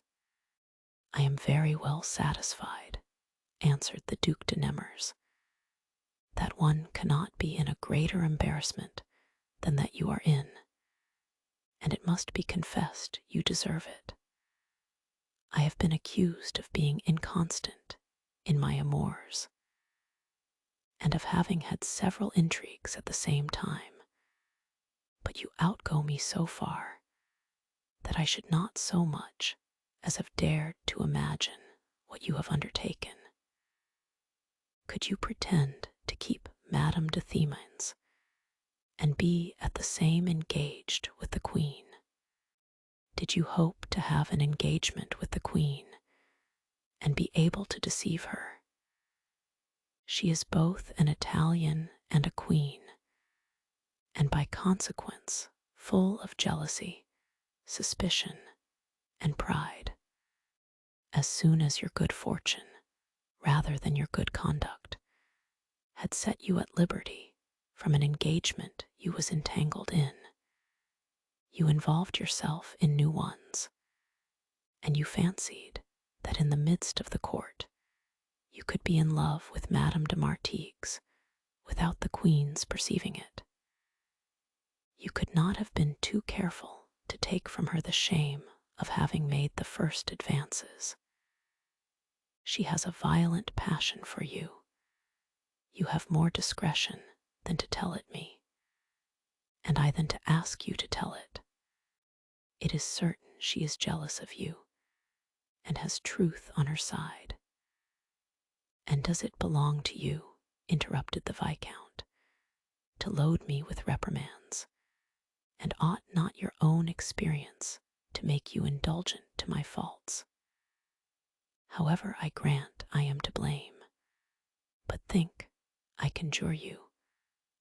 I am very well satisfied, answered the Duc de Nemours, that one cannot be in a greater embarrassment than that you are in, and it must be confessed you deserve it. I have been accused of being inconstant in my amours, and of having had several intrigues at the same time, but you outgo me so far that I should not so much as have dared to imagine what you have undertaken. Could you pretend to keep Madame de Chartres and be at the same engaged with the Queen? Did you hope to have an engagement with the Queen and be able to deceive her? She is both an Italian and a queen, and by consequence full of jealousy, suspicion, and pride. As soon as your good fortune, rather than your good conduct, had set you at liberty from an engagement you was entangled in, you involved yourself in new ones, and you fancied that in the midst of the court you could be in love with Madame de Chartres without the Queen's perceiving it. You could not have been too careful to take from her the shame of having made the first advances. She has a violent passion for you. You have more discretion than to tell it me, and I than to ask you to tell it. It is certain she is jealous of you, and has truth on her side. And does it belong to you, interrupted the Viscount, to load me with reprimands, and ought not your own experience to make you indulgent to my faults? However, I grant I am to blame, but think, I conjure you,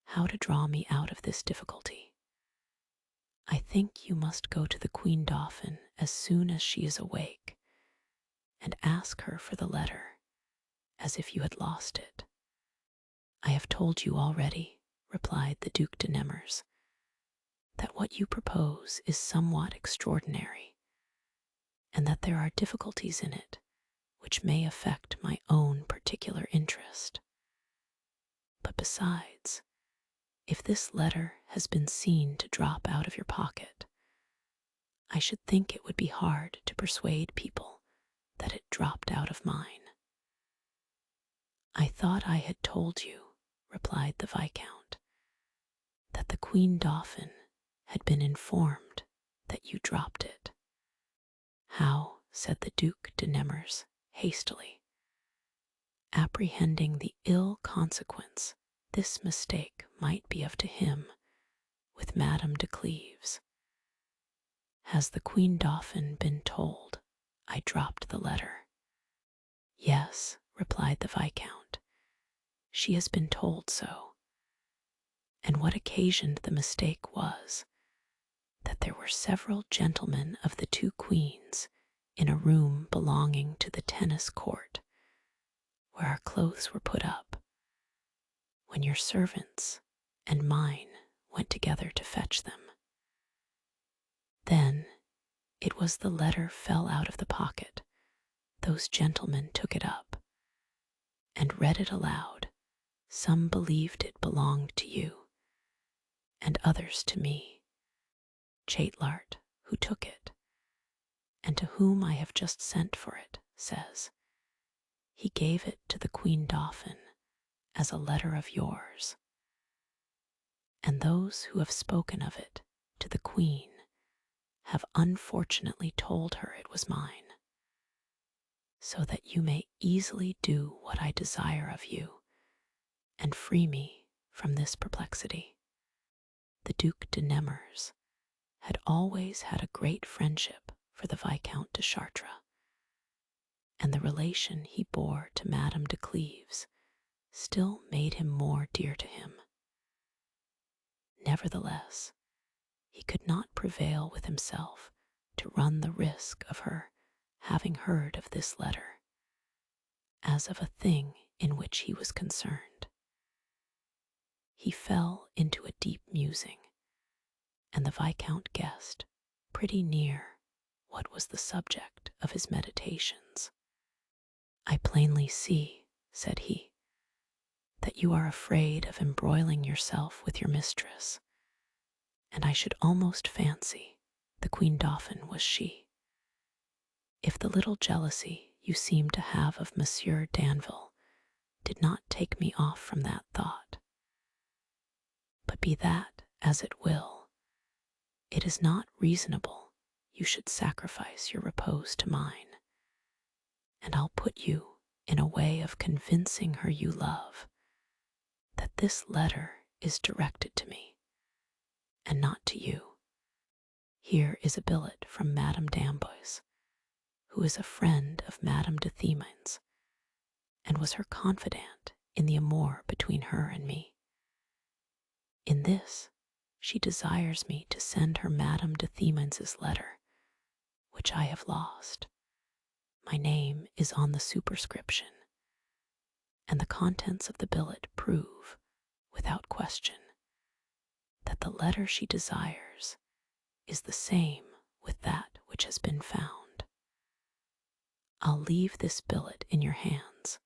how to draw me out of this difficulty. I think you must go to the Queen Dauphin as soon as she is awake, and ask her for the letter, as if you had lost it. I have told you already, replied the Duc de Nemours, that what you propose is somewhat extraordinary, and that there are difficulties in it which may affect my own particular interest. But besides, if this letter has been seen to drop out of your pocket, I should think it would be hard to persuade people that it dropped out of mine. I thought I had told you, replied the Viscount, that the Queen Dauphin had been informed that you dropped it. How, said the Duc de Nemours hastily, apprehending the ill consequence this mistake might be of to him with Madame de Cleves. Has the Queen Dauphin been told I dropped the letter? Yes, replied the Viscount, she has been told so. And what occasioned the mistake was that there were several gentlemen of the two queens in a room belonging to the tennis court, where our clothes were put up, when your servants and mine went together to fetch them. Then it was the letter fell out of the pocket. Those gentlemen took it up and read it aloud. Some believed it belonged to you, and others to me. Chatelart, who took it, and to whom I have just sent for it, says, he gave it to the Queen Dauphin as a letter of yours. And those who have spoken of it to the Queen have unfortunately told her it was mine, so that you may easily do what I desire of you, and free me from this perplexity. The Duc de Nemours had always had a great friendship for the Viscount de Chartres, and the relation he bore to Madame de Cleves still made him more dear to him. Nevertheless, he could not prevail with himself to run the risk of her having heard of this letter, as of a thing in which he was concerned. He fell into a deep musing, and the Viscount guessed pretty near what was the subject of his meditations. "I plainly see," said he, "that you are afraid of embroiling yourself with your mistress, and I should almost fancy the Queen Dauphin was she. If the little jealousy you seem to have of Monsieur Danville did not take me off from that thought. But be that as it will, it is not reasonable you should sacrifice your repose to mine, and I'll put you in a way of convincing her you love that this letter is directed to me and not to you. Here is a billet from Madame d'Amboise, who is a friend of Madame de Chartres, and was her confidant in the amour between her and me. In this, she desires me to send her Madame de Chartres' letter, which I have lost. My name is on the superscription, and the contents of the billet prove, without question, that the letter she desires is the same with that which has been found. I'll leave this billet in your hands,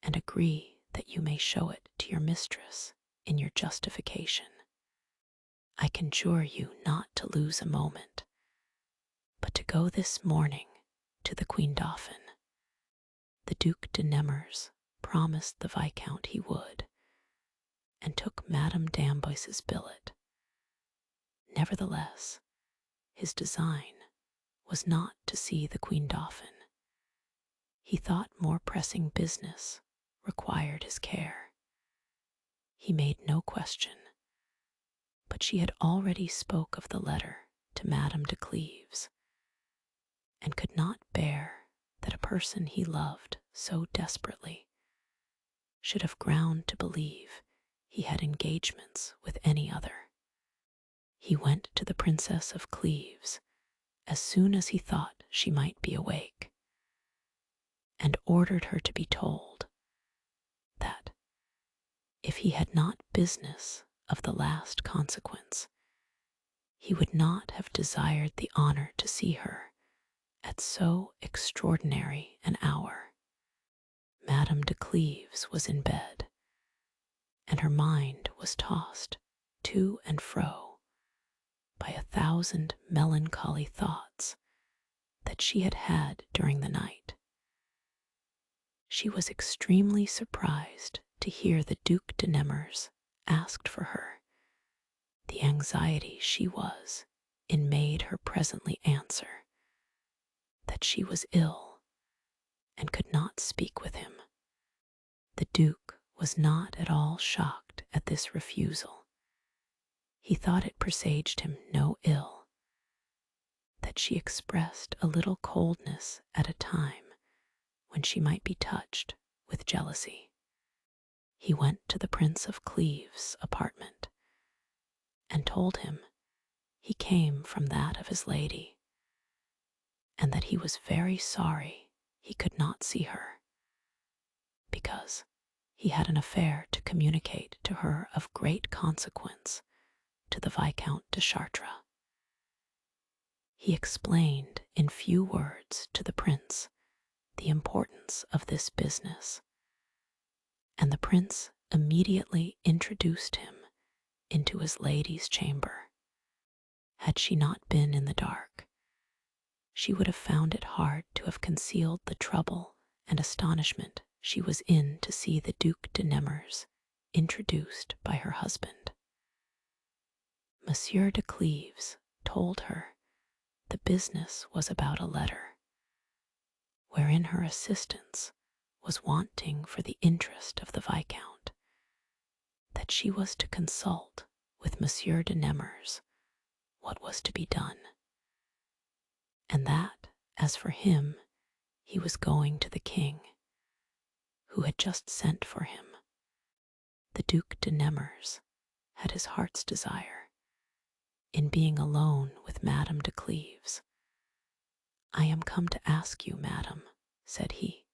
and agree that you may show it to your mistress in your justification. I conjure you not to lose a moment, but to go this morning to the Queen Dauphin. The Duc de Nemours promised the Viscount he would, and took Madame d'Amboise's billet. Nevertheless, his design was not to see the Queen Dauphin. He thought more pressing business required his care. He made no question, but she had already spoke of the letter to Madame de Cleves, and could not bear that a person he loved so desperately should have ground to believe he had engagements with any other. He went to the Princess of Cleves as soon as he thought she might be awake, and ordered her to be told that, if he had not business of the last consequence, he would not have desired the honor to see her at so extraordinary an hour. Madame de Cleves was in bed, and her mind was tossed to and fro by 1,000 melancholy thoughts that she had had during the night. She was extremely surprised to hear the Duc de Nemours asked for her. The anxiety she was in made her presently answer that she was ill and could not speak with him. The Duke was not at all shocked at this refusal. He thought it presaged him no ill, that she expressed a little coldness at a time when she might be touched with jealousy. He went to the Prince of Cleves' apartment, and told him he came from that of his lady, and that he was very sorry he could not see her, because he had an affair to communicate to her of great consequence to the Viscount de Chartres. He explained in few words to the prince the importance of this business, and the prince immediately introduced him into his lady's chamber. Had she not been in the dark, she would have found it hard to have concealed the trouble and astonishment she was in to see the Duc de Nemours introduced by her husband. Monsieur de Cleves told her the business was about a letter, wherein her assistance was wanting for the interest of the Viscount, that she was to consult with Monsieur de Nemours what was to be done, and that, as for him, he was going to the king, who had just sent for him. The Duc de Nemours had his heart's desire in being alone with Madame de Cleves. "I am come to ask you, madam," said he,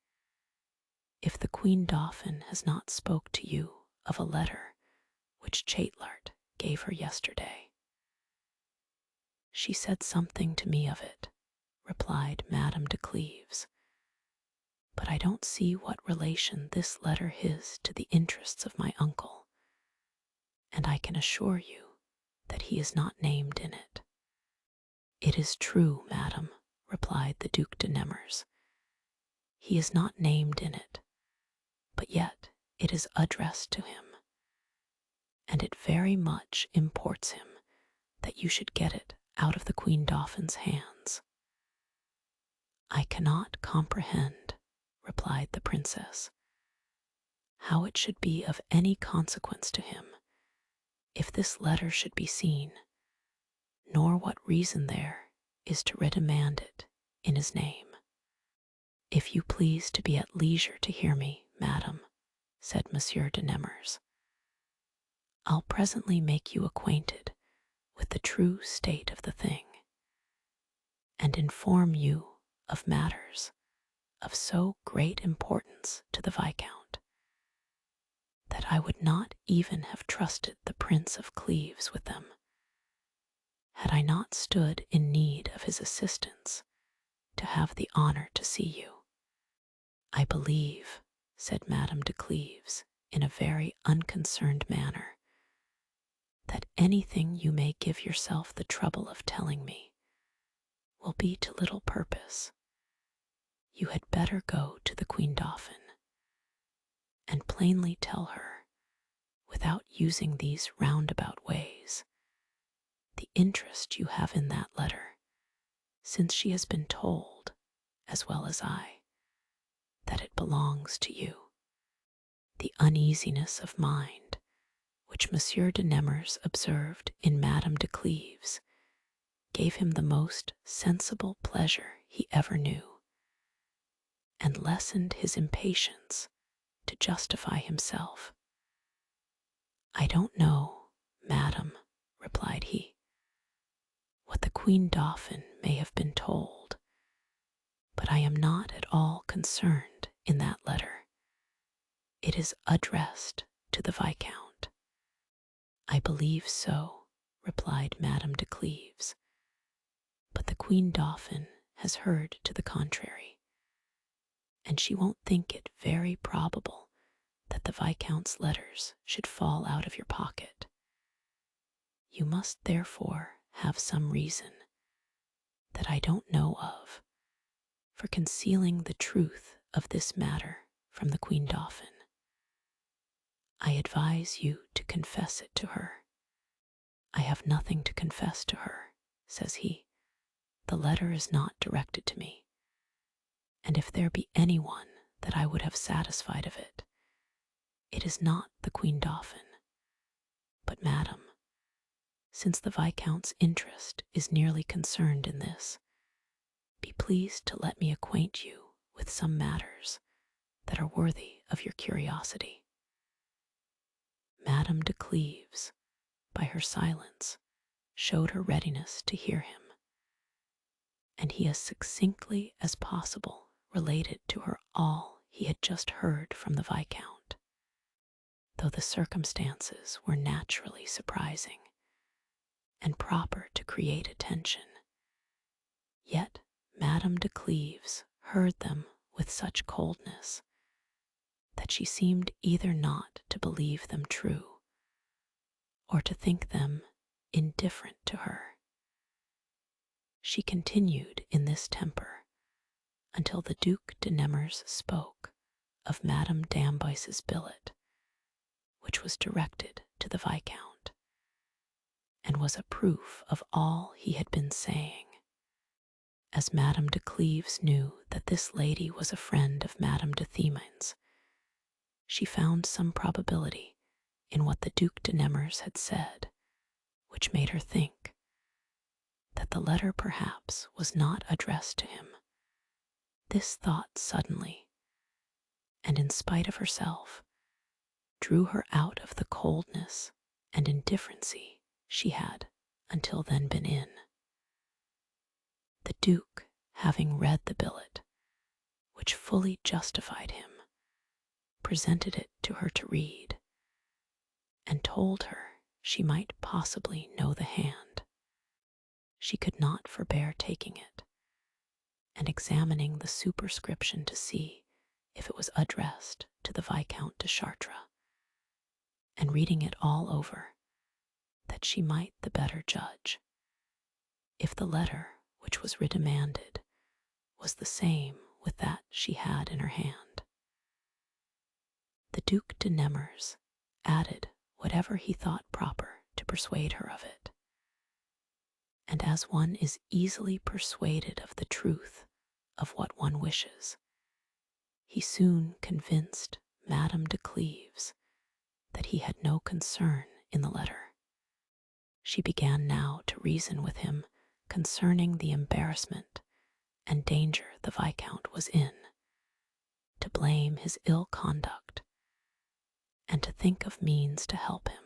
if the Queen Dauphin has not spoke to you of a letter which Chatelard gave her yesterday. She said something to me of it, replied Madame de Cleves, but I don't see what relation this letter is to the interests of my uncle, and I can assure you that he is not named in it. It is true, madam, replied the Duc de Nemours. He is not named in it, but yet it is addressed to him, and it very much imports him that you should get it out of the Queen Dauphin's hands. I cannot comprehend, replied the princess, how it should be of any consequence to him if this letter should be seen, nor what reason there is to redemand it in his name. If you please to be at leisure to hear me, madam, said Monsieur de Nemours, I'll presently make you acquainted with the true state of the thing, and inform you of matters of so great importance to the Viscount that I would not even have trusted the Prince of Cleves with them, had I not stood in need of his assistance to have the honor to see you. I believe, said Madame de Cleves in a very unconcerned manner, that anything you may give yourself the trouble of telling me will be to little purpose. You had better go to the Queen Dauphin and plainly tell her, without using these roundabout ways, the interest you have in that letter, since she has been told, as well as I, that it belongs to you. The uneasiness of mind which Monsieur de Nemours observed in Madame de Cleves gave him the most sensible pleasure he ever knew, and lessened his impatience to justify himself. I don't know, madam, replied he, what the Queen Dauphin may have been told, but I am not at all concerned in that letter. It is addressed to the Viscount. I believe so, replied Madame de Cleves, but the Queen Dauphin has heard to the contrary, and she won't think it very probable that the Viscount's letters should fall out of your pocket. You must therefore have some reason, that I don't know of, for concealing the truth of this matter from the Queen Dauphin. I advise you to confess it to her. I have nothing to confess to her, says he. The letter is not directed to me, and if there be anyone that I would have satisfied of it, it is not the Queen Dauphin. But, madam, since the Viscount's interest is nearly concerned in this, be pleased to let me acquaint you with some matters that are worthy of your curiosity. Madame de Cleves, by her silence, showed her readiness to hear him, and he as succinctly as possible related to her all he had just heard from the Viscount, though the circumstances were naturally surprising and proper to create attention. Yet Madame de Cleves heard them with such coldness that she seemed either not to believe them true or to think them indifferent to her. She continued in this temper until the Duc de Nemours spoke of Madame d'Amboise's billet, which was directed to the Viscount, and was a proof of all he had been saying. As Madame de Cleves knew that this lady was a friend of Madame de Themines, she found some probability in what the Duc de Nemours had said, which made her think that the letter perhaps was not addressed to him. This thought suddenly, and in spite of herself, drew her out of the coldness and indifferency she had until then been in. The Duke, having read the billet, which fully justified him, presented it to her to read, and told her she might possibly know the hand. She could not forbear taking it and examining the superscription to see if it was addressed to the Viscount de Chartres, and reading it all over, that she might the better judge if the letter which was redemanded was the same with that she had in her hand. The Duc de Nemours added whatever he thought proper to persuade her of it, and as one is easily persuaded of the truth of what one wishes, he soon convinced Madame de Cleves that he had no concern in the letter. She began now to reason with him concerning the embarrassment and danger the Viscount was in, to blame his ill conduct, and to think of means to help him.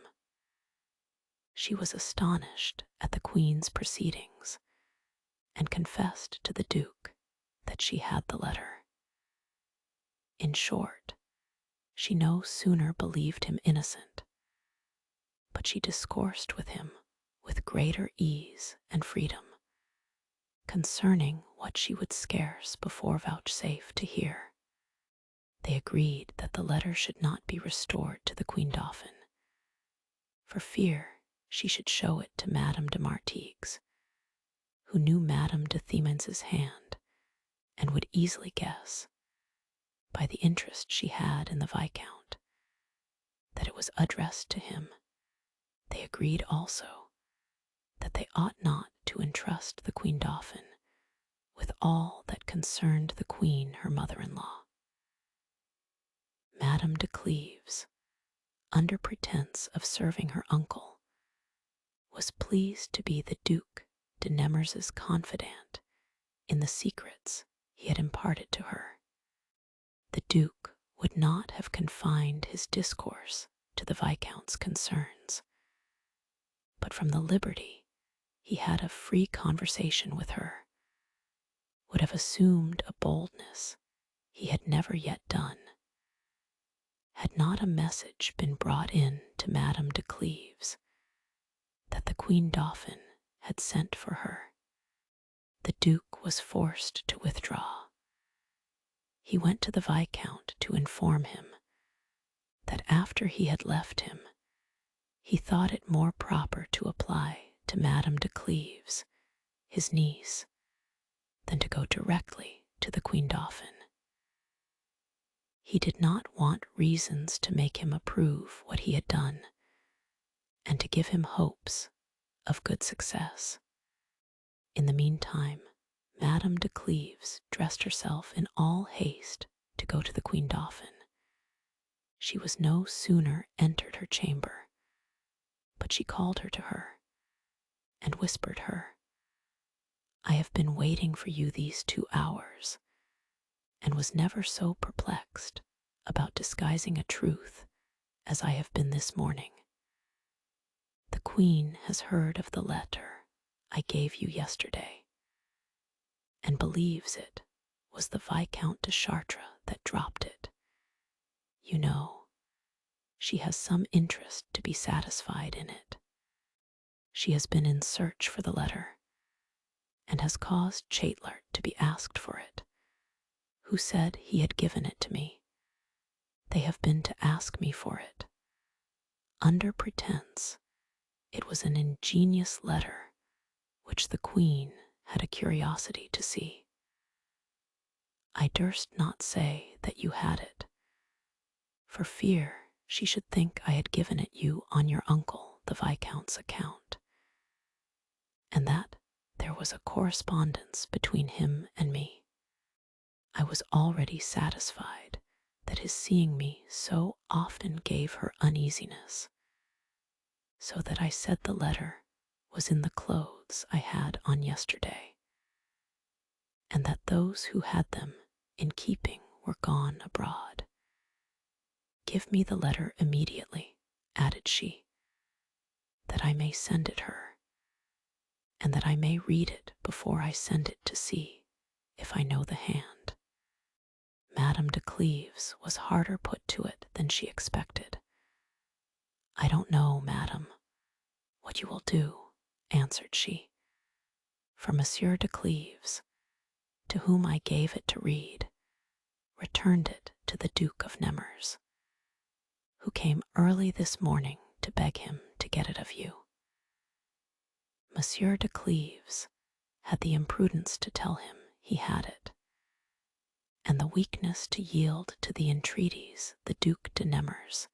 She was astonished at the Queen's proceedings, and confessed to the Duke that she had the letter. In short, she no sooner believed him innocent, but she discoursed with him with greater ease and freedom concerning what she would scarce before vouchsafe to hear. They agreed that the letter should not be restored to the Queen Dauphin, for fear she should show it to Madame de Martigues, who knew Madame de Themens's hand, and would easily guess, by the interest she had in the Viscount, that it was addressed to him. They agreed also that they ought not to entrust the Queen Dauphin with all that concerned the Queen her mother-in-law. Madame de Cleves, under pretence of serving her uncle, was pleased to be the Duc de Nemours' confidant in the secrets he had imparted to her. The Duke would not have confined his discourse to the Viscount's concerns, but from the liberty he had of free conversation with her, would have assumed a boldness he had never yet done, had not a message been brought in to Madame de Cleves that the Queen Dauphin had sent for her. The Duke was forced to withdraw. He went to the Viscount to inform him that after he had left him, he thought it more proper to apply to Madame de Cleves, his niece, than to go directly to the Queen Dauphin. He did not want reasons to make him approve what he had done, and to give him hopes of good success. In the meantime, Madame de Cleves dressed herself in all haste to go to the Queen Dauphin. She was no sooner entered her chamber, but she called her to her, and whispered her, "I have been waiting for you these 2 hours, and was never so perplexed about disguising a truth as I have been this morning. The Queen has heard of the letter I gave you yesterday, and believes it was the Viscount de Chartres that dropped it. You know, she has some interest to be satisfied in it. She has been in search for the letter, and has caused Chatelard to be asked for it, who said he had given it to me. They have been to ask me for it, under pretence it was an ingenious letter which the Queen had a curiosity to see. I durst not say that you had it, for fear she should think I had given it you on your uncle the Viscount's account, and that there was a correspondence between him and me. I was already satisfied that his seeing me so often gave her uneasiness, so that I said the letter was in the clothes I had on yesterday, and that those who had them in keeping were gone abroad. Give me the letter immediately," added she, "that I may send it her, and that I may read it before I send it to see if I know the hand." Madame Madame de Cleves was harder put to it than she expected. "I don't know, madam, what you will do," answered she, "for Monsieur de Cleves, to whom I gave it to read, returned it to the Duke of Nemours, who came early this morning to beg him to get it of you. Monsieur de Cleves had the imprudence to tell him he had it, and the weakness to yield to the entreaties the Duc de Nemours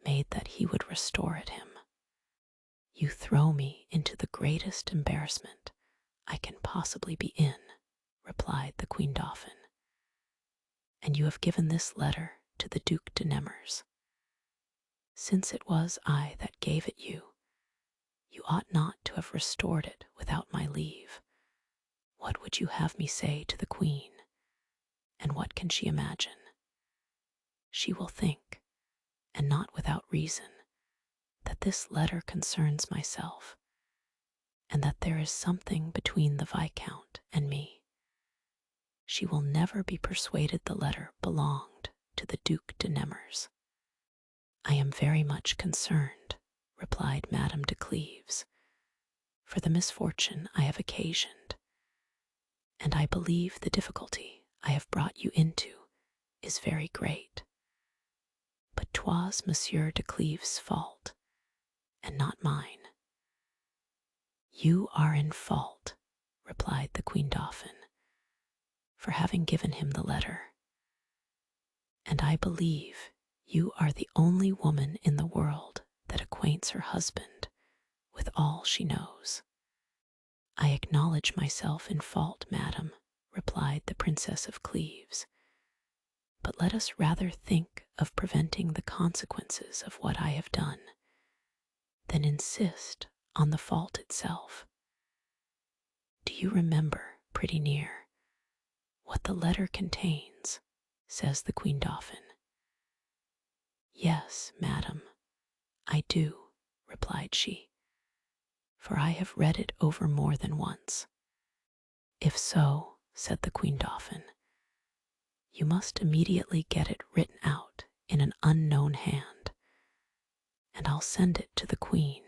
made that he would restore it him. You throw me into the greatest embarrassment I can possibly be in," replied the Queen Dauphin, "and you have given this letter to the Duc de Nemours. Since it was I that gave it you, you ought not to have restored it without my leave. What would you have me say to the Queen, and what can she imagine? She will think, and not without reason, that this letter concerns myself, and that there is something between the Viscount and me. She will never be persuaded the letter belonged to the Duc de Nemours." "I am very much concerned," replied Madame de Cleves, "for the misfortune I have occasioned, and I believe the difficulty I have brought you into is very great. But 'twas Monsieur de Cleves' fault, and not mine." "You are in fault," replied the Queen Dauphin, "for having given him the letter, and I believe you are the only woman in the world that acquaints her husband with all she knows." "I acknowledge myself in fault, madam," replied the Princess of Cleves, "but let us rather think of preventing the consequences of what I have done than insist on the fault itself. Do you remember, pretty near, what the letter contains?" says the Queen Dauphin. "Yes, madam, I do," replied she, "for I have read it over more than once." "If so," said the Queen Dauphin, "you must immediately get it written out in an unknown hand, and I'll send it to the Queen.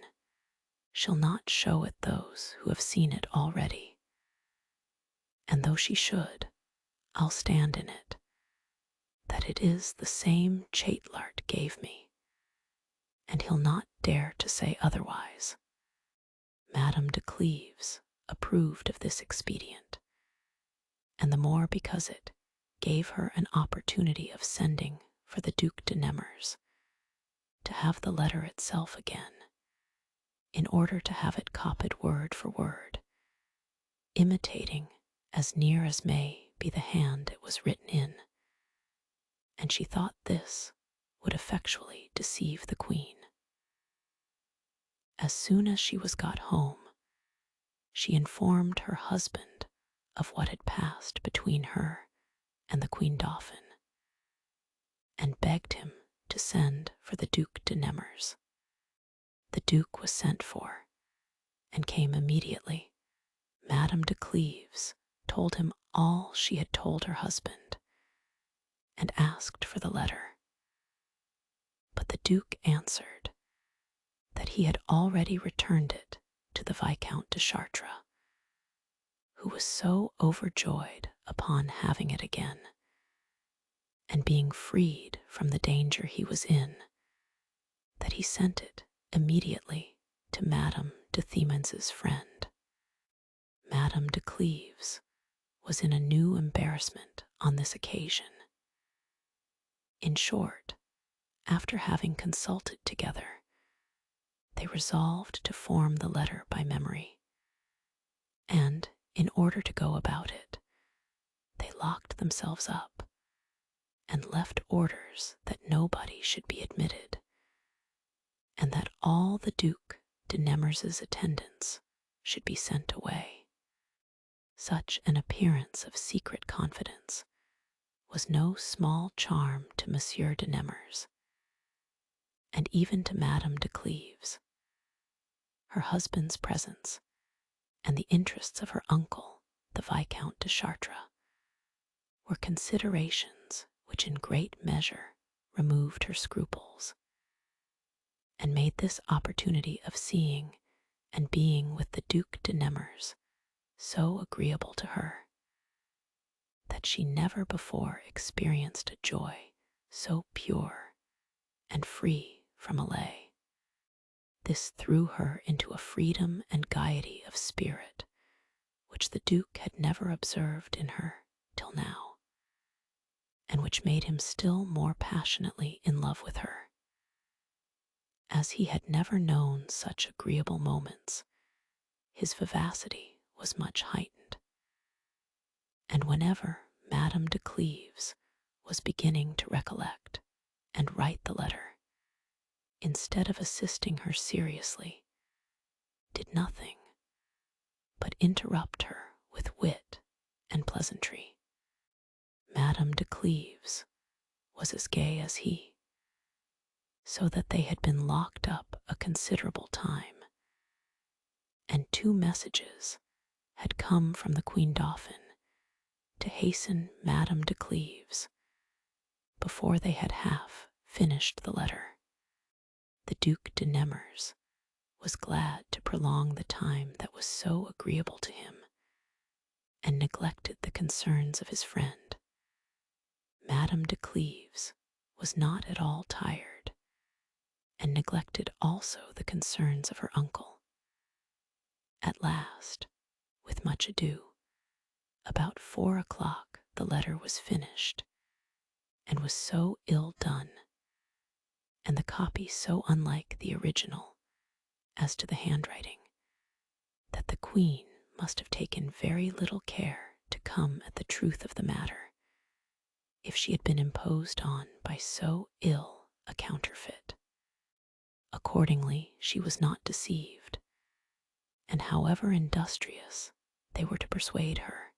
She'll not show it those who have seen it already. And though she should, I'll stand in it, that it is the same Chatelart gave me, and he'll not dare to say otherwise." Madame de Cleves approved of this expedient, and the more because it gave her an opportunity of sending for the Duc de Nemours to have the letter itself again, in order to have it copied word for word, imitating as near as may be the hand it was written in, and she thought this would effectually deceive the Queen. As soon as she was got home, she informed her husband of what had passed between her and the Queen Dauphin, and begged him to send for the Duc de Nemours. The Duke was sent for, and came immediately. Madame de Cleves told him all she had told her husband, and asked for the letter. But the Duke answered that he had already returned it to the Viscount de Chartres, who was so overjoyed upon having it again, and being freed from the danger he was in, that he sent it immediately to Madame de Themens's friend. Madame de Cleves was in a new embarrassment on this occasion. In short, after having consulted together, they resolved to form the letter by memory, and, in order to go about it, they locked themselves up and left orders that nobody should be admitted, and that all the Duc de Nemours's attendants should be sent away. Such an appearance of secret confidence was no small charm to Monsieur de Nemours, and even to Madame de Cleves. Her husband's presence and the interests of her uncle, the Viscount de Chartres, were considerations which in great measure removed her scruples, and made this opportunity of seeing and being with the Duc de Nemours so agreeable to her that she never before experienced a joy so pure and free from allay. This threw her into a freedom and gaiety of spirit which the Duke had never observed in her till now, and which made him still more passionately in love with her. As he had never known such agreeable moments, his vivacity was much heightened, and whenever Madame de Cleves was beginning to recollect and write the letter, instead of assisting her seriously, did nothing but interrupt her with wit and pleasantry. Madame de Cleves was as gay as he, so that they had been locked up a considerable time, and 2 messages had come from the Queen Dauphin to hasten Madame de Cleves before they had half finished the letter. The Duc de Nemours was glad to prolong the time that was so agreeable to him, and neglected the concerns of his friend. Madame de Cleves was not at all tired, and neglected also the concerns of her uncle. At last, with much ado, about 4 o'clock the letter was finished, and was so ill done, and the copy so unlike the original as to the handwriting, that the Queen must have taken very little care to come at the truth of the matter, if she had been imposed on by so ill a counterfeit. Accordingly, she was not deceived, and however industrious they were to persuade her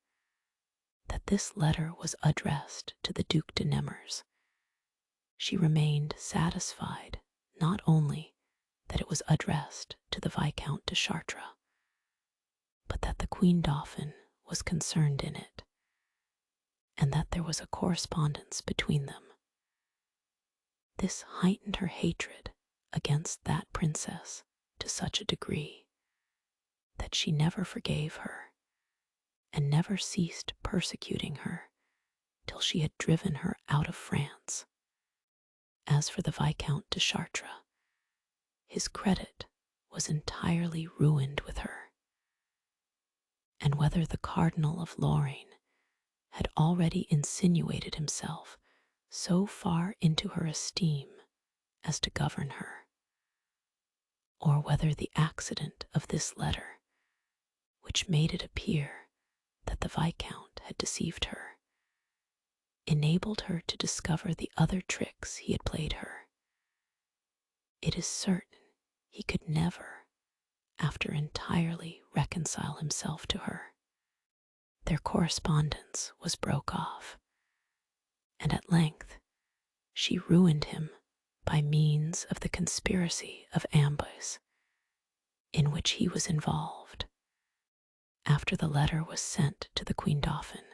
that this letter was addressed to the Duc de Nemours, she remained satisfied not only that it was addressed to the Viscount de Chartres, but that the Queen Dauphin was concerned in it, and that there was a correspondence between them. This heightened her hatred against that princess to such a degree that she never forgave her, and never ceased persecuting her till she had driven her out of France. As for the Viscount de Chartres, his credit was entirely ruined with her, and whether the Cardinal of Lorraine had already insinuated himself so far into her esteem as to govern her, or whether the accident of this letter, which made it appear that the Viscount had deceived her, enabled her to discover the other tricks he had played her, it is certain he could never, after entirely reconcile himself to her. Their correspondence was broke off, and at length she ruined him by means of the conspiracy of ambush in which he was involved. After the letter was sent to the Queen Dauphin,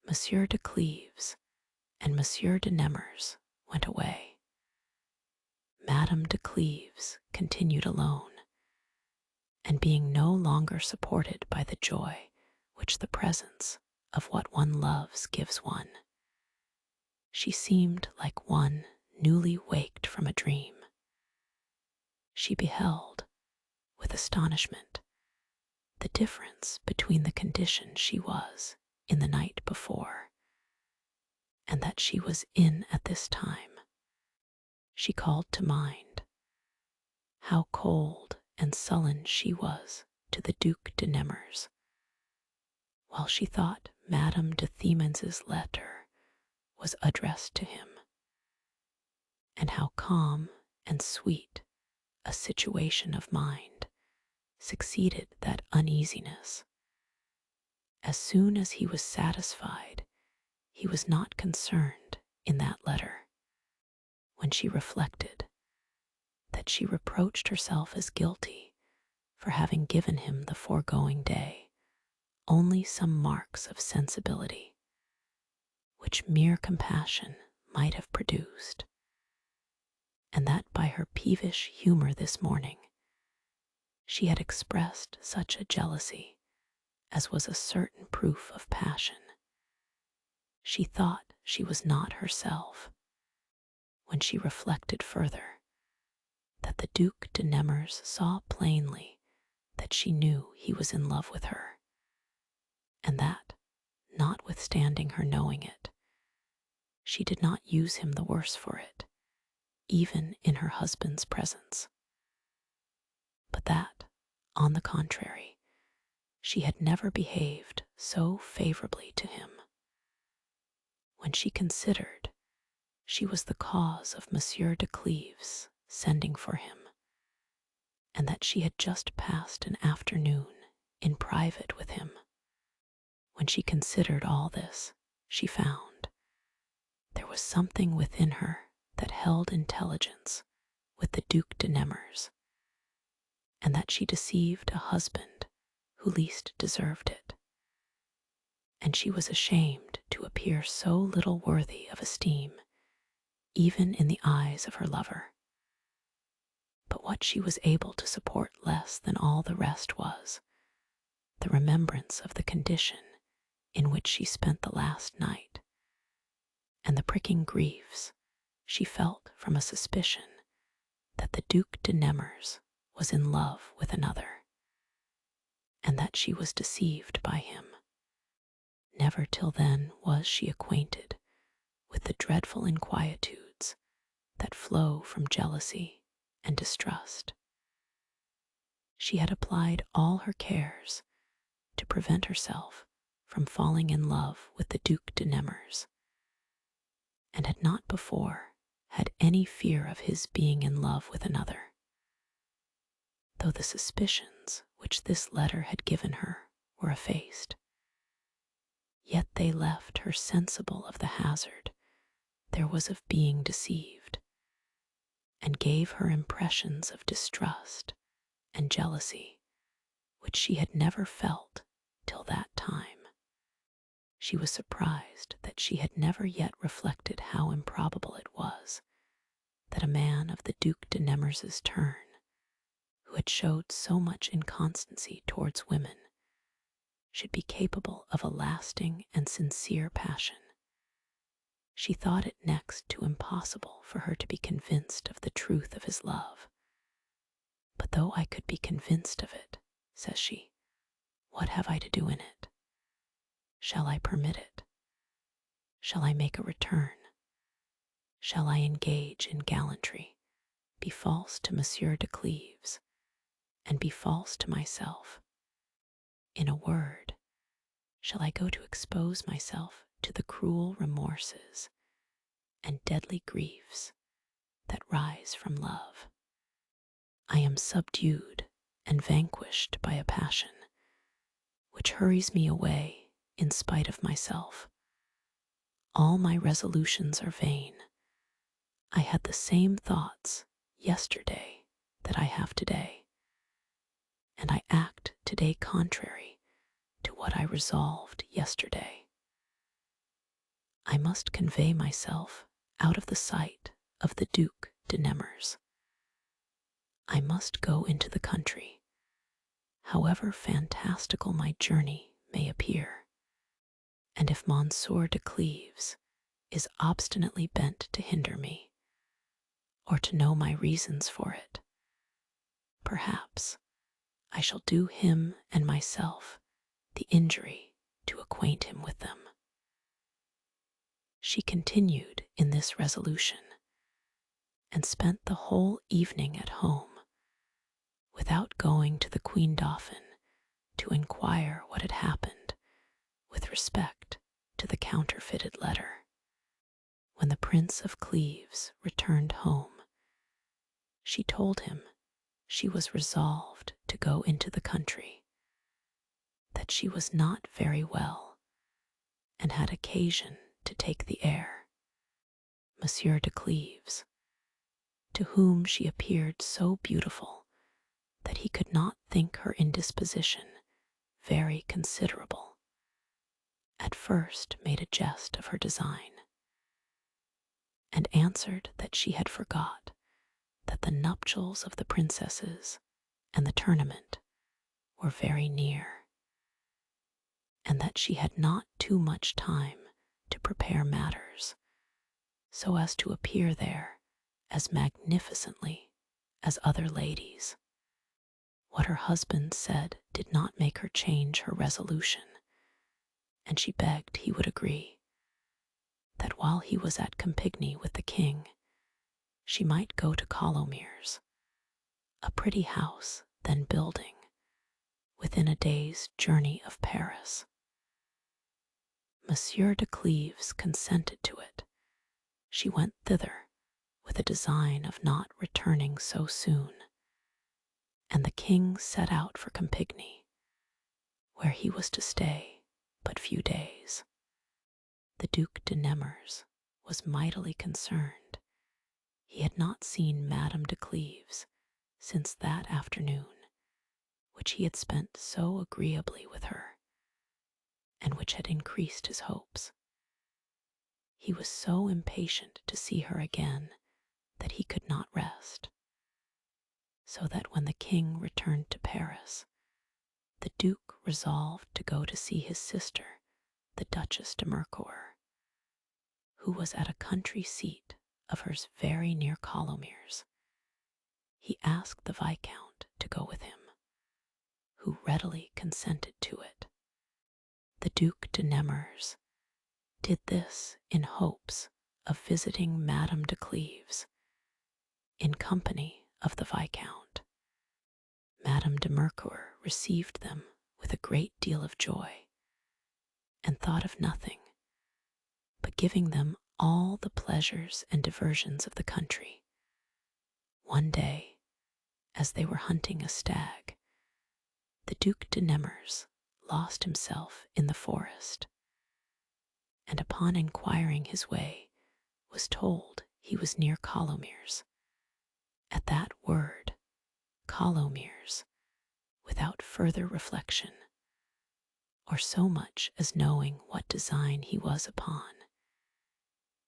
Monsieur de Cleves and Monsieur de Nemours went away. Madame de Cleves continued alone, and being no longer supported by the joy which the presence of what one loves gives one, she seemed like one newly waked from a dream. She beheld, with astonishment, the difference between the condition she was in the night before, and that she was in at this time. She called to mind how cold and sullen she was to the Duc de Nemours, while she thought Madame de Themens's letter was addressed to him, and how calm and sweet a situation of mind succeeded that uneasiness. As soon as he was satisfied he was not concerned in that letter, when she reflected that she reproached herself as guilty for having given him the foregoing day only some marks of sensibility, which mere compassion might have produced, and that by her peevish humor this morning she had expressed such a jealousy as was a certain proof of passion. She thought she was not herself when she reflected further that the Duc de Nemours saw plainly that she knew he was in love with her, and that, notwithstanding her knowing it, she did not use him the worse for it, even in her husband's presence, but that, on the contrary, she had never behaved so favorably to him. When she considered she was the cause of Monsieur de Cleves sending for him, and that she had just passed an afternoon in private with him. When she considered all this, she found there was something within her that held intelligence with the Duc de Nemours, and that she deceived a husband who least deserved it, and she was ashamed to appear so little worthy of esteem, even in the eyes of her lover. But what she was able to support less than all the rest was the remembrance of the condition in which she spent the last night, and the pricking griefs she felt from a suspicion that the Duc de Nemours was in love with another, and that she was deceived by him. Never till then was she acquainted with the dreadful inquietudes that flow from jealousy and distrust. She had applied all her cares to prevent herself from falling in love with the Duc de Nemours, and had not before had any fear of his being in love with another, though the suspicions which this letter had given her were effaced. Yet they left her sensible of the hazard there was of being deceived, and gave her impressions of distrust and jealousy which she had never felt till that time. She was surprised that she had never yet reflected how improbable it was that a man of the Duc de Nemours's turn, who had showed so much inconstancy towards women, should be capable of a lasting and sincere passion. She thought it next to impossible for her to be convinced of the truth of his love. But though I could be convinced of it, says she, what have I to do in it? Shall I permit it? Shall I make a return? Shall I engage in gallantry, be false to Monsieur de Cleves, and be false to myself? In a word, shall I go to expose myself to the cruel remorses and deadly griefs that rise from love? I am subdued and vanquished by a passion which hurries me away in spite of myself. All my resolutions are vain. I had the same thoughts yesterday that I have today, and I act today contrary to what I resolved yesterday. I must convey myself out of the sight of the Duc de Nemours. I must go into the country, however fantastical my journey may appear, and if Monsieur de Cleves is obstinately bent to hinder me, or to know my reasons for it, perhaps I shall do him and myself the injury to acquaint him with them. She continued in this resolution, and spent the whole evening at home, without going to the Queen Dauphin to inquire what had happened with respect to the counterfeited letter. When the Prince of Cleves returned home, she told him she was resolved to go into the country, that she was not very well, and had occasion to take the air. Monsieur de Cleves, to whom she appeared so beautiful that he could not think her indisposition very considerable, at first made a jest of her design, and answered that she had forgot that the nuptials of the princesses and the tournament were very near, and that she had not too much time to prepare matters so as to appear there as magnificently as other ladies. What her husband said did not make her change her resolution, and she begged he would agree that while he was at Campigny with the king, she might go to Colomiers, a pretty house then building within a day's journey of Paris. Monsieur de Cleves consented to it. She went thither with a design of not returning so soon, and the king set out for Campigny, where he was to stay but few days. The Duc de Nemours was mightily concerned. He had not seen Madame de Cleves since that afternoon, which he had spent so agreeably with her, and which had increased his hopes. He was so impatient to see her again that he could not rest, so that when the king returned to Paris, the Duke resolved to go to see his sister, the Duchess de Mercoeur, who was at a country seat of hers very near Colomiers. He asked the Viscount to go with him, who readily consented to it. The Duc de Nemours did this in hopes of visiting Madame de Cleves in company of the Viscount. Madame de Mercoeur received them with a great deal of joy, and thought of nothing but giving them all the pleasures and diversions of the country. One day, as they were hunting a stag, the Duc de Nemours lost himself in the forest, and upon inquiring his way was told he was near Colomiers. At that word, Colomiers, without further reflection, or so much as knowing what design he was upon,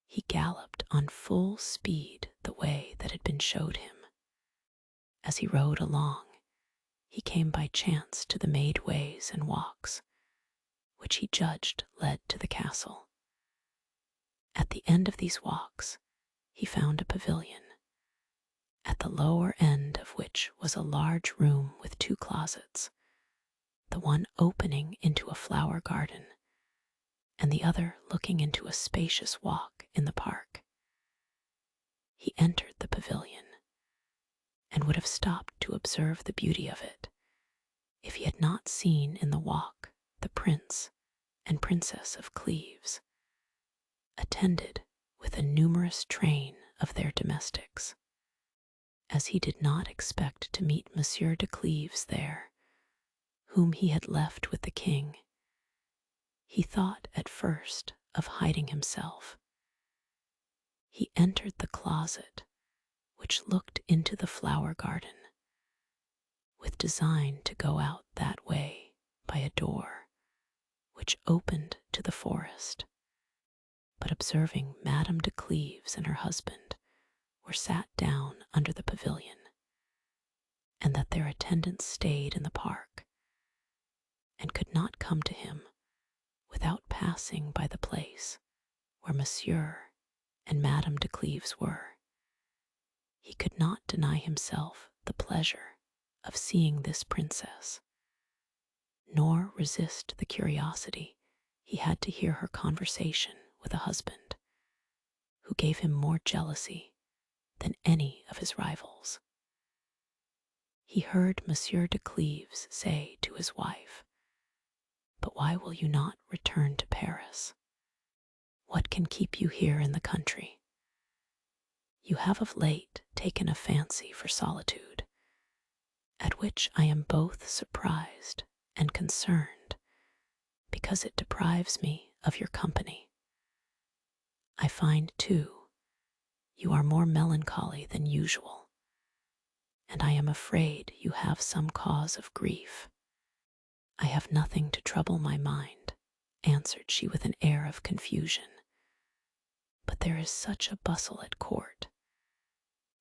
he galloped on full speed the way that had been showed him. As he rode along, he came by chance to the made ways and walks, which he judged led to the castle. At the end of these walks, he found a pavilion, at the lower end of which was a large room with two closets, the one opening into a flower garden, and the other looking into a spacious walk in the park. He entered the pavilion, and would have stopped to observe the beauty of it, if he had not seen in the walk the Prince and Princess of Cleves, attended with a numerous train of their domestics. As he did not expect to meet Monsieur de Cleves there, whom he had left with the king, he thought at first of hiding himself. He entered the closet which looked into the flower garden, with design to go out that way by a door which opened to the forest, but observing Madame de Cleves and her husband were sat down under the pavilion, and that their attendants stayed in the park, and could not come to him without passing by the place where Monsieur and Madame de Cleves were, he could not deny himself the pleasure of seeing this princess, nor resist the curiosity he had to hear her conversation with a husband who gave him more jealousy than any of his rivals. He heard Monsieur de Cleves say to his wife, "But why will you not return to Paris? What can keep you here in the country? You have of late taken a fancy for solitude, at which I am both surprised and concerned, because it deprives me of your company. I find, too, you are more melancholy than usual, and I am afraid you have some cause of grief. I have nothing to trouble my mind answered she with an air of confusion. But there is such a bustle at court,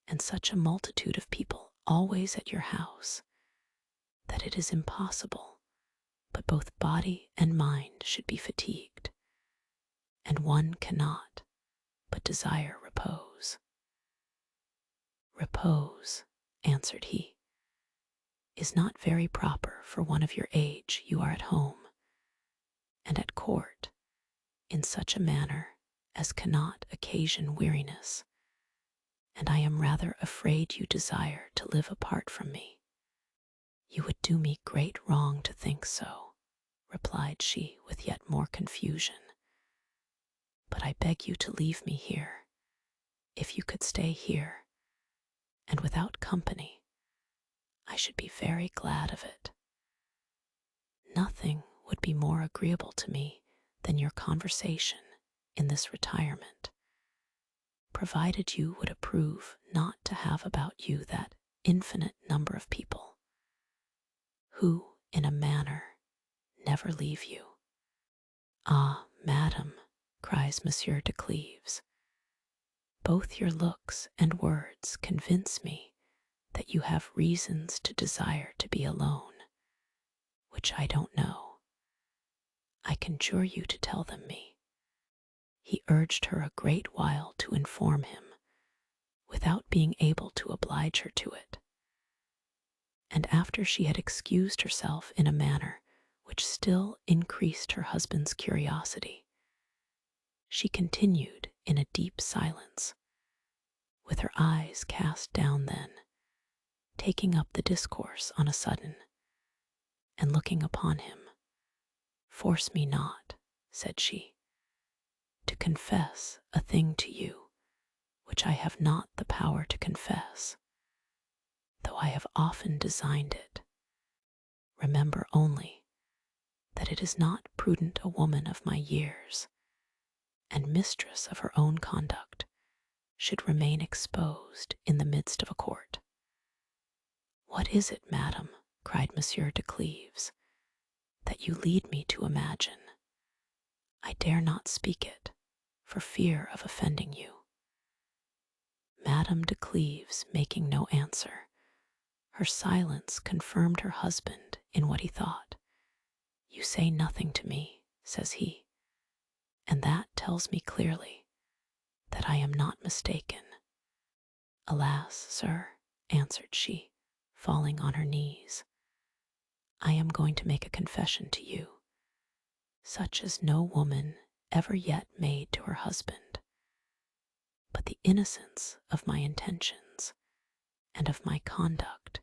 and such a multitude of people always at your house, that it is impossible but both body and mind should be fatigued, and one cannot but desire repose. Repose, answered he, is not very proper for one of your age. You are at home, and at court, in such a manner as cannot occasion weariness, and I am rather afraid you desire to live apart from me. You would do me great wrong to think so, replied she with yet more confusion. But I beg you to leave me here. If you could stay here, and without company, I should be very glad of it. Nothing would be more agreeable to me than your conversation in this retirement, provided you would approve not to have about you that infinite number of people who, in a manner, never leave you. Ah, madam, cries Monsieur de Cleves, both your looks and words convince me that you have reasons to desire to be alone, which I don't know. I conjure you to tell them me. He urged her a great while to inform him, without being able to oblige her to it. And after she had excused herself in a manner which still increased her husband's curiosity, she continued in a deep silence, with her eyes cast down then, taking up the discourse on a sudden, and looking upon him. Force me not, said she, to confess a thing to you which I have not the power to confess, though I have often designed it. Remember only that it is not prudent a woman of my years, and mistress of her own conduct, should remain exposed in the midst of a court. What is it, madam, cried Monsieur de Cleves, that you lead me to imagine? I dare not speak it, for fear of offending you. Madame de Cleves making no answer, her silence confirmed her husband in what he thought. You say nothing to me, says he, and that tells me clearly that I am not mistaken. Alas, sir, answered she, falling on her knees, I am going to make a confession to you, such as no woman ever yet made to her husband. But the innocence of my intentions and of my conduct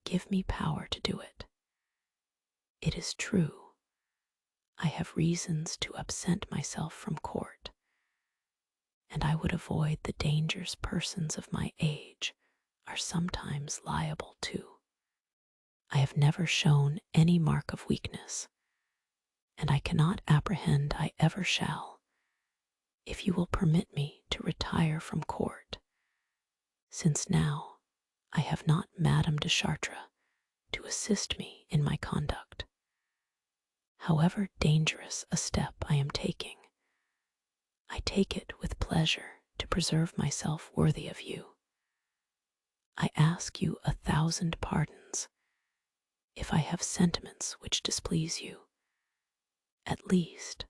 give me power to do it. It is true, I have reasons to absent myself from court, and I would avoid the dangers persons of my age are sometimes liable to. I have never shown any mark of weakness, and I cannot apprehend I ever shall, if you will permit me to retire from court, since now I have not Madame de Chartres to assist me in my conduct. However dangerous a step I am taking, I take it with pleasure to preserve myself worthy of you. I ask you 1,000 pardons if I have sentiments which displease you. At least,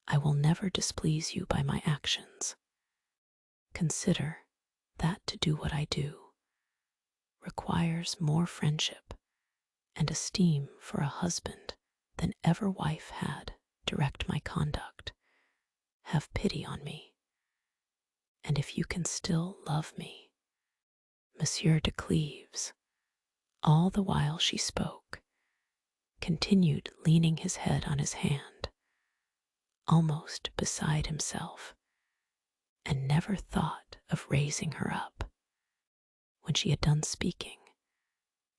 I will never displease you by my actions. Consider that to do what I do requires more friendship and esteem for a husband than ever wife had. Direct my conduct. Have pity on me, and if you can still love me. Monsieur de Cleves, all the while she spoke, continued leaning his head on his hand, almost beside himself, and never thought of raising her up. When she had done speaking,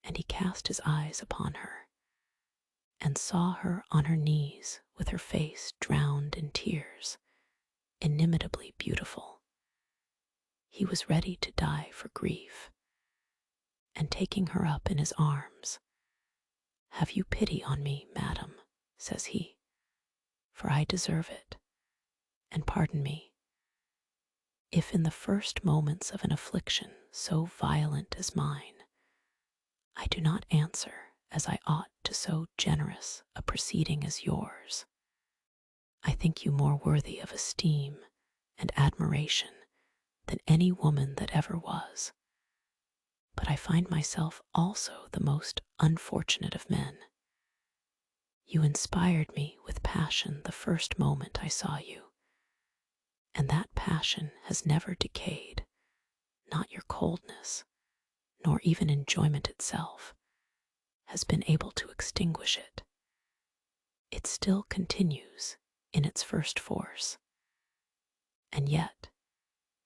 and he cast his eyes upon her, and saw her on her knees with her face drowned in tears, inimitably beautiful, he was ready to die for grief, and taking her up in his arms, Have you pity on me, madam, says he. for I deserve it, and pardon me if in the first moments of an affliction so violent as mine, I do not answer as I ought to so generous a proceeding as yours. I think you more worthy of esteem and admiration than any woman that ever was, but I find myself also the most unfortunate of men. You inspired me with passion the first moment I saw you, and that passion has never decayed, not your coldness, nor even enjoyment itself, has been able to extinguish it. It still continues in its first force, and yet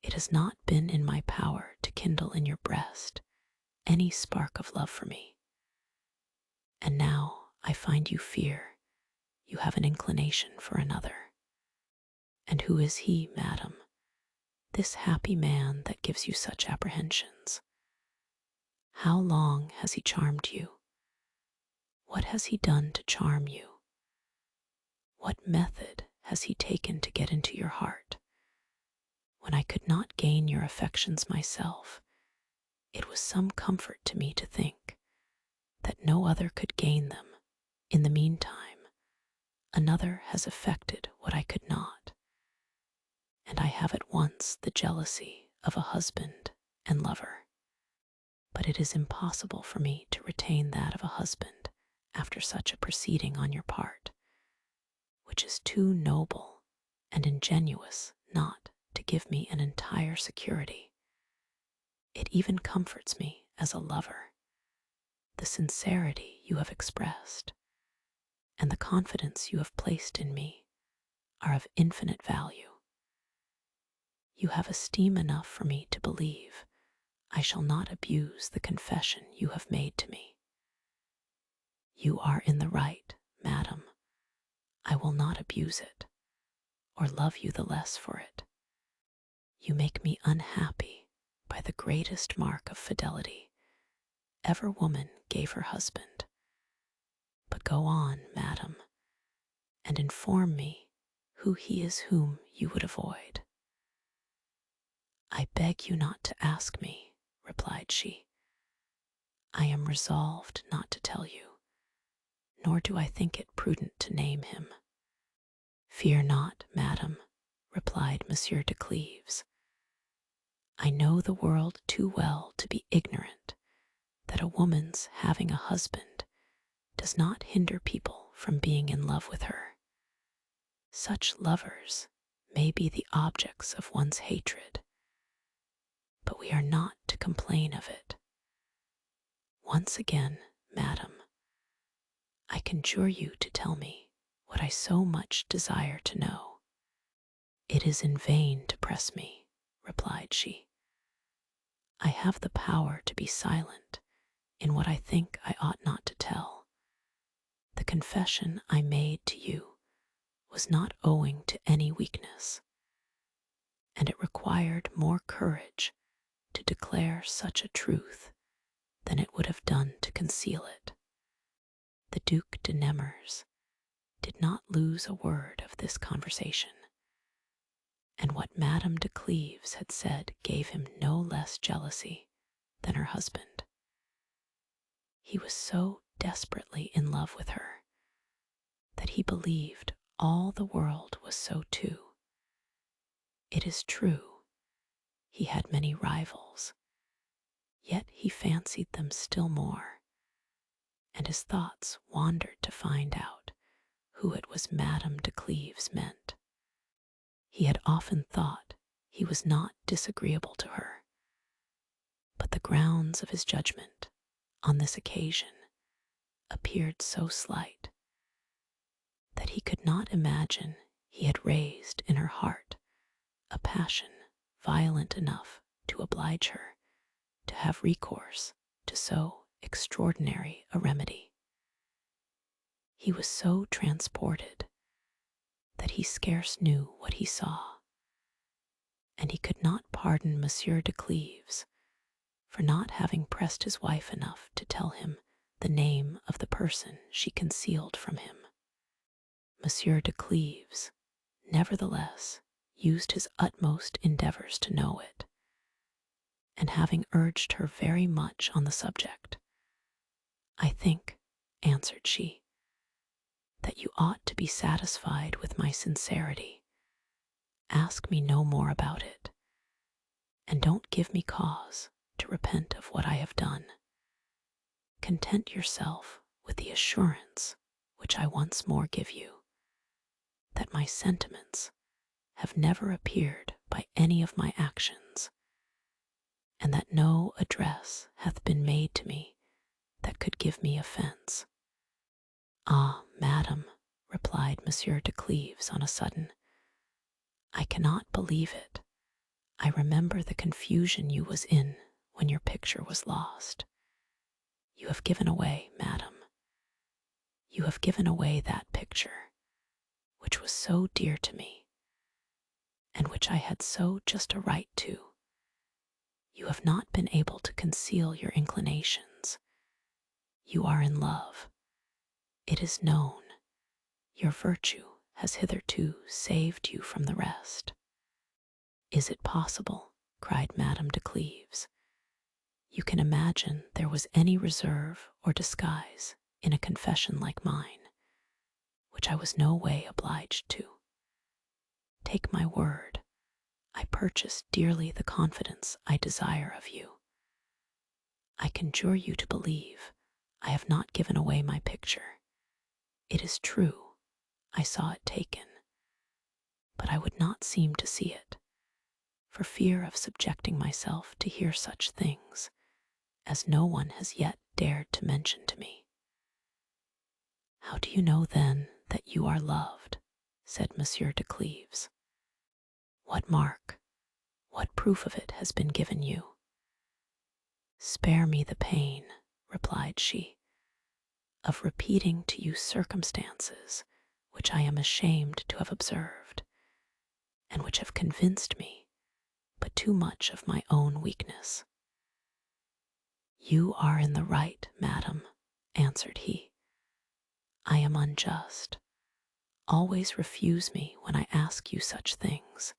it has not been in my power to kindle in your breast any spark of love for me. And now I find you fear you have an inclination for another. And who is he, madam, this happy man that gives you such apprehensions? How long has he charmed you? What has he done to charm you? What method has he taken to get into your heart? When I could not gain your affections myself, it was some comfort to me to think that no other could gain them. In the meantime, another has effected what I could not, and I have at once the jealousy of a husband and lover. But it is impossible for me to retain that of a husband after such a proceeding on your part, which is too noble and ingenuous not to give me an entire security. It even comforts me as a lover. The sincerity you have expressed and the confidence you have placed in me are of infinite value. You have esteem enough for me to believe I shall not abuse the confession you have made to me. You are in the right, madam. I will not abuse it, or love you the less for it. You make me unhappy by the greatest mark of fidelity ever woman gave her husband. But go on, madam, and inform me who he is whom you would avoid. I beg you not to ask me, replied she. I am resolved not to tell you, nor do I think it prudent to name him. Fear not, madam, replied Monsieur de Cleves. I know the world too well to be ignorant that a woman's having a husband does not hinder people from being in love with her. Such lovers may be the objects of one's hatred, but we are not to complain of it. Once again, madam, I conjure you to tell me what I so much desire to know. It is in vain to press me, replied she. I have the power to be silent in what I think I ought not to tell. The confession I made to you was not owing to any weakness, and it required more courage to declare such a truth than it would have done to conceal it. The Duc de Nemours did not lose a word of this conversation, and what Madame de Cleves had said gave him no less jealousy than her husband. He was so desperately in love with her that he believed all the world was so too. It is true, he had many rivals, yet he fancied them still more, and his thoughts wandered to find out who it was Madame de Cleves meant. He had often thought he was not disagreeable to her, but the grounds of his judgment on this occasion appeared so slight that he could not imagine he had raised in her heart a passion violent enough to oblige her to have recourse to so extraordinary a remedy. He was so transported that he scarce knew what he saw, and he could not pardon Monsieur de Cleves for not having pressed his wife enough to tell him the name of the person she concealed from him. Monsieur de Cleves, nevertheless, used his utmost endeavors to know it, and having urged her very much on the subject, "I think," answered she, "that you ought to be satisfied with my sincerity. Ask me no more about it, and don't give me cause to repent of what I have done. Content yourself with the assurance which I once more give you, that my sentiments have never appeared by any of my actions, and that no address hath been made to me that could give me offense." "Ah, madam," replied Monsieur de Cleves on a sudden, "I cannot believe it. I remember the confusion you was in when your picture was lost. You have given away, madam, you have given away that picture, which was so dear to me, and which I had so just a right to. You have not been able to conceal your inclinations. You are in love. It is known. Your virtue has hitherto saved you from the rest." "Is it possible," cried Madame de Cleves, "you can imagine there was any reserve or disguise in a confession like mine, which I was no way obliged to? Take my word, I purchase dearly the confidence I desire of you. I conjure you to believe I have not given away my picture. It is true, I saw it taken, but I would not seem to see it, for fear of subjecting myself to hear such things as no one has yet dared to mention to me." "How do you know then that you are loved?" said Monsieur de Cleves. "What mark, what proof of it has been given you?" "Spare me the pain," replied she, "of repeating to you circumstances which I am ashamed to have observed, and which have convinced me but too much of my own weakness." "You are in the right, madam," answered he. "I am unjust. Always refuse me when I ask you such things,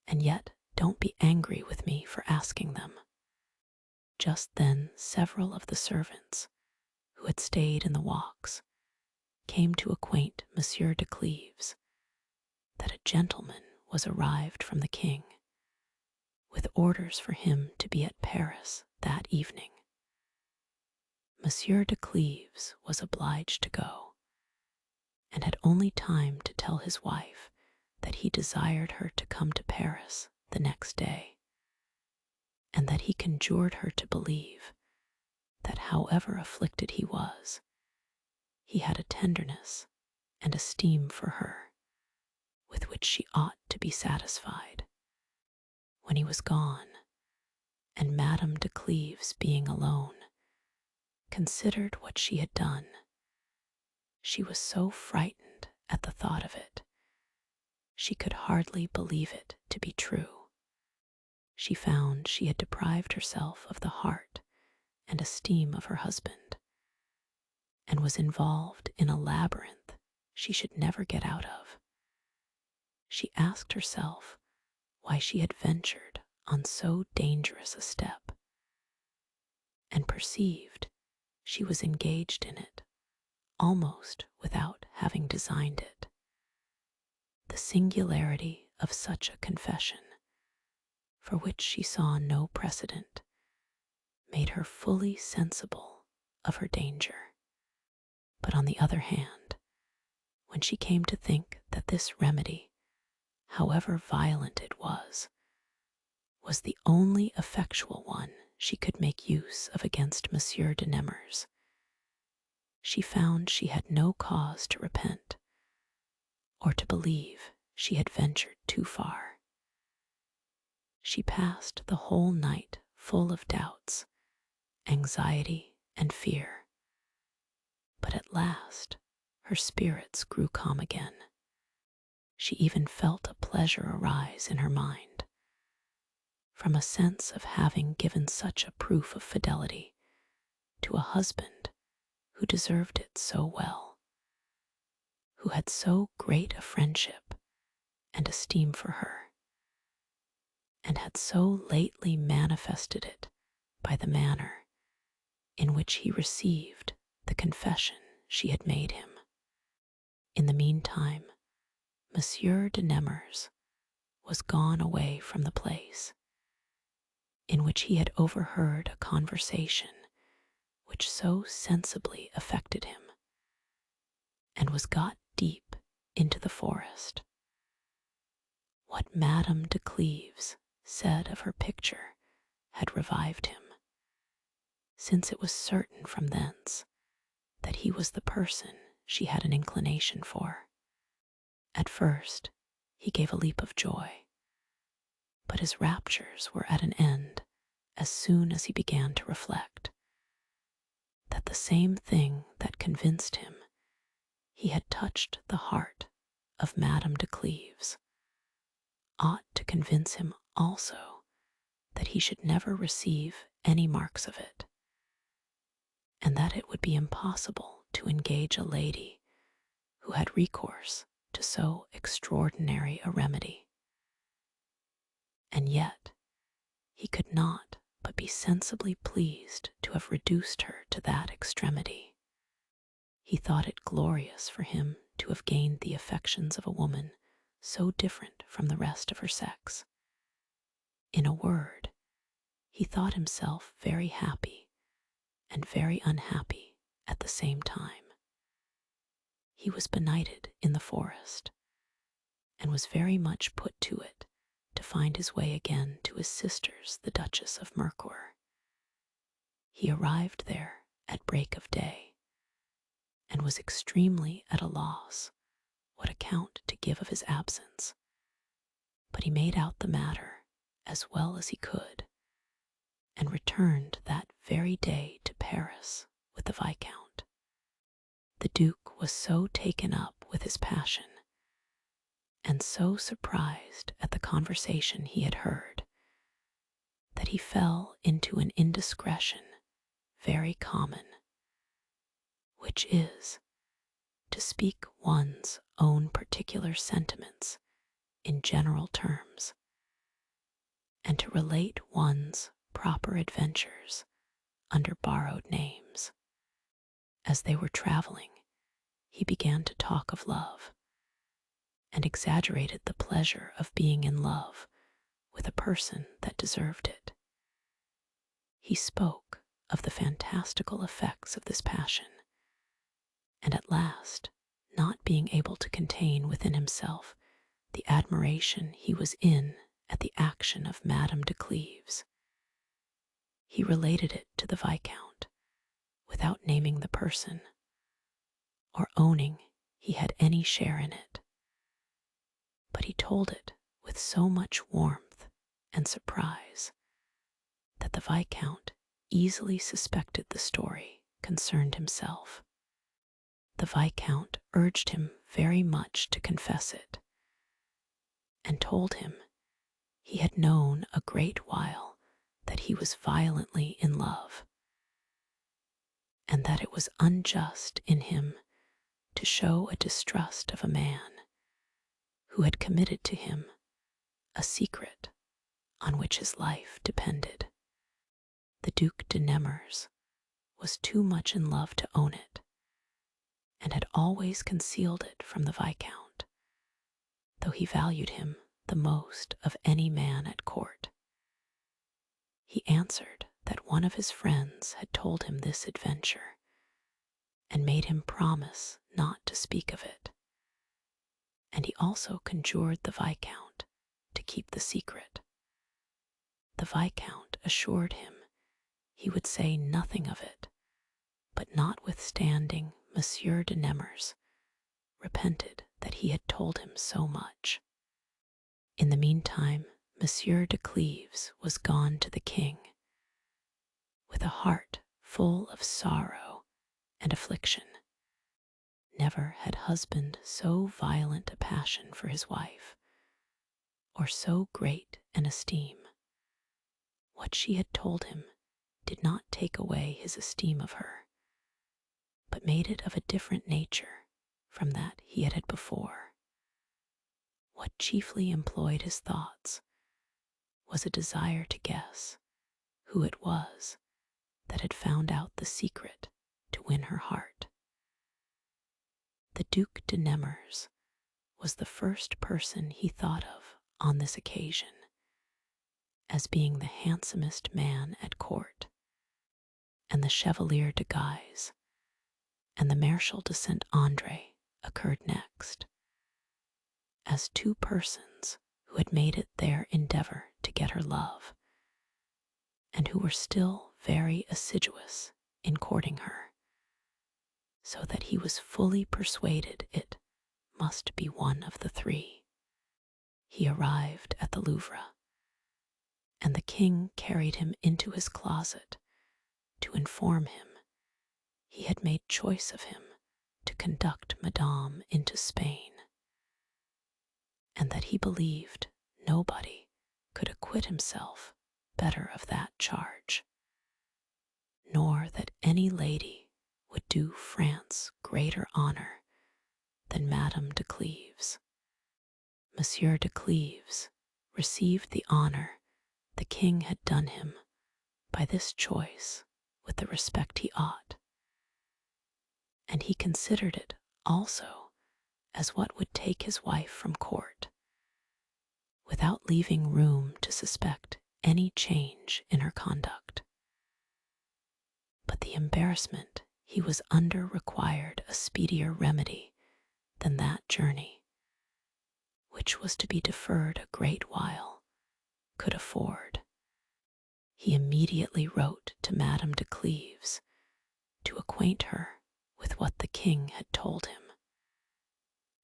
and yet don't be angry with me for asking them." Just then several of the servants, who had stayed in the walks, came to acquaint Monsieur de Cleves that a gentleman was arrived from the king, with orders for him to be at Paris that evening. Monsieur de Cleves was obliged to go, and had only time to tell his wife that he desired her to come to Paris the next day, and that he conjured her to believe that however afflicted he was, he had a tenderness and esteem for her with which she ought to be satisfied. When he was gone, and Madame de Cleves, being alone, considered what she had done, she was so frightened at the thought of it, she could hardly believe it to be true. She found she had deprived herself of the heart and esteem of her husband, and was involved in a labyrinth she should never get out of. She asked herself why she had ventured on so dangerous a step, and perceived she was engaged in it almost without having designed it. The singularity of such a confession, for which she saw no precedent, made her fully sensible of her danger. But on the other hand, when she came to think that this remedy, however violent it was the only effectual one she could make use of against Monsieur de Nemours, she found she had no cause to repent, or to believe she had ventured too far. She passed the whole night full of doubts, anxiety, and fear, but at last her spirits grew calm again. She even felt a pleasure arise in her mind from a sense of having given such a proof of fidelity to a husband who deserved it so well, who had so great a friendship and esteem for her, and had so lately manifested it by the manner in which he received the confession she had made him. In the meantime, Monsieur de Nemours was gone away from the place, in which he had overheard a conversation which so sensibly affected him, and was got deep into the forest. What Madame de Cleves said of her picture had revived him, since it was certain from thence that he was the person she had an inclination for. At first he gave a leap of joy, but his raptures were at an end as soon as he began to reflect that the same thing that convinced him he had touched the heart of Madame de Cleves ought to convince him also that he should never receive any marks of it, and that it would be impossible to engage a lady who had recourse to so extraordinary a remedy. And yet he could not but be sensibly pleased to have reduced her to that extremity. He thought it glorious for him to have gained the affections of a woman so different from the rest of her sex. In a word, he thought himself very happy and very unhappy at the same time. He was benighted in the forest, and was very much put to it to find his way again to his sisters, the Duchess of Mercoeur. He arrived there at break of day, and was extremely at a loss what account to give of his absence, but he made out the matter as well as he could, and returned that very day to Paris with the Viscount. The Duke was so taken up with his passion, and so surprised at the conversation he had heard, that he fell into an indiscretion very common, which is to speak one's own particular sentiments in general terms, and to relate one's proper adventures under borrowed names. As they were traveling, he began to talk of love, and exaggerated the pleasure of being in love with a person that deserved it. He spoke of the fantastical effects of this passion, and at last, not being able to contain within himself the admiration he was in at the action of Madame de Cleves, he related it to the Viscount without naming the person, or owning he had any share in it. But he told it with so much warmth and surprise that the Viscount easily suspected the story concerned himself. The Viscount urged him very much to confess it, and told him he had known a great while that he was violently in love, and that it was unjust in him to show a distrust of a man who had committed to him a secret on which his life depended. The Duc de Nemours was too much in love to own it, and had always concealed it from the Viscount, though he valued him the most of any man at court. He answered that one of his friends had told him this adventure, and made him promise not to speak of it, and he also conjured the Viscount to keep the secret. The Viscount assured him he would say nothing of it, but notwithstanding Monsieur de Nemours repented that he had told him so much. In the meantime, Monsieur de Cleves was gone to the king, with a heart full of sorrow and affliction. Never had husband so violent a passion for his wife, or so great an esteem. What she had told him did not take away his esteem of her, but made it of a different nature from that he had before. What chiefly employed his thoughts was a desire to guess who it was that had found out the secret to win her heart. The Duc de Nemours was the first person he thought of on this occasion, as being the handsomest man at court, and the Chevalier de Guise and the Marshal de Saint Andre occurred next, as two persons who had made it their endeavor to get her love, and who were still very assiduous in courting her, so that he was fully persuaded it must be one of the three. He arrived at the Louvre, and the king carried him into his closet to inform him he had made choice of him to conduct Madame into Spain, and that he believed nobody could acquit himself better of that charge, nor that any lady would do France greater honor than Madame de Cleves. Monsieur de Cleves received the honor the king had done him by this choice with the respect he ought, and he considered it also as what would take his wife from court, without leaving room to suspect any change in her conduct. But the embarrassment he was under required a speedier remedy than that journey, which was to be deferred a great while, could afford. He immediately wrote to Madame de Cleves to acquaint her with what the king had told him,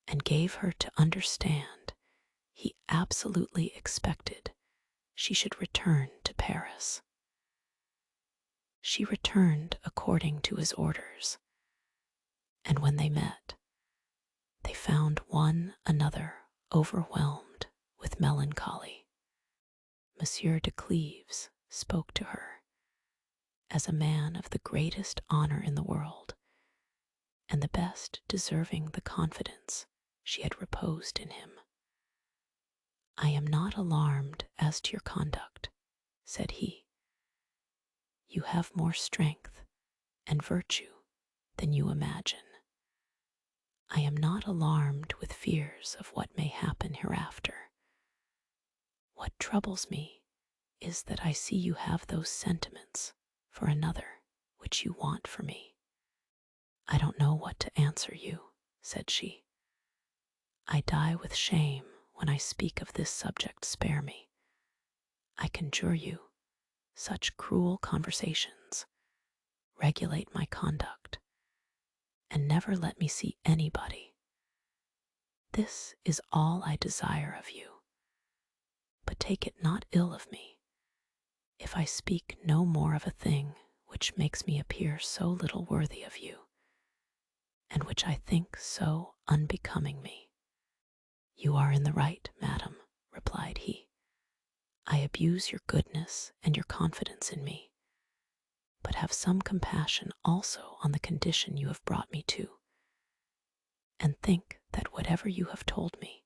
and gave her to understand he absolutely expected she should return to Paris. She returned according to his orders, and when they met, they found one another overwhelmed with melancholy. Monsieur de Cleves spoke to her as a man of the greatest honor in the world, and the best deserving the confidence she had reposed in him. "I am not alarmed as to your conduct," said he. "You have more strength and virtue than you imagine. I am not alarmed with fears of what may happen hereafter. What troubles me is that I see you have those sentiments for another which you want for me." "I don't know what to answer you," said she. "I die with shame when I speak of this subject. Spare me, I conjure you, such cruel conversations. Regulate my conduct, and never let me see anybody. This is all I desire of you, but take it not ill of me if I speak no more of a thing which makes me appear so little worthy of you, and which I think so unbecoming me." "You are in the right, madam," replied he. "I abuse your goodness and your confidence in me, but have some compassion also on the condition you have brought me to, and think that whatever you have told me,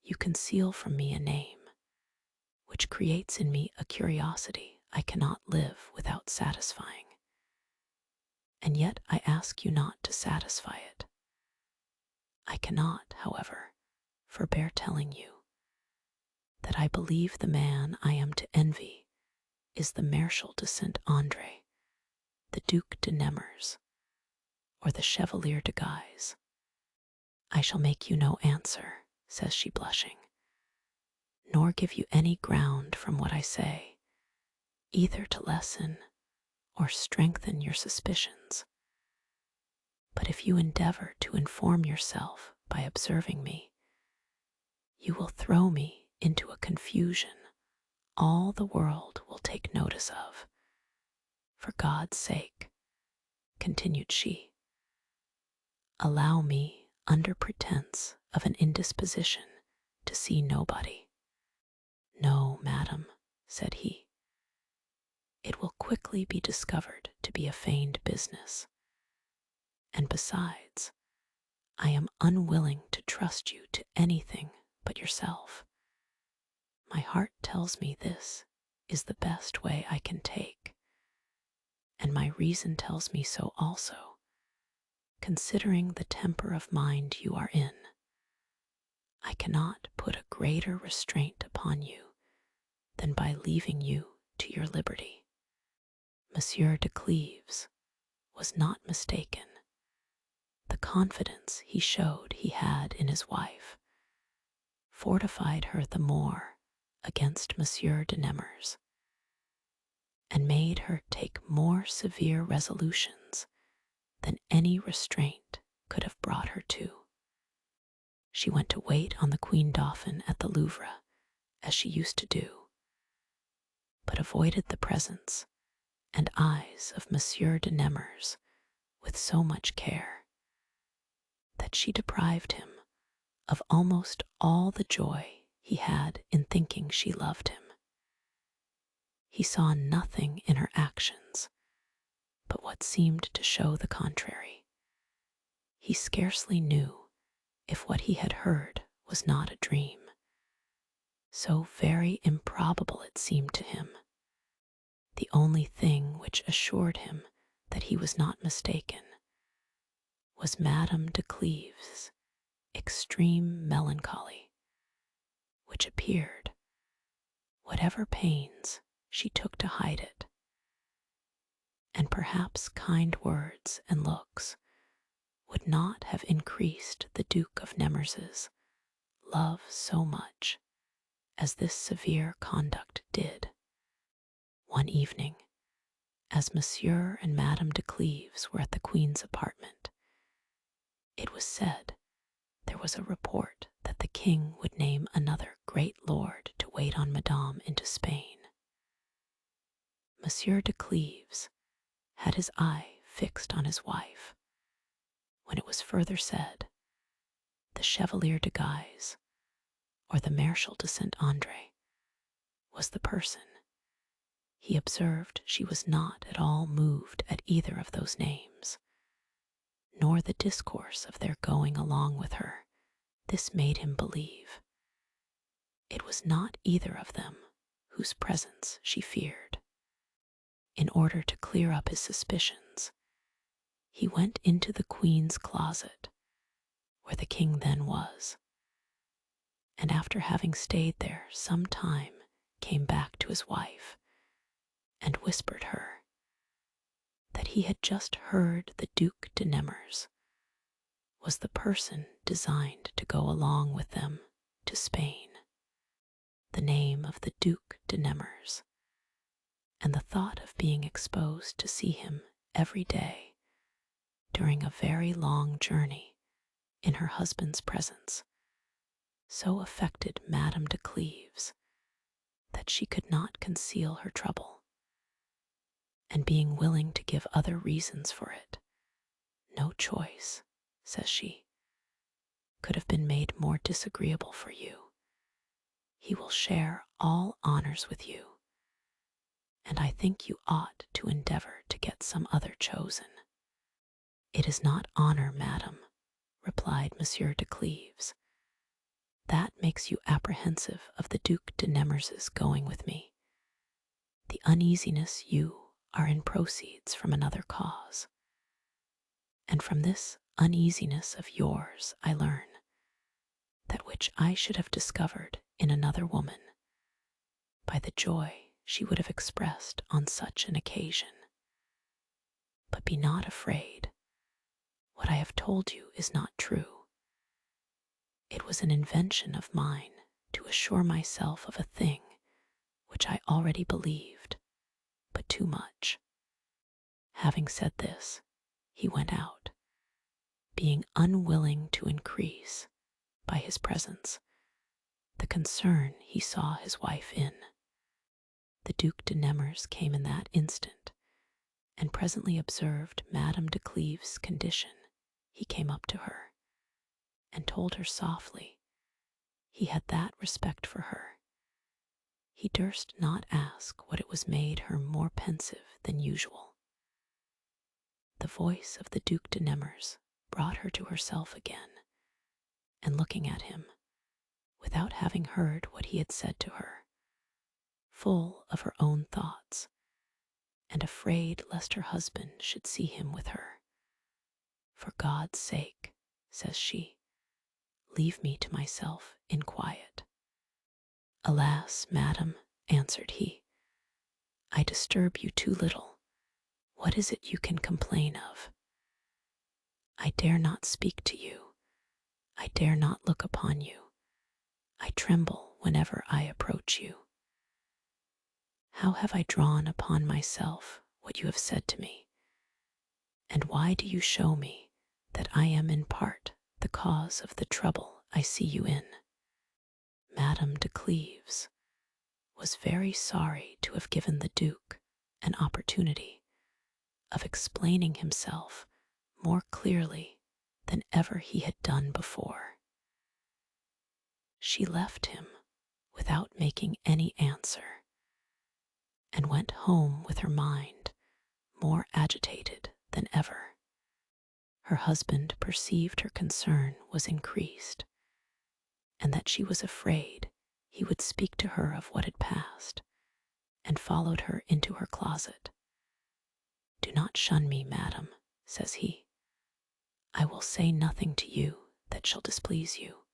you conceal from me a name, which creates in me a curiosity I cannot live without satisfying. And yet I ask you not to satisfy it. I cannot, however, forbear telling you that I believe the man I am to envy is the Marshal de Saint Andre, the Duc de Nemours, or the Chevalier de Guise." "I shall make you no answer," says she, blushing, "nor give you any ground from what I say, either to lessen or strengthen your suspicions. But if you endeavor to inform yourself by observing me, you will throw me into a confusion all the world will take notice of. For God's sake," continued she, "allow me, under pretense of an indisposition, to see nobody." "No, madam," said he, "it will quickly be discovered to be a feigned business, and besides, I am unwilling to trust you to anything but yourself. My heart tells me this is the best way I can take, and my reason tells me so also, considering the temper of mind you are in. I cannot put a greater restraint upon you than by leaving you to your liberty. Monsieur de Cleves was not mistaken. The confidence he showed he had in his wife fortified her the more against Monsieur de Nemours, and made her take more severe resolutions than any restraint could have brought her to. She went to wait on the Queen Dauphin at the Louvre, as she used to do, but avoided the presence and eyes of Monsieur de Nemours with so much care that she deprived him of almost all the joy he had in thinking she loved him. He saw nothing in her actions but what seemed to show the contrary. He scarcely knew if what he had heard was not a dream. So very improbable it seemed to him. The only thing which assured him that he was not mistaken was Madame de Cleves' extreme melancholy, which appeared, whatever pains she took to hide it, and perhaps kind words and looks would not have increased the Duke of Nemours' love so much as this severe conduct did. One evening, as Monsieur and Madame de Cleves were at the Queen's apartment, it was said there was a report that the King would name another great lord to wait on Madame into Spain. Monsieur de Cleves had his eye fixed on his wife, when it was further said the Chevalier de Guise or the Marshal de Saint-André was the person. He observed she was not at all moved at either of those names, nor the discourse of their going along with her. This made him believe it was not either of them whose presence she feared. In order to clear up his suspicions, he went into the Queen's closet, where the King then was, and after having stayed there some time came back to his wife and whispered her that he had just heard the Duc de Nemours was the person designed to go along with them to Spain. The name of the Duc de Nemours and the thought of being exposed to see him every day during a very long journey in her husband's presence so affected Madame de Cleves that she could not conceal her trouble, and being willing to give other reasons for it, no choice, says she, could have been made more disagreeable for you. He will share all honors with you, and I think you ought to endeavor to get some other chosen. It is not honor, madam, replied Monsieur de Cleves. That makes you apprehensive of the Duc de Nemours' going with me. The uneasiness you are in proceeds from another cause, and from this uneasiness of yours I learn that which I should have discovered in another woman by the joy she would have expressed on such an occasion. But be not afraid. What I have told you is not true. It was an invention of mine to assure myself of a thing which I already believed, but too much. Having said this, he went out, being unwilling to increase, by his presence, the concern he saw his wife in. The Duc de Nemours came in that instant, and presently observed Madame de Cleves' condition. He came up to her, and told her softly he had that respect for her. He durst not ask what it was made her more pensive than usual. The voice of the Duc de Nemours brought her to herself again, and looking at him, without having heard what he had said to her, full of her own thoughts, and afraid lest her husband should see him with her. "For God's sake," says she, "leave me to myself in quiet." "Alas, madam," answered he, "I disturb you too little. What is it you can complain of? I dare not speak to you. I dare not look upon you. I tremble whenever I approach you. How have I drawn upon myself what you have said to me? And why do you show me that I am in part the cause of the trouble I see you in?" Madame de Cleves was very sorry to have given the Duke an opportunity of explaining himself more clearly than ever he had done before. She left him without making any answer, and went home with her mind more agitated than ever. Her husband perceived her concern was increased, and that she was afraid he would speak to her of what had passed, and followed her into her closet. "Do not shun me, madam," says he. "I will say nothing to you that shall displease you.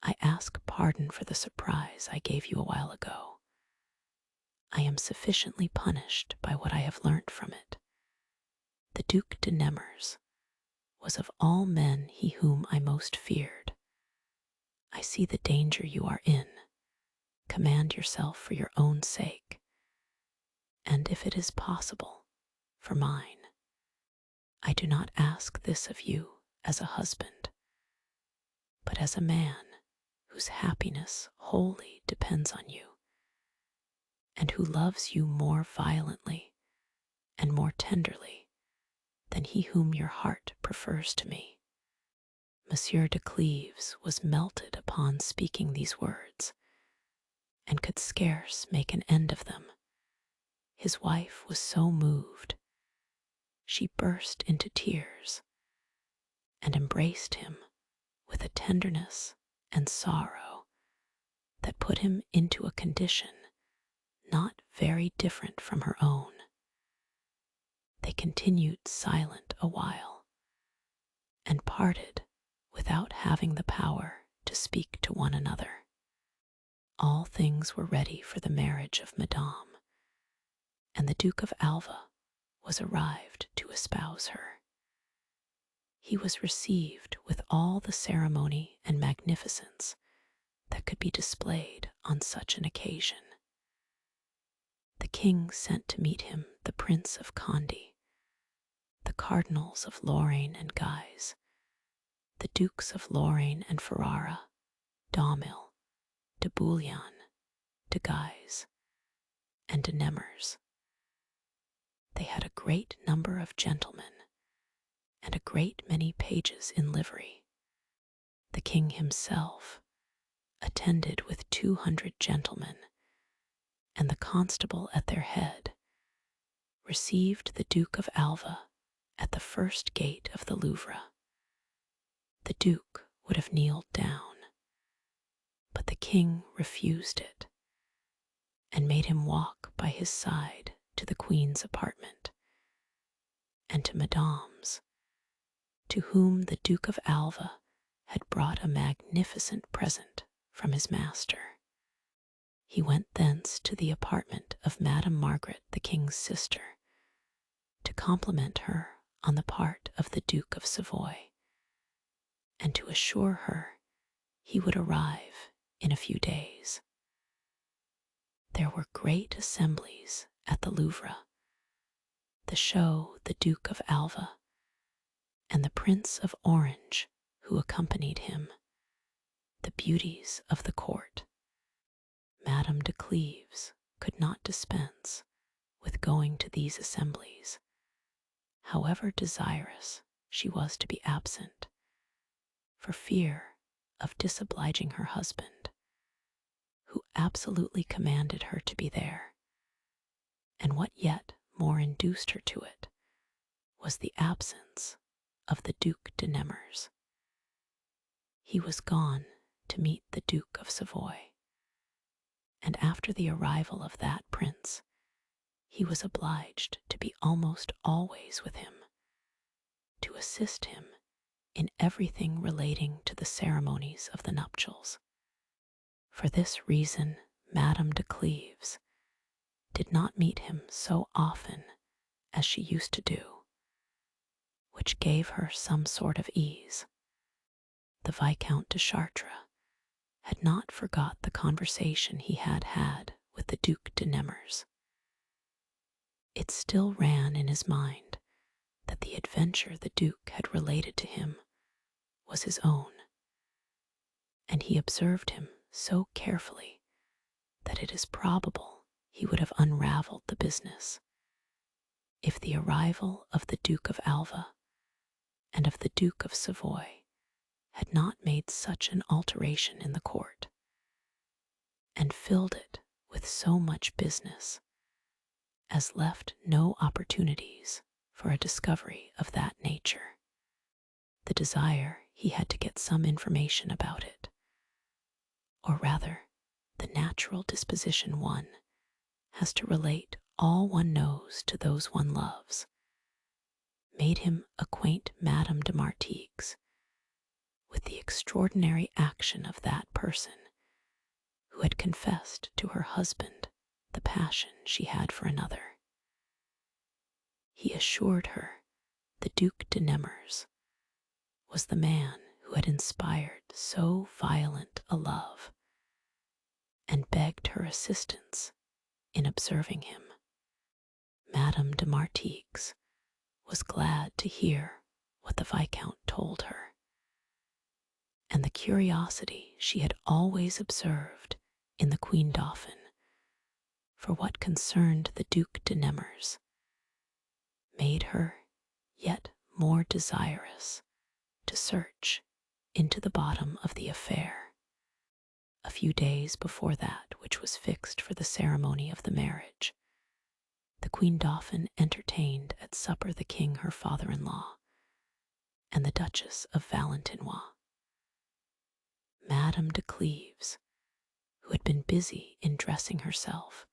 I ask pardon for the surprise I gave you a while ago. I am sufficiently punished by what I have learnt from it. The Duke de Nemours was of all men he whom I most feared. I see the danger you are in. Command yourself for your own sake, and if it is possible, for mine. I do not ask this of you as a husband, but as a man whose happiness wholly depends on you, and who loves you more violently and more tenderly than he whom your heart prefers to me." Monsieur de Cleves was melted upon speaking these words, and could scarce make an end of them. His wife was so moved, she burst into tears, and embraced him with a tenderness and sorrow that put him into a condition not very different from her own. They continued silent a while, and parted without having the power to speak to one another. All things were ready for the marriage of Madame, and the Duke of Alva was arrived to espouse her. He was received with all the ceremony and magnificence that could be displayed on such an occasion. The king sent to meet him the Prince of Conde, the Cardinals of Lorraine and Guise, the Dukes of Lorraine and Ferrara, Daumil, de Bouillon, de Guise, and de Nemours. They had a great number of gentlemen, and a great many pages in livery. The king himself, attended with 200 gentlemen, and the constable at their head, received the Duke of Alva at the first gate of the Louvre. The Duke would have kneeled down, but the king refused it, and made him walk by his side to the Queen's apartment, and to Madame's, to whom the Duke of Alva had brought a magnificent present from his master. He went thence to the apartment of Madame Margaret, the king's sister, to compliment her on the part of the Duke of Savoy, and to assure her he would arrive in a few days. There were great assemblies at the Louvre, the show the Duke of Alva, and the Prince of Orange, who accompanied him, the beauties of the court. Madame de Cleves could not dispense with going to these assemblies, however desirous she was to be absent, for fear of disobliging her husband, who absolutely commanded her to be there. And what yet more induced her to it was the absence of the Duc de Nemours. He was gone to meet the Duke of Savoy, and after the arrival of that prince, he was obliged to be almost always with him, to assist him in everything relating to the ceremonies of the nuptials. For this reason, Madame de Cleves did not meet him so often as she used to do, which gave her some sort of ease. The Viscount de Chartres had not forgot the conversation he had had with the Duc de Nemours. It still ran in his mind that the adventure the Duke had related to him was his own, and he observed him so carefully that it is probable he would have unraveled the business if the arrival of the Duke of Alva and of the Duke of Savoy had not made such an alteration in the court, and filled it with so much business as left no opportunities for a discovery of that nature. The desire he had to get some information about it, or rather the natural disposition one has to relate all one knows to those one loves, made him acquaint Madame de Martigues with the extraordinary action of that person who had confessed to her husband the passion she had for another. He assured her the Duc de Nemours was the man who had inspired so violent a love, and begged her assistance in observing him. Madame de Martigues was glad to hear what the Viscount told her, and the curiosity she had always observed in the Queen Dauphin for what concerned the Duc de Nemours made her yet more desirous to search into the bottom of the affair. A few days before that which was fixed for the ceremony of the marriage, the Queen Dauphin entertained at supper the king her father-in-law and the Duchess of Valentinois. Madame de Cleves, who had been busy in dressing herself,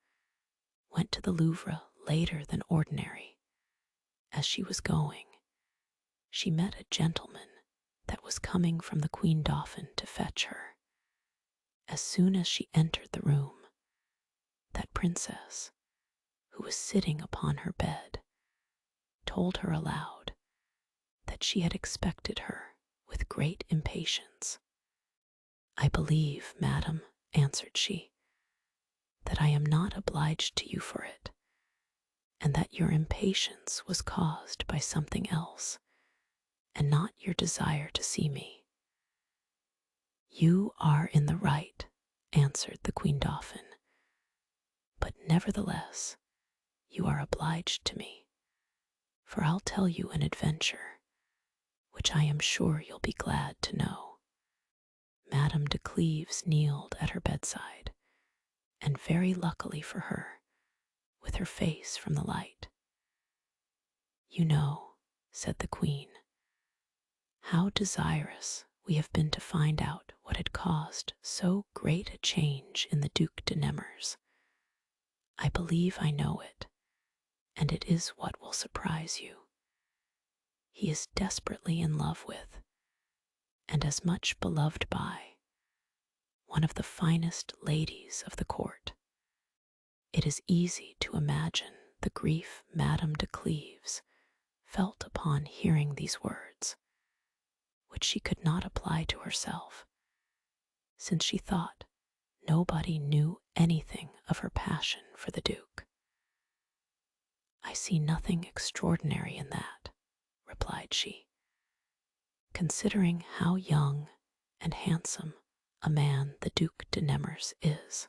went to the Louvre later than ordinary. As she was going, she met a gentleman that was coming from the Queen Dauphin to fetch her. As soon as she entered the room, that princess, who was sitting upon her bed, told her aloud that she had expected her with great impatience. "I believe, madam," answered she, "that I am not obliged to you for it, and that your impatience was caused by something else, and not your desire to see me." "You are in the right," answered the Queen Dauphin, "but nevertheless you are obliged to me, for I'll tell you an adventure which I am sure you'll be glad to know." Madame de Cleves kneeled at her bedside, and very luckily for her, with her face from the light. "You know," said the Queen, "how desirous we have been to find out what had caused so great a change in the Duc de Nemours. I believe I know it, and it is what will surprise you. He is desperately in love with, and as much beloved by, one of the finest ladies of the court. It is easy to imagine the grief Madame de Cleves felt upon hearing these words, which she could not apply to herself, since she thought nobody knew anything of her passion for the Duke. "I see nothing extraordinary in that," replied she, "considering how young and handsome a man the Duc de Nemours is."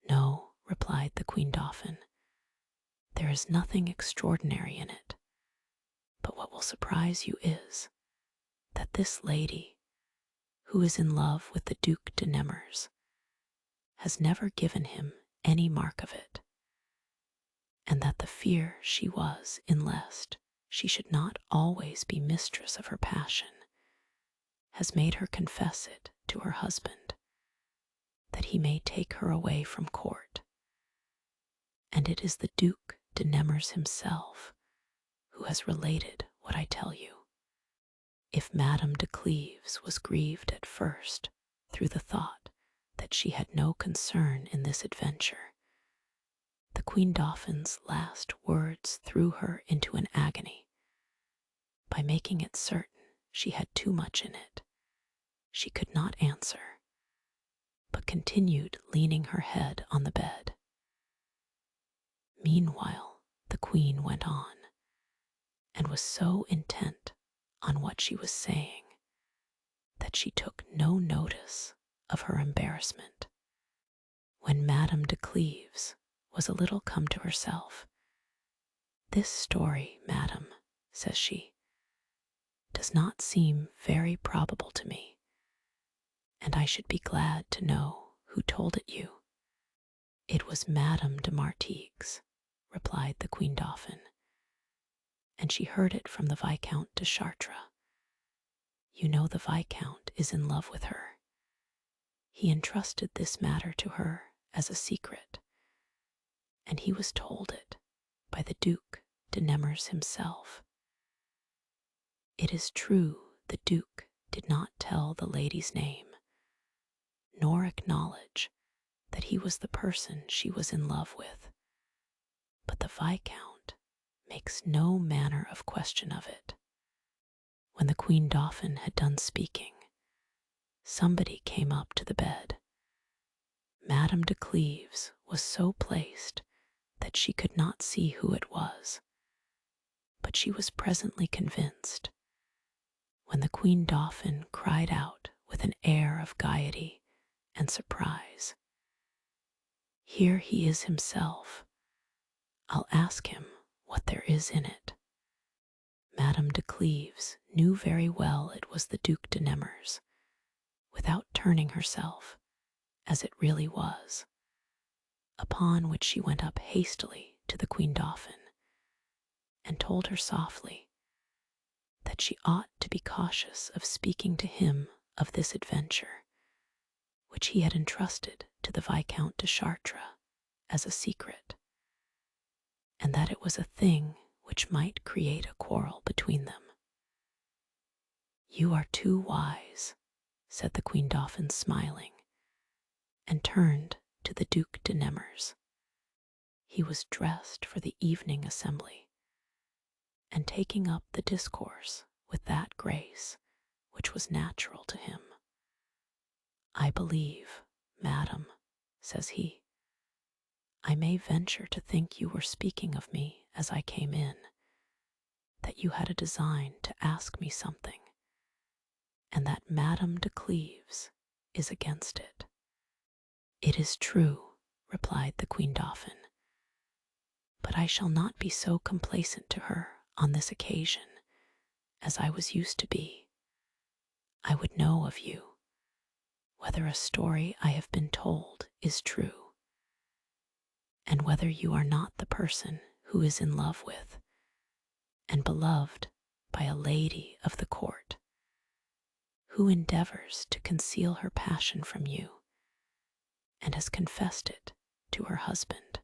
"No," replied the Queen Dauphin, "there is nothing extraordinary in it, but what will surprise you is that this lady, who is in love with the Duc de Nemours, has never given him any mark of it, and that the fear she was in lest she should not always be mistress of her passion, has made her confess it to her husband, that he may take her away from court. And it is the Duke de Nemours himself who has related what I tell you. If Madame de Cleves was grieved at first through the thought that she had no concern in this adventure, the Queen Dauphin's last words threw her into an agony. By making it certain she had too much in it, she could not answer, but continued leaning her head on the bed. Meanwhile, the Queen went on, and was so intent on what she was saying that she took no notice of her embarrassment. When Madame de Cleves was a little come to herself, "This story, madam," says she, "does not seem very probable to me, and I should be glad to know who told it you." "It was Madame de Martigues," replied the Queen Dauphin, "and she heard it from the Viscount de Chartres. You know the Viscount is in love with her. He entrusted this matter to her as a secret, and he was told it by the Duke de Nemours himself. It is true the Duke did not tell the lady's name, nor acknowledge that he was the person she was in love with, but the Viscount makes no manner of question of it." When the Queen Dauphin had done speaking, somebody came up to the bed. Madame de Cleves was so placed that she could not see who it was, but she was presently convinced when the Queen Dauphin cried out with an air of gaiety and surprise, "Here he is himself. I'll ask him what there is in it." Madame de Cleves knew very well it was the Duke de Nemours, without turning herself, as it really was, upon which she went up hastily to the Queen Dauphin, and told her softly that she ought to be cautious of speaking to him of this adventure, which he had entrusted to the Viscount de Chartres as a secret, and that it was a thing which might create a quarrel between them. "You are too wise," said the Queen Dauphin, smiling, and turned to the Duke de Nemours. He was dressed for the evening assembly, and taking up the discourse with that grace which was natural to him. "I believe, madam," says he, "I may venture to think you were speaking of me as I came in, that you had a design to ask me something, and that Madame de Cleves is against it." "It is true," replied the Queen Dauphin, "but I shall not be so complacent to her on this occasion as I was used to be. I would know of you whether a story I have been told is true, and whether you are not the person who is in love with and beloved by a lady of the court, who endeavors to conceal her passion from you and has confessed it to her husband."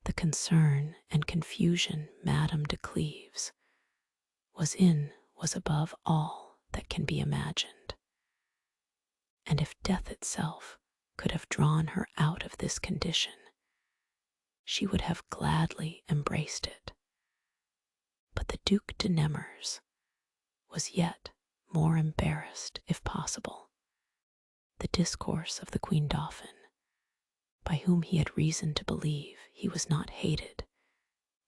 The concern and confusion Madame de Cleves was in was above all that can be imagined, and if death itself could have drawn her out of this condition, she would have gladly embraced it. But the Duke de Nemours was yet more embarrassed, if possible. The discourse of the Queen Dauphin, by whom he had reason to believe he was not hated,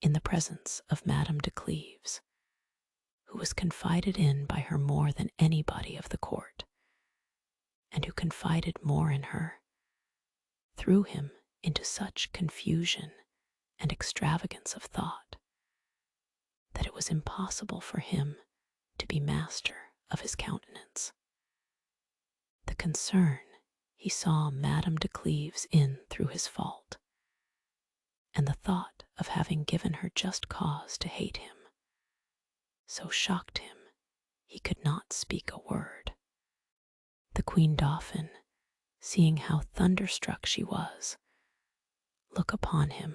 in the presence of Madame de Cleves, who was confided in by her more than anybody of the court, and who confided more in her, threw him into such confusion and extravagance of thought that it was impossible for him to be master of his countenance. The concern he saw Madame de Cleves in through his fault, and the thought of having given her just cause to hate him, so shocked him he could not speak a word. The Queen Dauphin, seeing how thunderstruck she was, look upon him,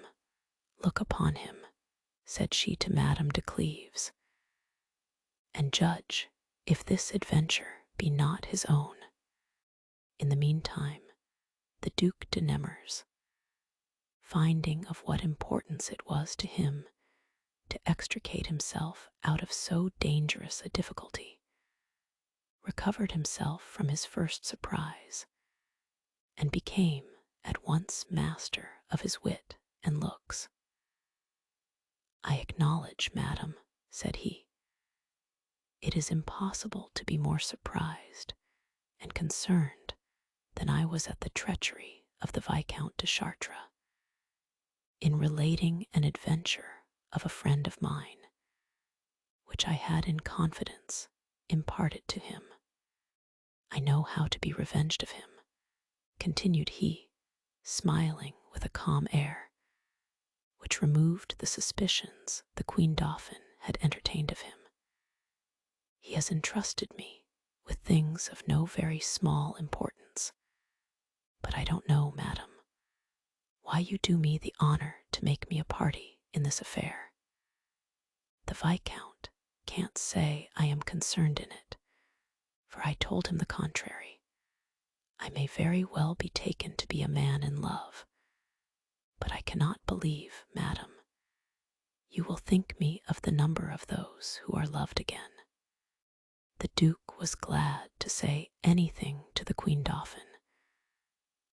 said she to Madame de Cleves, and judge if this adventure be not his own. In the meantime, the Duc de Nemours, finding of what importance it was to him to extricate himself out of so dangerous a difficulty, recovered himself from his first surprise, and became at once master of his wit and looks. "I acknowledge, madam," said he, "it is impossible to be more surprised and concerned than I was at the treachery of the Viscount de Chartres in relating an adventure of a friend of mine, which I had in confidence imparted to him. I know how to be revenged of him," continued he, smiling with a calm air, which removed the suspicions the Queen Dauphin had entertained of him. "He has entrusted me with things of no very small importance, but I don't know, madam, why you do me the honor to make me a party in this affair. The Viscount can't say I am concerned in it, for I told him the contrary. I may very well be taken to be a man in love, but I cannot believe, madam, you will think me of the number of those who are loved again." The Duke was glad to say anything to the Queen Dauphin,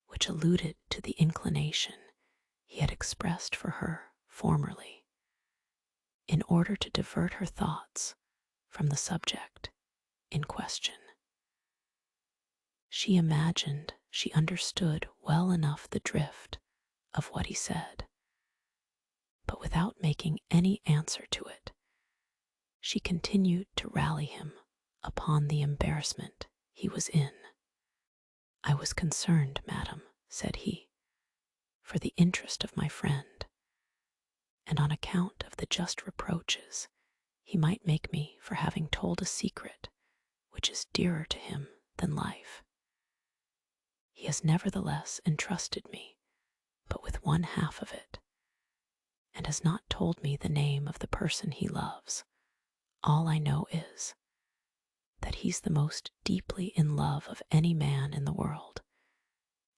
which alluded to the inclination he had expressed for her formerly, in order to divert her thoughts from the subject in question. She imagined she understood well enough the drift of what he said, but without making any answer to it, she continued to rally him upon the embarrassment he was in. "I was concerned, madam," said he, "for the interest of my friend, and on account of the just reproaches he might make me for having told a secret which is dearer to him than life. He has nevertheless entrusted me but with one half of it, and has not told me the name of the person he loves. All I know is that he's the most deeply in love of any man in the world,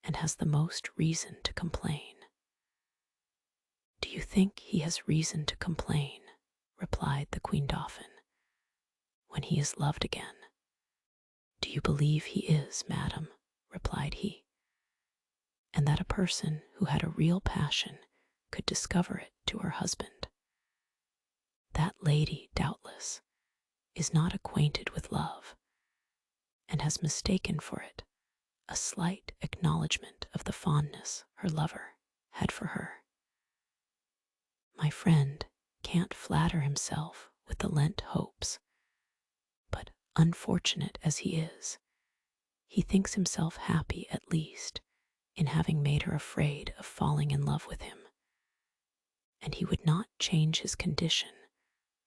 and has the most reason to complain." "Do you think he has reason to complain," replied the Queen Dauphin, "when he is loved again?" "Do you believe he is, madam," replied he, "and that a person who had a real passion could discover it to her husband? That lady, doubtless, is not acquainted with love, and has mistaken for it a slight acknowledgment of the fondness her lover had for her. My friend can't flatter himself with the lent hopes, but unfortunate as he is, he thinks himself happy at least in having made her afraid of falling in love with him, and he would not change his condition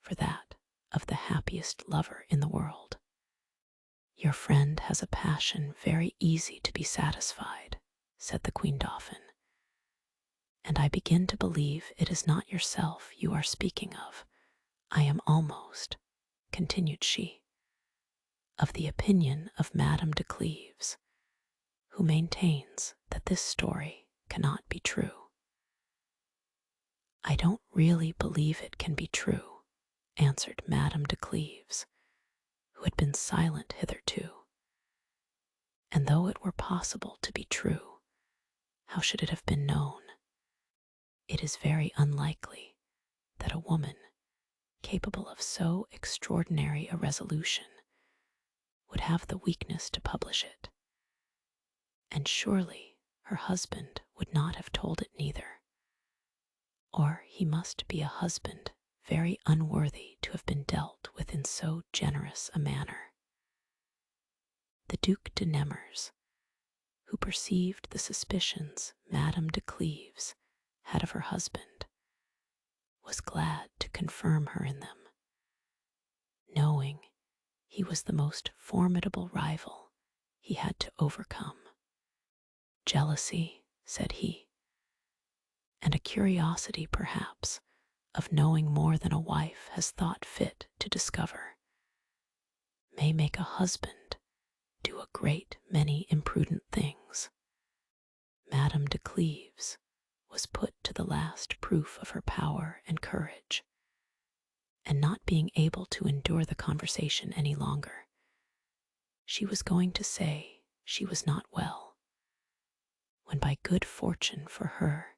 for that of the happiest lover in the world. Your friend has a passion very easy to be satisfied," said the Queen Dauphin, "and I begin to believe it is not yourself you are speaking of. I am almost," continued she, "of the opinion of Madame de Cleves, who maintains that this story cannot be true." "I don't really believe it can be true," answered Madame de Cleves, who had been silent hitherto. "And though it were possible to be true, how should it have been known? It is very unlikely that a woman capable of so extraordinary a resolution would have the weakness to publish it, and surely her husband would not have told it neither, or he must be a husband very unworthy to have been dealt with in so generous a manner." The Duc de Nemours, who perceived the suspicions Madame de Cleves had of her husband, was glad to confirm her in them, knowing he was the most formidable rival he had to overcome. "Jealousy," said he, "and a curiosity, perhaps, of knowing more than a wife has thought fit to discover, may make a husband do a great many imprudent things." Madame de Cleves was put to the last proof of her power and courage, and not being able to endure the conversation any longer, she was going to say she was not well, when by good fortune for her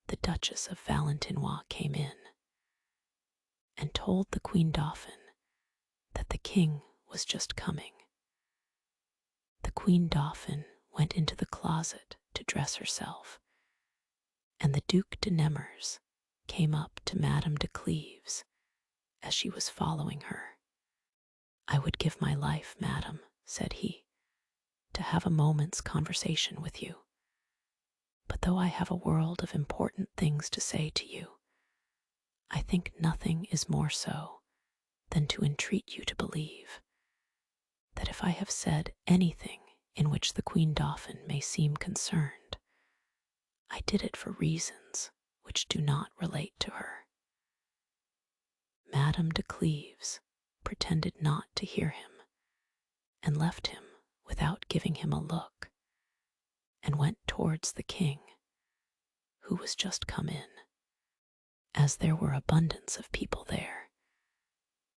the Duchess of Valentinois came in, and told the Queen Dauphin that the king was just coming. The Queen Dauphin went into the closet to dress herself, and the Duc de Nemours came up to Madame de Cleves as she was following her. "I would give my life, madam," said he, "to have a moment's conversation with you. But though I have a world of important things to say to you, I think nothing is more so than to entreat you to believe that if I have said anything in which the Queen Dauphin may seem concerned, I did it for reasons which do not relate to her." Madame de Cleves pretended not to hear him, and left him without giving him a look, and went towards the king, who was just come in. As there were abundance of people there,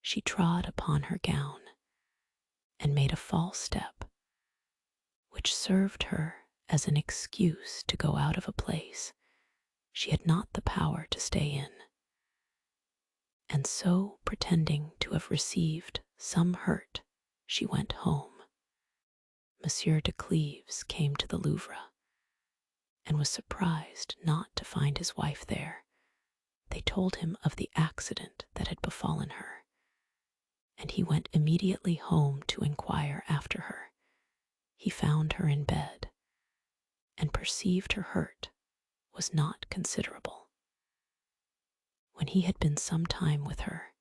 she trod upon her gown and made a false step, which served her as an excuse to go out of a place she had not the power to stay in, and so pretending to have received some hurt, she went home. Monsieur de Cleves came to the Louvre, and was surprised not to find his wife there. They told him of the accident that had befallen her, and he went immediately home to inquire after her. He found her in bed, and perceived her hurt was not considerable. When he had been some time with her,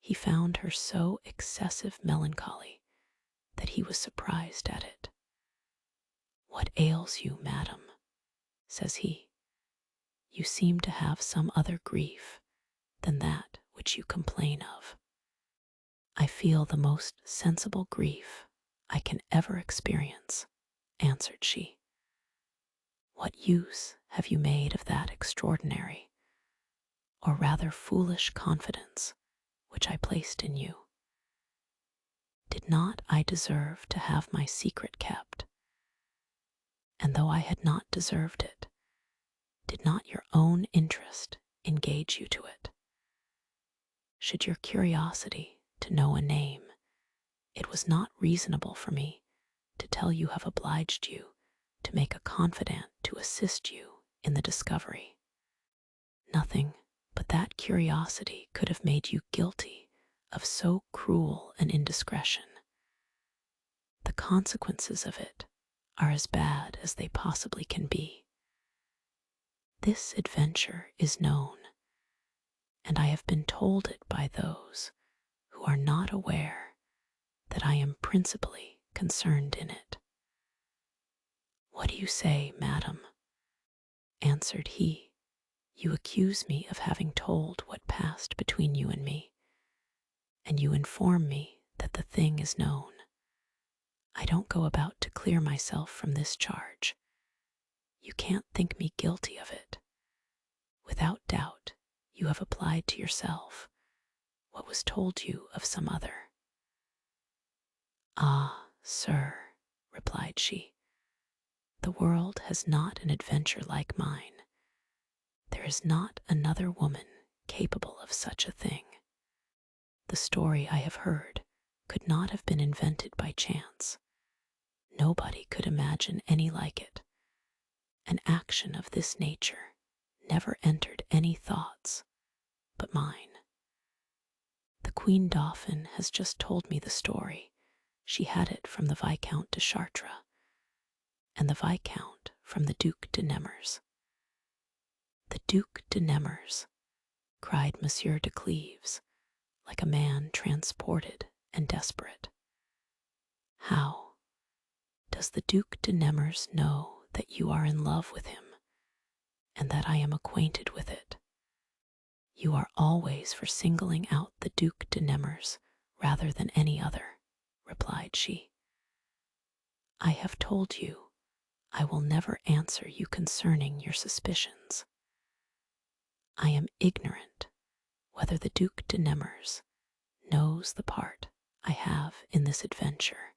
he found her so excessive melancholy that he was surprised at it. "What ails you, madam?" says he. "You seem to have some other grief than that which you complain of." "I feel the most sensible grief I can ever experience," answered she. "What use have you made of that extraordinary, or rather foolish confidence which I placed in you? Did not I deserve to have my secret kept? And though I had not deserved it, did not your own interest engage you to it? Should your curiosity to know a name, it was not reasonable for me to tell you have obliged you to make a confidant to assist you in the discovery. Nothing but that curiosity could have made you guilty of so cruel an indiscretion. The consequences of it are as bad as they possibly can be. This adventure is known, and I have been told it by those who are not aware that I am principally concerned in it." "What do you say, madam?" answered he. "You accuse me of having told what passed between you and me, and you inform me that the thing is known. I don't go about to clear myself from this charge. You can't think me guilty of it. Without doubt, you have applied to yourself what was told you of some other." "Ah, sir," replied she, "the world has not an adventure like mine. There is not another woman capable of such a thing. The story I have heard could not have been invented by chance. Nobody could imagine any like it. An action of this nature never entered any thoughts but mine. The Queen Dauphin has just told me the story. She had it from the Viscount de Chartres, and the Viscount from the Duc de Nemours." "The Duc de Nemours," cried Monsieur de Cleves, like a man transported and desperate. How does the Duc de Nemours know that you are in love with him and that I am acquainted with it? You are always for singling out the Duc de Nemours rather than any other, replied she. I have told you I will never answer you concerning your suspicions. I am ignorant whether the Duc de Nemours knows the part I have in this adventure,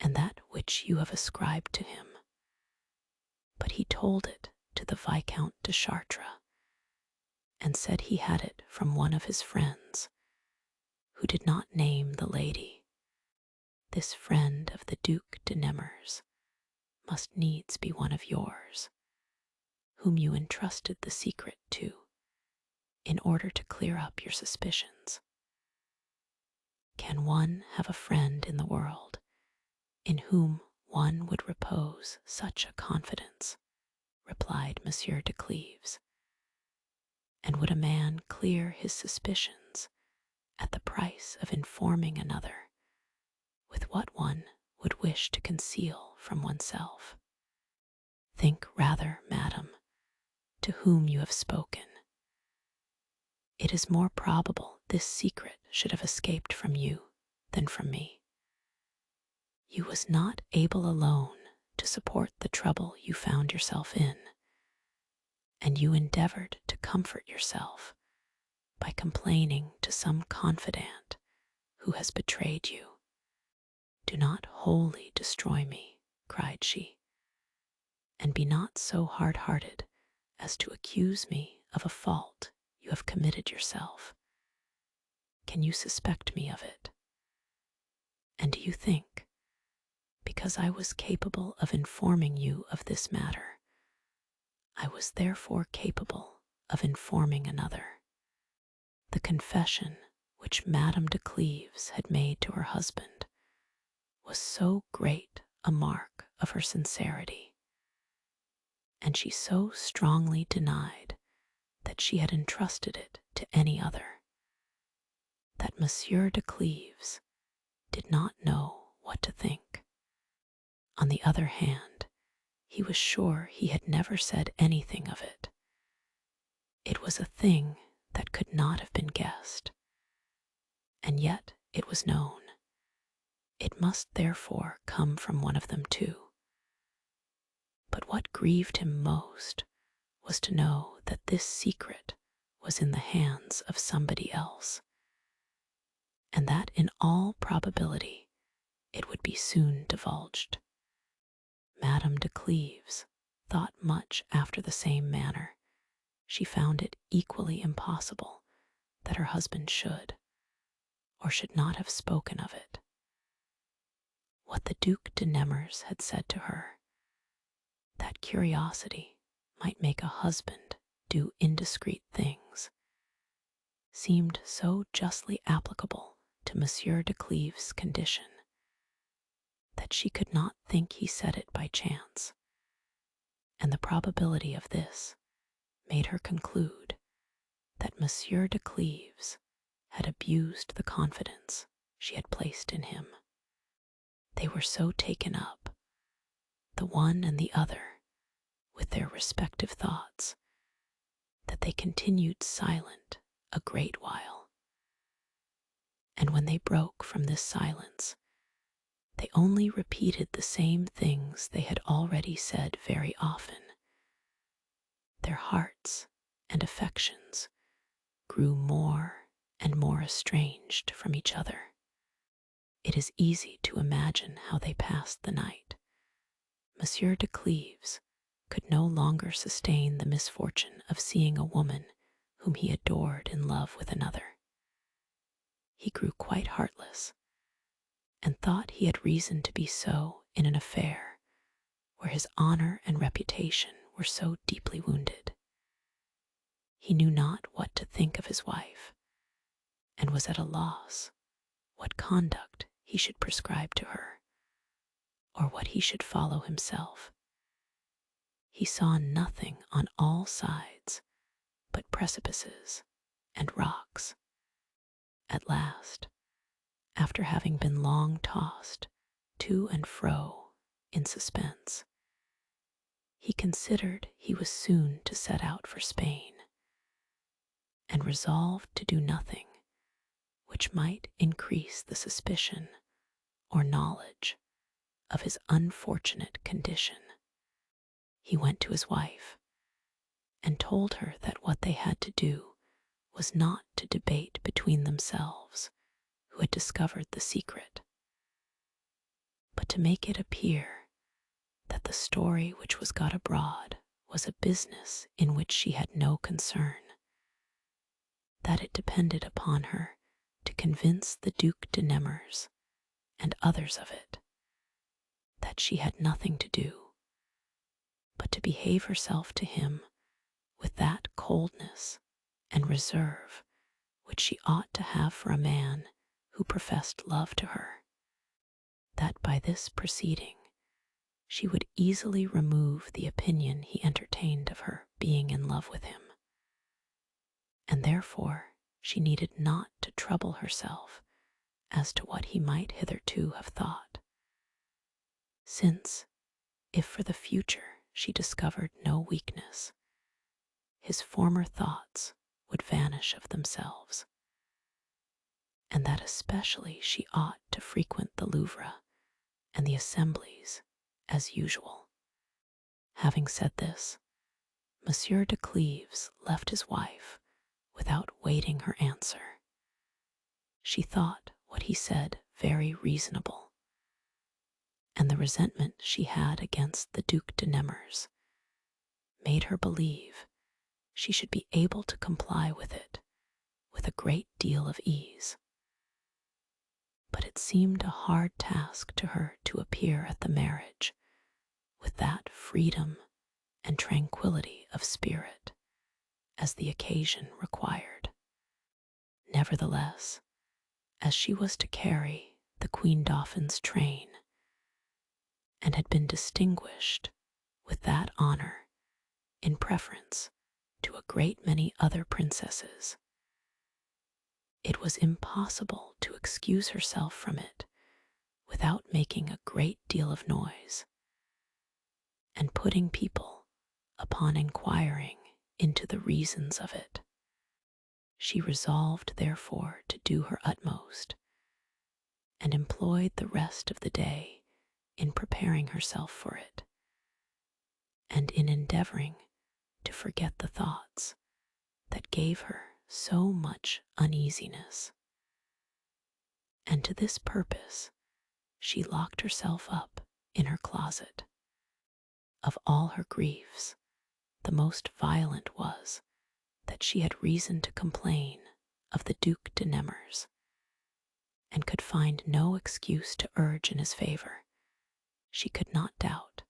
and that which you have ascribed to him, but he told it to the Viscount de Chartres, and said he had it from one of his friends, who did not name the lady. This friend of the Duc de Nemours must needs be one of yours, whom you entrusted the secret to, in order to clear up your suspicions. Can one have a friend in the world in whom one would repose such a confidence? Replied Monsieur de Cleves. And would a man clear his suspicions at the price of informing another with what one would wish to conceal from oneself? Think rather, madam, to whom you have spoken. It is more probable this secret should have escaped from you than from me. You was not able alone to support the trouble you found yourself in, and you endeavored to comfort yourself by complaining to some confidant who has betrayed you. Do not wholly destroy me, cried she, and be not so hard-hearted as to accuse me of a fault you have committed yourself. Can you suspect me of it? And do you think, because I was capable of informing you of this matter, I was therefore capable of informing another? The confession which Madame de Cleves had made to her husband was so great a mark of her sincerity, and she so strongly denied that she had entrusted it to any other, that Monsieur de Cleves did not know what to think. On the other hand, he was sure he had never said anything of it. It was a thing that could not have been guessed, and yet it was known. It must therefore come from one of them too. But what grieved him most was to know that this secret was in the hands of somebody else, and that in all probability it would be soon divulged. Madame de Cleves thought much after the same manner. She found it equally impossible that her husband should or should not have spoken of it. What the Duc de Nemours had said to her, that curiosity might make a husband do indiscreet things, seemed so justly applicable to Monsieur de Cleves' condition that she could not think he said it by chance, and the probability of this made her conclude that Monsieur de Cleves had abused the confidence she had placed in him. They were so taken up, the one and the other, with their respective thoughts, that they continued silent a great while. And when they broke from this silence, they only repeated the same things they had already said very often. Their hearts and affections grew more and more estranged from each other. It is easy to imagine how they passed the night. Monsieur de Cleves could no longer sustain the misfortune of seeing a woman whom he adored in love with another. He grew quite heartless, and thought he had reason to be so in an affair where his honor and reputation were so deeply wounded. He knew not what to think of his wife, and was at a loss what conduct he should prescribe to her, or what he should follow himself. He saw nothing on all sides but precipices and rocks, at last, after having been long tossed to and fro in suspense, he considered he was soon to set out for Spain, and resolved to do nothing which might increase the suspicion or knowledge of his unfortunate condition. He went to his wife and told her that what they had to do was not to debate between themselves who had discovered the secret, but to make it appear that the story which was got abroad was a business in which she had no concern, that it depended upon her to convince the Duc de Nemours and others of it, that she had nothing to do but to behave herself to him with that coldness and reserve which she ought to have for a man who professed love to her, that by this proceeding she would easily remove the opinion he entertained of her being in love with him, and therefore she needed not to trouble herself as to what he might hitherto have thought, since, if for the future she discovered no weakness, his former thoughts would vanish of themselves, and that especially she ought to frequent the Louvre and the assemblies as usual. Having said this, Monsieur de Cleves left his wife without waiting her answer. She thought what he said very reasonable, and the resentment she had against the Duc de Nemours made her believe she should be able to comply with it with a great deal of ease. But it seemed a hard task to her to appear at the marriage with that freedom and tranquility of spirit as the occasion required. Nevertheless, as she was to carry the Queen Dauphin's train, and had been distinguished with that honor in preference to a great many other princesses, it was impossible to excuse herself from it without making a great deal of noise, and putting people upon inquiring into the reasons of it. She resolved, therefore, to do her utmost, and employed the rest of the day in preparing herself for it, and in endeavoring to forget the thoughts that gave her so much uneasiness. And to this purpose she locked herself up in her closet. Of all her griefs, the most violent was that she had reason to complain of the Duc de Nemours, and could find no excuse to urge in his favor. She could not doubt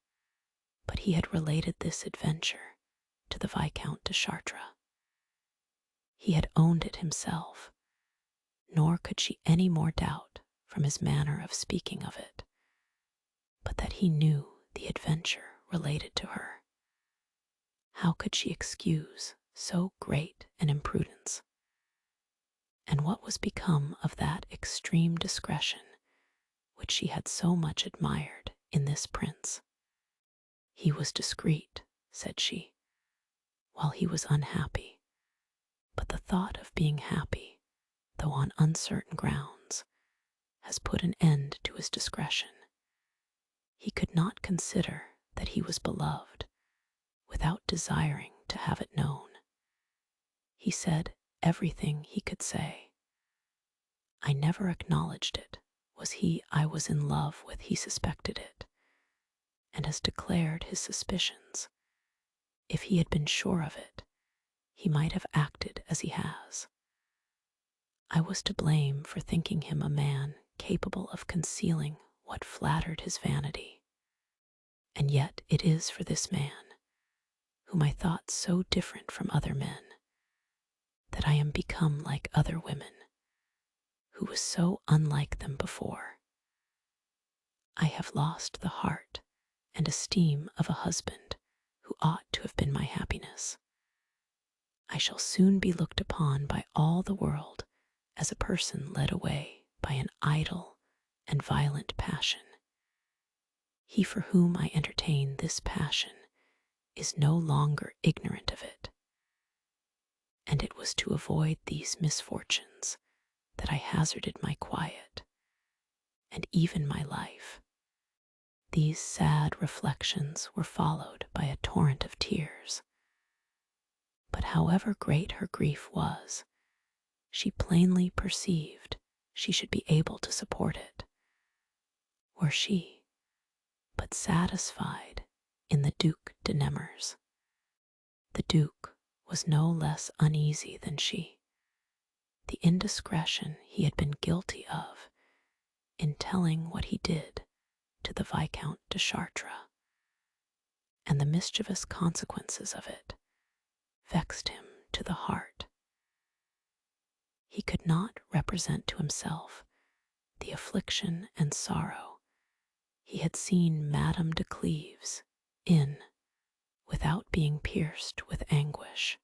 but he had related this adventure to the Viscount de Chartres. He had owned it himself, nor could she any more doubt from his manner of speaking of it, but that he knew the adventure related to her. How could she excuse so great an imprudence? And what was become of that extreme discretion which she had so much admired in this prince? He was discreet, said she, while he was unhappy, but the thought of being happy, though on uncertain grounds, has put an end to his discretion. He could not consider that he was beloved without desiring to have it known. He said everything he could say. I never acknowledged it. Was he I was in love with, he suspected it, and has declared his suspicions. If he had been sure of it, he might have acted as he has. I was to blame for thinking him a man capable of concealing what flattered his vanity. And yet it is for this man, whom I thought so different from other men, that I am become like other women, who was so unlike them before. I have lost the heart and esteem of a husband who ought to have been my happiness. I shall soon be looked upon by all the world as a person led away by an idle and violent passion. He for whom I entertain this passion is no longer ignorant of it, and it was to avoid these misfortunes that I hazarded my quiet and even my life. These sad reflections were followed by a torrent of tears. But however great her grief was, she plainly perceived she should be able to support it, were she but satisfied in the Duc de Nemours. The Duke was no less uneasy than she. The indiscretion he had been guilty of in telling what he did to the Viscount de Chartres, and the mischievous consequences of it, vexed him to the heart. He could not represent to himself the affliction and sorrow he had seen Madame de Cleves in without being pierced with anguish.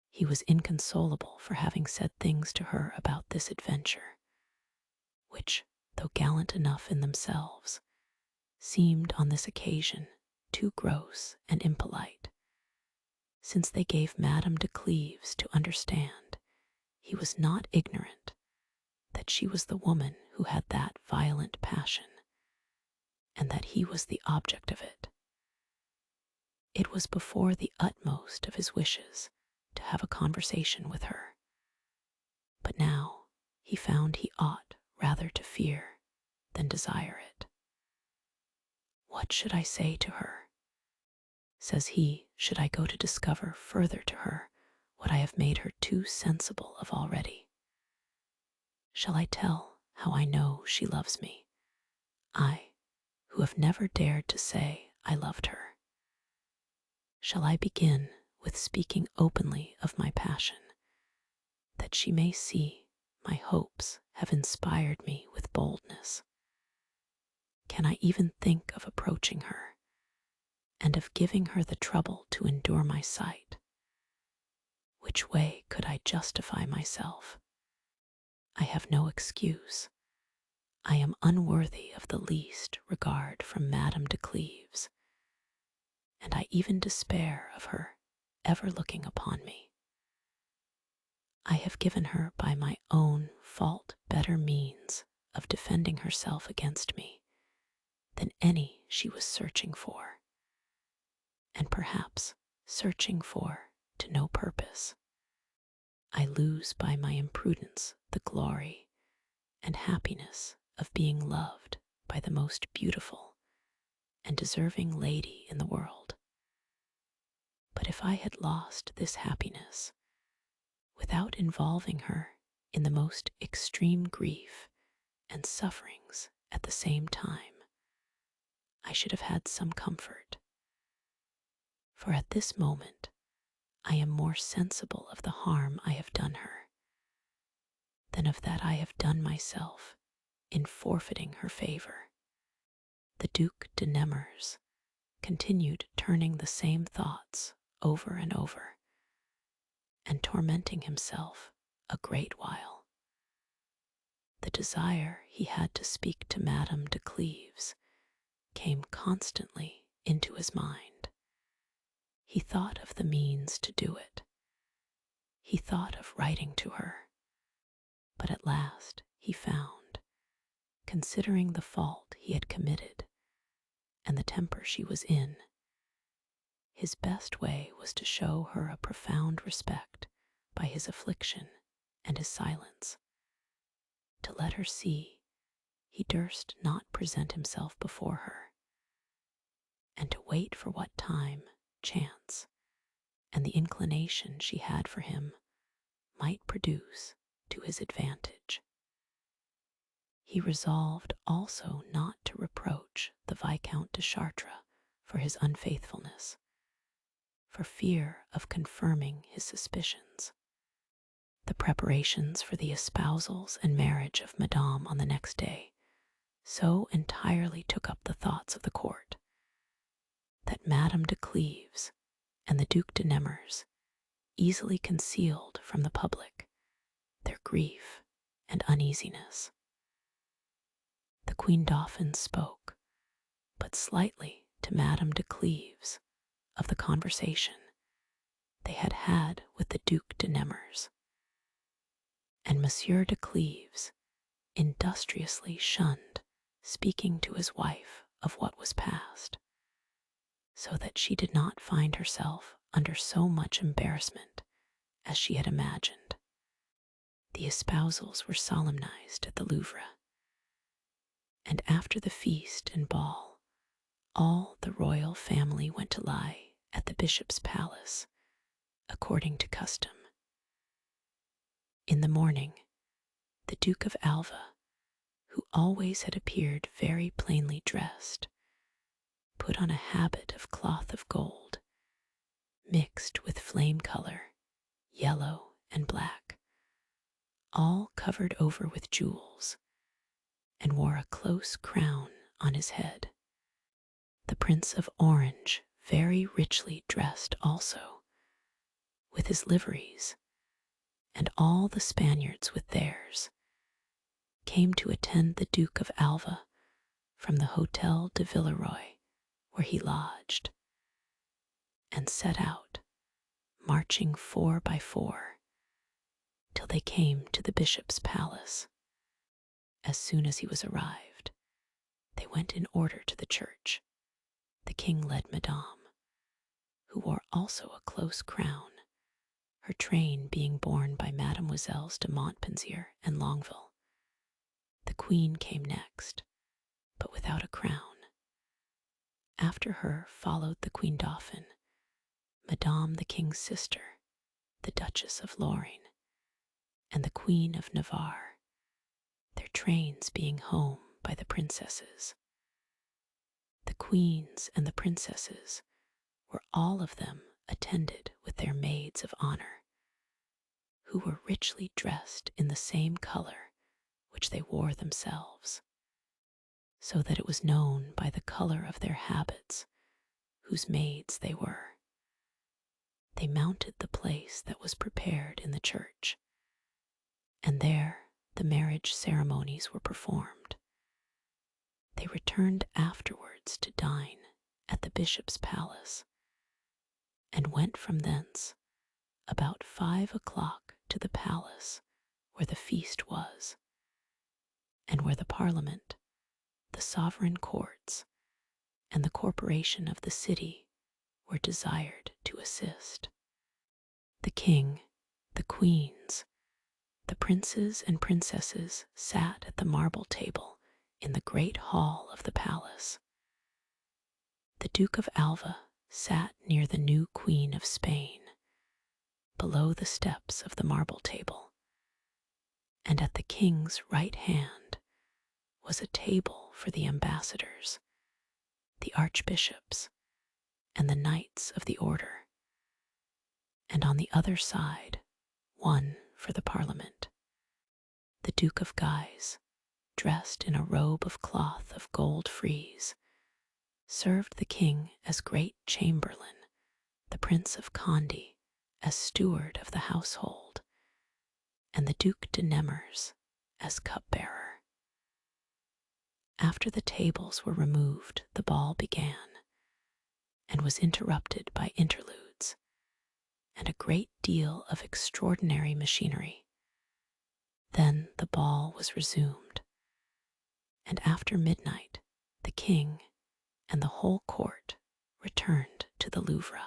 He was inconsolable for having said things to her about this adventure, which, though gallant enough in themselves, seemed on this occasion too gross and impolite, since they gave Madame de Cleves to understand he was not ignorant that she was the woman who had that violent passion, and that he was the object of it. It was before the utmost of his wishes to have a conversation with her, but now he found he ought rather to fear than desire it. What should I say to her? Says he, should I go to discover further to her what I have made her too sensible of already? Shall I tell how I know she loves me, I, who have never dared to say I loved her? Shall I begin with speaking openly of my passion, that she may see my hopes have inspired me with boldness? Can I even think of approaching her, and of giving her the trouble to endure my sight? Which way could I justify myself? I have no excuse. I am unworthy of the least regard from Madame de Cleves, and I even despair of her ever looking upon me. I have given her by my own fault better means of defending herself against me than any she was searching for, and perhaps searching for to no purpose. I lose by my imprudence the glory and happiness of being loved by the most beautiful and deserving lady in the world. But if I had lost this happiness without involving her in the most extreme grief and sufferings at the same time, I should have had some comfort. For at this moment I am more sensible of the harm I have done her than of that I have done myself in forfeiting her favor. The Duc de Nemours continued turning the same thoughts over and over, and tormenting himself a great while. The desire he had to speak to Madame de Cleves came constantly into his mind. He thought of the means to do it. He thought of writing to her, but at last he found, considering the fault he had committed and the temper she was in, his best way was to show her a profound respect by his affliction and his silence, to let her see he durst not present himself before her, and to wait for what time, chance, and the inclination she had for him might produce to his advantage. He resolved also not to reproach the Viscount de Chartres for his unfaithfulness, for fear of confirming his suspicions. The preparations for the espousals and marriage of Madame on the next day so entirely took up the thoughts of the court that Madame de Cleves and the Duc de Nemours easily concealed from the public their grief and uneasiness. The Queen Dauphin spoke, but slightly, to Madame de Cleves of the conversation they had had with the Duc de Nemours, and Monsieur de Cleves industriously shunned speaking to his wife of what was past, so that she did not find herself under so much embarrassment as she had imagined. The espousals were solemnized at the Louvre, and after the feast and ball, all the royal family went to lie at the bishop's palace, according to custom. In the morning, the Duke of Alva, who always had appeared very plainly dressed, put on a habit of cloth of gold, mixed with flame color, yellow and black, all covered over with jewels, and wore a close crown on his head. The Prince of Orange, very richly dressed also, with his liveries, and all the Spaniards with theirs, came to attend the Duke of Alva from the Hotel de Villeroy, where he lodged, and set out, marching 4 by 4, till they came to the bishop's palace. As soon as he was arrived, they went in order to the church. The king led Madame, who wore also a close crown, her train being borne by Mademoiselles de Montpensier and Longueville. The queen came next, but without a crown. After her followed the Queen Dauphin, Madame the king's sister, the Duchess of Lorraine, and the Queen of Navarre, their trains being home by the princesses. The queens and the princesses were all of them attended with their maids of honor, who were richly dressed in the same color which they wore themselves, so that it was known by the color of their habits whose maids they were. They mounted the place that was prepared in the church, and there the marriage ceremonies were performed. They returned afterwards to dine at the bishop's palace, and went from thence about 5 o'clock to the palace where the feast was, and where the Parliament, the sovereign courts, and the corporation of the city were desired to assist. The king, the queens, the princes and princesses sat at the marble table in the great hall of the palace. The Duke of Alva sat near the new Queen of Spain, below the steps of the marble table, and at the king's right hand was a table for the ambassadors, the archbishops, and the knights of the order, and on the other side one for the Parliament. The Duke of Guise, dressed in a robe of cloth of gold frieze, served the king as great chamberlain, the Prince of Conde as steward of the household, and the Duc de Nemours as cupbearer. After the tables were removed, the ball began, and was interrupted by interludes, and a great deal of extraordinary machinery. Then the ball was resumed, and after midnight the king and the whole court returned to the Louvre.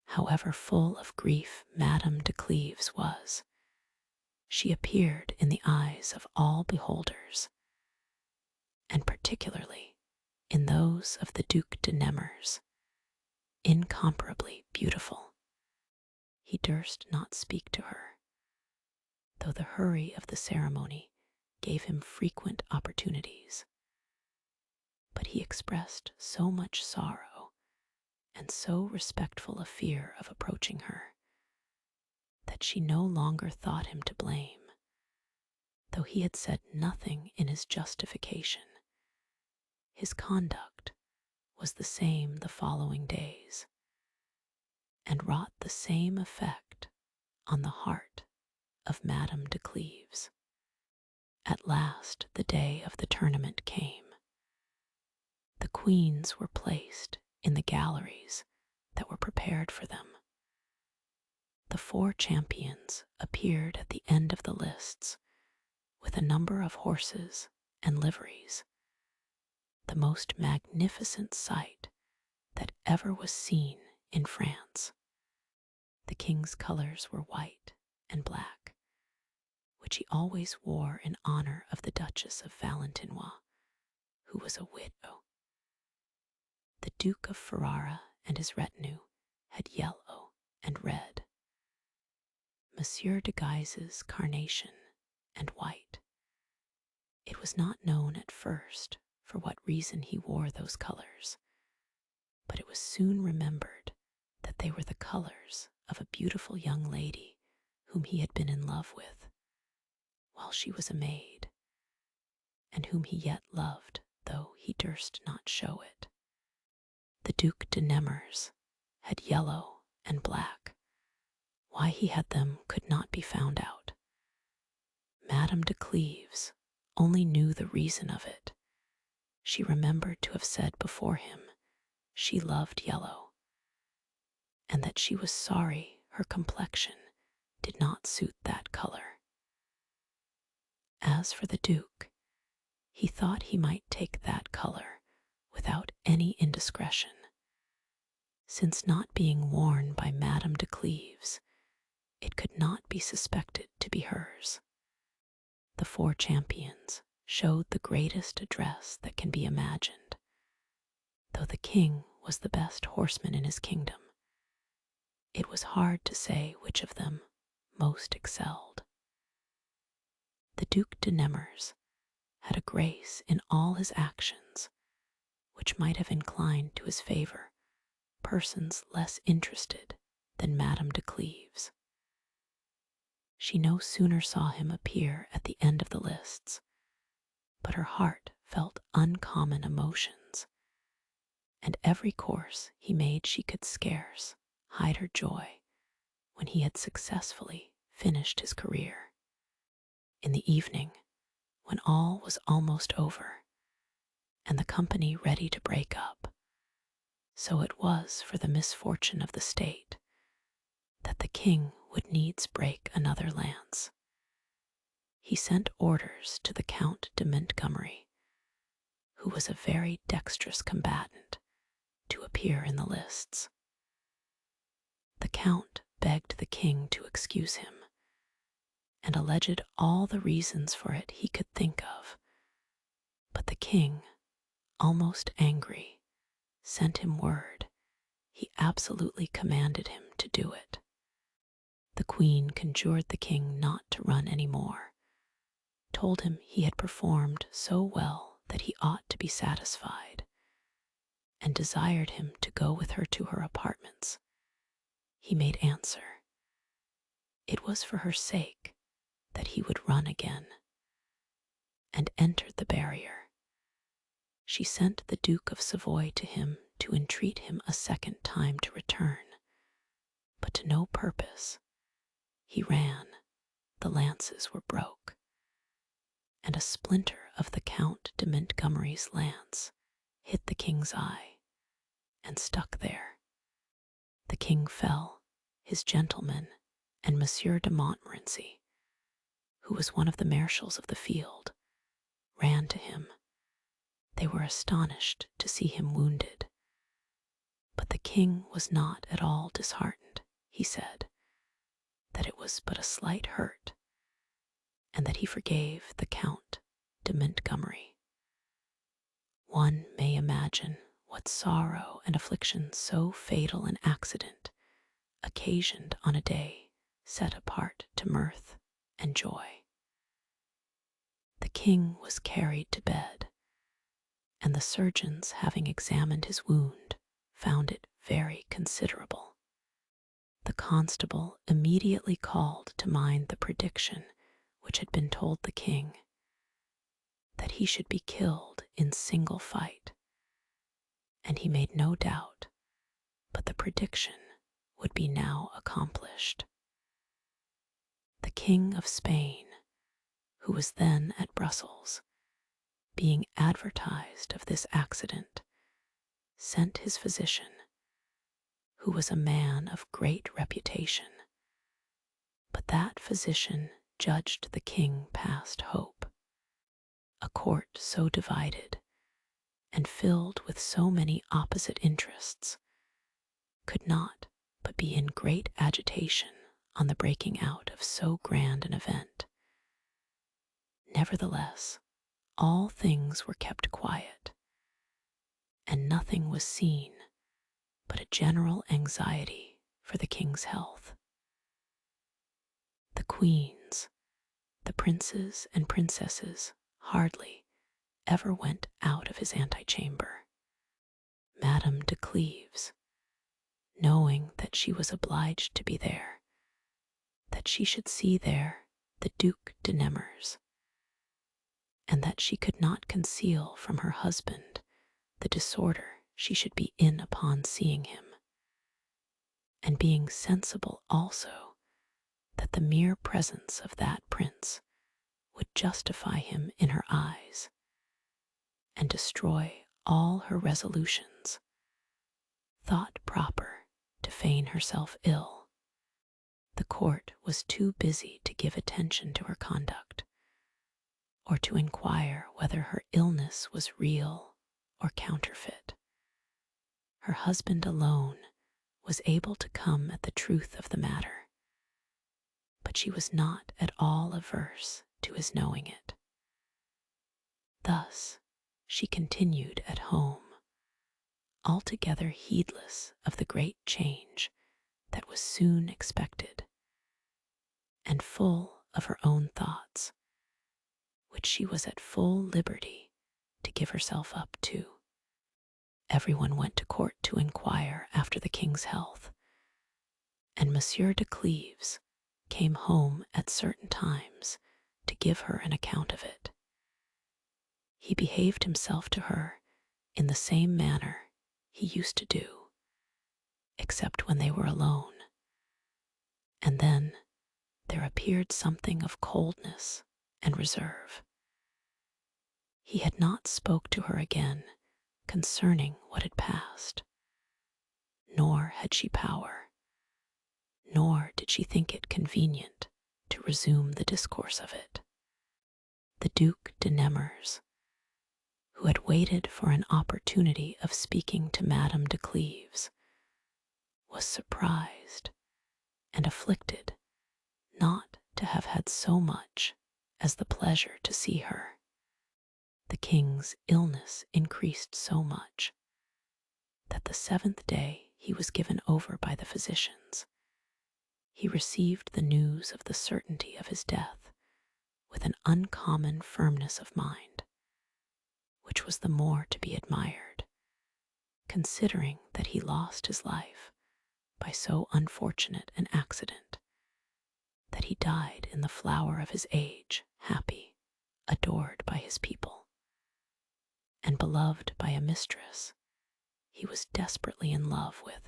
However full of grief Madame de Cleves was, she appeared in the eyes of all beholders, and particularly in those of the Duc de Nemours, incomparably beautiful. He durst not speak to her, though the hurry of the ceremony gave him frequent opportunities. But he expressed so much sorrow and so respectful a fear of approaching her, that she no longer thought him to blame, though he had said nothing in his justification. His conduct was the same the following days, and wrought the same effect on the heart of Madame de Cleves. At last the day of the tournament came. The queens were placed in the galleries that were prepared for them. The 4 champions appeared at the end of the lists with a number of horses and liveries, the most magnificent sight that ever was seen in France. The king's colors were white and black, which he always wore in honor of the Duchess of Valentinois, who was a widow. The Duke of Ferrara and his retinue had yellow and red. Monsieur de Guise's carnation and white. It was not known at first for what reason he wore those colors, but it was soon remembered that they were the colors of a beautiful young lady whom he had been in love with while she was a maid, and whom he yet loved, though he durst not show it. The Duc de Nemours had yellow and black. Why he had them could not be found out. Madame de Cleves only knew the reason of it. She remembered to have said before him she loved yellow, and that she was sorry her complexion did not suit that color. As for the Duke, he thought he might take that color without any indiscretion, since not being worn by Madame de Cleves, it could not be suspected to be hers. The 4 champions showed the greatest address that can be imagined, though the king was the best horseman in his kingdom. It was hard to say which of them most excelled. The Duc de Nemours had a grace in all his actions which might have inclined to his favor persons less interested than Madame de Cleves. She no sooner saw him appear at the end of the lists, but her heart felt uncommon emotions, and every course he made she could scarce hide her joy when he had successfully finished his career. In the evening, when all was almost over, and the company ready to break up, so it was for the misfortune of the state that the king would needs break another lance. He sent orders to the Count de Montgomery, who was a very dexterous combatant, to appear in the lists. The Count begged the king to excuse him, and alleged all the reasons for it he could think of, but the king, almost angry, sent him word he absolutely commanded him to do it. The queen conjured the king not to run any more, told him he had performed so well that he ought to be satisfied, and desired him to go with her to her apartments. He made answer, it was for her sake that he would run again, and entered the barrier. She sent the Duke of Savoy to him to entreat him a second time to return, but to no purpose. He ran, the lances were broke, and a splinter of the Count de Montgomery's lance hit the king's eye and stuck there. The king fell, his gentleman, and Monsieur de Montmorency, who was one of the marshals of the field, ran to him. They were astonished to see him wounded, but the king was not at all disheartened. He said that it was but a slight hurt, and that he forgave the Count de Montgomery. One may imagine what sorrow and affliction so fatal an accident occasioned on a day set apart to mirth and joy. The king was carried to bed, and the surgeons, having examined his wound, found it very considerable. The constable immediately called to mind the prediction which had been told the king, that he should be killed in single fight, and he made no doubt but the prediction would be now accomplished. The The King of Spain, who was then at Brussels, being advertised of this accident, sent his physician, who was a man of great reputation. But that physician judged the king past hope. A court so divided and filled with so many opposite interests could not but be in great agitation on the breaking out of so grand an event. Nevertheless, all things were kept quiet, and nothing was seen but a general anxiety for the king's health. The queens, the princes and princesses hardly ever went out of his antechamber. Madame de Cleves, knowing that she was obliged to be there, that she should see there the Duc de Nemours, and that she could not conceal from her husband the disorder she should be in upon seeing him, and being sensible also that the mere presence of that prince would justify him in her eyes and destroy all her resolutions, thought proper to feign herself ill. The court was too busy to give attention to her conduct, or to inquire whether her illness was real or counterfeit. Her husband alone was able to come at the truth of the matter, but she was not at all averse to his knowing it. Thus she continued at home, altogether heedless of the great change that was soon expected, and full of her own thoughts, which she was at full liberty to give herself up to. Everyone went to court to inquire after the king's health, and Monsieur de Cleves came home at certain times to give her an account of it. He behaved himself to her in the same manner he used to do, except when they were alone, and then there appeared something of coldness and reserve. He had not spoke to her again concerning what had passed, nor had she power, nor did she think it convenient to resume the discourse of it. The Duc de Nemours, who had waited for an opportunity of speaking to Madame de Cleves, was surprised and afflicted not to have had so much as the pleasure to see her. The king's illness increased so much that the 7th day he was given over by the physicians, he received the news of the certainty of his death with an uncommon firmness of mind, which was the more to be admired, considering that he lost his life by so unfortunate an accident, that he died in the flower of his age, happy, adored by his people, and beloved by a mistress he was desperately in love with.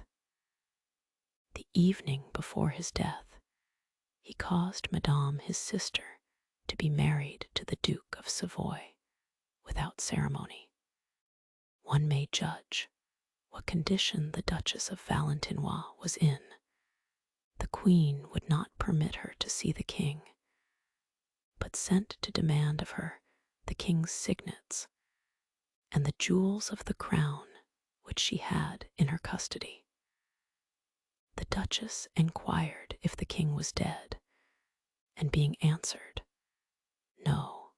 The evening before his death, he caused Madame his sister to be married to the Duke of Savoy without ceremony. One may judge what condition the Duchess of Valentinois was in. The queen would not permit her to see the king, but sent to demand of her the king's signets and the jewels of the crown which she had in her custody. The Duchess inquired if the king was dead, and being answered, "No,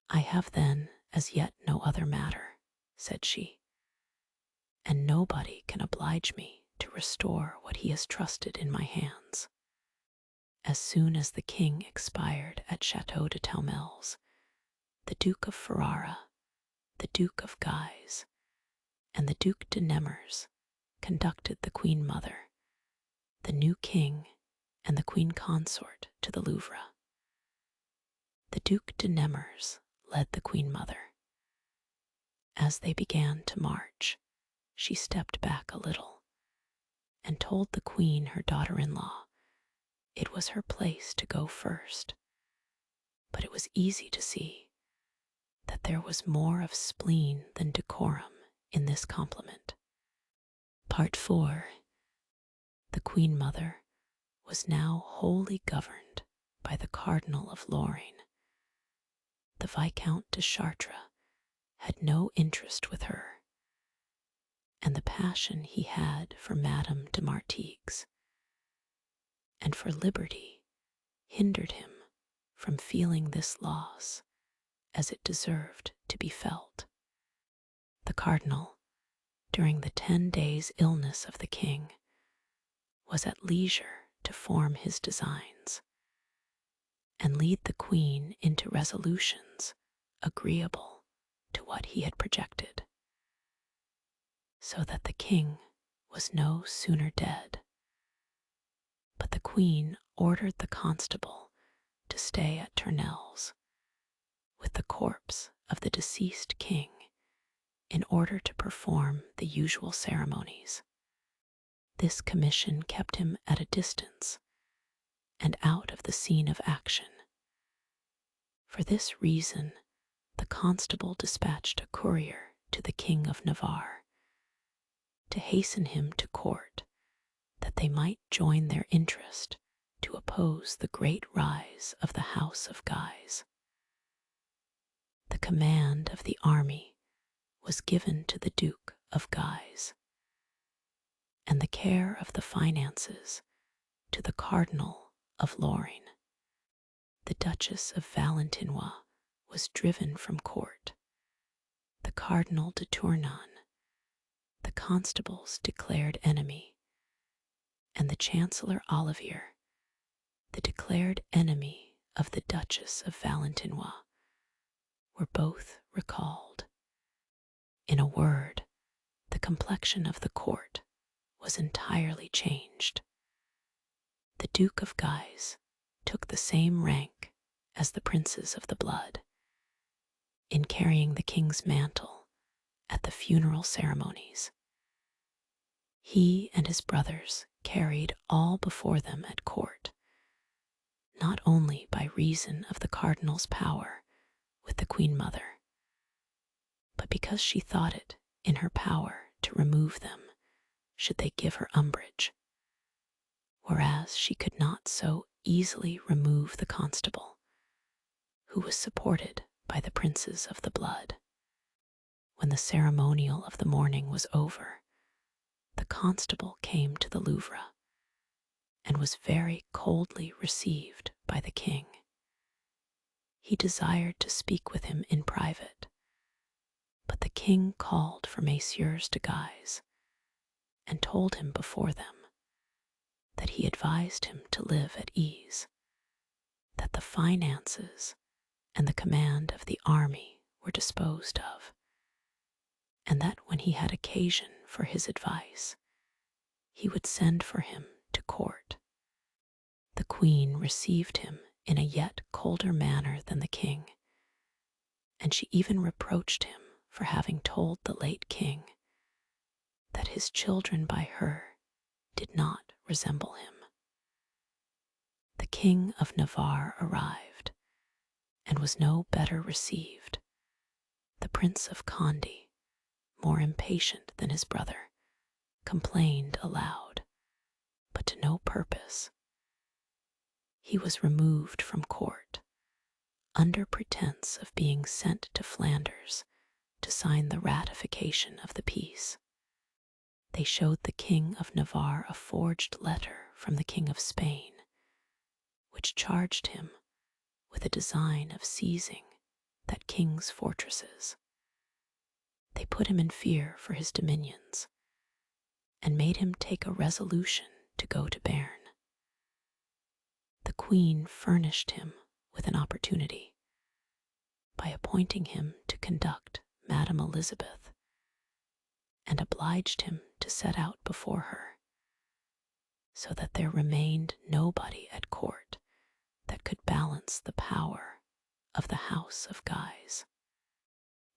I have then as yet no other matter," said she, "and nobody can oblige me to restore what he has trusted in my hands." As soon as the king expired at Château de Talmelles, the Duke of Ferrara, the Duke of Guise, and the Duc de Nemours conducted the queen mother, the new king, and the queen consort to the Louvre. The Duc de Nemours led the queen mother. As they began to march, she stepped back a little and told the queen, her daughter-in-law, It was her place to go first, but it was easy to see that there was more of spleen than decorum in this compliment. Part 4. The Queen Mother was now wholly governed by the Cardinal of Lorraine. The Viscount de Chartres had no interest with her, and the passion he had for Madame de Martigues and for liberty hindered him from feeling this loss as it deserved to be felt. The cardinal, during the 10 days' illness of the king, was at leisure to form his designs and lead the queen into resolutions agreeable to what he had projected, so that the king was no sooner dead, but the queen ordered the constable to stay at Tournel's with the corpse of the deceased king in order to perform the usual ceremonies. This commission kept him at a distance and out of the scene of action. For this reason, the constable dispatched a courier to the King of Navarre to hasten him to court, that they might join their interest to oppose the great rise of the House of Guise. The command of the army was given to the Duke of Guise, and the care of the finances to the Cardinal of Lorraine. The Duchess of Valentinois was driven from court. The Cardinal de Tournon, the constable's declared enemy, and the Chancellor Olivier, the declared enemy of the Duchess of Valentinois, were both recalled. In a word, the complexion of the court was entirely changed. The Duke of Guise took the same rank as the princes of the blood in carrying the king's mantle at the funeral ceremonies. He and his brothers carried all before them at court, not only by reason of the cardinal's power with the Queen Mother, but because she thought it in her power to remove them should they give her umbrage, whereas she could not so easily remove the constable, who was supported by the princes of the blood. When the ceremonial of the morning was over, the constable came to the Louvre and was very coldly received by the king. He desired to speak with him in private, but the king called for Messieurs de Guise and told him before them that he advised him to live at ease, that the finances and the command of the army were disposed of, and that when he had occasion for his advice, he would send for him to court. The queen received him in a yet colder manner than the king, and she even reproached him for having told the late king that his children by her did not resemble him. The King of Navarre arrived, and was no better received. The Prince of Condé, more impatient than his brother, complained aloud, but to no purpose. He was removed from court, under pretense of being sent to Flanders to sign the ratification of the peace. They showed the King of Navarre a forged letter from the King of Spain, which charged him with a design of seizing that king's fortresses. They put him in fear for his dominions, and made him take a resolution to go to Bern. The queen furnished him with an opportunity by appointing him to conduct Madame Elizabeth, and obliged him to set out before her, so that there remained nobody at court that could balance the power of the House of Guise.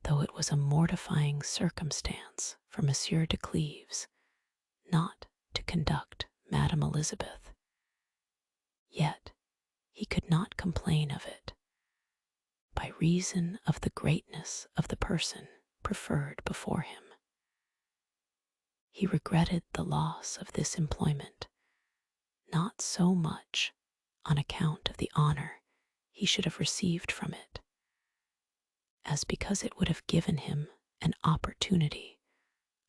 Though it was a mortifying circumstance for Monsieur de Cleves not to conduct Madame Elizabeth, he could not complain of it, by reason of the greatness of the person preferred before him. He regretted the loss of this employment, not so much on account of the honor he should have received from it, as because it would have given him an opportunity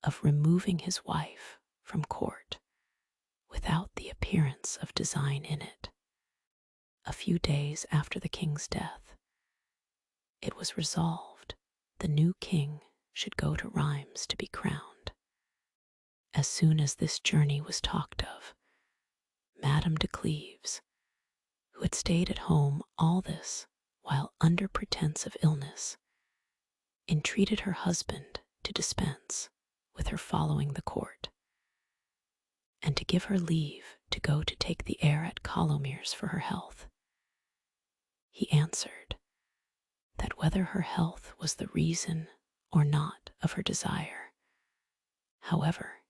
of removing his wife from court without the appearance of design in it. A few days after the king's death, it was resolved the new king should go to Rheims to be crowned. As soon as this journey was talked of, Madame de Cleves, who had stayed at home all this while under pretense of illness, entreated her husband to dispense with her following the court, and to give her leave to go to take the air at Colomiers for her health. He answered that whether her health was the reason or not of her desire, however,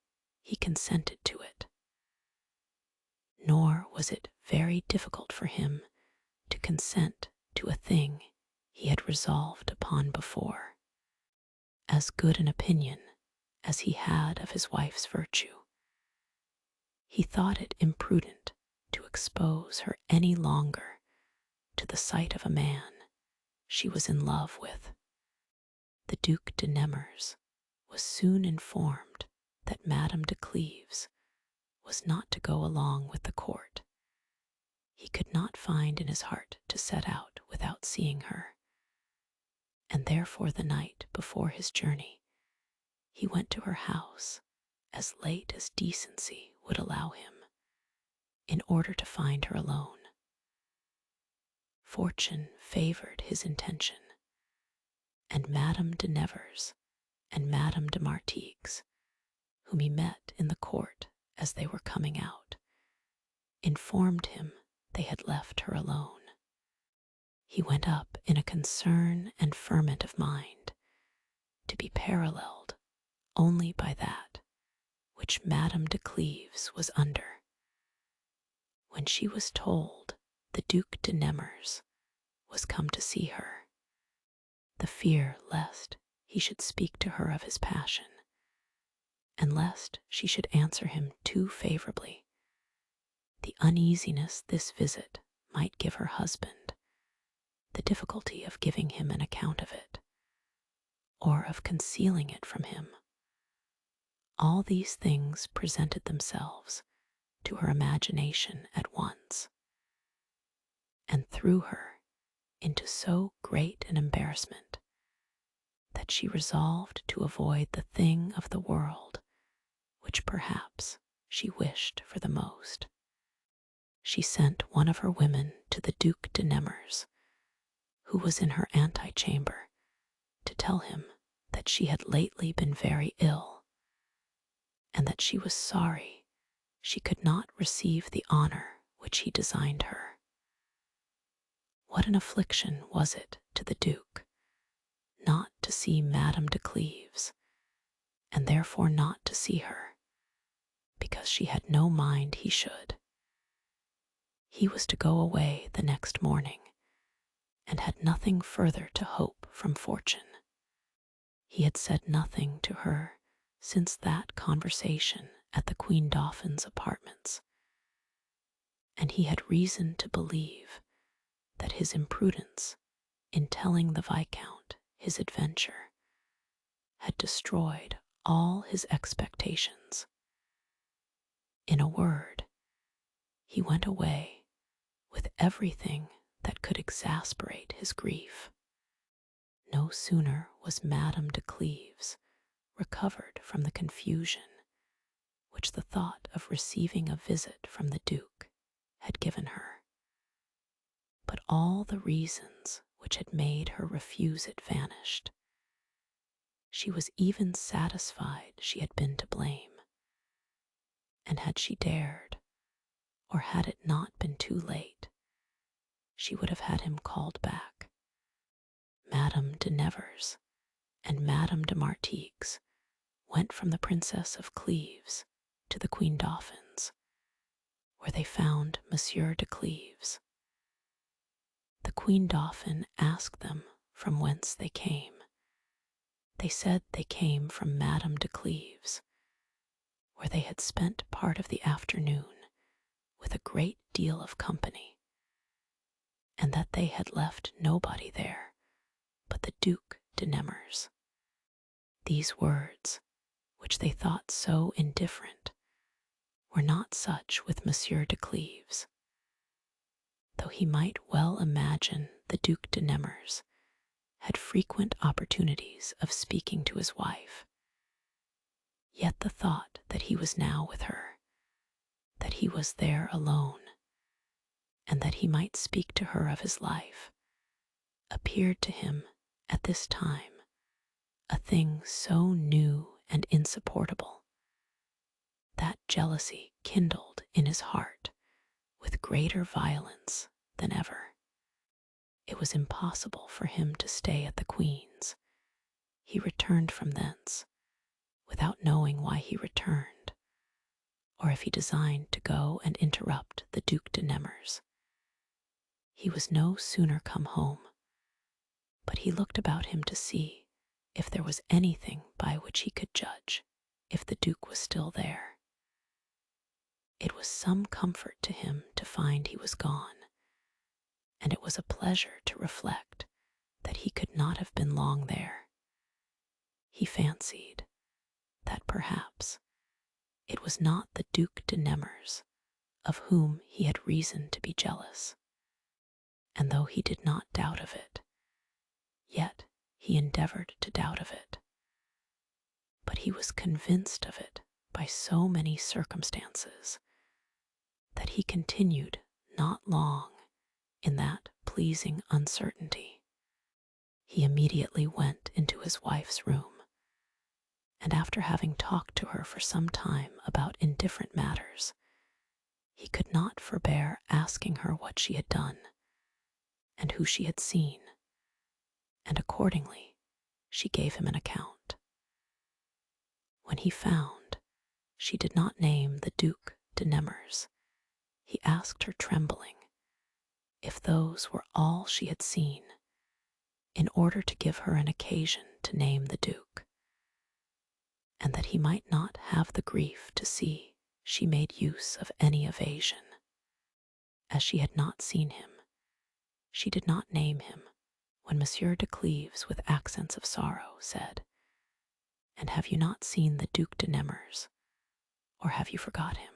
he consented to it. Nor was it very difficult for him to consent to a thing he had resolved upon before. As good an opinion as he had of his wife's virtue, he thought it imprudent to expose her any longer to the sight of a man she was in love with. The Duc de Nemours was soon informed that Madame de Cleves was not to go along with the court. He could not find in his heart to set out without seeing her, and therefore the night before his journey he went to her house as late as decency would allow him, in order to find her alone. Fortune favored his intention, and Madame de Nevers and Madame de Martigues, whom he met in the court as they were coming out, informed him they had left her alone. He went up in a concern and ferment of mind, to be paralleled only by that which Madame de Cleves was under. When she was told the Duc de Nemours was come to see her, the fear lest he should speak to her of his passion, and lest she should answer him too favorably, the uneasiness this visit might give her husband, the difficulty of giving him an account of it, or of concealing it from him, all these things presented themselves to her imagination at once, and threw her into so great an embarrassment that she resolved to avoid the thing of the world which perhaps she wished for the most. She sent one of her women to the Duc de Nemours, who was in her antechamber, to tell him that she had lately been very ill, and that she was sorry she could not receive the honor which he designed her. What an affliction was it to the Duke not to see Madame de Cleves, and therefore not to see her, because she had no mind he should. He was to go away the next morning, and had nothing further to hope from fortune. He had said nothing to her since that conversation at the Queen Dauphin's apartments, and he had reason to believe that his imprudence in telling the Viscount his adventure had destroyed all his expectations. In a word, he went away with everything that could exasperate his grief. No sooner was Madame de Cleves recovered from the confusion which the thought of receiving a visit from the Duke had given her, but all the reasons which had made her refuse it vanished. She was even satisfied she had been to blame, and had she dared, or had it not been too late, she would have had him called back. Madame de Nevers and Madame de Martigues went from the Princess of Cleves to the Queen Dauphin's, where they found Monsieur de Cleves. The Queen Dauphin asked them from whence they came. They said they came from Madame de Cleves, where they had spent part of the afternoon with a great deal of company, and that they had left nobody there but the Duc de Nemours. These words, which they thought so indifferent, were not such with Monsieur de Cleves. Though he might well imagine the Duc de Nemours had frequent opportunities of speaking to his wife, yet the thought that he was now with her, that he was there alone, and that he might speak to her of his life, appeared to him at this time a thing so new and insupportable that jealousy kindled in his heart with greater violence than ever. It was impossible for him to stay at the Queen's. He returned from thence without knowing why he returned, or if he designed to go and interrupt the Duc de Nemours. He was no sooner come home, but he looked about him to see if there was anything by which he could judge if the Duke was still there. It was some comfort to him to find he was gone, and it was a pleasure to reflect that he could not have been long there. He fancied that perhaps it was not the Duc de Nemours of whom he had reason to be jealous, and though he did not doubt of it, yet he endeavored to doubt of it. But he was convinced of it by so many circumstances that he continued not long in that pleasing uncertainty. He immediately went into his wife's room, and after having talked to her for some time about indifferent matters, he could not forbear asking her what she had done, and who she had seen, and accordingly she gave him an account. When he found she did not name the Duc de Nemours, he asked her, trembling, if those were all she had seen, in order to give her an occasion to name the Duke, and that he might not have the grief to see she made use of any evasion. As she had not seen him, she did not name him, when Monsieur de Cleves, with accents of sorrow, said, "And have you not seen the Duc de Nemours, or have you forgot him?"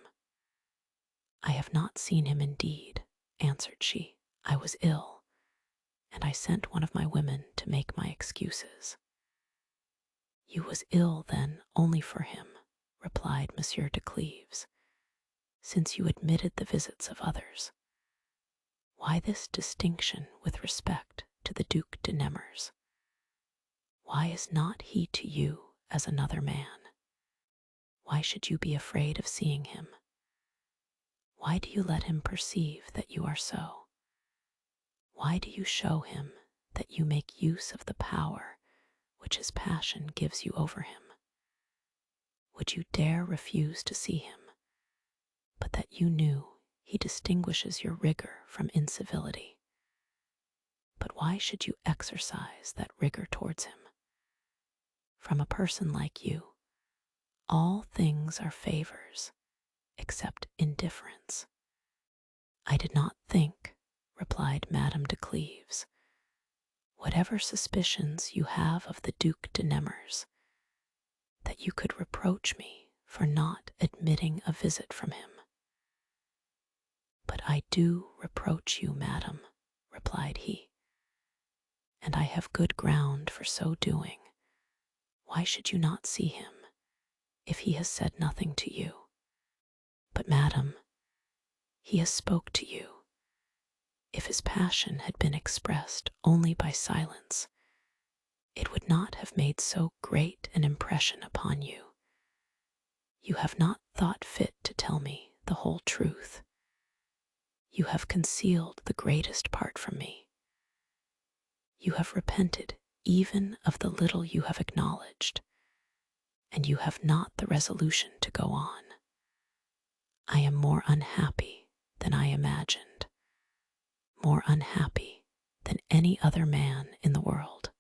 "I have not seen him indeed," answered she. "I was ill, and I sent one of my women to make my excuses." "You was ill, then, only for him," replied Monsieur de Cleves, "since you admitted the visits of others. Why this distinction with respect to the Duc de Nemours? Why is not he to you as another man? Why should you be afraid of seeing him? Why do you let him perceive that you are so? Why do you show him that you make use of the power which his passion gives you over him? Would you dare refuse to see him, but that you knew he distinguishes your rigor from incivility? But why should you exercise that rigor towards him? From a person like you, all things are favors, except indifference." "I did not think," replied Madame de Cleves, "whatever suspicions you have of the Duc de Nemours, that you could reproach me for not admitting a visit from him." "But I do reproach you, madam," replied he, "and I have good ground for so doing. Why should you not see him, if he has said nothing to you? But, madam, he has spoke to you. If his passion had been expressed only by silence, it would not have made so great an impression upon you. You have not thought fit to tell me the whole truth. You have concealed the greatest part from me. You have repented even of the little you have acknowledged, and you have not the resolution to go on. I am more unhappy than I imagined, more unhappy than any other man in the world.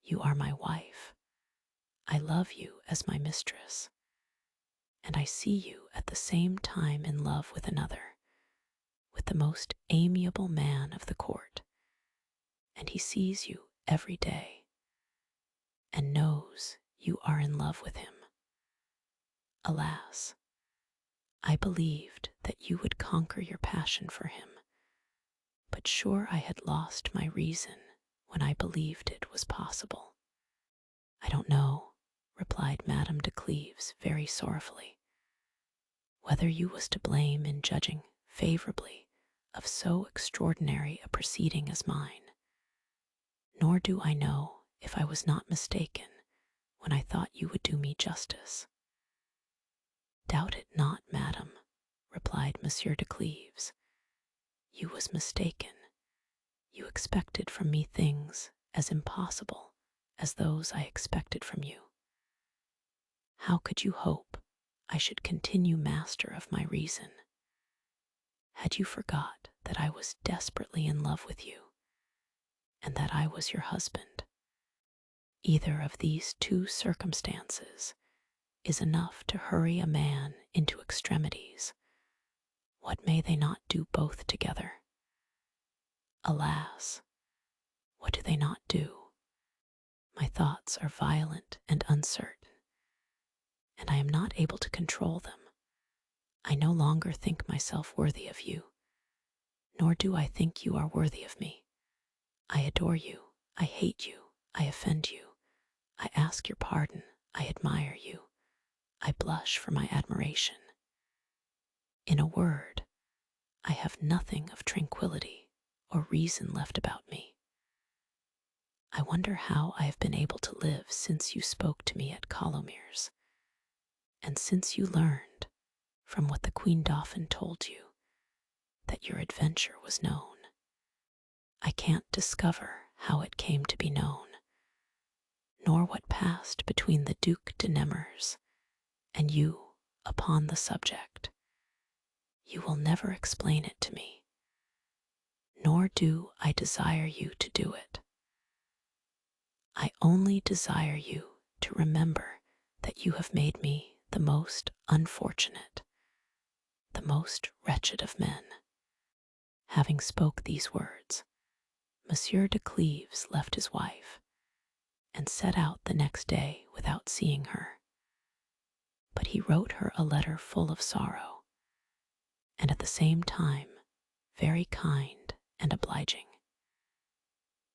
You are my wife. I love you as my mistress, and I see you at the same time in love with another, with the most amiable man of the court, and he sees you every day and knows you are in love with him. Alas, I believed that you would conquer your passion for him, but sure I had lost my reason when I believed it was possible. I don't know, replied Madame de Cleves very sorrowfully, whether you was to blame in judging favorably of so extraordinary a proceeding as mine, nor do I know if I was not mistaken when I thought you would do me justice. Doubt it not, madam, replied Monsieur de Cleves. You was mistaken. You expected from me things as impossible as those I expected from you. How could you hope I should continue master of my reason? Had you forgot that I was desperately in love with you, and that I was your husband? Either of these two circumstances is enough to hurry a man into extremities. What may they not do both together? Alas, what do they not do? My thoughts are violent and uncertain, and I am not able to control them. I no longer think myself worthy of you, nor do I think you are worthy of me. I adore you, I hate you, I offend you, I ask your pardon, I admire you, I blush for my admiration. In a word, I have nothing of tranquility or reason left about me. I wonder how I have been able to live since you spoke to me at Colomiers, and since you learned, from what the Queen Dauphin told you, that your adventure was known. I can't discover how it came to be known, nor what passed between the Duc de Nemours and you upon the subject. You will never explain it to me, nor do I desire you to do it. I only desire you to remember that you have made me the most unfortunate, the most wretched of men. Having spoke these words, Monsieur de Cleves left his wife and set out the next day without seeing her. But he wrote her a letter full of sorrow, and at the same time very kind and obliging.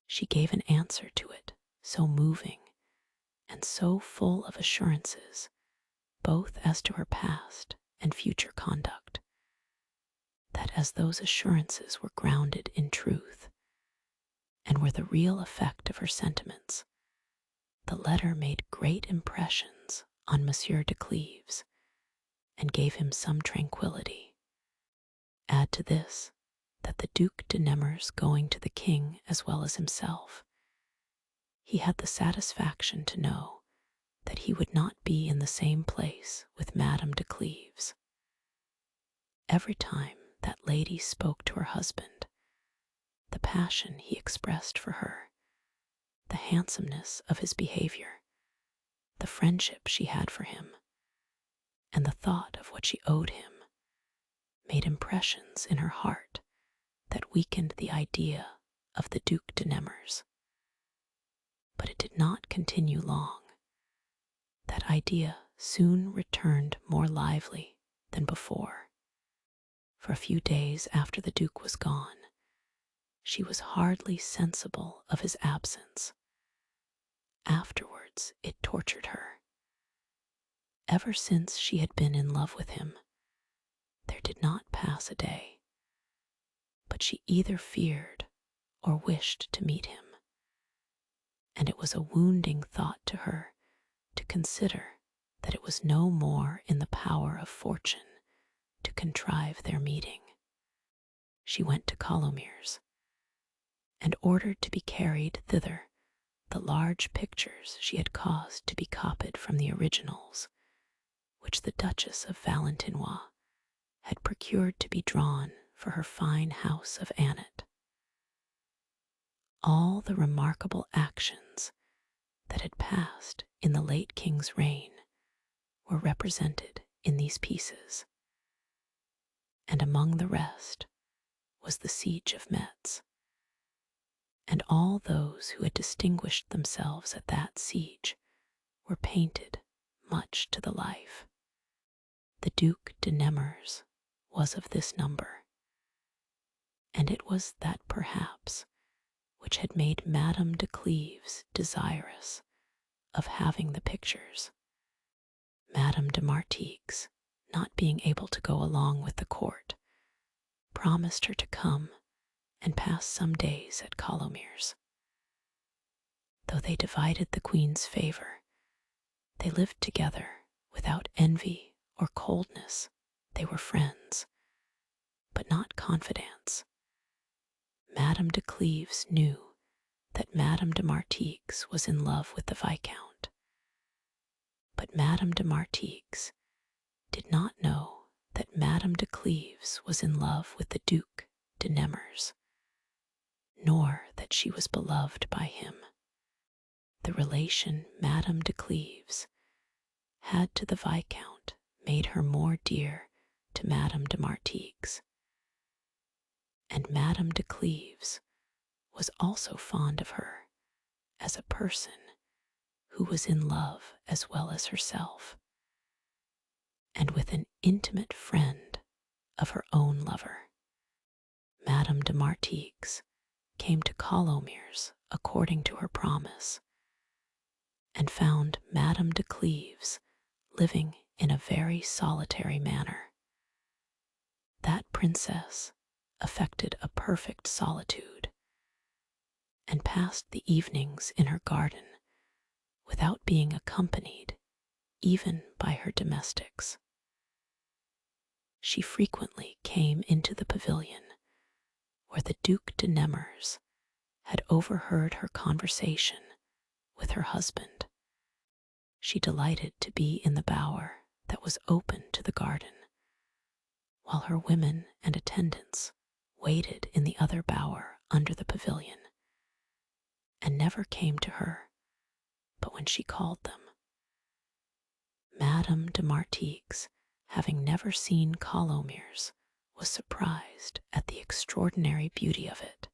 She gave an answer to it so moving and so full of assurances, both as to her past and future conduct, that as those assurances were grounded in truth and were the real effect of her sentiments, the letter made great impressions on Monsieur de Cleves and gave him some tranquility. Add to this that the Duc de Nemours going to the king as well as himself, he had the satisfaction to know that he would not be in the same place with Madame de Cleves. Every time that lady spoke to her husband, the passion he expressed for her, the handsomeness of his behavior, the friendship she had for him, and the thought of what she owed him, made impressions in her heart that weakened the idea of the Duc de Nemours. But it did not continue long. That idea soon returned more lively than before. For a few days after the Duke was gone, she was hardly sensible of his absence. Afterwards it tortured her. Ever since she had been in love with him, there did not pass a day but she either feared or wished to meet him, and it was a wounding thought to her to consider that it was no more in the power of fortune to contrive their meeting. She went to Colomiers and ordered to be carried thither the large pictures she had caused to be copied from the originals, which the Duchess of Valentinois had procured to be drawn for her fine house of Annet. all the remarkable actions that had passed in the late king's reign were represented in these pieces, and among the rest was the siege of Metz, and all those who had distinguished themselves at that siege were painted much to the life. The Duc de Nemours was of this number, and it was that perhaps which had made Madame de Cleves desirous of having the pictures. Madame de Martigues, not being able to go along with the court, promised her to come and pass some days at Coulommiers. Though they divided the queen's favor, they lived together without envy or coldness. They were friends, but not confidants. Madame de Cleves knew that Madame de Martigues was in love with the Viscount, but Madame de Martigues did not know that Madame de Cleves was in love with the Duc de Nemours, nor that she was beloved by him. The relation Madame de Cleves had to the Viscount made her more dear to Madame de Martigues, and Madame de Cleves was also fond of her as a person who was in love as well as herself, and with an intimate friend of her own lover. Madame de Martigues came to Coulommiers according to her promise, and found Madame de Cleves living in a very solitary manner. That princess affected a perfect solitude, and passed the evenings in her garden without being accompanied even by her domestics. She frequently came into the pavilion where the Duc de Nemours had overheard her conversation with her husband. She delighted to be in the bower that was open to the garden, while her women and attendants waited in the other bower under the pavilion, and never came to her but when she called them. Madame de Martigues, having never seen Coulommiers, was surprised at the extraordinary beauty of it,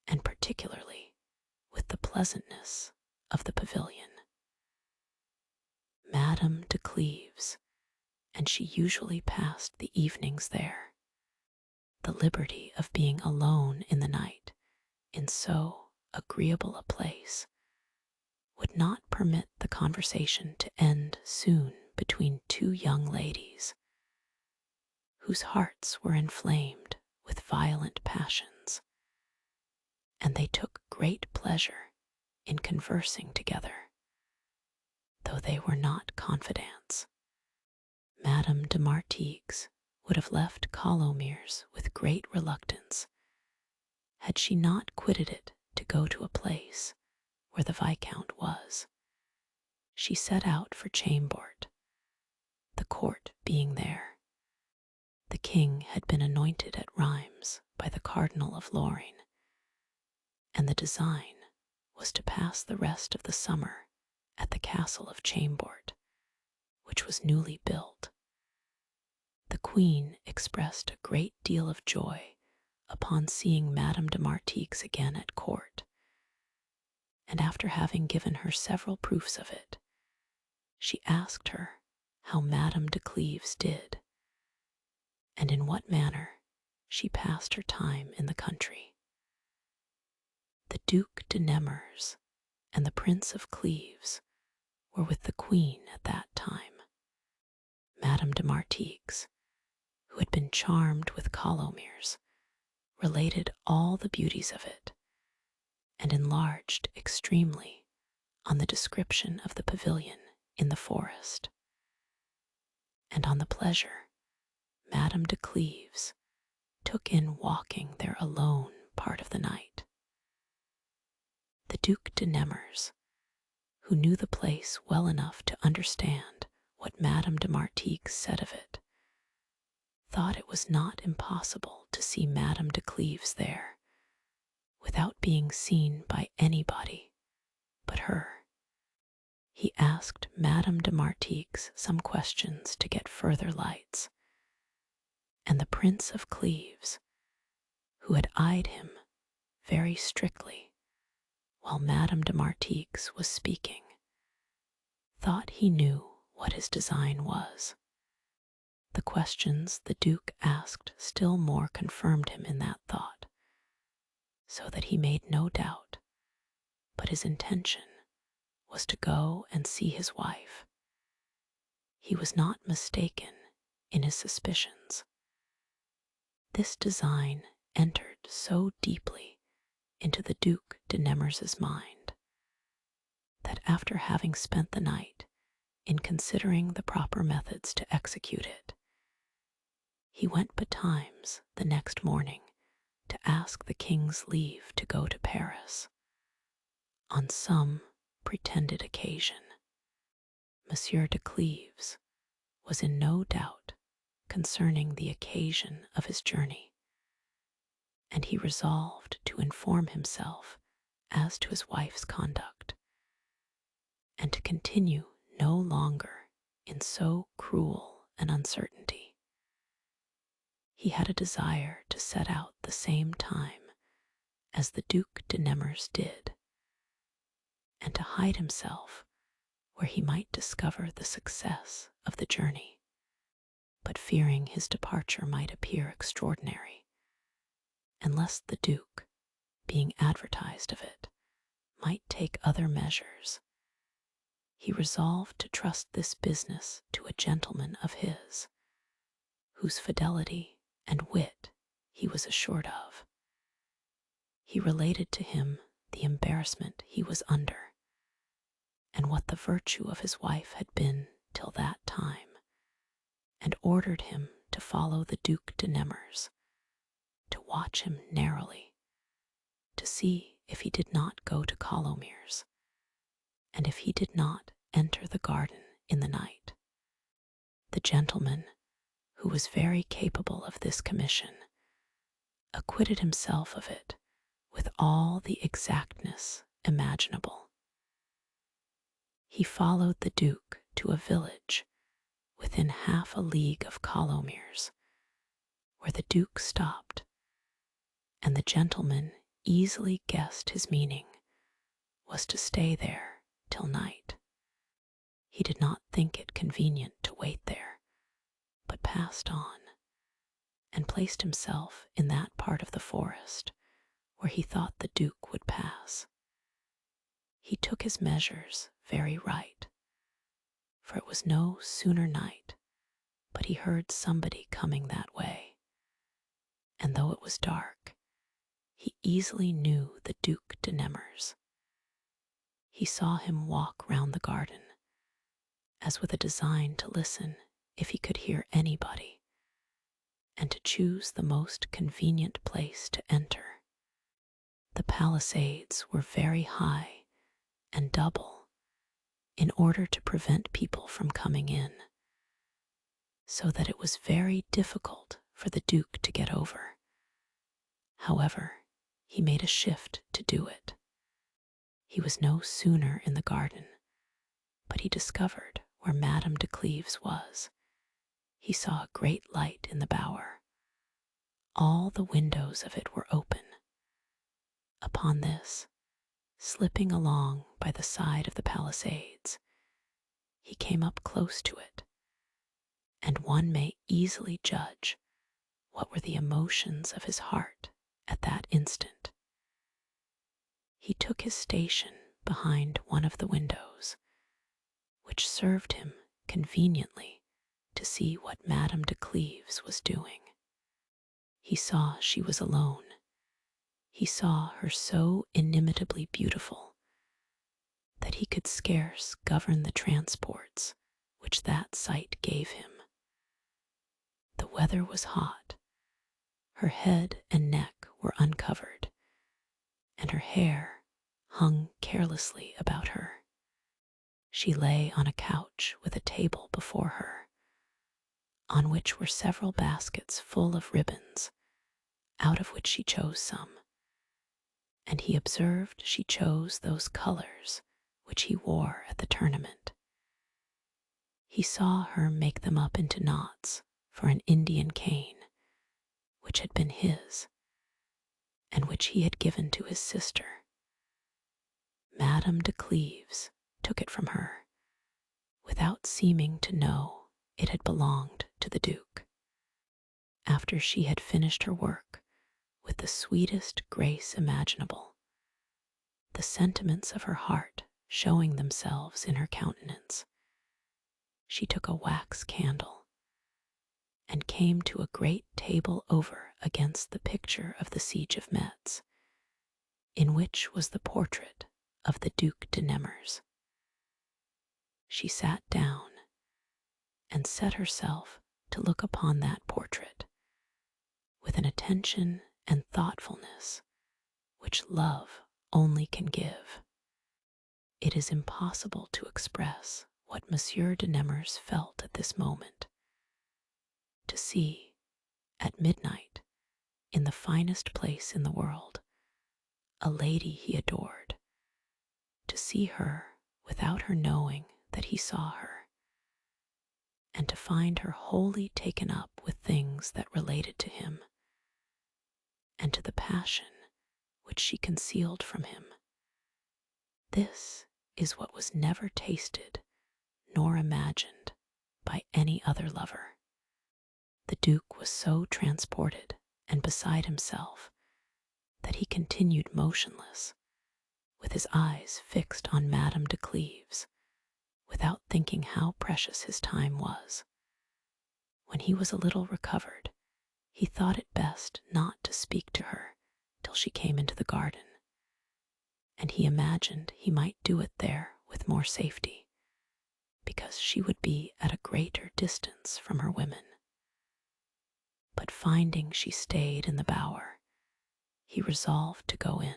and particularly with the pleasantness of the pavilion. Madame de Cleves, and she usually passed the evenings there. The liberty of being alone in the night in so agreeable a place would not permit the conversation to end soon between two young ladies whose hearts were inflamed with violent passions, and they took great pleasure in conversing together, though they were not confidants. Madame de Martigues would have left Coulommiers with great reluctance had she not quitted it to go to a place where the Viscount was. She set out for Chambord, the court being there. The king had been anointed at Rheims by the Cardinal of Lorraine, and the design was to pass the rest of the summer at the castle of Chambord, which was newly built. The queen expressed a great deal of joy upon seeing Madame de Martigues again at court, and after having given her several proofs of it, she asked her how Madame de Cleves did, and in what manner she passed her time in the country. The Duc de Nemours and the Prince of Cleves were with the queen at that time. Madame de Martigues, who had been charmed with Coulommiers, related all the beauties of it, and enlarged extremely on the description of the pavilion in the forest, and on the pleasure Madame de Cleves took in walking there alone part of the night. The Duc de Nemours, who knew the place well enough to understand what Madame de Martigues said of it, thought it was not impossible to see Madame de Cleves there, without being seen by anybody but her. He asked Madame de Chartres some questions to get further lights, and the Prince of Cleves, who had eyed him very strictly while Madame de Chartres was speaking, thought he knew what his design was. The questions the Duke asked still more confirmed him in that thought, so that he made no doubt, but his intention was to go and see his wife. He was not mistaken in his suspicions. This design entered so deeply into the Duke de Nemours' mind that after having spent the night in considering the proper methods to execute it, he went betimes the next morning to ask the king's leave to go to Paris on some pretended occasion. Monsieur de Cleves was in no doubt concerning the occasion of his journey, and he resolved to inform himself as to his wife's conduct, and to continue no longer in so cruel an uncertainty. He had a desire to set out the same time as the Duke de Nemours did, and to hide himself where he might discover the success of the journey, but fearing his departure might appear extraordinary, and lest the Duke, being advertised of it, might take other measures, he resolved to trust this business to a gentleman of his, whose fidelity and wit he was assured of. He related to him the embarrassment he was under, and what the virtue of his wife had been till that time, and ordered him to follow the Duke de Nemours, to watch him narrowly, to see if he did not go to Colomiers, and if he did not enter the garden in the night. The gentleman, who was very capable of this commission, acquitted himself of it with all the exactness imaginable. He followed the Duke to a village within half a league of Colomiers, where the Duke stopped, and the gentleman easily guessed his meaning was to stay there till night. He did not think it convenient to wait there, but passed on, and placed himself in that part of the forest where he thought the Duke would pass. He took his measures very right, for it was no sooner night but he heard somebody coming that way, and though it was dark, he easily knew the Duke de Nemours. He saw him walk round the garden, as with a design to listen if he could hear anybody, and to choose the most convenient place to enter. The palisades were very high and double, in order to prevent people from coming in, so that it was very difficult for the Duke to get over. However, he made a shift to do it. He was no sooner in the garden, but he discovered where Madame de Cleves was. He saw a great light in the bower. All the windows of it were open. Upon this, slipping along by the side of the palisades, he came up close to it, and one may easily judge what were the emotions of his heart at that instant. He took his station behind one of the windows, which served him conveniently to see what Madame de Cleves was doing. He saw she was alone. He saw her so inimitably beautiful that he could scarce govern the transports which that sight gave him. The weather was hot. Her head and neck were uncovered, and her hair hung carelessly about her. She lay on a couch with a table before her, on which were several baskets full of ribbons, out of which she chose some, and he observed she chose those colors which he wore at the tournament. He saw her make them up into knots for an Indian cane, which had been his, and which he had given to his sister. Madame de Cleves took it from her, without seeming to know it had belonged to the Duke. After she had finished her work with the sweetest grace imaginable, the sentiments of her heart showing themselves in her countenance, she took a wax candle and came to a great table over against the picture of the siege of Metz, in which was the portrait of the Duc de Nemours. She sat down and set herself to look upon that portrait with an attention and thoughtfulness which love only can give. It is impossible to express what Monsieur de Nemours felt at this moment. To see, at midnight, in the finest place in the world, a lady he adored, to see her without her knowing that he saw her, and to find her wholly taken up with things that related to him, and to the passion which she concealed from him. This is what was never tasted nor imagined by any other lover. The Duke was so transported and beside himself that he continued motionless, with his eyes fixed on Madame de Cleves, without thinking how precious his time was. When he was a little recovered, he thought it best not to speak to her till she came into the garden, and he imagined he might do it there with more safety, because she would be at a greater distance from her women. But finding she stayed in the bower, he resolved to go in.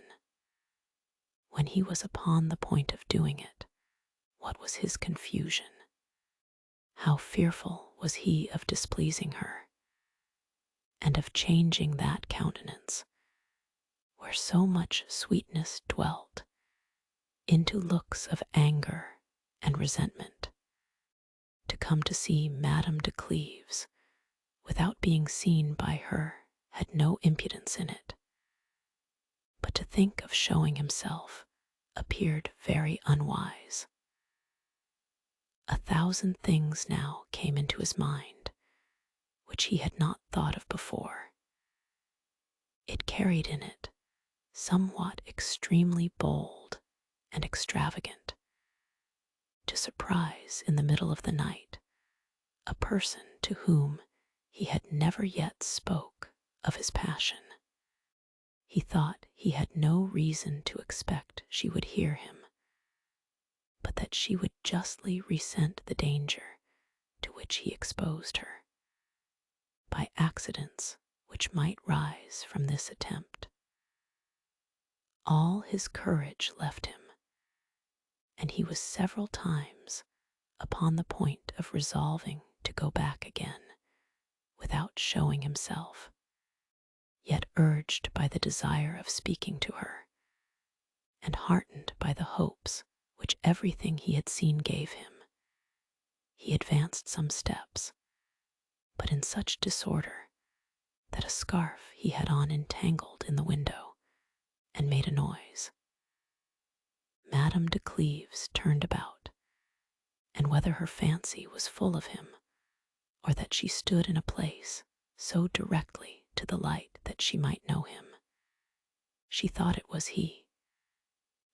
When he was upon the point of doing it, what was his confusion! How fearful was he of displeasing her, and of changing that countenance, where so much sweetness dwelt, into looks of anger and resentment. To come to see Madame de Cleves without being seen by her had no impudence in it, but to think of showing himself appeared very unwise. 1,000 things now came into his mind, which he had not thought of before. It carried in it somewhat extremely bold and extravagant, to surprise in the middle of the night a person to whom he had never yet spoke of his passion. He thought he had no reason to expect she would hear him, but that she would justly resent the danger to which he exposed her, by accidents which might rise from this attempt. All his courage left him, and he was several times upon the point of resolving to go back again without showing himself, yet urged by the desire of speaking to her, and heartened by the hopes which everything he had seen gave him, he advanced some steps, but in such disorder that a scarf he had on entangled in the window and made a noise. Madame de Cleves turned about, and whether her fancy was full of him, or that she stood in a place so directly to the light that she might know him, she thought it was he,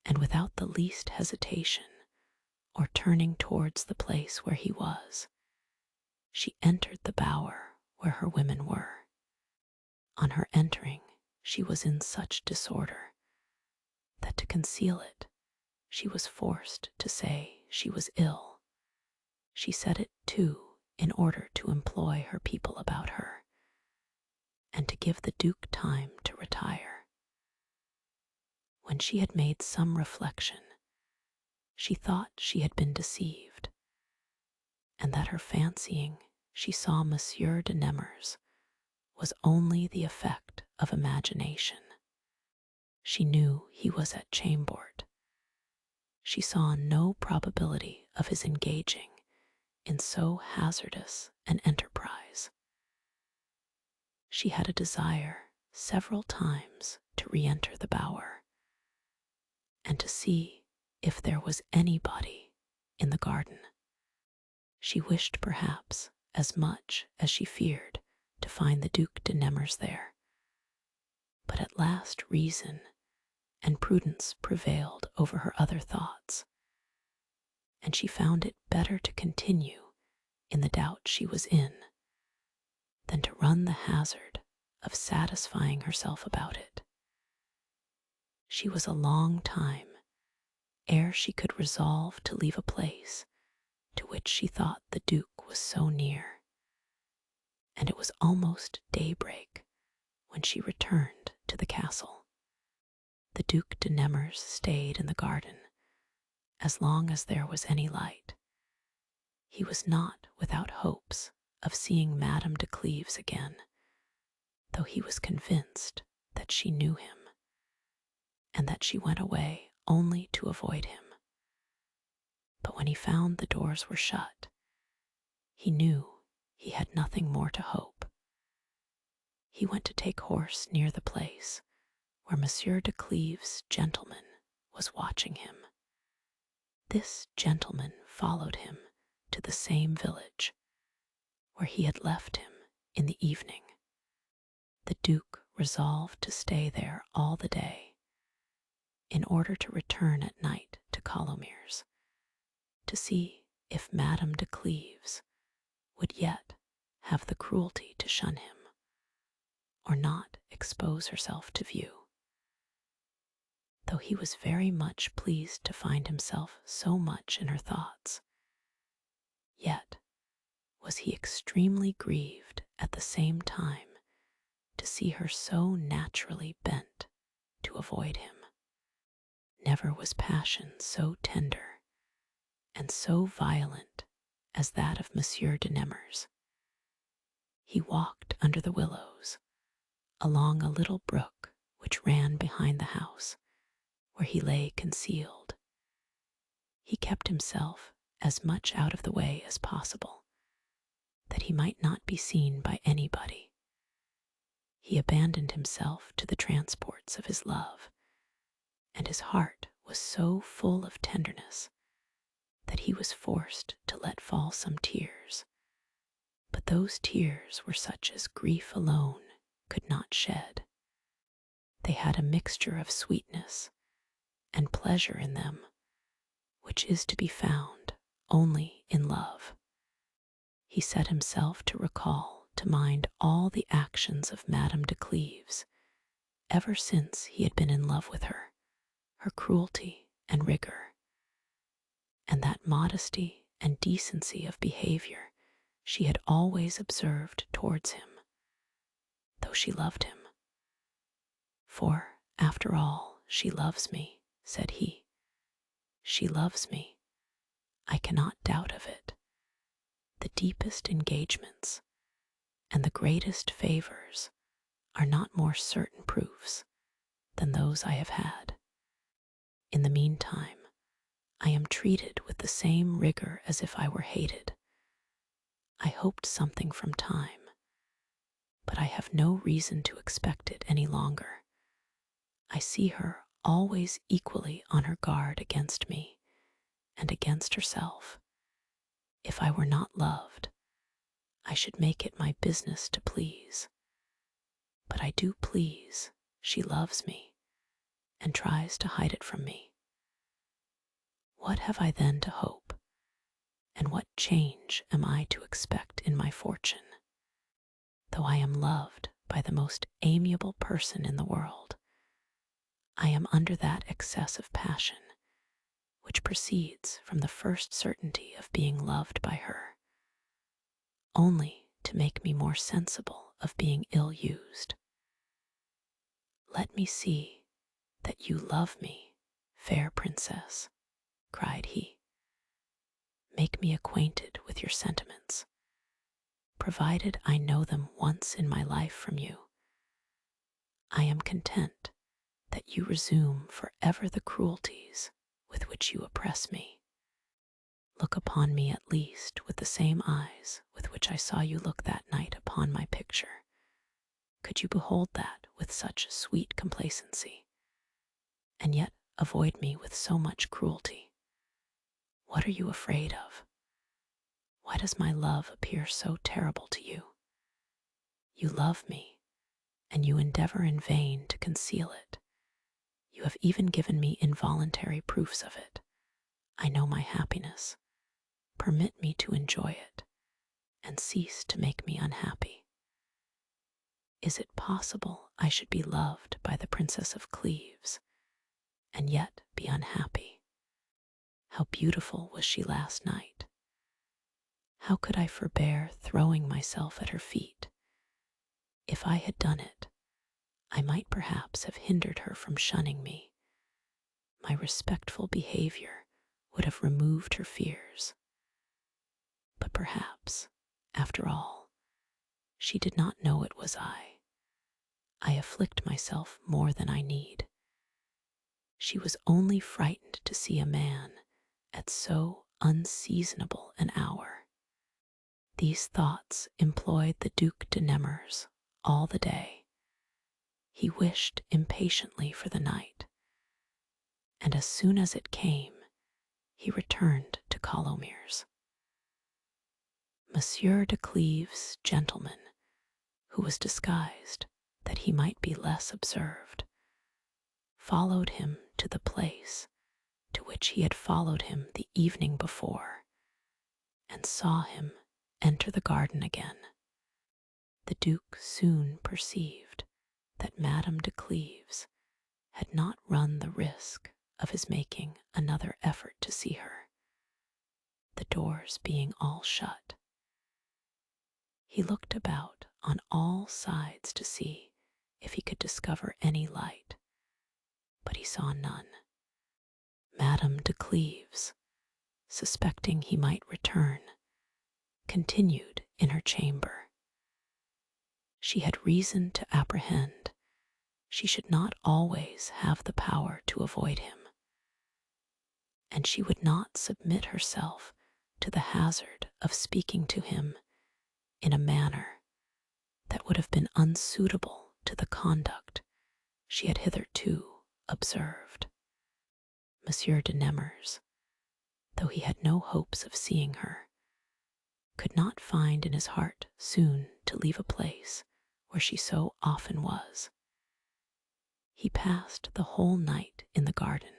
and without the least hesitation or turning towards the place where he was, she entered the bower where her women were. On her entering, she was in such disorder that to conceal it, she was forced to say she was ill. She said it, too, in order to employ her people about her, and to give the Duke time to retire. When she had made some reflection, she thought she had been deceived, and that her fancying she saw Monsieur de Nemours was only the effect of imagination. she knew he was at Chambord. She saw no probability of his engaging in so hazardous an enterprise. She had a desire several times to re-enter the bower, and to see if there was anybody in the garden. She wished perhaps as much as she feared to find the Duc de Nemours there. But at last reason and prudence prevailed over her other thoughts, and she found it better to continue in the doubt she was in than to run the hazard of satisfying herself about it. She was a long time ere she could resolve to leave a place to which she thought the Duke was so near, and it was almost daybreak when she returned to the castle. The Duc de Nemours stayed in the garden as long as there was any light. He was not without hopes of seeing Madame de Cleves again, though he was convinced that she knew him, and that she went away only to avoid him. But when he found the doors were shut, he knew he had nothing more to hope. He went to take horse near the place where Monsieur de Cleves' gentleman was watching him. This gentleman followed him to the same village where he had left him in the evening. The Duke resolved to stay there all the day, in order to return at night to Colomiers, to see if Madame de Cleves would yet have the cruelty to shun him, or not expose herself to view. Though he was very much pleased to find himself so much in her thoughts, yet was he extremely grieved at the same time to see her so naturally bent to avoid him. Never was passion so tender and so violent as that of Monsieur de Nemours. He walked under the willows, along a little brook which ran behind the house, where he lay concealed. He kept himself as much out of the way as possible, that he might not be seen by anybody. He abandoned himself to the transports of his love, and his heart was so full of tenderness that he was forced to let fall some tears. But those tears were such as grief alone could not shed. They had a mixture of sweetness and pleasure in them, which is to be found only in love. He set himself to recall to mind all the actions of Madame de Cleves ever since he had been in love with her, her cruelty and rigor, and that modesty and decency of behavior she had always observed towards him, though she loved him. For, after all, she loves me, said he. She loves me. I cannot doubt of it. The deepest engagements and the greatest favors are not more certain proofs than those I have had. In the meantime, I am treated with the same rigor as if I were hated. I hoped something from time, but I have no reason to expect it any longer. I see her always equally on her guard against me and against herself. If I were not loved, I should make it my business to please. But I do please. She loves me and tries to hide it from me. What have I then to hope, and what change am I to expect in my fortune? Though I am loved by the most amiable person in the world, I am under that excess of passion which proceeds from the first certainty of being loved by her, only to make me more sensible of being ill-used. Let me see that you love me, fair princess, cried he. Make me acquainted with your sentiments, provided I know them once in my life from you. I am content that you resume forever the cruelties with which you oppress me. Look upon me at least with the same eyes with which I saw you look that night upon my picture. Could you behold that with such sweet complacency, and yet avoid me with so much cruelty? What are you afraid of? Why does my love appear so terrible to you? You love me, and you endeavor in vain to conceal it. You have even given me involuntary proofs of it. I know my happiness. Permit me to enjoy it, and cease to make me unhappy. Is it possible I should be loved by the Princess of Cleves, and yet be unhappy? How beautiful was she last night! How could I forbear throwing myself at her feet? If I had done it, I might perhaps have hindered her from shunning me. My respectful behavior would have removed her fears. But perhaps, after all, she did not know it was I. I afflict myself more than I need. She was only frightened to see a man at so unseasonable an hour. These thoughts employed the Duc de Nemours all the day. He wished impatiently for the night, and as soon as it came, he returned to Colomiers. Monsieur de Cleves' gentleman, who was disguised that he might be less observed, followed him to the place to which he had followed him the evening before, and saw him enter the garden again. The Duke soon perceived that Madame de Cleves had not run the risk of his making another effort to see her, the doors being all shut. He looked about on all sides to see if he could discover any light, but he saw none. Madame de Cleves, suspecting he might return, continued in her chamber. She had reason to apprehend she should not always have the power to avoid him, and she would not submit herself to the hazard of speaking to him in a manner that would have been unsuitable to the conduct she had hitherto observed. Monsieur de Nemours, though he had no hopes of seeing her, could not find in his heart soon to leave a place where she so often was. He passed the whole night in the garden,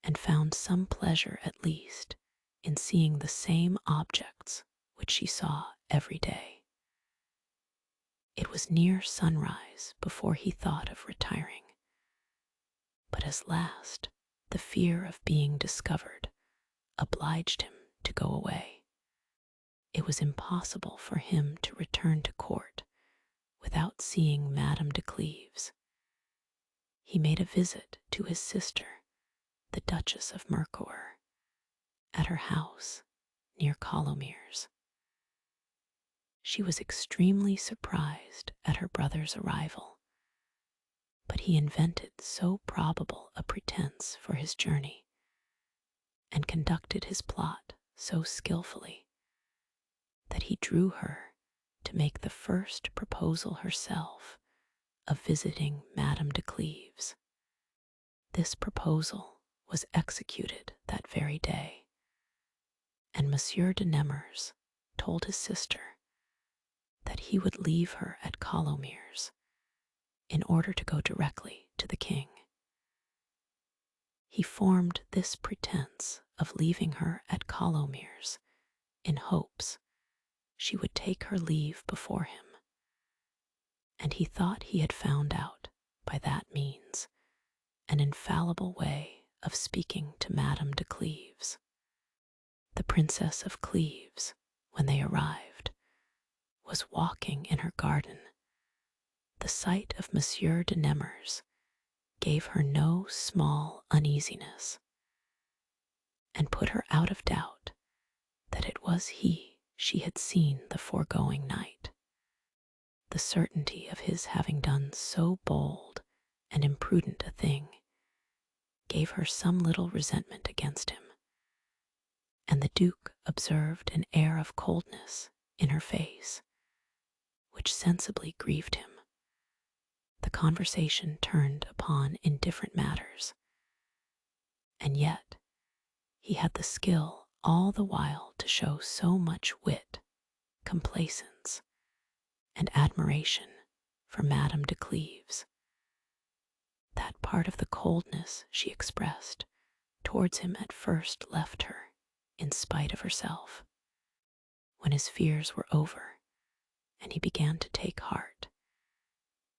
and found some pleasure at least in seeing the same objects which she saw every day. It was near sunrise before he thought of retiring, but at last the fear of being discovered obliged him to go away. It was impossible for him to return to court without seeing Madame de Cleves. He made a visit to his sister, the Duchess of Mercoeur, at her house near Colomiers. She was extremely surprised at her brother's arrival, but he invented so probable a pretense for his journey, and conducted his plot so skillfully, that he drew her to make the first proposal herself of visiting Madame de Cleves. This proposal was executed that very day, and Monsieur de Nemours told his sister that he would leave her at Colomiers in order to go directly to the king. He formed this pretense of leaving her at Colomiers in hopes she would take her leave before him, and he thought he had found out by that means an infallible way of speaking to Madame de Cleves. The Princess of Cleves, when they arrived, was walking in her garden. The sight of Monsieur de Nemours gave her no small uneasiness, and put her out of doubt that it was he she had seen the foregoing night. The certainty of his having done so bold and imprudent a thing, gave her some little resentment against him, and the Duke observed an air of coldness in her face, which sensibly grieved him. The conversation turned upon indifferent matters, and yet he had the skill all the while to show so much wit, complaisance, and admiration for Madame de Cleves. That part of the coldness she expressed towards him at first left her, in spite of herself. When his fears were over, and he began to take heart,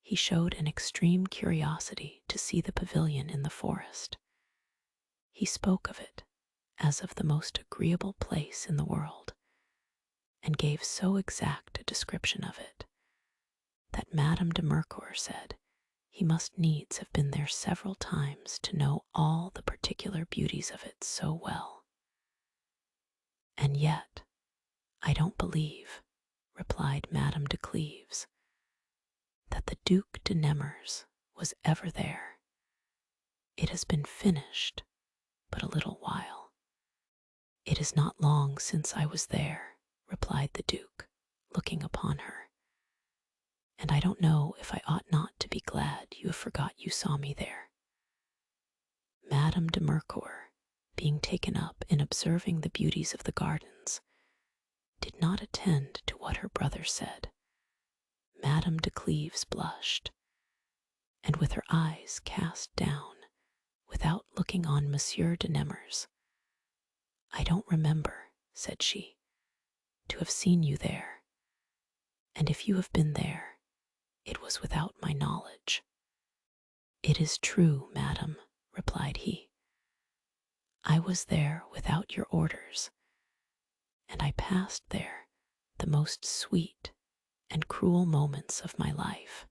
he showed an extreme curiosity to see the pavilion in the forest. He spoke of it as of the most agreeable place in the world, and gave so exact a description of it that Madame de Mercoeur said he must needs have been there several times to know all the particular beauties of it so well. "And yet, I don't believe," replied Madame de Cleves, "that the Duc de Nemours was ever there. It has been finished but a little while." "It is not long since I was there," replied the Duke, looking upon her, "and I don't know if I ought not to be glad you have forgot you saw me there." Madame de Mercoeur, being taken up in observing the beauties of the gardens, did not attend to what her brother said. Madame de Cleves blushed, and with her eyes cast down, without looking on Monsieur de Nemours, "I don't remember," said she, "to have seen you there, and if you have been there, it was without my knowledge." "It is true, madam," replied he. "I was there without your orders, and I passed there the most sweet and cruel moments of my life."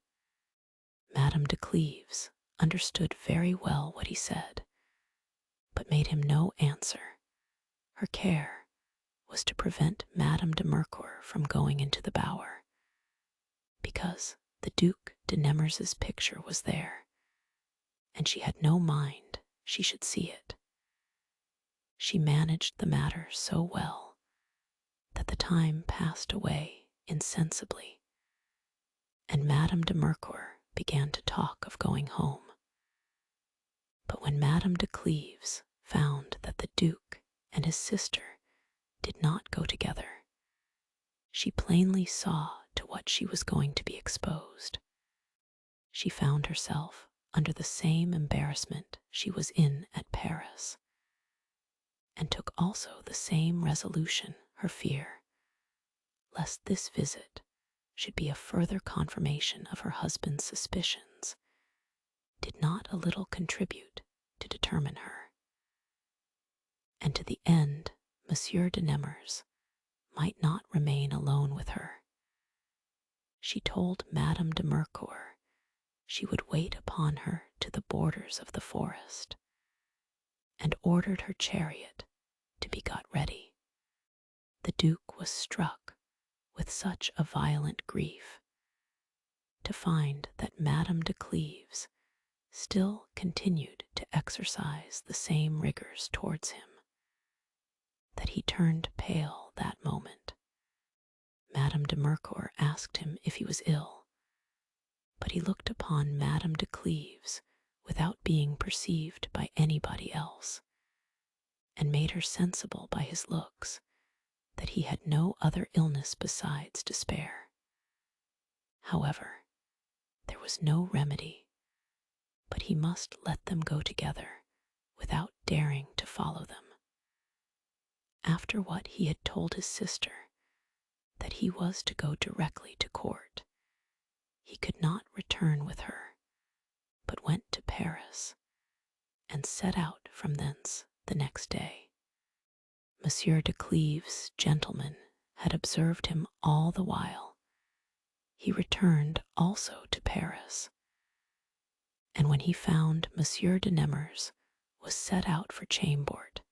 Madame de Cleves understood very well what he said, but made him no answer. Her care was to prevent Madame de Mercoeur from going into the bower, because the Duc de Nemours's picture was there, and she had no mind she should see it. She managed the matter so well that the time passed away insensibly, and Madame de Mercoeur began to talk of going home. But when Madame de Cleves found that the Duke and his sister did not go together, she plainly saw to what she was going to be exposed. She found herself under the same embarrassment she was in at Paris, and took also the same resolution. Her fear lest this visit should be a further confirmation of her husband's suspicions did not a little contribute to determine her, and to the end Monsieur de Nemours might not remain alone with her. She told Madame de Mercoeur she would wait upon her to the borders of the forest, and ordered her chariot to be got ready. The Duke was struck with such a violent grief to find that Madame de Cleves still continued to exercise the same rigors towards him, that he turned pale that moment. Madame de Mercoeur asked him if he was ill, but he looked upon Madame de Cleves without being perceived by anybody else, and made her sensible by his looks that he had no other illness besides despair. However, there was no remedy, but he must let them go together without daring to follow them. After what he had told his sister, that he was to go directly to court, he could not return with her, but went to Paris, and set out from thence the next day. Monsieur de Cleves' gentleman had observed him all the while. He returned also to Paris, and when he found Monsieur de Nemours was set out for Chambord,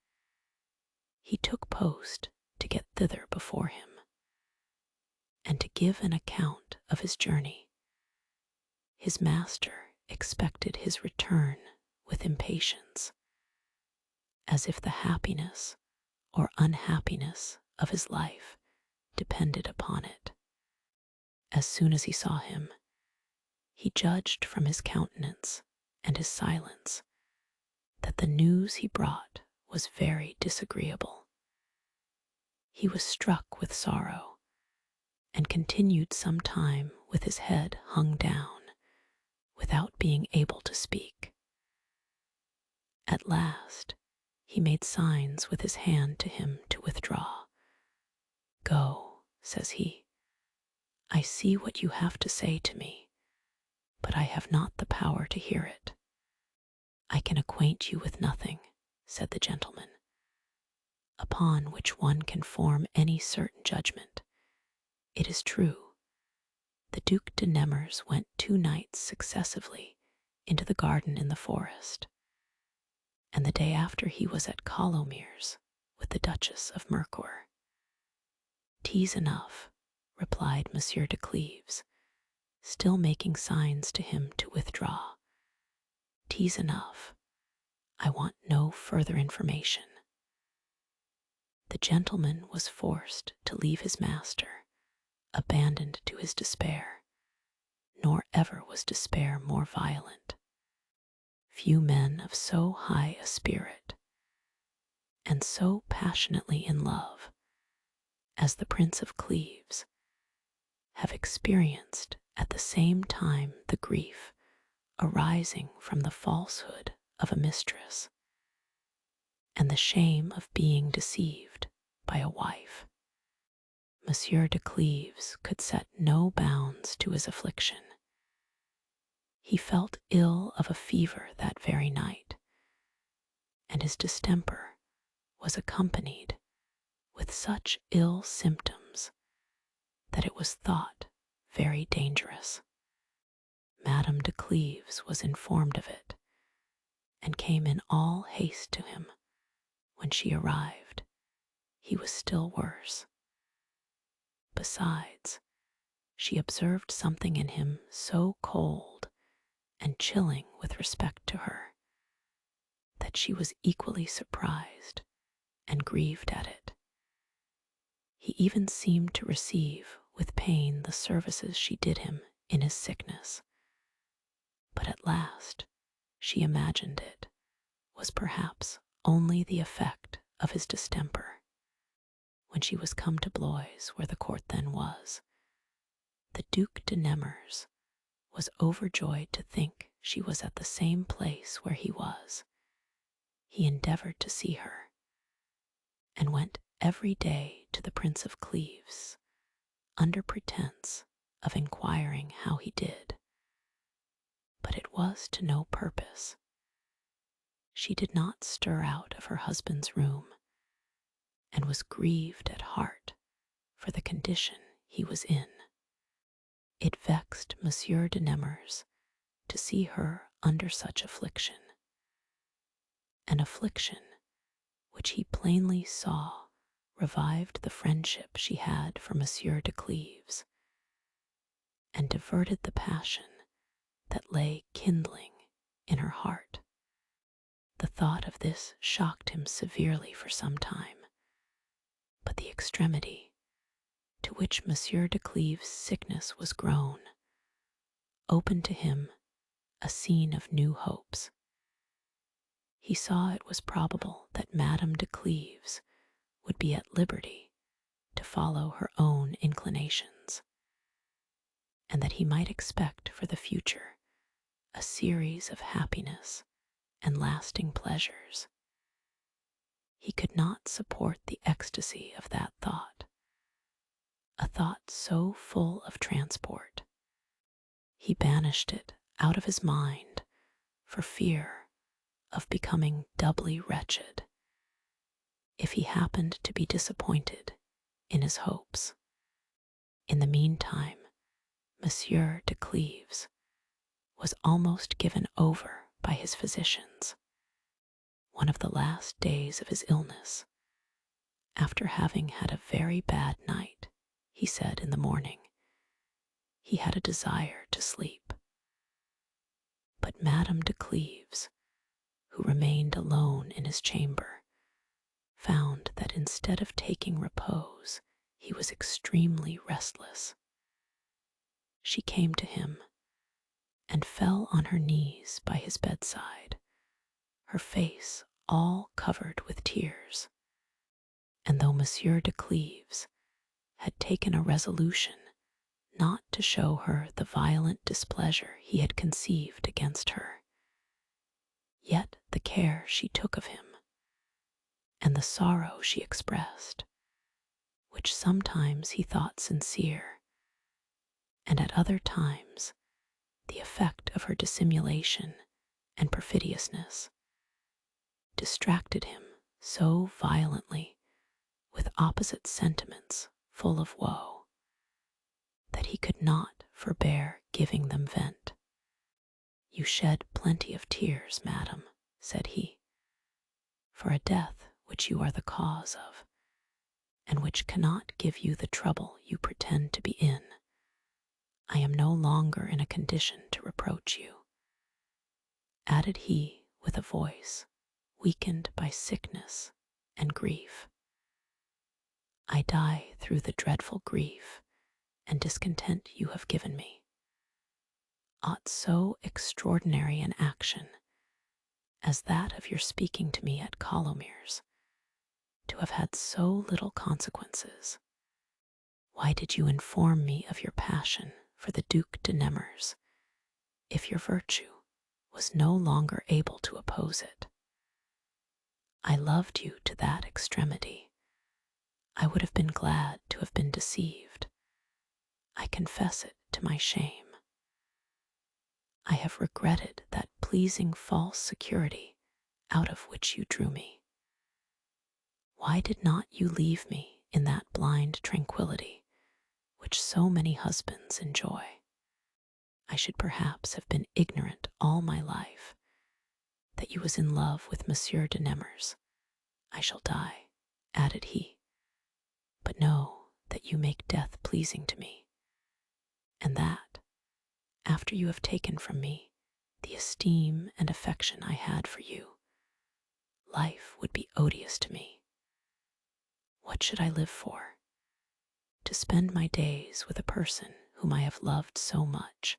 he took post to get thither before him, and to give an account of his journey. His master expected his return with impatience, as if the happiness or unhappiness of his life depended upon it. As soon as he saw him, he judged from his countenance and his silence that the news he brought was very disagreeable. He was struck with sorrow and continued some time with his head hung down, without being able to speak. At last, he made signs with his hand to him to withdraw. "Go," says he. "I see what you have to say to me, but I have not the power to hear it." "I can acquaint you with nothing," said the gentleman, "upon which one can form any certain judgment. It is true, the Duc de Nemours went 2 nights successively into the garden in the forest, and the day after he was at Colomiers with the Duchess of Mercoeur." "'Tis enough," replied Monsieur de Cleves, still making signs to him to withdraw. "'Tis enough. I want no further information." The gentleman was forced to leave his master, abandoned to his despair, nor ever was despair more violent. Few men of so high a spirit, and so passionately in love, as the Prince of Cleves, have experienced at the same time the grief arising from the falsehood of a mistress, and the shame of being deceived by a wife. Monsieur de Cleves could set no bounds to his affliction. He felt ill of a fever that very night, and his distemper was accompanied with such ill symptoms that it was thought very dangerous. Madame de Cleves was informed of it, and came in all haste to him. When she arrived, he was still worse. Besides, she observed something in him so cold and chilling with respect to her, that she was equally surprised and grieved at it. He even seemed to receive with pain the services she did him in his sickness, but at last she imagined it was perhaps only the effect of his distemper. When she was come to Blois, where the court then was, the Duc de Nemours was overjoyed to think she was at the same place where he was. He endeavored to see her, and went every day to the Prince of Cleves, under pretense of inquiring how he did. But it was to no purpose. She did not stir out of her husband's room, and was grieved at heart for the condition he was in. It vexed Monsieur de Nemours to see her under such affliction, an affliction which he plainly saw revived the friendship she had for Monsieur de Cleves, and diverted the passion that lay kindling in her heart. The thought of this shocked him severely for some time, but the extremity to which Monsieur de Cleves' sickness was grown opened to him a scene of new hopes. He saw it was probable that Madame de Cleves would be at liberty to follow her own inclinations, and that he might expect for the future a series of happiness and lasting pleasures. He could not support the ecstasy of that thought, a thought so full of transport. He banished it out of his mind for fear of becoming doubly wretched if he happened to be disappointed in his hopes. In the meantime, Monsieur de Cleves was almost given over by his physicians. One of the last days of his illness, after having had a very bad night, he said in the morning, he had a desire to sleep. But Madame de Cleves, who remained alone in his chamber, found that instead of taking repose, he was extremely restless. She came to him and fell on her knees by his bedside, her face all covered with tears. And though Monsieur de Cleves had taken a resolution not to show her the violent displeasure he had conceived against her, yet the care she took of him, and the sorrow she expressed, which sometimes he thought sincere, and at other times the effect of her dissimulation and perfidiousness, distracted him so violently with opposite sentiments full of woe, that he could not forbear giving them vent. "You shed plenty of tears, madam," said he, "for a death which you are the cause of, and which cannot give you the trouble you pretend to be in. I am no longer in a condition to reproach you," added he with a voice weakened by sickness and grief. "I die through the dreadful grief and discontent you have given me. Ought so extraordinary an action as that of your speaking to me at Colomiers to have had so little consequences? Why did you inform me of your passion for the Duc de Nemours, if your virtue was no longer able to oppose it? I loved you to that extremity. I would have been glad to have been deceived. I confess it to my shame. I have regretted that pleasing false security out of which you drew me. Why did not you leave me in that blind tranquility which so many husbands enjoy? I should perhaps have been ignorant all my life that you was in love with Monsieur de Nemours. I shall die," added he, "but know that you make death pleasing to me, and that, after you have taken from me the esteem and affection I had for you, life would be odious to me. What should I live for? To spend my days with a person whom I have loved so much,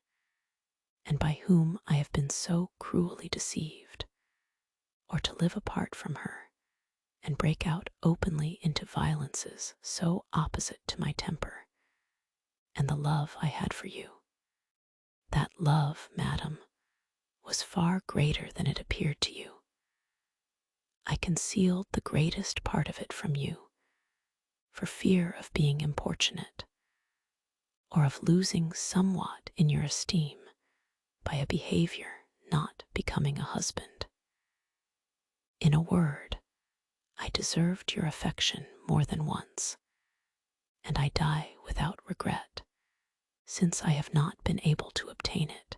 and by whom I have been so cruelly deceived, or to live apart from her and break out openly into violences so opposite to my temper and the love I had for you? That love, madam, was far greater than it appeared to you. I concealed the greatest part of it from you for fear of being importunate, or of losing somewhat in your esteem by a behavior not becoming a husband. In a word, I deserved your affection more than once, and I die without regret, since I have not been able to obtain it,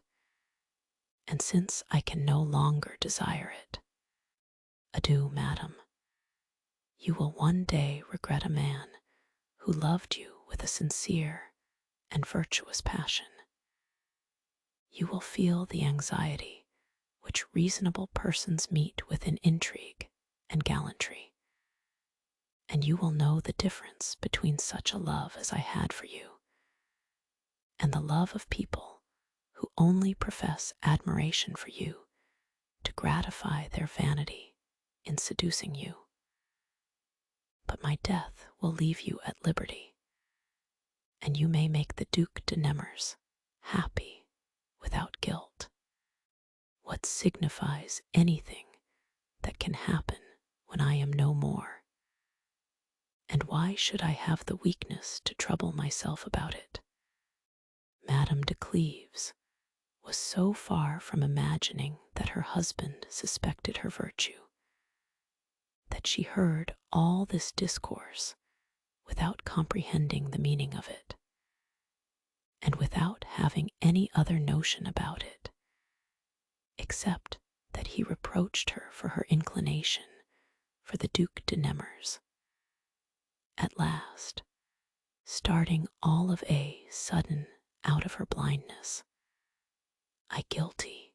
and since I can no longer desire it. Adieu, madam. You will one day regret a man who loved you with a sincere and virtuous passion. You will feel the anxiety which reasonable persons meet with in intrigue and gallantry, and you will know the difference between such a love as I had for you and the love of people who only profess admiration for you to gratify their vanity in seducing you. But my death will leave you at liberty, and you may make the Duc de Nemours happy without guilt. What signifies anything that can happen when I am no more? And why should I have the weakness to trouble myself about it? Madame de Cleves was so far from imagining that her husband suspected her virtue, that she heard all this discourse without comprehending the meaning of it, and without having any other notion about it, except that he reproached her for her inclination for the Duc de Nemours. At last, starting all of a sudden out of her blindness, "I guilty,"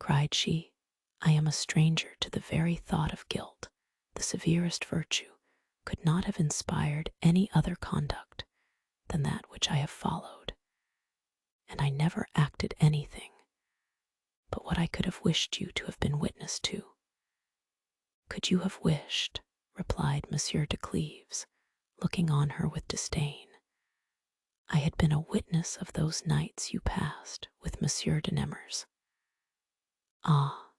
cried she. I am a stranger to the very thought of guilt. The severest virtue could not have inspired any other conduct than that which I have followed, and I never acted anything but what I could have wished you to have been witness to. Could you have wished, replied Monsieur de Cleves, looking on her with disdain, I had been a witness of those nights you passed with Monsieur de Nemours. Ah,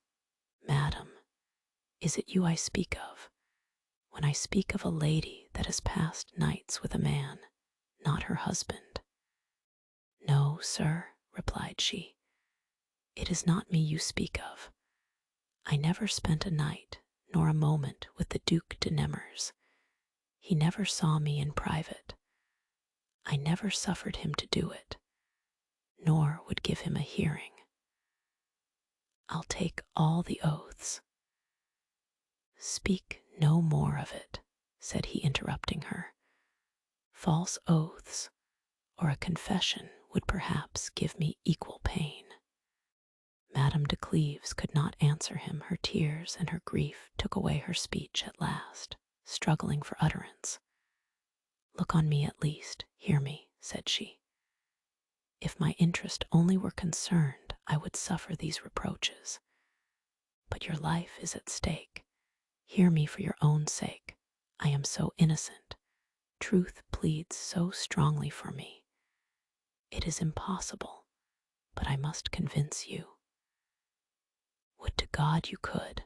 madam, is it you I speak of, when I speak of a lady that has passed nights with a man, not her husband? No, sir, replied she, it is not me you speak of. I never spent a night nor a moment with the Duc de Nemours. He never saw me in private. I never suffered him to do it, nor would give him a hearing. I'll take all the oaths. Speak no more of it, said he, interrupting her. False oaths or a confession would perhaps give me equal pain. Madame de Cleves could not answer him. Her tears and her grief took away her speech at last, struggling for utterance. Look on me at least, hear me, said she. If my interest only were concerned, I would suffer these reproaches. But your life is at stake. Hear me for your own sake. I am so innocent. Truth pleads so strongly for me. It is impossible, but I must convince you. Would to God you could,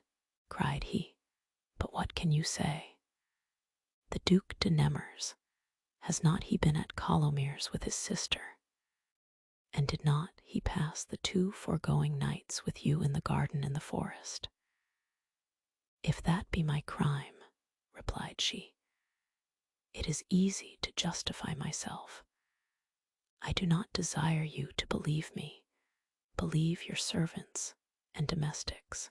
cried he, but what can you say? The Duc de Nemours, has not he been at Colomiers with his sister? And did not he pass the 2 foregoing nights with you in the garden in the forest? If that be my crime, replied she, it is easy to justify myself. I do not desire you to believe me. Believe your servants and domestics.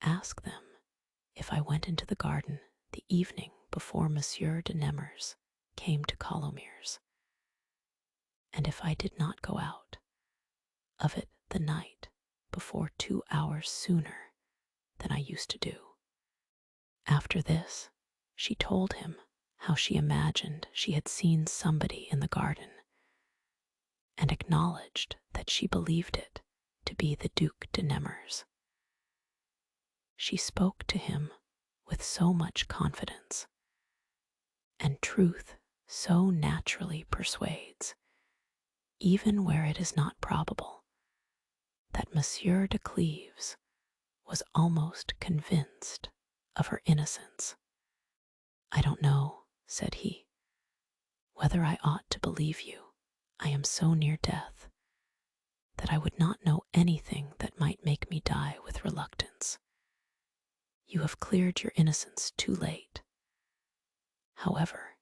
Ask them if I went into the garden the evening before Monsieur de Nemours came to Colomiers, and if I did not go out of it the night before 2 hours sooner than I used to do. After this, she told him how she imagined she had seen somebody in the garden, and acknowledged that she believed it to be the Duc de Nemours. She spoke to him with so much confidence, and truth so naturally persuades, even where it is not probable, that Monsieur de Cleves was almost convinced of her innocence. I don't know, said he, whether I ought to believe you. I am so near death that I would not know anything that might make me die with reluctance. You have cleared your innocence too late. However,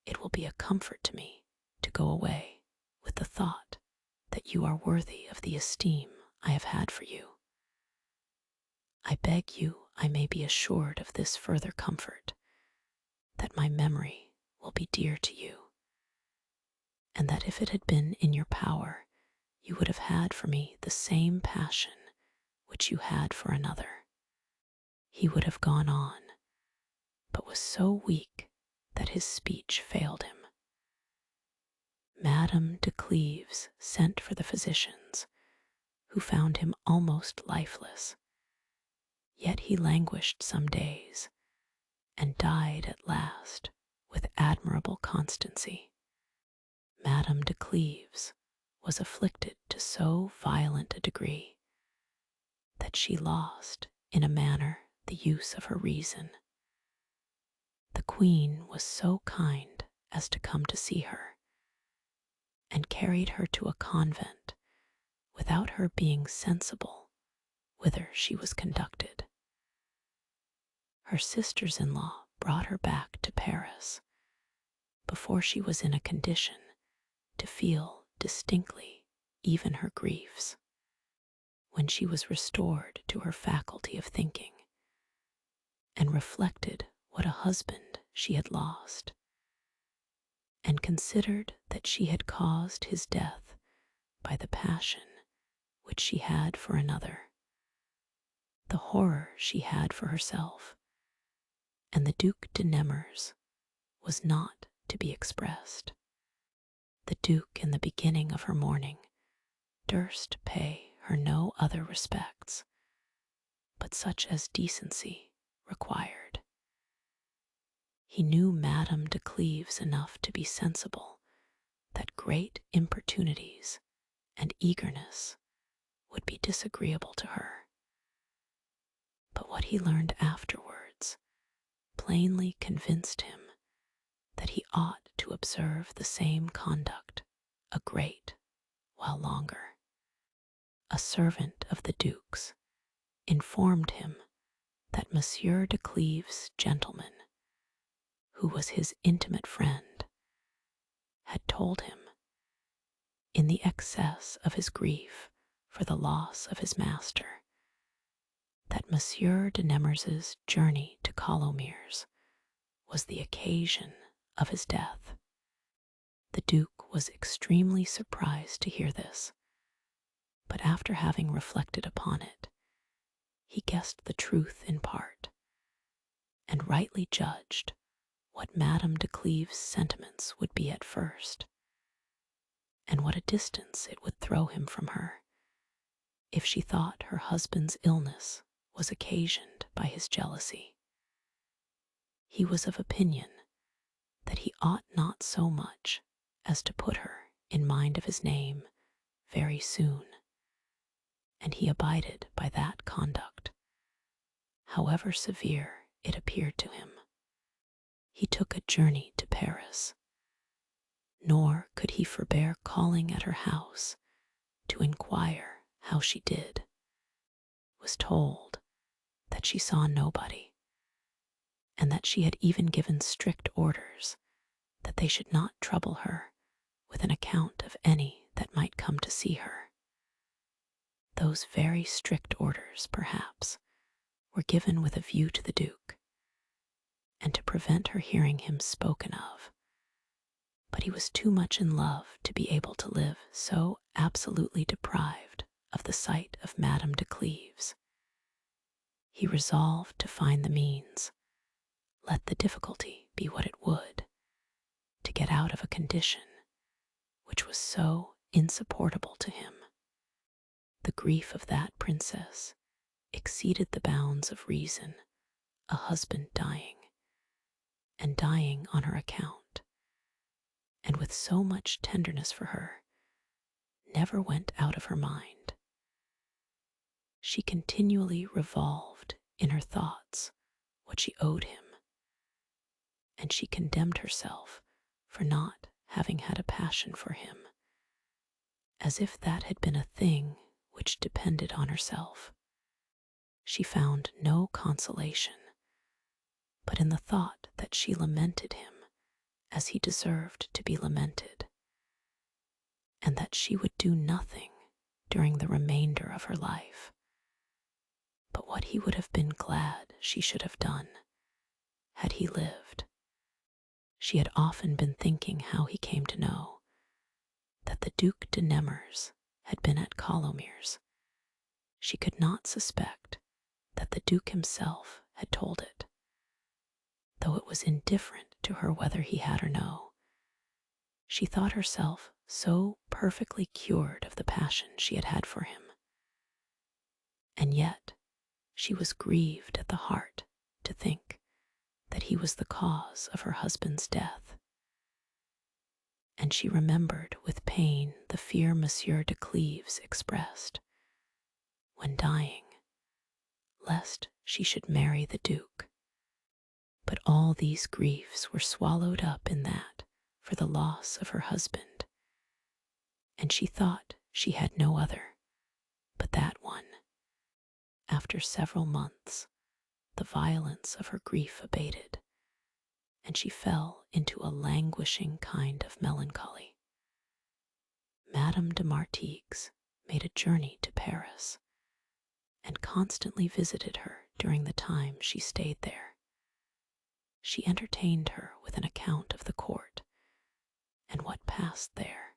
it will be a comfort to me to go away with the thought that you are worthy of the esteem I have had for you. I beg you I may be assured of this further comfort, that my memory will be dear to you, and that if it had been in your power, you would have had for me the same passion which you had for another. He would have gone on, but was so weak that his speech failed him. Madame de Cleves sent for the physicians, who found him almost lifeless. Yet he languished some days, and died at last with admirable constancy. Madame de Cleves was afflicted to so violent a degree that she lost, in a manner, the use of her reason. The Queen was so kind as to come to see her, and carried her to a convent without her being sensible whither she was conducted. Her sisters-in-law brought her back to Paris before she was in a condition to feel distinctly even her griefs. When she was restored to her faculty of thinking, and reflected what a husband she had lost, and considered that she had caused his death by the passion which she had for another, the horror she had for herself, and the Duc de Nemours was not to be expressed. The Duke, in the beginning of her mourning, durst pay her no other respects, but such as decency required. He knew Madame de Cleves enough to be sensible that great importunities and eagerness would be disagreeable to her. But what he learned afterwards plainly convinced him that he ought to observe the same conduct a great while longer. A servant of the Duke's informed him that Monsieur de Cleves' gentleman, who was his intimate friend, had told him, in the excess of his grief for the loss of his master, that Monsieur de Nemours's journey to Colomiers was the occasion of his death. The Duke was extremely surprised to hear this, but after having reflected upon it, he guessed the truth in part, and rightly judged what Madame de Cleves' sentiments would be at first, and what a distance it would throw him from her if she thought her husband's illness was occasioned by his jealousy. He was of opinion that he ought not so much as to put her in mind of his name very soon, and he abided by that conduct, however severe it appeared to him. He took a journey to Paris, nor could he forbear calling at her house to inquire how she did. Was told that she saw nobody, and that she had even given strict orders that they should not trouble her with an account of any that might come to see her. Those very strict orders, perhaps, were given with a view to the Duke, and to prevent her hearing him spoken of, but he was too much in love to be able to live so absolutely deprived of the sight of Madame de Cleves. He resolved to find the means, let the difficulty be what it would, to get out of a condition which was so insupportable to him. The grief of that princess exceeded the bounds of reason, a husband dying, and dying on her account, and with so much tenderness for her, never went out of her mind. She continually revolved in her thoughts what she owed him, and she condemned herself for not having had a passion for him, as if that had been a thing which depended on herself. She found no consolation but in the thought that she lamented him as he deserved to be lamented, and that she would do nothing during the remainder of her life but what he would have been glad she should have done had he lived. She had often been thinking how he came to know that the Duc de Nemours had been at Colomiers. She could not suspect that the Duke himself had told it, though it was indifferent to her whether he had or no. She thought herself so perfectly cured of the passion she had had for him, and yet she was grieved at the heart to think that he was the cause of her husband's death, and she remembered with pain the fear Monsieur de Cleves expressed, when dying, lest she should marry the Duke. But all these griefs were swallowed up in that for the loss of her husband, and she thought she had no other but that one. After several months, the violence of her grief abated, and she fell into a languishing kind of melancholy. Madame de Martigues made a journey to Paris, and constantly visited her during the time she stayed there. She entertained her with an account of the court and what passed there,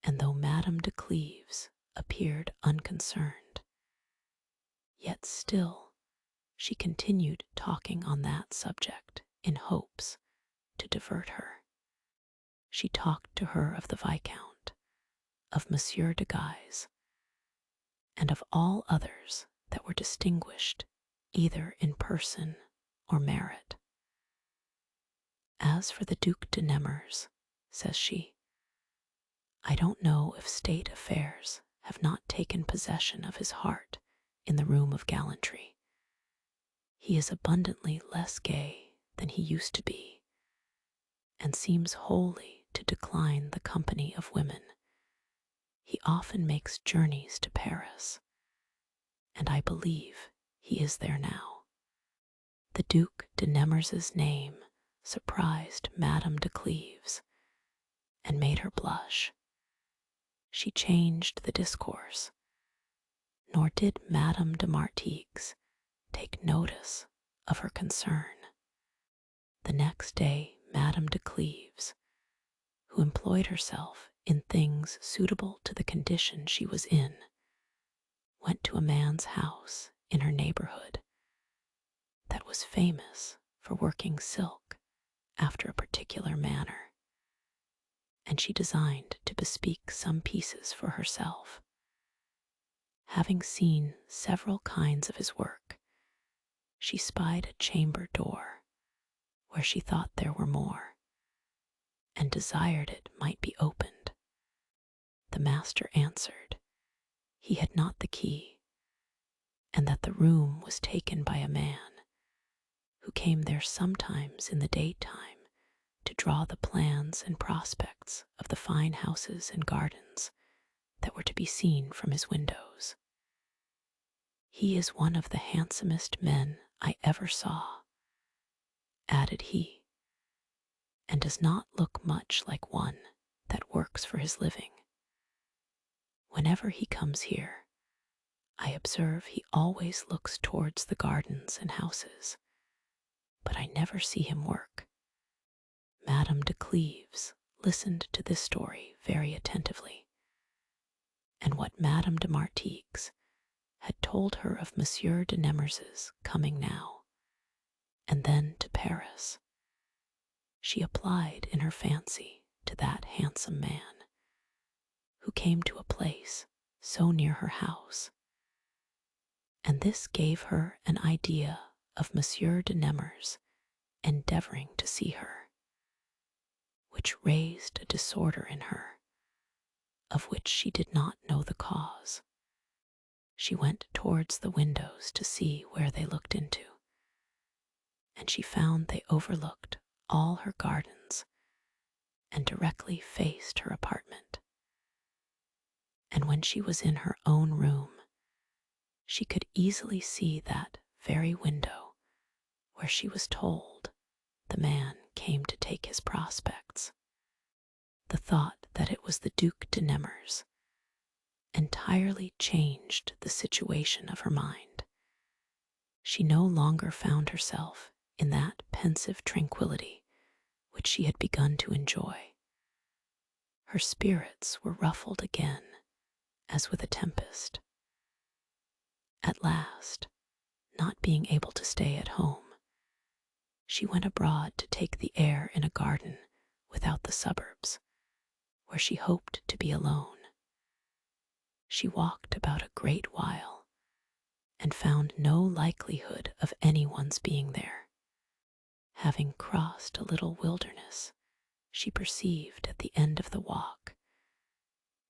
and though Madame de Cleves appeared unconcerned. Yet still, she continued talking on that subject in hopes to divert her. She talked to her of the Viscount, of Monsieur de Guise, and of all others that were distinguished either in person or merit. As for the Duc de Nemours, says she, I don't know if state affairs have not taken possession of his heart in the room of gallantry. He is abundantly less gay than he used to be, and seems wholly to decline the company of women. He often makes journeys to Paris, and I believe he is there now. The Duc de Nemours's name surprised Madame de Cleves and made her blush. She changed the discourse, nor did Madame de Chartres take notice of her concern. The next day, Madame de Cleves, who employed herself in things suitable to the condition she was in, went to a man's house in her neighborhood that was famous for working silk after a particular manner, and she designed to bespeak some pieces for herself. Having seen several kinds of his work, she spied a chamber door where she thought there were more, and desired it might be opened. The master answered he had not the key, and that the room was taken by a man who came there sometimes in the daytime to draw the plans and prospects of the fine houses and gardens that were to be seen from his windows. He is one of the handsomest men I ever saw, added he, and does not look much like one that works for his living. Whenever he comes here, I observe he always looks towards the gardens and houses, but I never see him work. Madame de Cleves listened to this story very attentively, and what Madame de Chartres had told her of Monsieur de Nemours's coming now, and then to Paris, she applied in her fancy to that handsome man, who came to a place so near her house, and this gave her an idea of Monsieur de Nemours endeavoring to see her, which raised a disorder in her, of which she did not know the cause. She went towards the windows to see where they looked into, and she found they overlooked all her gardens and directly faced her apartment. And when she was in her own room, she could easily see that very window where she was told the man came to take his prospects. The thought that it was the Duc de Nemours entirely changed the situation of her mind. She no longer found herself in that pensive tranquility which she had begun to enjoy. Her spirits were ruffled again, as with a tempest. At last, not being able to stay at home, she went abroad to take the air in a garden without the suburbs, where she hoped to be alone. She walked about a great while, and found no likelihood of anyone's being there. Having crossed a little wilderness, she perceived at the end of the walk,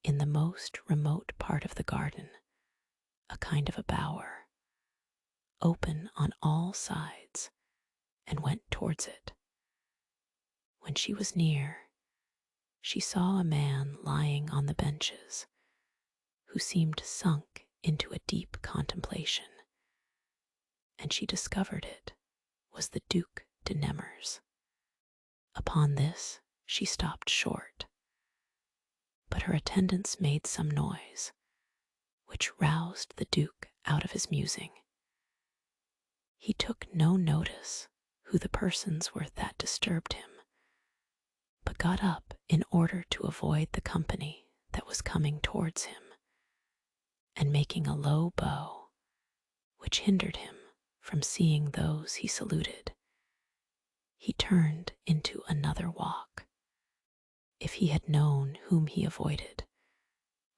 in the most remote part of the garden, a kind of a bower, open on all sides, and went towards it. When she was near, she saw a man lying on the benches, who seemed sunk into a deep contemplation, and she discovered it was the Duc de Nemours. Upon this she stopped short, but her attendants made some noise, which roused the Duke out of his musing. He took no notice who the persons were that disturbed him, but got up in order to avoid the company that was coming towards him, and making a low bow, which hindered him from seeing those he saluted, he turned into another walk. If he had known whom he avoided,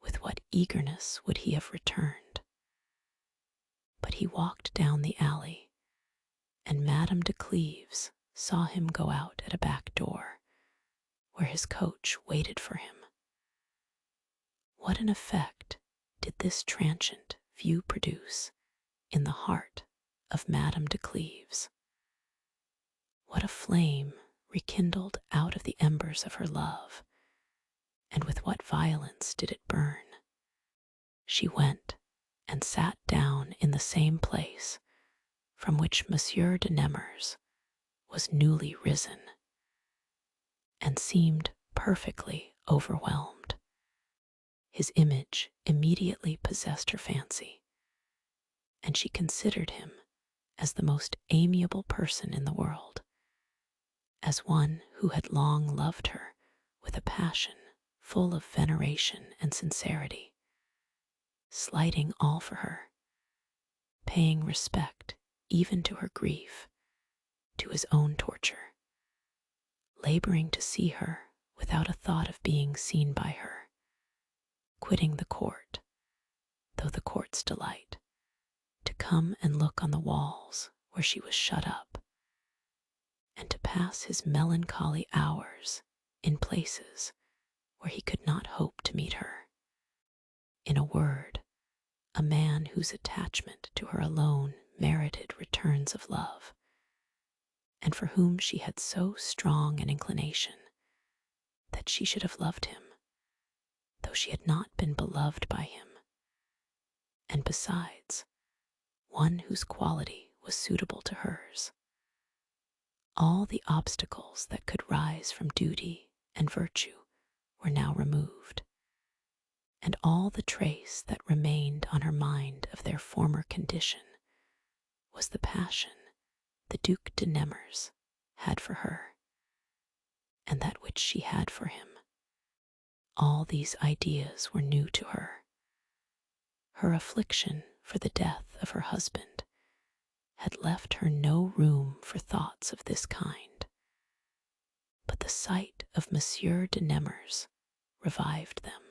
with what eagerness would he have returned? But he walked down the alley, and Madame de Cleves saw him go out at a back door, where his coach waited for him. What an effect did this transient view produce in the heart of Madame de Cleves! What a flame rekindled out of the embers of her love, and with what violence did it burn! She went and sat down in the same place from which Monsieur de Nemours was newly risen, and seemed perfectly overwhelmed. His image immediately possessed her fancy, and she considered him as the most amiable person in the world, as one who had long loved her with a passion full of veneration and sincerity, slighting all for her, paying respect even to her grief, to his own torture, laboring to see her without a thought of being seen by her, quitting the court, though the court's delight, to come and look on the walls where she was shut up, and to pass his melancholy hours in places where he could not hope to meet her. In a word, a man whose attachment to her alone merited returns of love, and for whom she had so strong an inclination that she should have loved him, though she had not been beloved by him, and besides, one whose quality was suitable to hers. All the obstacles that could rise from duty and virtue were now removed, and all the trace that remained on her mind of their former condition was the passion the Duc de Nemours had for her, and that which she had for him. All these ideas were new to her. Her affliction for the death of her husband had left her no room for thoughts of this kind, but the sight of Monsieur de Nemours revived them,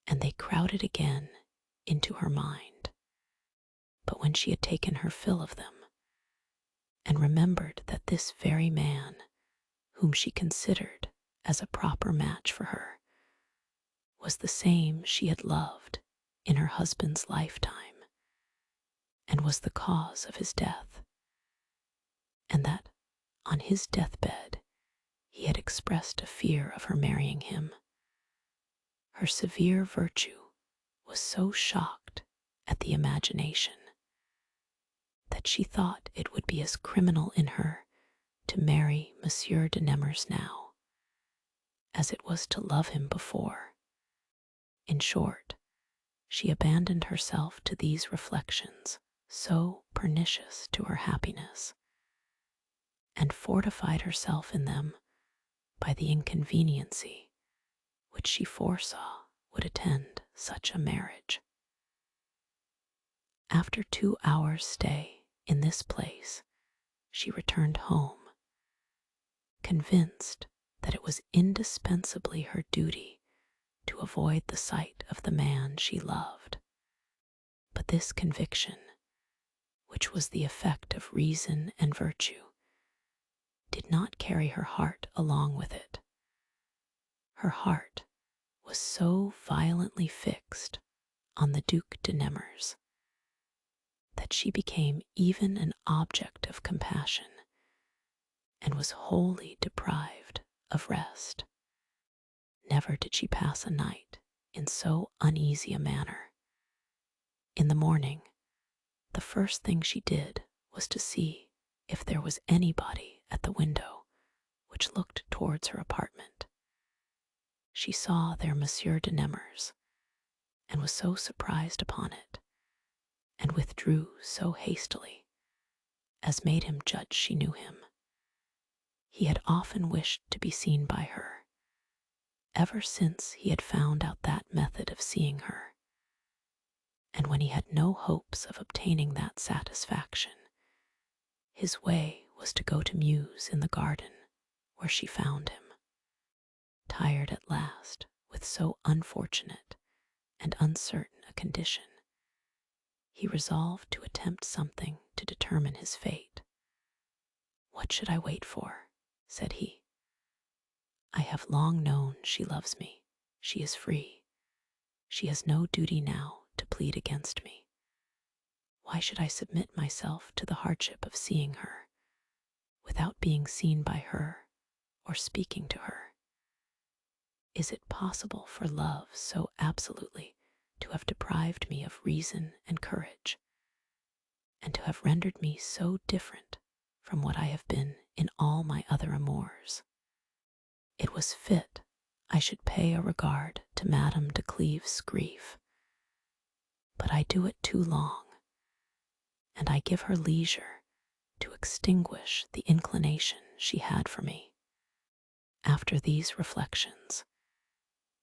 and they crowded again into her mind. But when she had taken her fill of them, and remembered that this very man, whom she considered as a proper match for her, was the same she had loved in her husband's lifetime, and was the cause of his death, and that on his deathbed he had expressed a fear of her marrying him, her severe virtue was so shocked at the imagination that she thought it would be as criminal in her to marry Monsieur de Nemours now as it was to love him before. In short, she abandoned herself to these reflections so pernicious to her happiness, and fortified herself in them by the inconveniency which she foresaw would attend such a marriage. After 2 hours' stay in this place, she returned home, convinced that it was indispensably her duty to avoid the sight of the man she loved. But this conviction, which was the effect of reason and virtue, did not carry her heart along with it. Her heart was so violently fixed on the Duc de Nemours that she became even an object of compassion, and was wholly deprived of rest. Never did she pass a night in so uneasy a manner. In the morning, the first thing she did was to see if there was anybody at the window which looked towards her apartment. She saw there Monsieur de Nemours, and was so surprised upon it, and withdrew so hastily, as made him judge she knew him. He had often wished to be seen by her, ever since he had found out that method of seeing her, and when he had no hopes of obtaining that satisfaction, his way was to go to muse in the garden, where she found him. Tired at last with so unfortunate and uncertain a condition, he resolved to attempt something to determine his fate. "What should I wait for?" said he. "I have long known she loves me. She is free. She has no duty now to plead against me. Why should I submit myself to the hardship of seeing her, without being seen by her or speaking to her? Is it possible for love so absolutely to have deprived me of reason and courage, and to have rendered me so different from what I have been in all my other amours? It was fit I should pay a regard to Madame de Cleves' grief, but I do it too long, and I give her leisure to extinguish the inclination she had for me." After these reflections,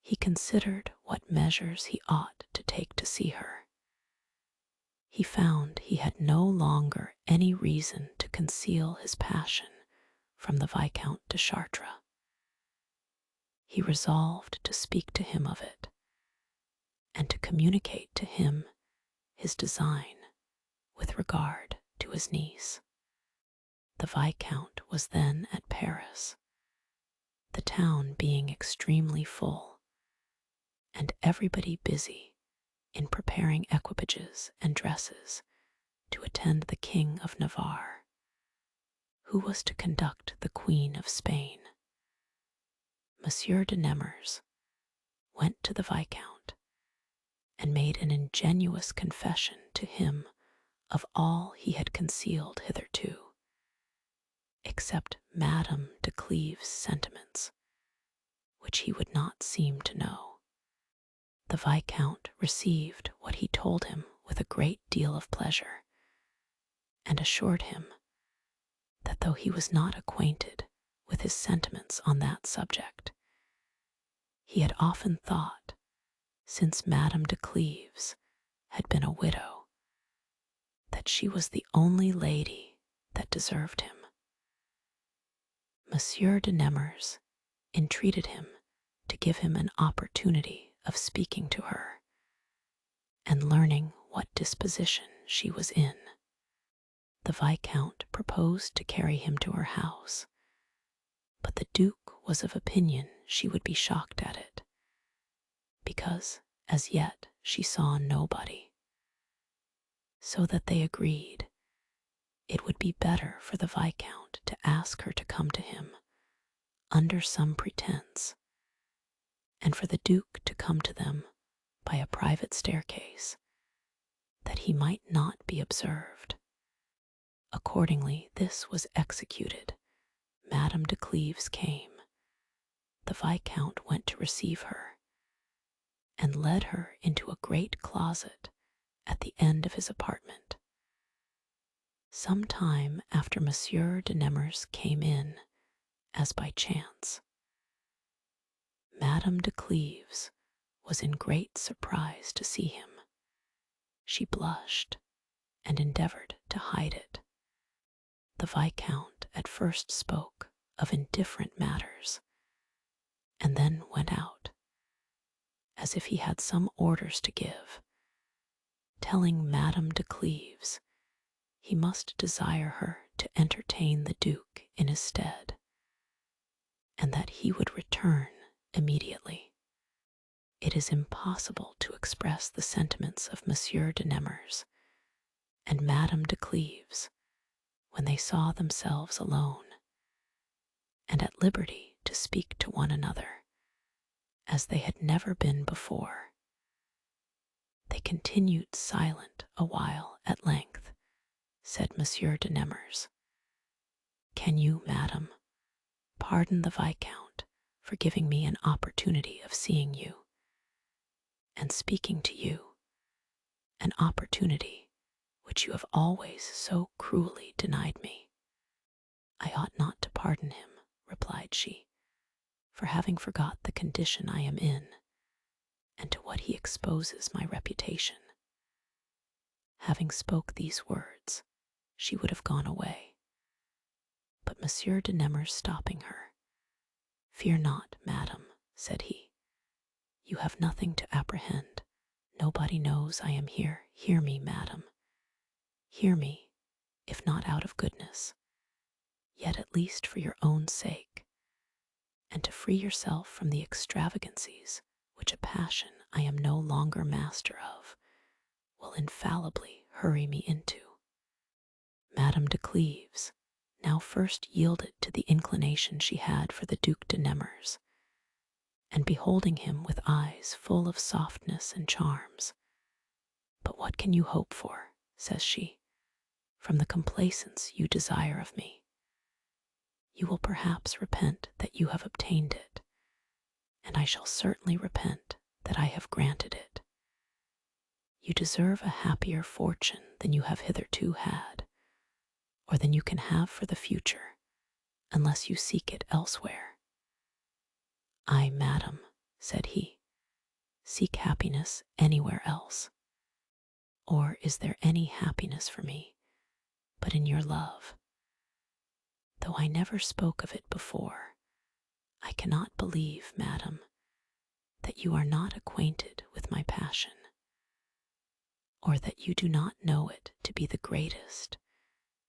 he considered what measures he ought to take to see her. He found he had no longer any reason to conceal his passion from the Viscount de Chartres. He resolved to speak to him of it, and to communicate to him his design with regard to his niece. The Viscount was then at Paris, the town being extremely full, and everybody busy in preparing equipages and dresses to attend the King of Navarre, who was to conduct the Queen of Spain. Monsieur de Nemours went to the Viscount and made an ingenuous confession to him of all he had concealed hitherto, except Madame de Cleves' sentiments, which he would not seem to know. The Viscount received what he told him with a great deal of pleasure, and assured him that though he was not acquainted with his sentiments on that subject, he had often thought, since Madame de Cleves had been a widow, that she was the only lady that deserved him. Monsieur de Nemours entreated him to give him an opportunity of speaking to her and learning what disposition she was in. The Viscount proposed to carry him to her house, but the Duke was of opinion she would be shocked at it, because as yet she saw nobody, so that they agreed it would be better for the Viscount to ask her to come to him under some pretense, and for the Duke to come to them by a private staircase, that he might not be observed. Accordingly, this was executed. Madame de Cleves came. The Viscount went to receive her, and led her into a great closet at the end of his apartment. Some time after Monsieur de Nemours came in, as by chance. Madame de Cleves was in great surprise to see him. She blushed and endeavored to hide it. The Viscount at first spoke of indifferent matters, and then went out, as if he had some orders to give, telling Madame de Cleves he must desire her to entertain the Duke in his stead, and that he would return immediately. It is impossible to express the sentiments of Monsieur de Nemours and Madame de Cleves when they saw themselves alone, and at liberty to speak to one another, as they had never been before. They continued silent a while. At length said Monsieur de Nemours, "Can you, madam, pardon the Viscount for giving me an opportunity of seeing you and speaking to you, an opportunity which you have always so cruelly denied me?" "I ought not to pardon him," replied she, "for having forgot the condition I am in, and to what he exposes my reputation. Having spoke these words, she would have gone away. But Monsieur de Nemours stopping her, "Fear not, madam," said he. "You have nothing to apprehend. Nobody knows I am here. Hear me, madam. Hear me, if not out of goodness, yet at least for your own sake, and to free yourself from the extravagancies which a passion I am no longer master of will infallibly hurry me into." Madame de Cleves now first yielded to the inclination she had for the Duc de Nemours, and beholding him with eyes full of softness and charms, "But what can you hope for," says she, "from the complaisance you desire of me? You will perhaps repent that you have obtained it, and I shall certainly repent that I have granted it. You deserve a happier fortune than you have hitherto had, or than you can have for the future, unless you seek it elsewhere." "I, madam," said he, "seek happiness anywhere else. Or is there any happiness for me but in your love? Though I never spoke of it before, I cannot believe, madam, that you are not acquainted with my passion, or that you do not know it to be the greatest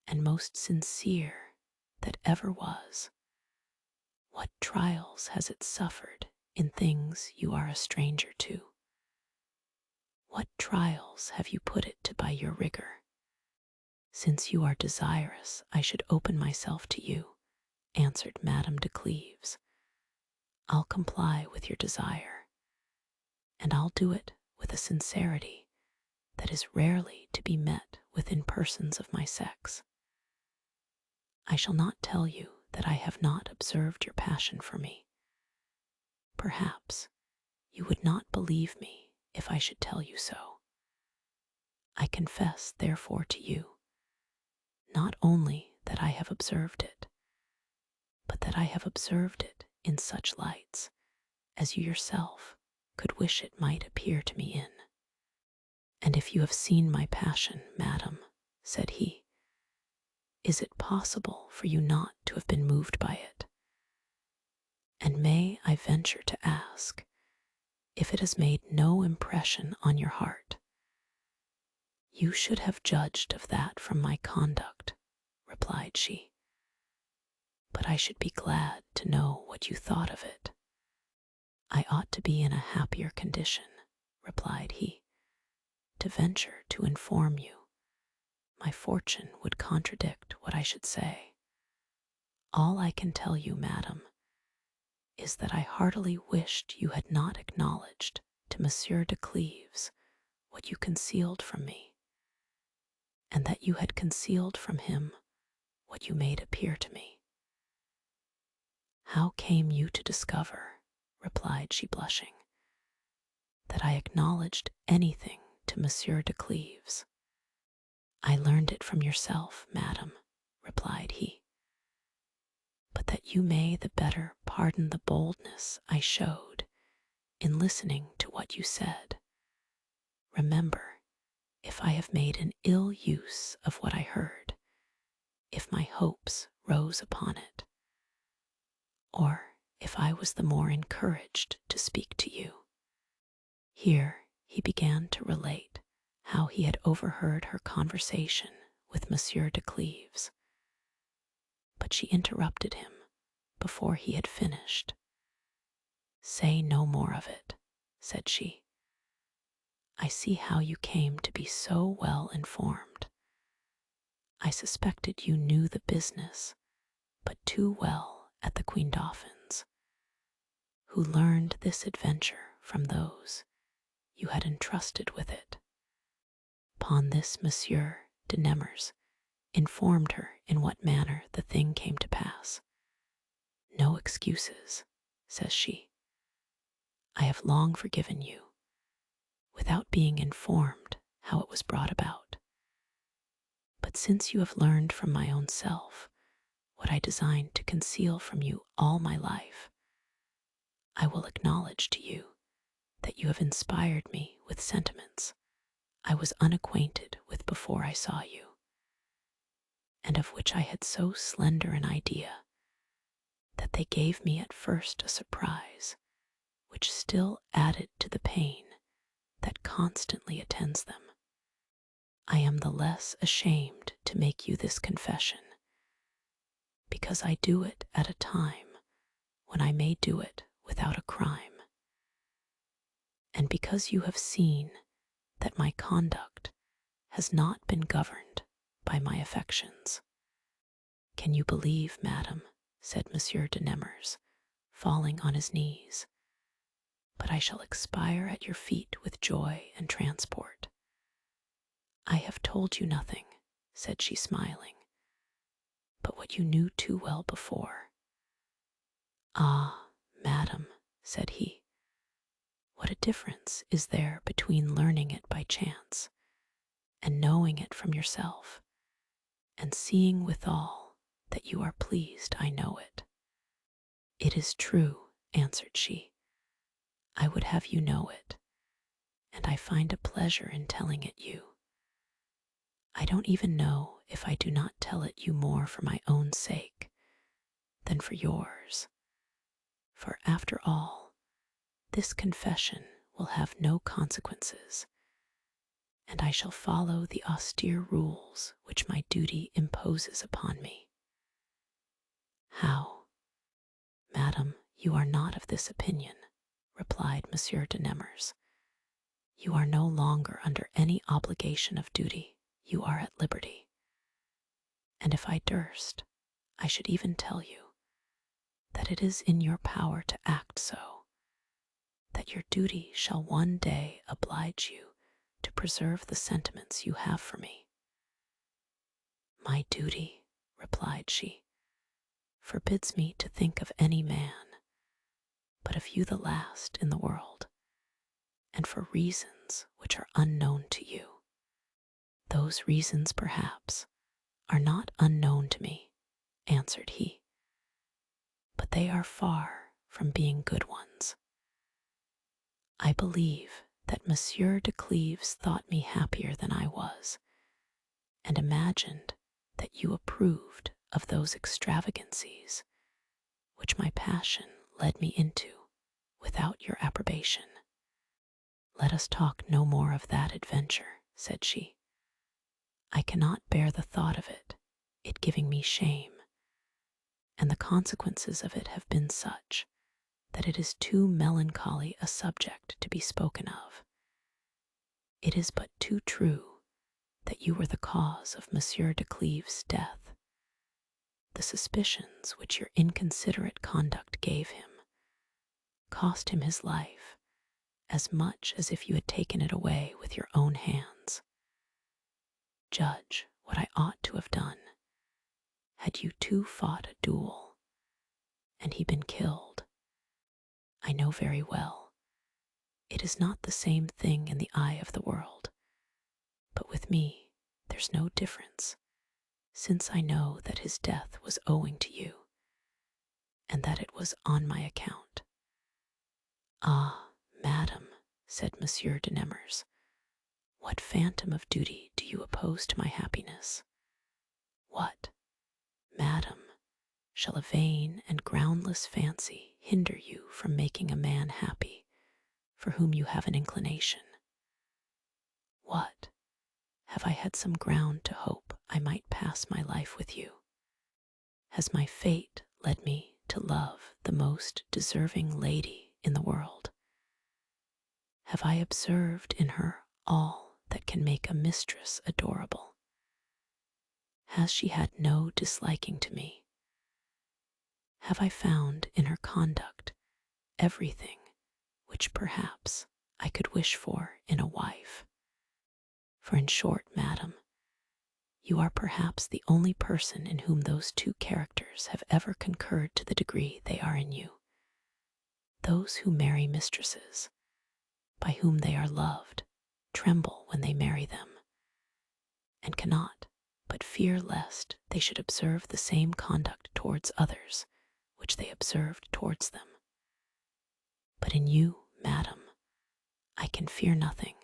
and most sincere that ever was. What trials has it suffered in things you are a stranger to? What trials have you put it to by your rigor? Since you are desirous I should open myself to you," answered Madame de Cleves, "I'll comply with your desire, and I'll do it with a sincerity that is rarely to be met with in persons of my sex. I shall not tell you that I have not observed your passion for me. Perhaps you would not believe me if I should tell you so. I confess, therefore, to you, not only that I have observed it, but that I have observed it in such lights as you yourself could wish it might appear to me in. And if you have seen my passion, madam," said he, "is it possible for you not to have been moved by it? And may I venture to ask if it has made no impression on your heart?" "You should have judged of that from my conduct," replied she, "but I should be glad to know what you thought of it." "I ought to be in a happier condition," replied he, "to venture to inform you. My fortune would contradict what I should say. All I can tell you, madam, is that I heartily wished you had not acknowledged to Monsieur de Cleves what you concealed from me, and that you had concealed from him what you made appear to me." "How came you to discover," replied she, blushing, "that I acknowledged anything to Monsieur de Cleves?" "I learned it from yourself, madam," replied he. "But that you may the better pardon the boldness I showed in listening to what you said, remember, if I have made an ill use of what I heard, if my hopes rose upon it, or if I was the more encouraged to speak to you." Here he began to relate how he had overheard her conversation with Monsieur de Cleves, but she interrupted him before he had finished. "Say no more of it," said she. "I see how you came to be so well informed. I suspected you knew the business but too well at the Queen Dauphin's, who learned this adventure from those you had entrusted with it." Upon this Monsieur de Nemours informed her in what manner the thing came to pass. "No excuses," says she. "I have long forgiven you, without being informed how it was brought about. But since you have learned from my own self what I designed to conceal from you all my life, I will acknowledge to you that you have inspired me with sentiments I was unacquainted with before I saw you, and of which I had so slender an idea that they gave me at first a surprise which still added to the pain that constantly attends them. I am the less ashamed to make you this confession, because I do it at a time when I may do it without a crime, and because you have seen that my conduct has not been governed by my affections. Can you believe, madam, said Monsieur de Nemours, falling on his knees, but I shall expire at your feet with joy and transport. I have told you nothing, said she, smiling, but what you knew too well before. Ah, madam, said he, what a difference is there between learning it by chance and knowing it from yourself, and seeing withal that you are pleased I know it. It is true, answered she. I would have you know it, and I find a pleasure in telling it you. I don't even know if I do not tell it you more for my own sake than for yours, for after all, this confession will have no consequences, and I shall follow the austere rules which my duty imposes upon me. How? Madam, you are not of this opinion, replied Monsieur de Nemours. You are no longer under any obligation of duty. You are at liberty. And if I durst, I should even tell you that it is in your power to act so, that your duty shall one day oblige you to preserve the sentiments you have for me. My duty, replied she, forbids me to think of any man, but of you the last in the world, and for reasons which are unknown to you. Those reasons, perhaps, are not unknown to me, answered he, but they are far from being good ones. I believe that Monsieur de Cleves thought me happier than I was, and imagined that you approved of those extravagancies which my passion led me into without your approbation. Let us talk no more of that adventure, said she. I cannot bear the thought of it, it giving me shame, and the consequences of it have been such that it is too melancholy a subject to be spoken of. It is but too true that you were the cause of Monsieur de Cleves' death. The suspicions which your inconsiderate conduct gave him cost him his life as much as if you had taken it away with your own hands. Judge what I ought to have done had you two fought a duel and he been killed. I know very well it is not the same thing in the eye of the world, but with me there's no difference, since I know that his death was owing to you, and that it was on my account. Ah, madam, said Monsieur de Nemours, what phantom of duty do you oppose to my happiness? What, madam, shall a vain and groundless fancy hinder you from making a man happy for whom you have an inclination? What, have I had some ground to hope I might pass my life with you? Has my fate led me to love the most deserving lady in the world? Have I observed in her all that can make a mistress adorable? Has she had no disliking to me? Have I found in her conduct everything which perhaps I could wish for in a wife? For in short, madam, you are perhaps the only person in whom those two characters have ever concurred to the degree they are in you. Those who marry mistresses, by whom they are loved, tremble when they marry them, and cannot but fear lest they should observe the same conduct towards others which they observed towards them. But in you, madam, I can fear nothing.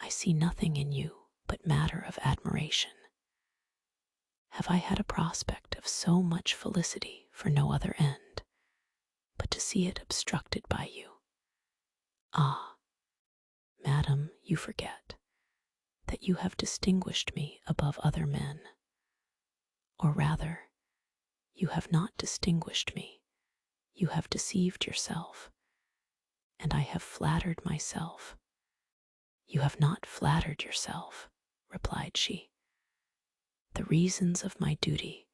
I see nothing in you but matter of admiration. Have I had a prospect of so much felicity for no other end, but to see it obstructed by you? Ah, madam, you forget that you have distinguished me above other men, or rather, you have not distinguished me, you have deceived yourself, and I have flattered myself. You have not flattered yourself, replied she. The reasons of my duty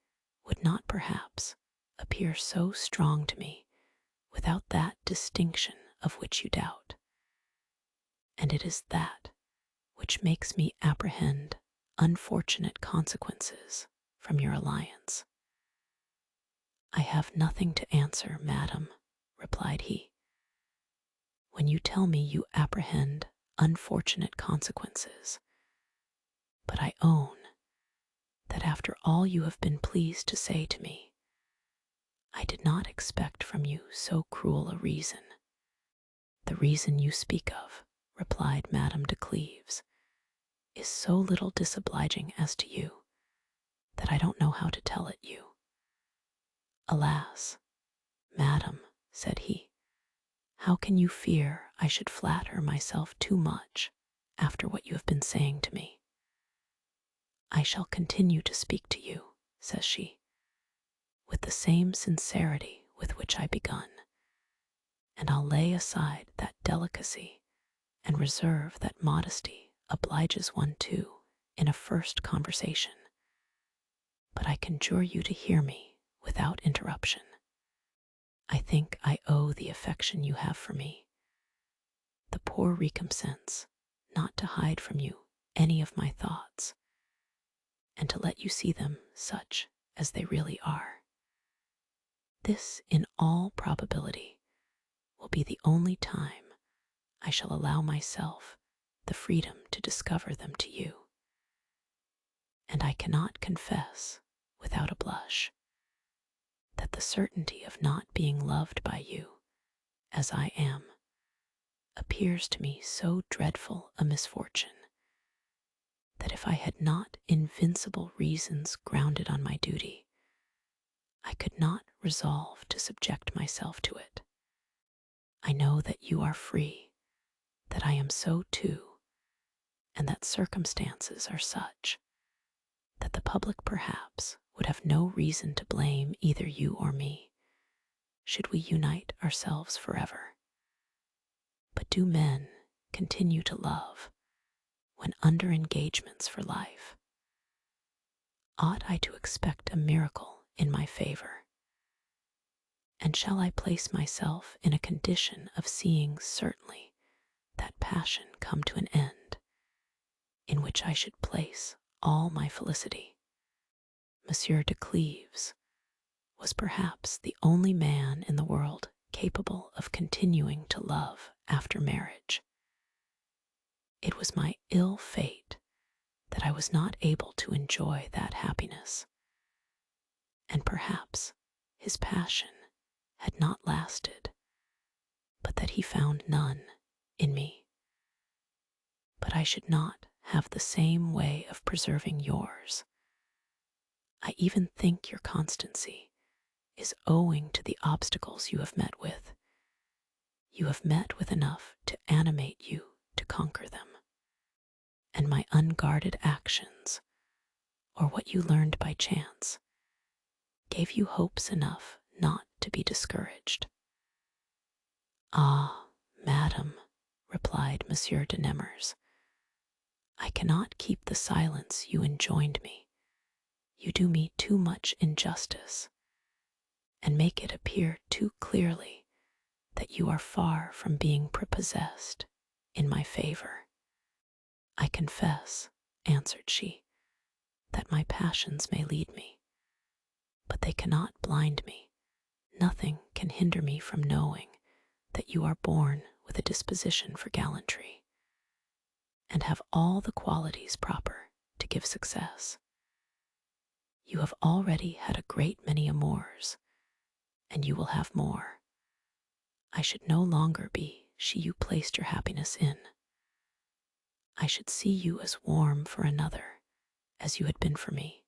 would not perhaps appear so strong to me without that distinction of which you doubt, and it is that which makes me apprehend unfortunate consequences from your alliance. I have nothing to answer, madam, replied he. When you tell me you apprehend unfortunate consequences, but I own that after all you have been pleased to say to me, I did not expect from you so cruel a reason. The reason you speak of, replied Madame de Cleves, is so little disobliging as to you that I don't know how to tell it you. Alas, madam, said he, how can you fear I should flatter myself too much after what you have been saying to me? I shall continue to speak to you, says she, with the same sincerity with which I begun, and I'll lay aside that delicacy and reserve that modesty obliges one to in a first conversation, but I conjure you to hear me without interruption. I think I owe the affection you have for me, the poor recompense, not to hide from you any of my thoughts, and to let you see them such as they really are. This, in all probability, will be the only time I shall allow myself the freedom to discover them to you, and I cannot confess, without a blush, that the certainty of not being loved by you, as I am, appears to me so dreadful a misfortune, that if I had not invincible reasons grounded on my duty, I could not resolve to subject myself to it. I know that you are free, that I am so too, and that circumstances are such that the public perhaps would have no reason to blame either you or me, should we unite ourselves forever. But do men continue to love when under engagements for life? Ought I to expect a miracle in my favor? And shall I place myself in a condition of seeing certainly that passion come to an end, in which I should place all my felicity? Monsieur de Cleves was perhaps the only man in the world capable of continuing to love after marriage. It was my ill fate that I was not able to enjoy that happiness, and perhaps his passion had not lasted, but that he found none in me. But I should not have the same way of preserving yours. I even think your constancy is owing to the obstacles you have met with. You have met with enough to animate you to conquer them, and my unguarded actions, or what you learned by chance, gave you hopes enough not to be discouraged. Ah, madam, replied Monsieur de Nemours, I cannot keep the silence you enjoined me. You do me too much injustice, and make it appear too clearly that you are far from being prepossessed in my favor. I confess, answered she, that my passions may lead me, but they cannot blind me. Nothing can hinder me from knowing that you are born with a disposition for gallantry, and have all the qualities proper to give success. You have already had a great many amours, and you will have more. I should no longer be she you placed your happiness in. I should see you as warm for another as you had been for me.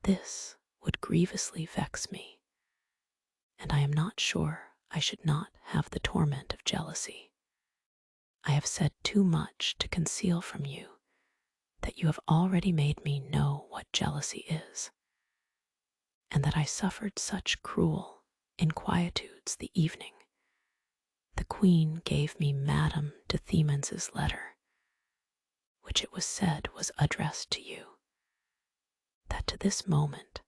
This would grievously vex me, and I am not sure I should not have the torment of jealousy. I have said too much to conceal from you that you have already made me know what jealousy is, and that I suffered such cruel inquietudes the evening the Queen gave me Madame de Chartres' letter, which it was said was addressed to you, that to this moment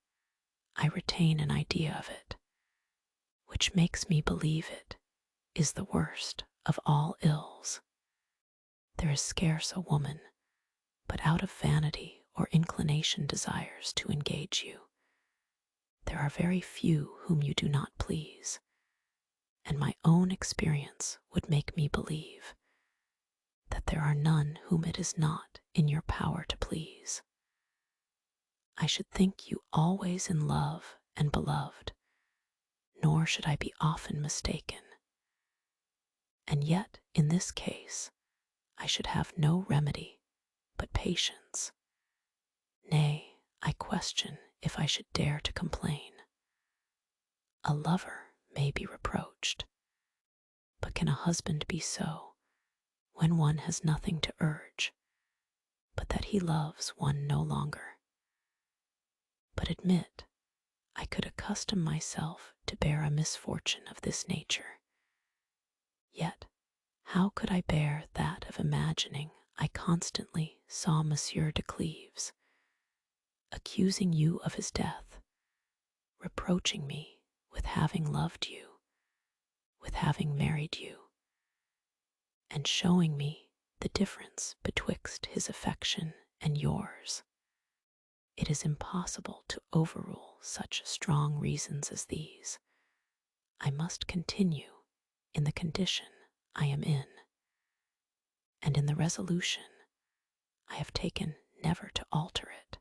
I retain an idea of it, which makes me believe it is the worst of all ills. There is scarce a woman, but out of vanity or inclination desires to engage you. There are very few whom you do not please, and my own experience would make me believe that there are none whom it is not in your power to please. I should think you always in love and beloved, nor should I be often mistaken. And yet, in this case, I should have no remedy but patience. Nay, I question if I should dare to complain. A lover may be reproached, but can a husband be so when one has nothing to urge but that he loves one no longer? But admit, I could accustom myself to bear a misfortune of this nature. Yet, how could I bear that of imagining I constantly saw Monsieur de Cleves, accusing you of his death, reproaching me with having loved you, with having married you, and showing me the difference betwixt his affection and yours? It is impossible to overrule such strong reasons as these. I must continue in the condition I am in, and in the resolution I have taken never to alter it.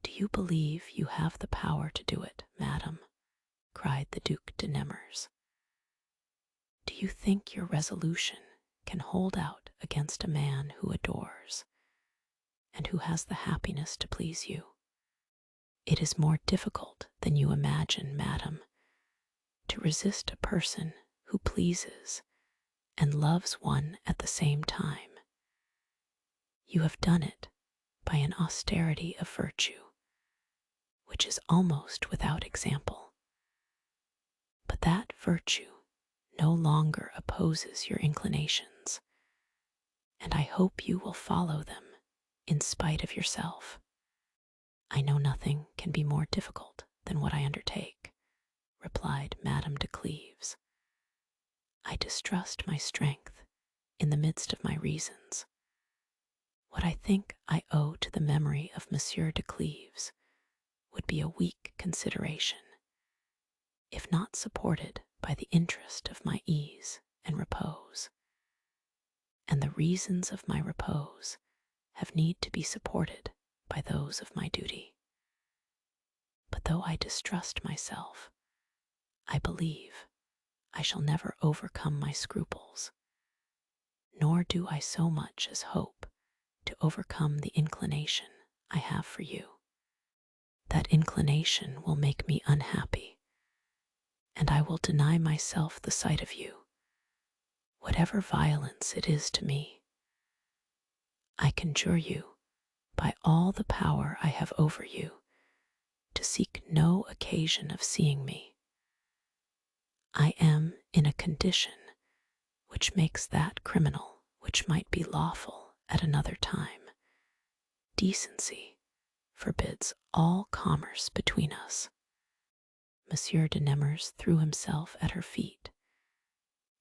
Do you believe you have the power to do it, madam? Cried the Duc de Nemours. Do you think your resolution can hold out against a man who adores, and who has the happiness to please you? It is more difficult than you imagine, madam, to resist a person who pleases and loves one at the same time. You have done it by an austerity of virtue, which is almost without example. But that virtue no longer opposes your inclinations, and I hope you will follow them in spite of yourself. I know nothing can be more difficult than what I undertake, replied Madame de Cleves. I distrust my strength in the midst of my reasons. What I think I owe to the memory of Monsieur de Cleves would be a weak consideration, if not supported by the interest of my ease and repose. And the reasons of my repose have need to be supported by those of my duty. But though I distrust myself, I believe I shall never overcome my scruples, nor do I so much as hope to overcome the inclination I have for you. That inclination will make me unhappy, and I will deny myself the sight of you, whatever violence it is to me. I conjure you, by all the power I have over you, to seek no occasion of seeing me. I am in a condition which makes that criminal which might be lawful at another time. Decency forbids all commerce between us. Monsieur de Nemours threw himself at her feet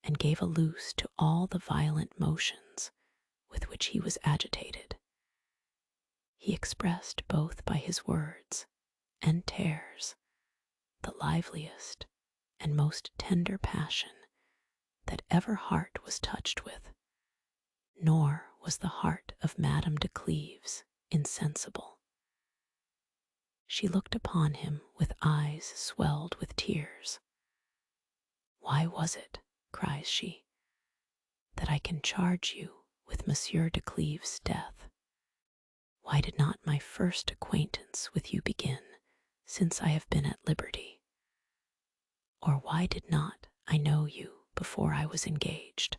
and gave a loose to all the violent motions with which he was agitated. He expressed both by his words and tears the liveliest and most tender passion that ever heart was touched with, nor was the heart of Madame de Cleves insensible. She looked upon him with eyes swelled with tears. Why was it, cries she, that I can charge you with Monsieur de Cleves' death? Why did not my first acquaintance with you begin since I have been at liberty? Or why did not I know you before I was engaged?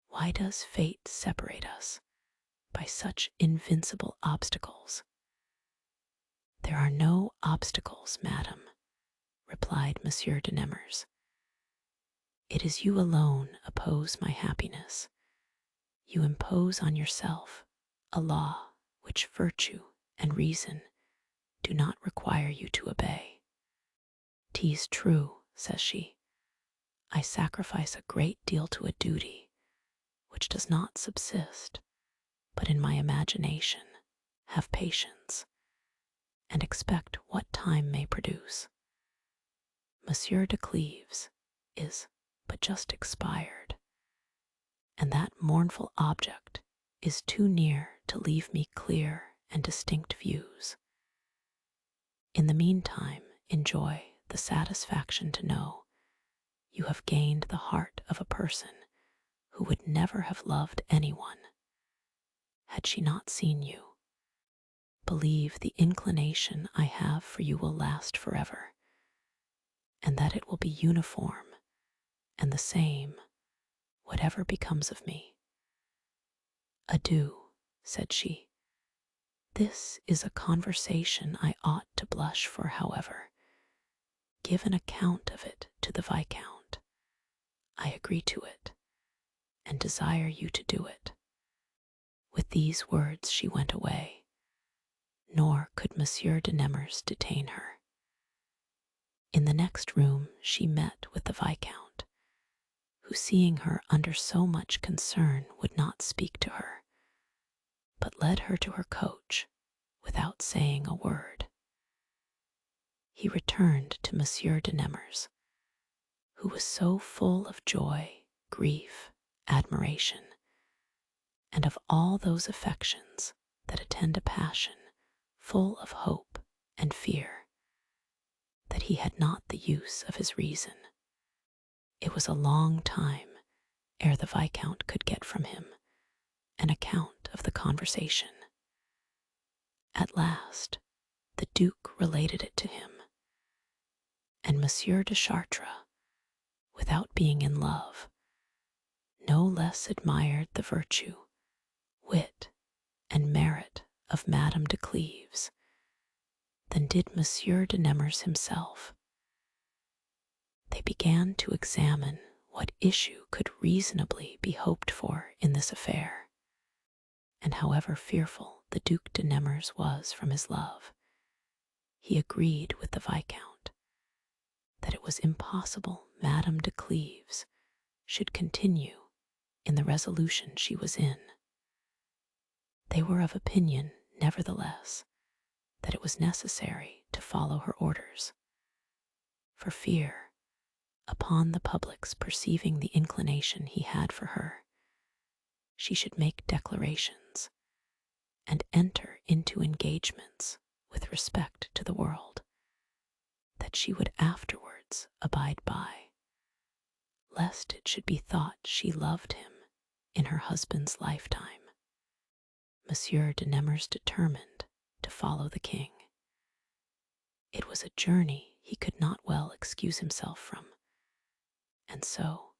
Why does fate separate us by such invincible obstacles? There are no obstacles, madam, replied Monsieur de Nemours. It is you alone oppose my happiness. You impose on yourself a law which virtue and reason do not require you to obey. "'Tis true," says she, "I sacrifice a great deal to a duty which does not subsist, but in my imagination have patience, and expect what time may produce. Monsieur de Cleves is but just expired, and that mournful object is too near to leave me clear and distinct views. In the meantime, enjoy the satisfaction to know you have gained the heart of a person who would never have loved anyone had she not seen you. Believe the inclination I have for you will last forever, and that it will be uniform and the same, whatever becomes of me. Adieu," said she. "This is a conversation I ought to blush for, however. Give an account of it to the Viscount. I agree to it, and desire you to do it." With these words she went away, nor could Monsieur de Nemours detain her. In the next room she met with the Viscount, who, seeing her under so much concern, would not speak to her, but led her to her coach without saying a word. He returned to Monsieur de Nemours, who was so full of joy, grief, admiration, and of all those affections that attend a passion full of hope and fear, that he had not the use of his reason. It was a long time ere the Viscount could get from him an account of the conversation. At last the Duke related it to him, and Monsieur de Chartres, without being in love, no less admired the virtue, wit, and merit of Madame de Cleves than did Monsieur de Nemours himself. They began to examine what issue could reasonably be hoped for in this affair, and however fearful the Duc de Nemours was from his love, he agreed with the Viscount that it was impossible Madame de Cleves should continue in the resolution she was in. They were of opinion, nevertheless, that it was necessary to follow her orders, for fear, upon the public's perceiving the inclination he had for her, she should make declarations and enter into engagements with respect to the world that she would afterwards abide by, lest it should be thought she loved him in her husband's lifetime. Monsieur de Nemours determined to follow the king. It was a journey he could not well excuse himself from, and so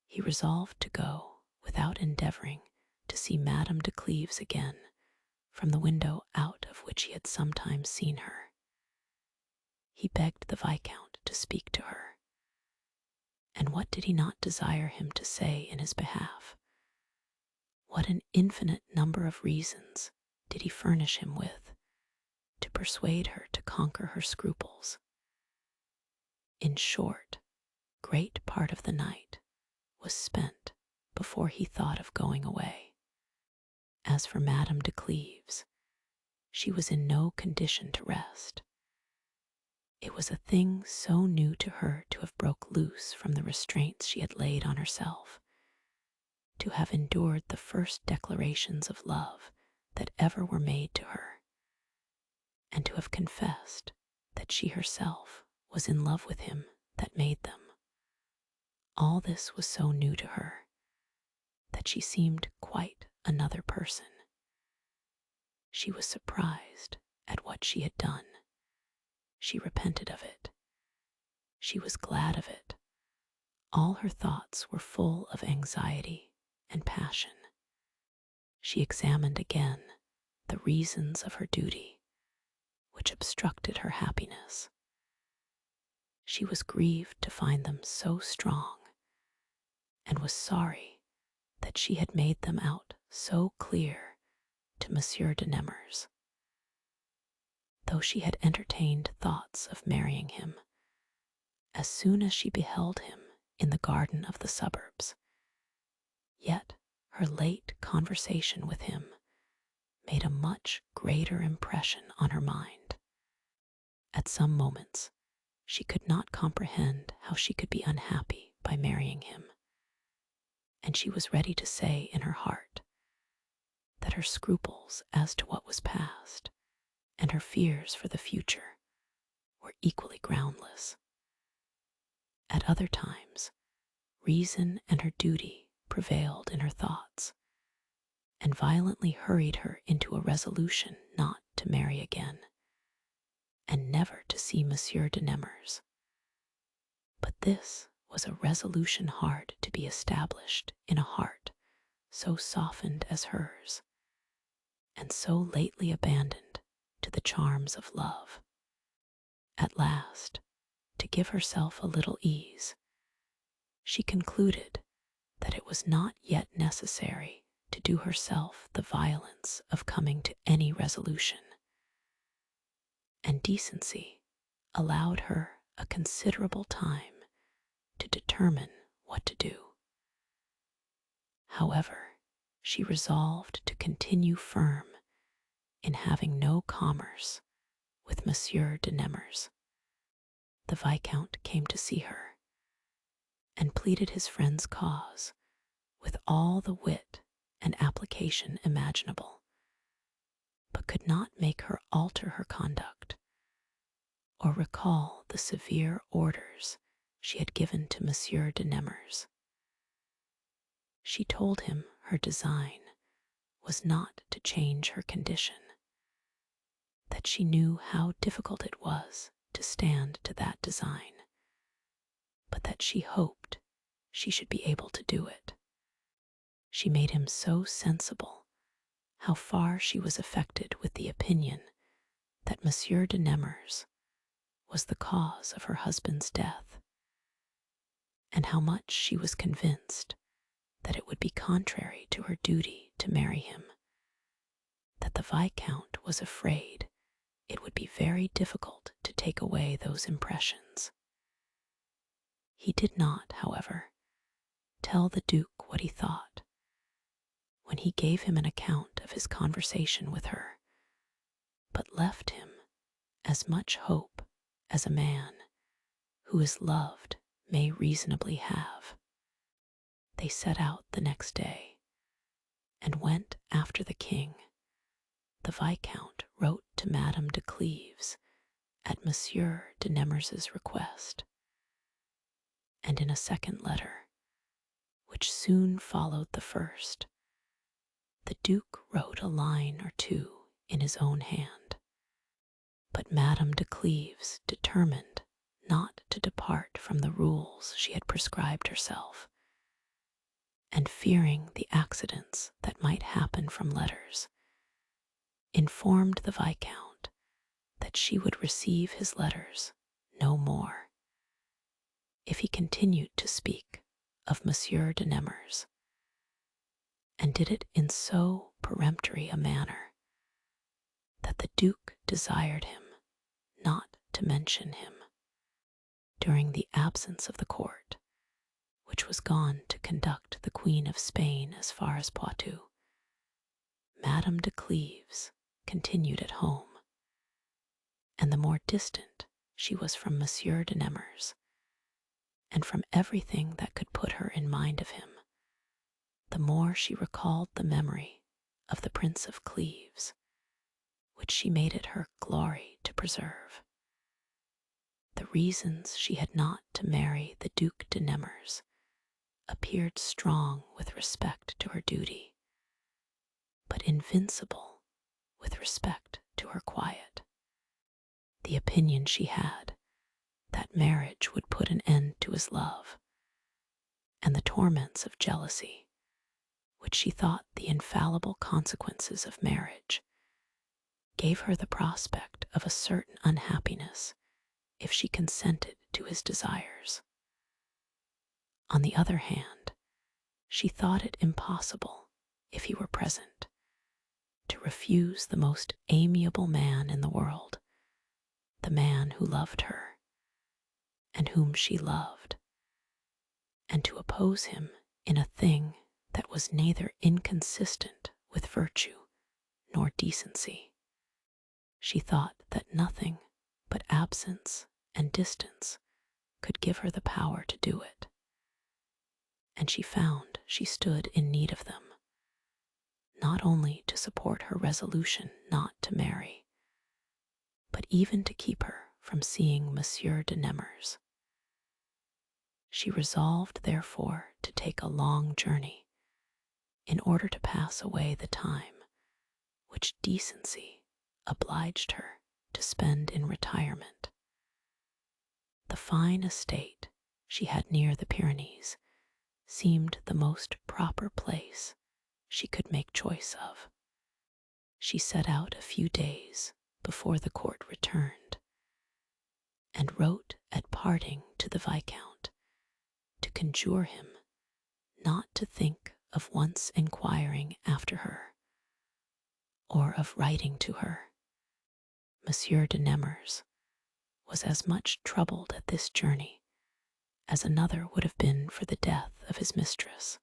he resolved to go without endeavoring to see Madame de Cleves again from the window out of which he had sometimes seen her. He begged the Viscount to speak to her, and what did he not desire him to say in his behalf? What an infinite number of reasons did he furnish him with to persuade her to conquer her scruples. In short, great part of the night was spent before he thought of going away. As for Madame de Cleves, she was in no condition to rest. It was a thing so new to her to have broke loose from the restraints she had laid on herself, to have endured the first declarations of love that ever were made to her, and to have confessed that she herself was in love with him that made them. All this was so new to her that she seemed quite another person. She was surprised at what she had done. She repented of it. She was glad of it. All her thoughts were full of anxiety and passion. She examined again the reasons of her duty, which obstructed her happiness. She was grieved to find them so strong, and was sorry that she had made them out so clear to Monsieur de Nemours. Though she had entertained thoughts of marrying him, as soon as she beheld him in the garden of the suburbs, yet her late conversation with him made a much greater impression on her mind. At some moments, she could not comprehend how she could be unhappy by marrying him, and she was ready to say in her heart that her scruples as to what was past and her fears for the future were equally groundless. At other times, reason and her duty prevailed in her thoughts, and violently hurried her into a resolution not to marry again, and never to see Monsieur de Nemours. But this was a resolution hard to be established in a heart so softened as hers, and so lately abandoned to the charms of love. At last, to give herself a little ease, she concluded that it was not yet necessary to do herself the violence of coming to any resolution, and decency allowed her a considerable time to determine what to do. However, she resolved to continue firm in having no commerce with Monsieur de Nemours. The Viscount came to see her, and pleaded his friend's cause with all the wit and application imaginable, but could not make her alter her conduct, or recall the severe orders she had given to Monsieur de Nemours. She told him her design was not to change her condition, that she knew how difficult it was to stand to that design, but that she hoped she should be able to do it. She made him so sensible how far she was affected with the opinion that Monsieur de Nemours was the cause of her husband's death, and how much she was convinced that it would be contrary to her duty to marry him, that the Viscount was afraid it would be very difficult to take away those impressions. He did not, however, tell the Duke what he thought, when he gave him an account of his conversation with her, but left him as much hope as a man who is loved may reasonably have. They set out the next day, and went after the king. The Viscount wrote to Madame de Cleves at Monsieur de Nemours's request, and in a second letter, which soon followed the first, the Duke wrote a line or two in his own hand. But Madame de Cleves determined not to depart from the rules she had prescribed herself, and fearing the accidents that might happen from letters, informed the Viscount that she would receive his letters no more, if he continued to speak of Monsieur de Nemours, and did it in so peremptory a manner that the Duke desired him not to mention him. During the absence of the court, which was gone to conduct the Queen of Spain as far as Poitou, Madame de Cleves continued at home, and the more distant she was from Monsieur de Nemours, and from everything that could put her in mind of him, the more she recalled the memory of the Prince of Cleves, which she made it her glory to preserve. The reasons she had not to marry the Duc de Nemours appeared strong with respect to her invincible with respect to her quiet. The opinion she had that marriage would put an end to his love, and the torments of jealousy, which she thought the infallible consequences of marriage, gave her the prospect of a certain unhappiness if she consented to his desires. On the other hand, she thought it impossible, if he were present, to refuse the most amiable man in the world, the man who loved her, and whom she loved, and to oppose him in a thing that was neither inconsistent with virtue nor decency. She thought that nothing but absence and distance could give her the power to do it, and she found she stood in need of them, not only to support her resolution not to marry, but even to keep her from seeing Monsieur de Nemours. She resolved, therefore, to take a long journey in order to pass away the time which decency obliged her to spend in retirement. The fine estate she had near the Pyrenees seemed the most proper place she could make choice of. She set out a few days before the court returned, and wrote at parting to the Viscount to conjure him not to think of once inquiring after her, or of writing to her. Monsieur de Nemours was as much troubled at this journey as another would have been for the death of his mistress.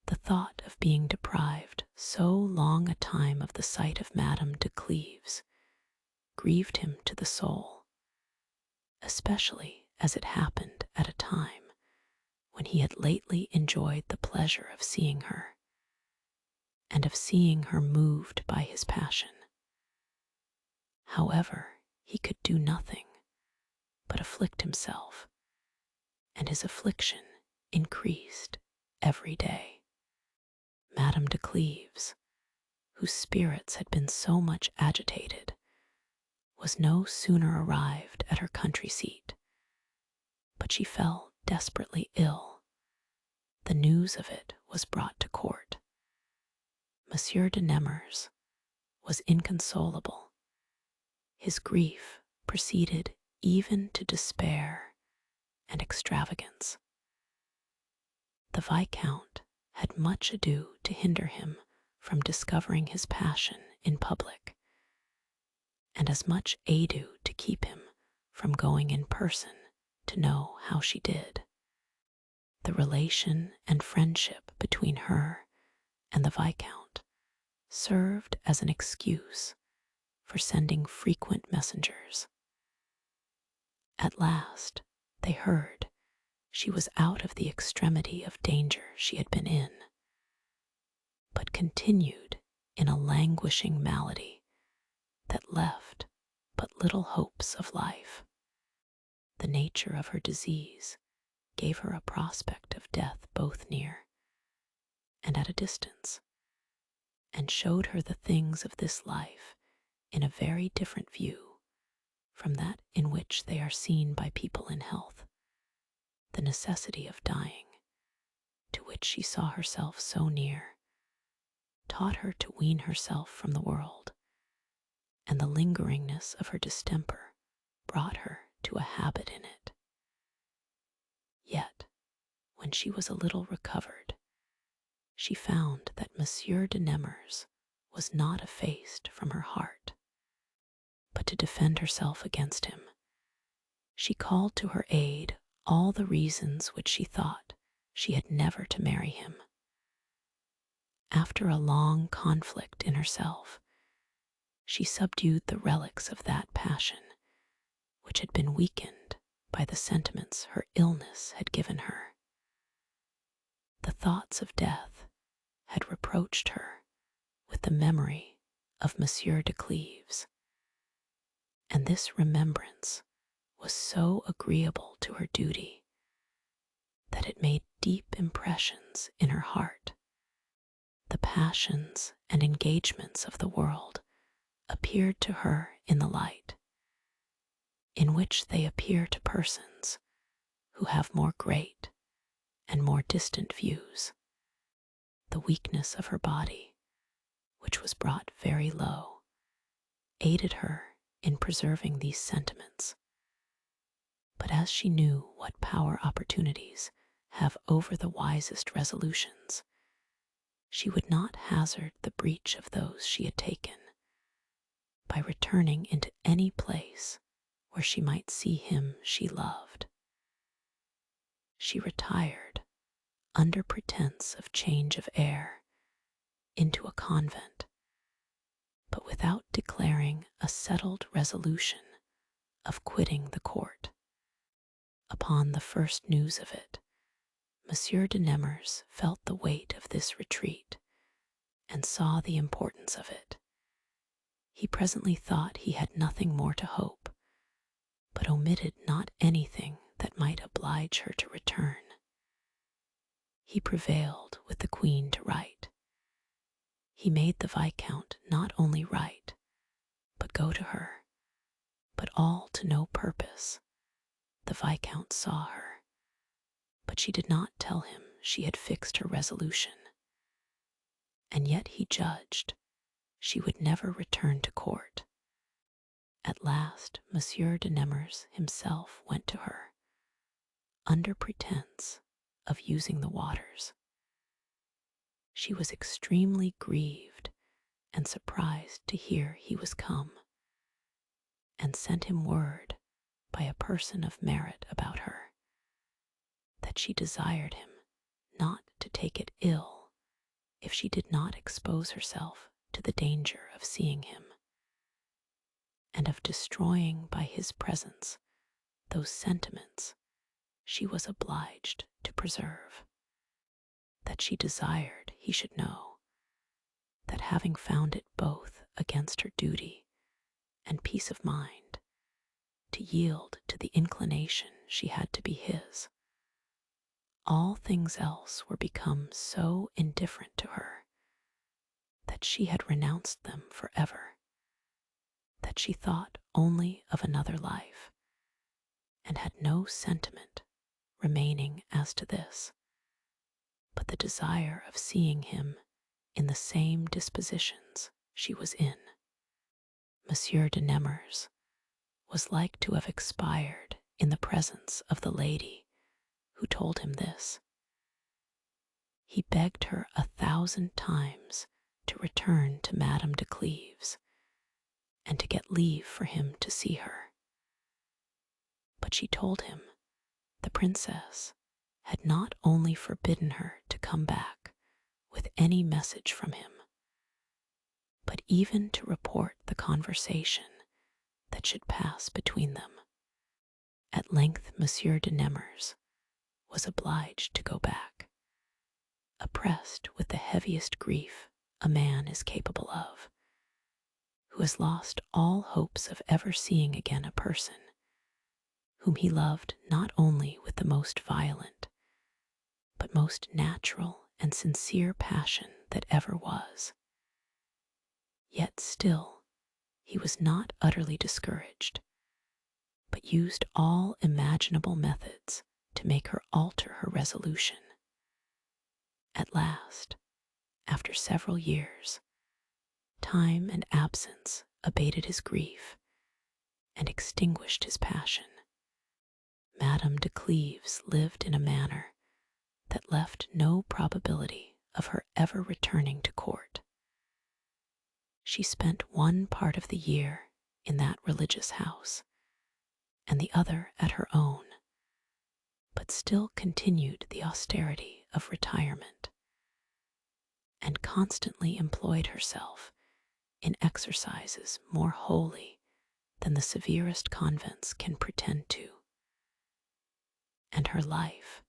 The thought of being deprived so long a time of the sight of Madame de Cleves grieved him to the soul, especially as it happened at a time when he had lately enjoyed the pleasure of seeing her, and of seeing her moved by his passion. However, he could do nothing but afflict himself, and his affliction increased every day. Madame de Cleves, whose spirits had been so much agitated, was no sooner arrived at her country seat, but she fell desperately ill. The news of it was brought to court. Monsieur de Nemours was inconsolable. His grief proceeded even to despair and extravagance. The Viscount had much ado to hinder him from discovering his passion in public, and as much ado to keep him from going in person to know how she did. The relation and friendship between her and the Viscount served as an excuse for sending frequent messengers. At last they heard she was out of the extremity of danger she had been in, but continued in a languishing malady that left but little hopes of life. The nature of her disease gave her a prospect of death both near and at a distance, and showed her the things of this life in a very different view from that in which they are seen by people in health. The necessity of dying, to which she saw herself so near, taught her to wean herself from the world, and the lingeringness of her distemper brought her to a habit in it. Yet, when she was a little recovered, she found that Monsieur de Nemours was not effaced from her heart. But to defend herself against him, she called to her aid all the reasons which she thought she had never to marry him. After a long conflict in herself, she subdued the relics of that passion which had been weakened by the sentiments her illness had given her. The thoughts of death had reproached her with the memory of Monsieur de Cleves, and this remembrance was so agreeable to her duty that it made deep impressions in her heart. The passions and engagements of the world appeared to her in the light, in which they appear to persons who have more great and more distant views. The weakness of her body, which was brought very low, aided her in preserving these sentiments. But as she knew what power opportunities have over the wisest resolutions, she would not hazard the breach of those she had taken by returning into any place where she might see him she loved. She retired, under pretense of change of air, into a convent, but without declaring a settled resolution of quitting the court. Upon the first news of it, Monsieur de Nemours felt the weight of this retreat and saw the importance of it. He presently thought he had nothing more to hope, but omitted not anything that might oblige her to return. He prevailed with the Queen to write. He made the Viscount not only write, but go to her, but all to no purpose. The Viscount saw her, but she did not tell him she had fixed her resolution, and yet he judged she would never return to court. At last Monsieur de Nemours himself went to her, under pretense of using the waters. She was extremely grieved and surprised to hear he was come, and sent him word by a person of merit about her, that she desired him not to take it ill if she did not expose herself to the danger of seeing him, and of destroying by his presence those sentiments she was obliged to preserve. That she desired he should know that, having found it both against her duty and peace of mind to yield to the inclination she had to be his, all things else were become so indifferent to her that she had renounced them forever, that she thought only of another life, and had no sentiment remaining as to this, but the desire of seeing him in the same dispositions she was in. Monsieur de Nemours was like to have expired in the presence of the lady who told him this. He begged her 1,000 times to return to Madame de Cleves and to get leave for him to see her. But she told him the princess had not only forbidden her to come back with any message from him, but even to report the conversation that should pass between them. At length Monsieur de Nemours was obliged to go back, oppressed with the heaviest grief a man is capable of, who has lost all hopes of ever seeing again a person whom he loved not only with the most violent, but most natural and sincere passion that ever was. Yet still he was not utterly discouraged, but used all imaginable methods to make her alter her resolution. At last, after several years, time and absence abated his grief and extinguished his passion. Madame de Cleves lived in a manner that left no probability of her ever returning to court. She spent one part of the year in that religious house, and the other at her own, but still continued the austerity of retirement, and constantly employed herself in exercises more holy than the severest convents can pretend to. And her life,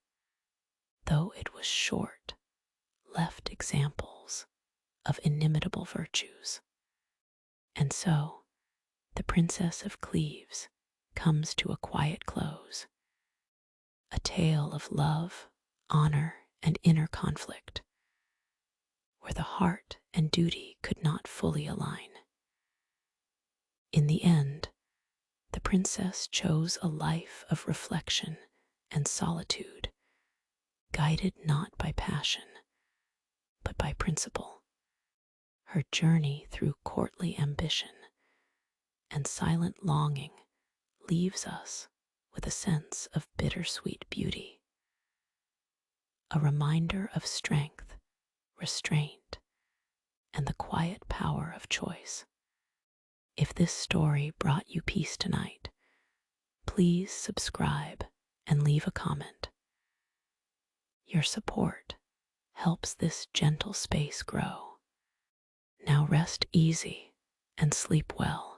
though it was short, left examples of inimitable virtues. And so the Princess of Cleves comes to a quiet close, a tale of love, honor, and inner conflict, where the heart and duty could not fully align. In the end, the princess chose a life of reflection and solitude, guided not by passion, but by principle. Her journey through courtly ambition and silent longing leaves us with a sense of bittersweet beauty, a reminder of strength, restraint, and the quiet power of choice. If this story brought you peace tonight, please subscribe and leave a comment. Your support helps this gentle space grow. Now rest easy and sleep well.